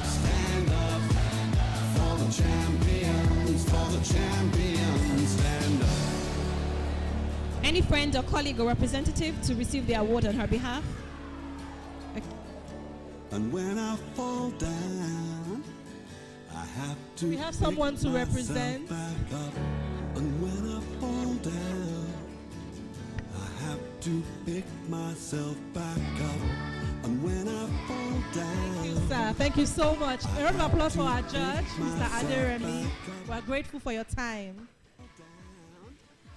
Stand up for the champions, for the champions. Stand up. Any friend or colleague or representative to receive the award on her behalf? Okay. And when I fall down, I have to. We have someone to represent. Back up. And when I fall down, I have to pick myself back up. And when I fall down. Thank you, sir. Thank you so much. A round of applause for our judge, Mr. Aderemi. We are grateful for your time.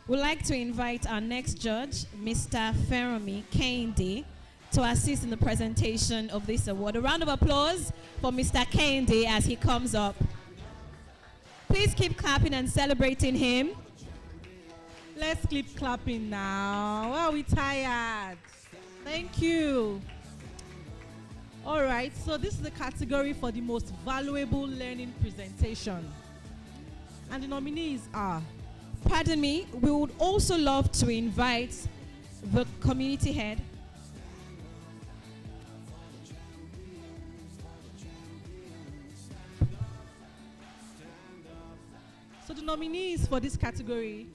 We'd like to invite our next judge, Mr. Feromi Kehinde, to assist in the presentation of this award. A round of applause for Mr. Kehinde as he comes up. Please keep clapping and celebrating him. Let's keep clapping now. Are we tired? Thank you. All right, so this is the category for the most valuable learning presentation. And the nominees are... Pardon me, we would also love to invite the community head. So the nominees for this category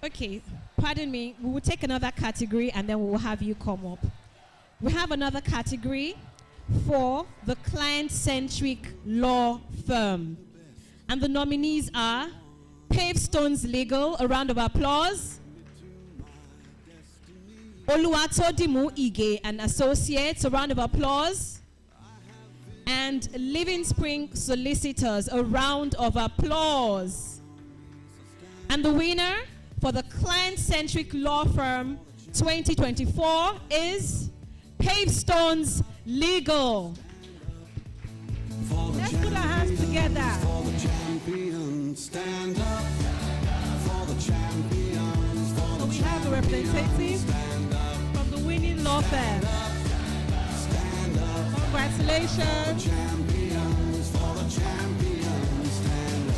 Okay, pardon me, we will take another category and then we will have you come up. We have another category for the client-centric law firm. And the nominees are Pavestones Legal, a round of applause. Oluwatodimu Ige and Associates, a round of applause. And Living Spring Solicitors, a round of applause. And the winner for the client-centric law firm 2024 is Pavestones Legal. Let's put our hands together. For the champions, stand up. For the champions, for So we have a representative from the winning law firm. stand up. Congratulations. Champions, for the champions, stand up.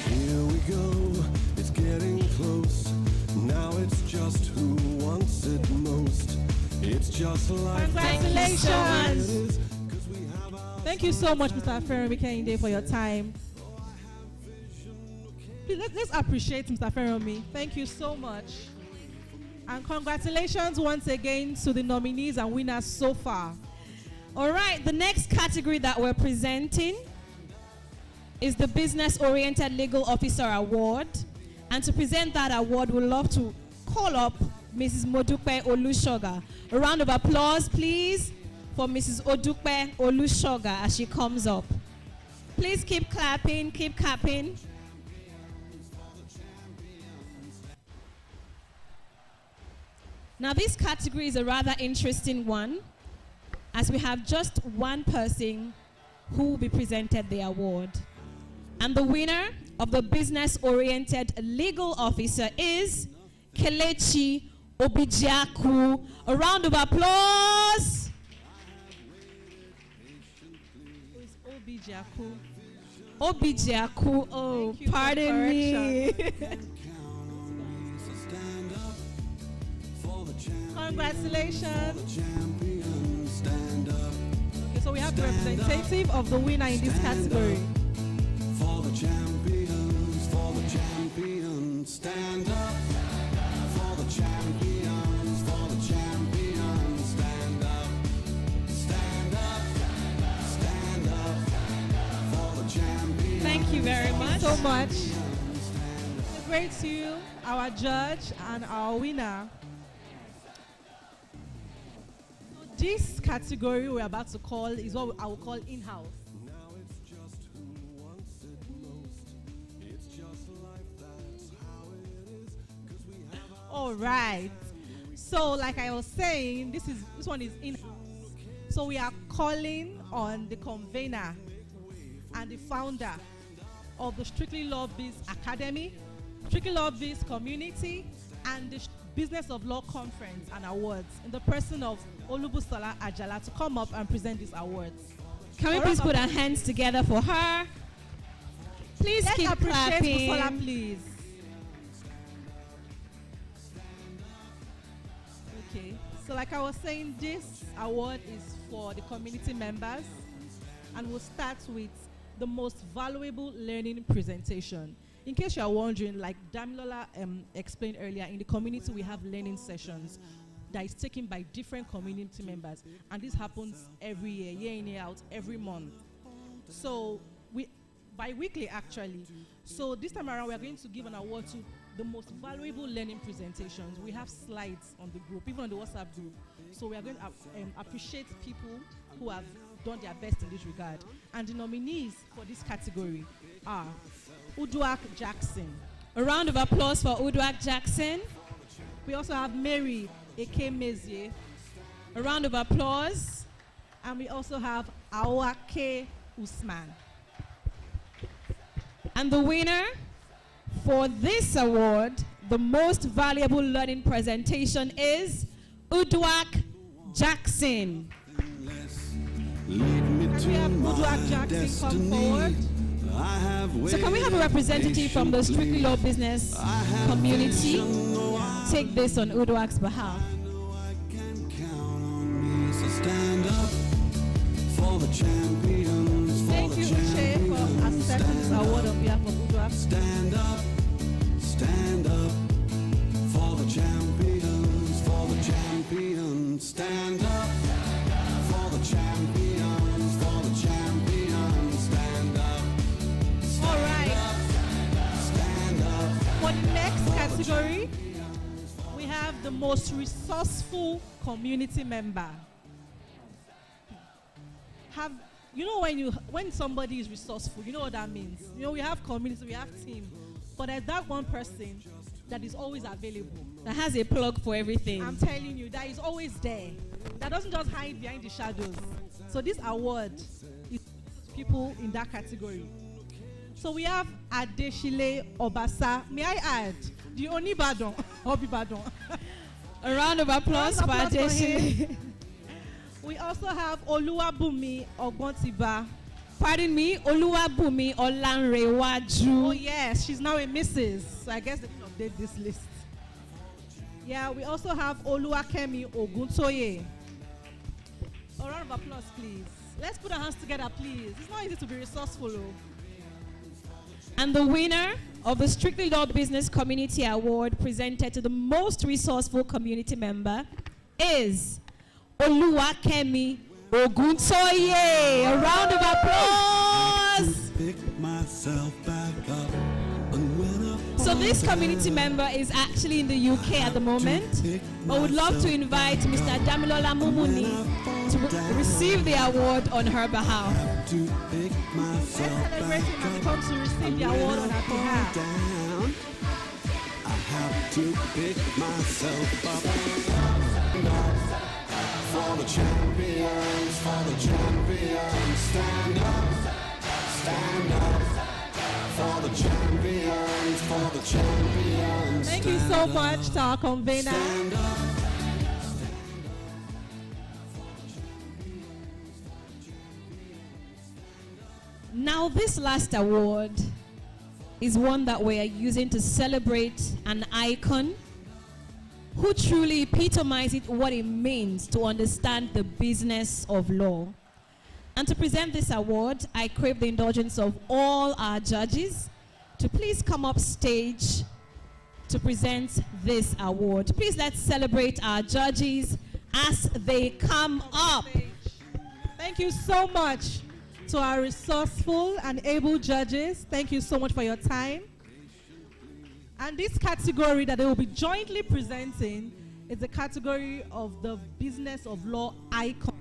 Here we go, it's getting close. Now it's just who wants it most. It's just like Congratulations. Thank you so much, Mr. Feromi Kehinde, for your time. Please, let's appreciate Mr. Feromi. Thank you so much. And congratulations once again to the nominees and winners so far. All right, the next category that we're presenting is the Business Oriented Legal Officer Award. And to present that award, we'd love to call up Mrs. Modupe Olushoga. A round of applause, please, for Mrs. Odupe Olushoga as she comes up. Please keep clapping, keep clapping. Now, this category is a rather interesting one, as we have just one person who will be presented the award. And the winner of the Business-Oriented Legal Officer is Kelechi Obijiaku. A round of applause. Who is Obijiaku? Obijiaku, oh, pardon me. Congratulations. Okay, so we have the representative of the winner in this category. For the champions, stand up. For the champions, stand up. Stand up, stand up. For the champions. Thank you very much. So much. Great to you, our judge and our winner. This category we're about to call is what I will call in-house. All right. So, like I was saying, this one is in-house. So we are calling on the convener and the founder of the Strictly Law Biz Academy, Strictly Law Biz Community, and the Business of Law Conference and Awards, in the person of Olubusola Ajala, to come up and present these awards. Can we please put our hands together for her? Please Let's keep appreciate clapping. Busola, please. Okay, so like I was saying, this award is for the community members, and we'll start with the most valuable learning presentation. In case you are wondering, like Damilola explained earlier, in the community we have learning sessions. that is taken by different community members. And this happens every year in, year out, every month. So bi-weekly actually. So this time around, we are going to give an award to the most valuable learning presentations. We have slides on the group, even on the WhatsApp group. So we are going to appreciate people who have done their best in this regard. And the nominees for this category are Uduak Jackson. A round of applause for Uduak Jackson. We also have Mary Eke Mezie. A round of applause. And we also have Awake Usman. And the winner for this award, the most valuable learning presentation, is Uduak Jackson. Can we have Uduak Jackson come forward? So can we have a representative from the Strictly Law Business community take this on Uduak's behalf? So stand up for the champions. Thank you, Uche, for accepting this award on behalf of Uduak. Stand up for the champions, for the champions. Stand up for the champions, for the champions. Stand up. All right. Stand up. For the next category, we have the most resourceful community member. You know, when somebody is resourceful, you know what that means. You know, we have community, we have team, but there's that one person that is always available. That has a plug for everything. I'm telling you, that is always there. That doesn't just hide behind the shadows. So this award is to people in that category. So we have Adeshile Obasa. May I add, the Onibadon, Obibadon. A round of applause for Adeshile. We also have Oluwabumi Ogbontiba. Pardon me, Oluwabumi Olanrewaju. Oh yes, she's now a Mrs. So I guess they can update this list. Yeah, we also have Oluwakemi Oguntoye. A round of applause, please. Let's put our hands together, please. It's not easy to be resourceful. And the winner of the Strictly Law Business Community Award presented to the most resourceful community member is Oluwakemi Oguntoye. A round of applause. Pick myself back up. So this community member is actually in the UK at the moment, but would love to invite Mr. Damilola Mumuni to receive the award on her behalf. Let's celebrate him as he comes to receive the award on her behalf. I have to pick myself up. For the champions, for the champions, stand up for the champions, for the champions. Thank you so much to our convener. Now this last award is one that we are using to celebrate an icon who truly epitomizes what it means to understand the business of law. And to present this award, I crave the indulgence of all our judges to please come up stage to present this award. Please let's celebrate our judges as they come up. Thank you so much to our resourceful and able judges. Thank you so much for your time. And this category that they will be jointly presenting is the category of the business of law icon.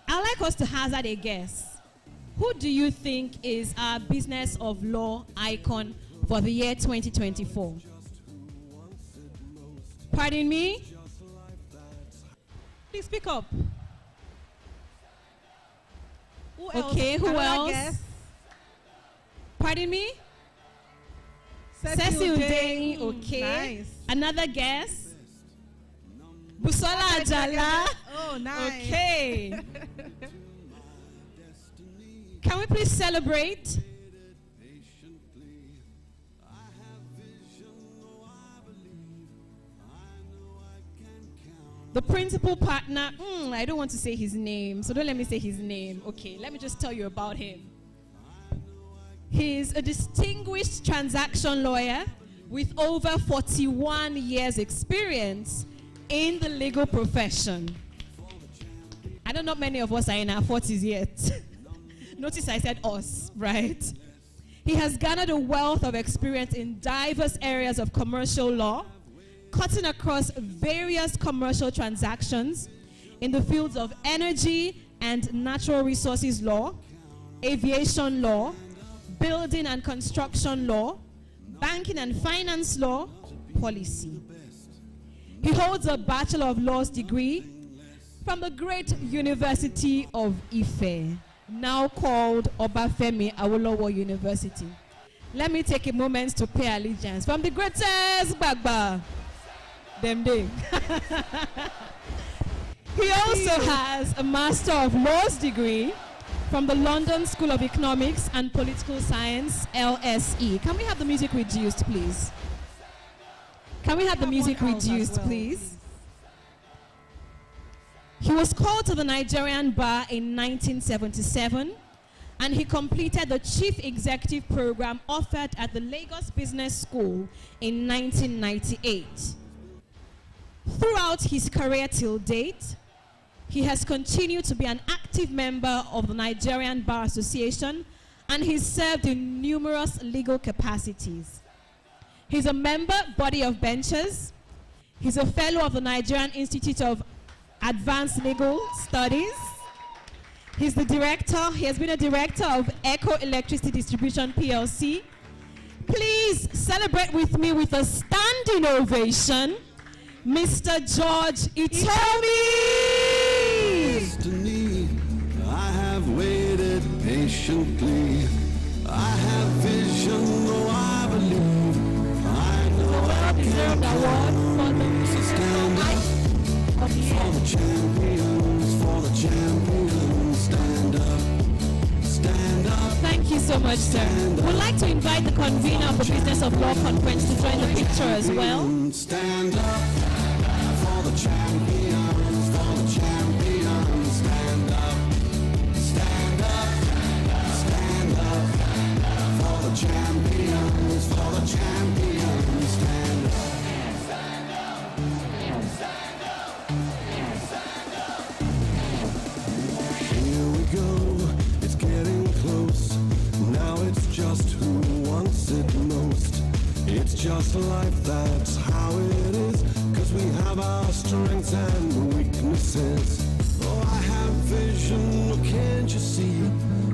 I'd like us to hazard a guess. Who do you think is our business of law icon for the year 2024? Pardon me? Please speak up. Okay, who else? Guess? Pardon me? Cecil Day. Okay. Nice. Another guess? Busola Ajala. Oh, nice. Okay. Can we please celebrate? The principal partner, I don't want to say his name, so don't let me say his name. Okay, let me just tell you about him. He's a distinguished transaction lawyer with over 41 years experience in the legal profession. I know not many of us are in our 40s yet. Notice I said us, right? He has garnered a wealth of experience in diverse areas of commercial law, cutting across various commercial transactions in the fields of energy and natural resources law, aviation law, building and construction law, banking and finance law, policy. He holds a Bachelor of Laws degree from the great University of Ife, now called Obafemi Awolowo University. Let me take a moment to pay allegiance from the greatest Bagba. Them day. He also has a Master of Laws degree from the London School of Economics and Political Science, LSE. Can we have the music reduced, please? Can we have the music reduced, please? He was called to the Nigerian bar in 1977, and he completed the Chief Executive Program offered at the Lagos Business School in 1998. Throughout his career till date, he has continued to be an active member of the Nigerian Bar Association, and he's served in numerous legal capacities. He's a member body of benchers. He's a fellow of the Nigerian Institute of Advanced Legal Studies. He's the director, he has been a director of Eco Electricity Distribution PLC. Please celebrate with me with a standing ovation, Mr. George Itomi. Destiny, I have waited patiently. I have vision, oh I believe. I know I can come. So stand up for the champions, for the champions. Stand up, stand up. Thank you so much, sir. We'd like to invite the convener of the Business of Law Conference to join the picture as well. Stand up for the champions, for the champions. Stand up, stand up, stand up for the champions, for the champions. Stand up. Here we go, it's getting close. Now it's just who wants it most. It's just life, that's how it is. Cause we have our strengths and weaknesses. Oh, I have vision, oh, can't you see?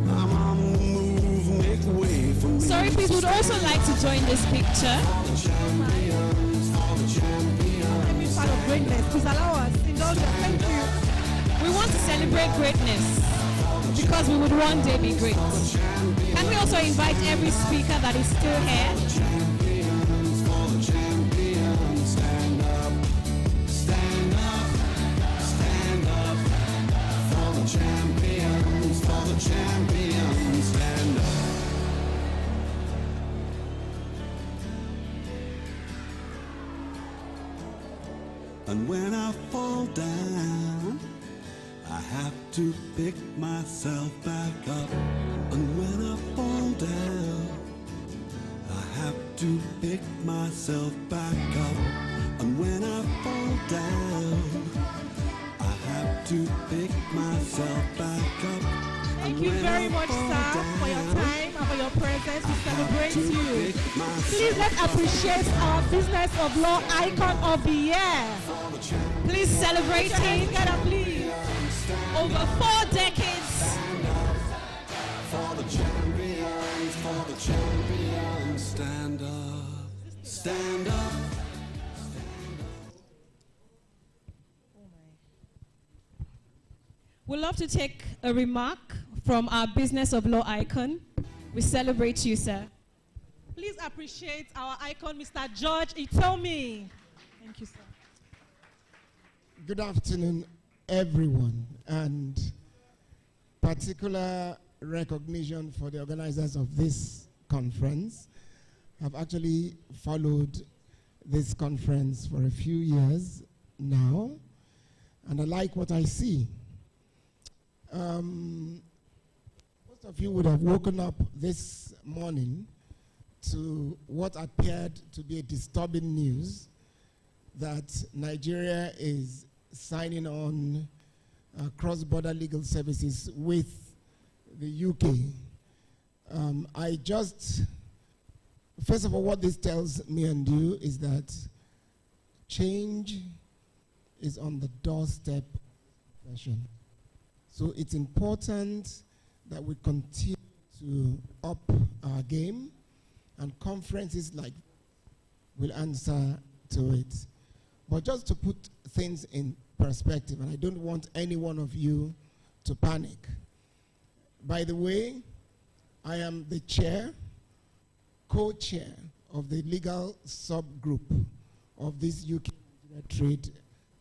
I'm on the move, make way for me. Sorry, please would also like to join this picture. For the champions, for the champions. Let me be part of greatness. Please allow us. Indulge us. Thank you. We want to celebrate greatness because we would one day be great. Can we also invite every speaker that is still here? Stand up, stand up, stand up for the champions, for the champions. Stand up. And when I fall down, I have to pick myself back up. And when I fall down, I have to pick myself back up. And when I fall down, I have to pick myself back up. Thank you very much, sir, for your time and for your presence. We celebrate you. Please let's appreciate our Business of Law Icon of the Year. Please celebrate him. Together, please. Over 4 decades. For the champions, for the champions. Stand up, stand up. We'd love to take a remark from our Business of Law icon. We celebrate you, sir. Please appreciate our icon, Mr. George Itomi. Thank you, sir. Good afternoon, everyone, and particular recognition for the organizers of this conference. I've actually followed this conference for a few years now, and I like what I see. Most of you would have woken up this morning to what appeared to be a disturbing news that Nigeria is signing on cross-border legal services with the UK. First of all, what this tells me and you is that change is on the doorstep of profession. So it's important that we continue to up our game, and conferences like will answer to it. But just to put things in perspective, and I don't want any one of you to panic. By the way, I am the chair, co-chair of the legal subgroup of this UK trade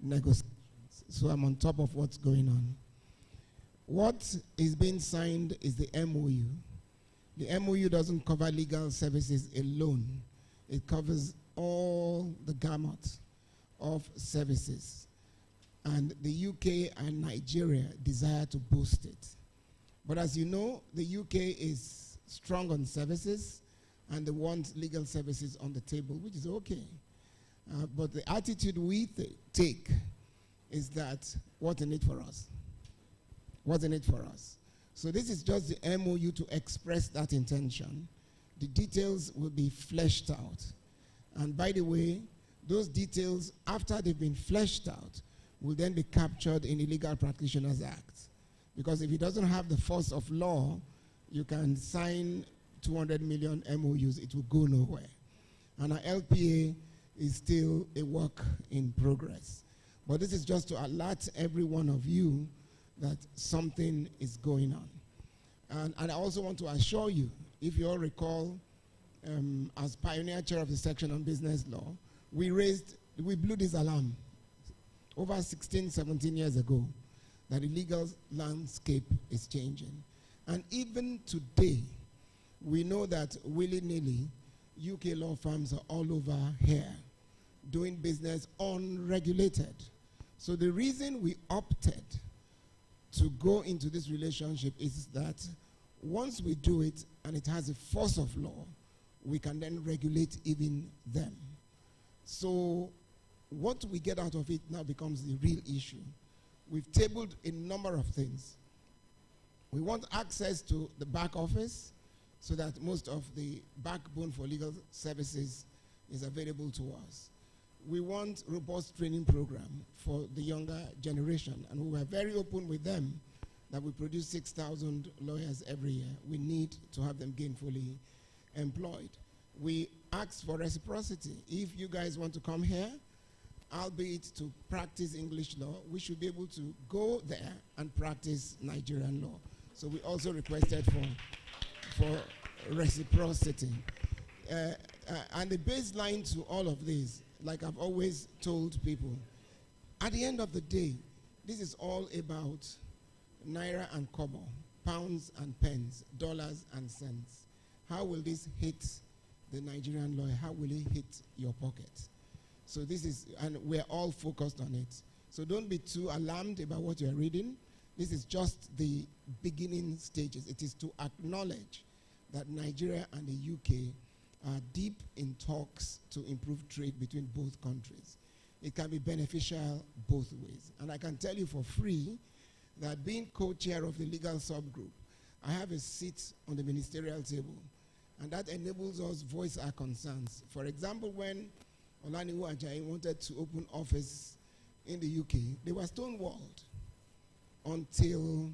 negotiations. So I'm on top of what's going on. What is being signed is the MOU. The MOU doesn't cover legal services alone. It covers all the gamut of services. And the UK and Nigeria desire to boost it. But as you know, the UK is strong on services, and they want legal services on the table, which is okay. But the attitude we take is that, what's in it for us? What's in it for us? So this is just the MOU to express that intention. The details will be fleshed out. And by the way, those details, after they've been fleshed out, will then be captured in the Legal Practitioners Act. Because if it doesn't have the force of law, you can sign 200 million MOUs, it will go nowhere. And our LPA is still a work in progress. But this is just to alert every one of you that something is going on. And I also want to assure you, if you all recall, as pioneer chair of the section on business law, we blew this alarm over 16, 17 years ago that the legal landscape is changing. And even today, we know that willy-nilly, UK law firms are all over here doing business unregulated. So the reason we opted to go into this relationship is that once we do it and it has a force of law, we can then regulate even them. So what we get out of it now becomes the real issue. We've tabled a number of things. We want access to the back office so that most of the backbone for legal services is available to us. We want robust training program for the younger generation, and we were very open with them that we produce 6,000 lawyers every year. We need to have them gainfully employed. We ask for reciprocity. If you guys want to come here, albeit to practice English law, we should be able to go there and practice Nigerian law. So we also requested for reciprocity. And the baseline to all of this, like I've always told people, at the end of the day, this is all about naira and kobo, pounds and pence, dollars and cents. How will this hit the Nigerian lawyer? How will it hit your pocket? So this is, and we're all focused on it. So don't be too alarmed about what you're reading. This is just the beginning stages. It is to acknowledge that Nigeria and the UK are deep in talks to improve trade between both countries. It can be beneficial both ways. And I can tell you for free that being co-chair of the legal subgroup, I have a seat on the ministerial table, and that enables us voice our concerns. For example, when Olaniwo Ajayi wanted to open office in the UK, they were stonewalled until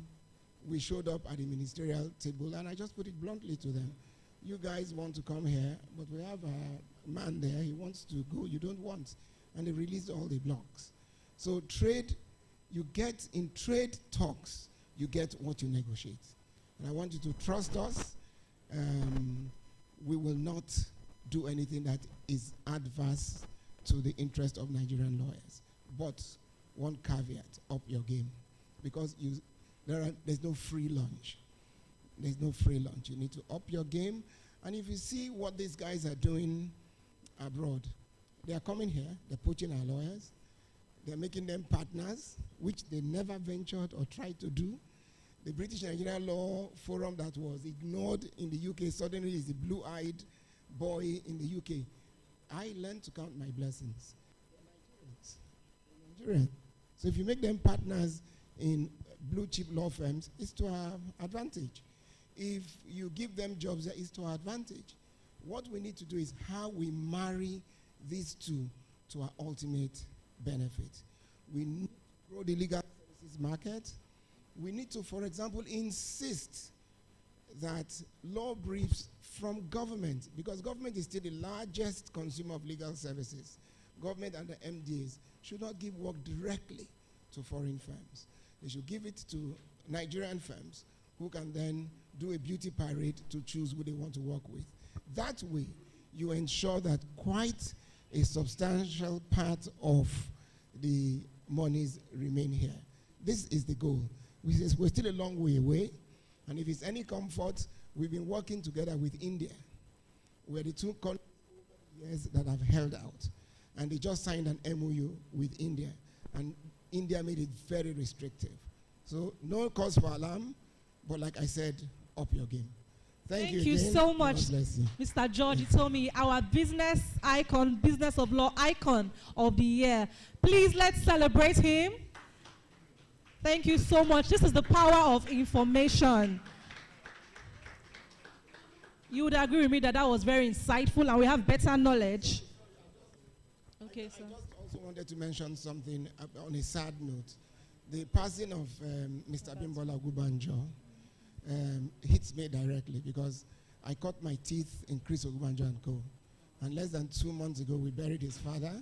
we showed up at the ministerial table, and I just put it bluntly to them. You guys want to come here, but we have a man there, he wants to go, you don't want. And they released all the blocks. So trade, you get, in trade talks, you get what you negotiate. And I want you to trust us. We will not do anything that is adverse to the interest of Nigerian lawyers. But one caveat, up your game. Because there's no free lunch. There's no free lunch. You need to up your game. And if you see what these guys are doing abroad, they are coming here, they're poaching our lawyers, they're making them partners, which they never ventured or tried to do. The British Nigerian Law Forum that was ignored in the UK suddenly is the blue-eyed boy in the UK. I learned to count my blessings. They're Nigerians. So if you make them partners in blue chip law firms, it's to our advantage. If you give them jobs, it's to our advantage. What we need to do is how we marry these two to our ultimate benefit. We need to grow the legal services market. We need to, for example, insist that law briefs from government, because government is still the largest consumer of legal services. Government and the MDAs should not give work directly to foreign firms. They should give it to Nigerian firms who can then do a beauty parade to choose who they want to work with. That way, you ensure that quite a substantial part of the monies remain here. This is the goal. We're still a long way away, and if it's any comfort, we've been working together with India. We're the two countries that have held out, and they just signed an MOU with India, and India made it very restrictive. So no cause for alarm, but like I said, up your game. Thank you again. So much, God bless you. Mr. George. You told me our business icon, business of law icon of the year. Please, let's celebrate him. Thank you so much. This is the power of information. You would agree with me that that was very insightful and we have better knowledge. Okay, sir. I just also wanted to mention something on a sad note. The passing of Mr. Bimbola Ogunbanjo hits me directly because I cut my teeth in Chris Ogunbanjo and Co. And less than 2 months ago, we buried his father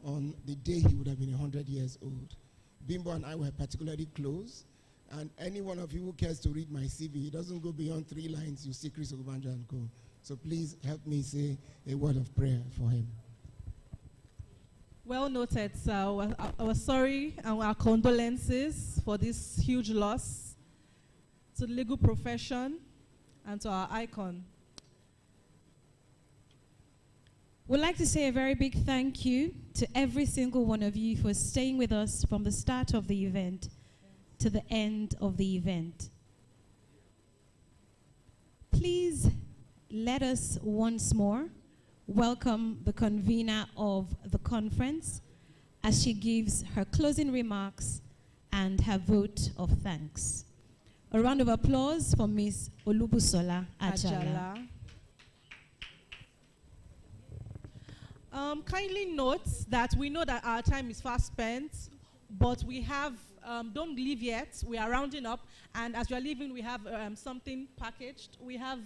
on the day he would have been 100 years old. Bimbo and I were particularly close, and any one of you who cares to read my CV, it doesn't go beyond 3 lines, you see Chris Ogunbanjo and Co. So please help me say a word of prayer for him. Well noted, sir. Our sorry and our condolences for this huge loss to the legal profession and to our icon. We'd like to say a very big thank you to every single one of you for staying with us from the start of the event to the end of the event. Please let us once more welcome the convener of the conference as she gives her closing remarks and her vote of thanks. A round of applause for Ms. Olubusola Ajala. Kindly note that we know that our time is fast spent, but we have, don't leave yet, we are rounding up, and as we are leaving, we have something packaged. We have,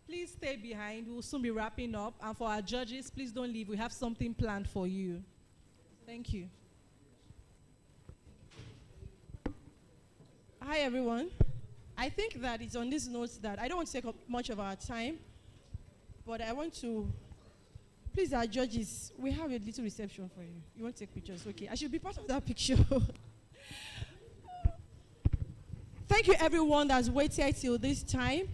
please stay behind, we'll soon be wrapping up, and for our judges, please don't leave, we have something planned for you. Thank you. Hi, everyone. I think that it's on this note that I don't want to take up much of our time, but I want to, please, our judges, we have a little reception for you. You want to take pictures? Okay, I should be part of that picture. Thank you, everyone that's waited till this time.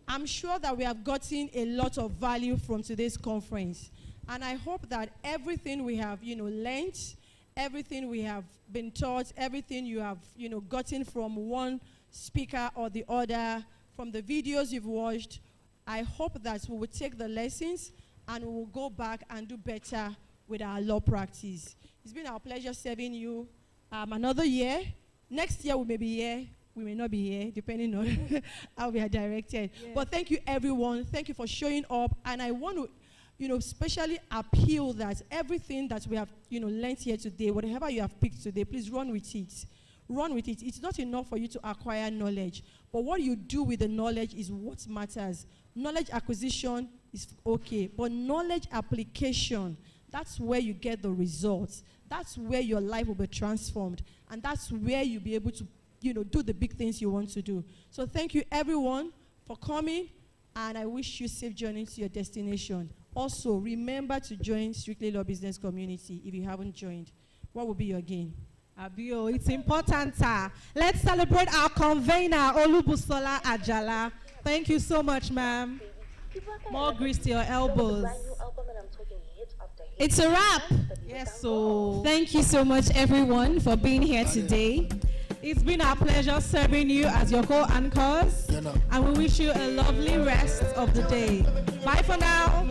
I'm sure that we have gotten a lot of value from today's conference, and I hope that everything we have, learned, everything we have been taught, everything you have, gotten from one speaker or the other, from the videos you've watched, I hope that we will take the lessons and we will go back and do better with our law practice. It's been our pleasure serving you another year. Next year we may be here, we may not be here, depending on how we are directed. Yeah. But thank you, everyone. Thank you for showing up. And I want to, especially appeal that everything that we have, learned here today, whatever you have picked today, please run with it. Run with it. It's not enough for you to acquire knowledge, but what you do with the knowledge is what matters. Knowledge acquisition is okay, but knowledge application, that's where you get the results. That's where your life will be transformed, and that's where you'll be able to, do the big things you want to do. So thank you, everyone, for coming, and I wish you safe journey to your destination. Also, remember to join Strictly Law Business Community if you haven't joined. What will be your gain? Abio, it's important, sir. Let's celebrate our convener, Olubusola Ajala. Thank you so much, ma'am. More grease to your elbows. It's a wrap. Yes, so Thank you so much, everyone, for being here today. it's been our pleasure serving you as your co-anchors, and we wish you a lovely rest of the day. Bye for now.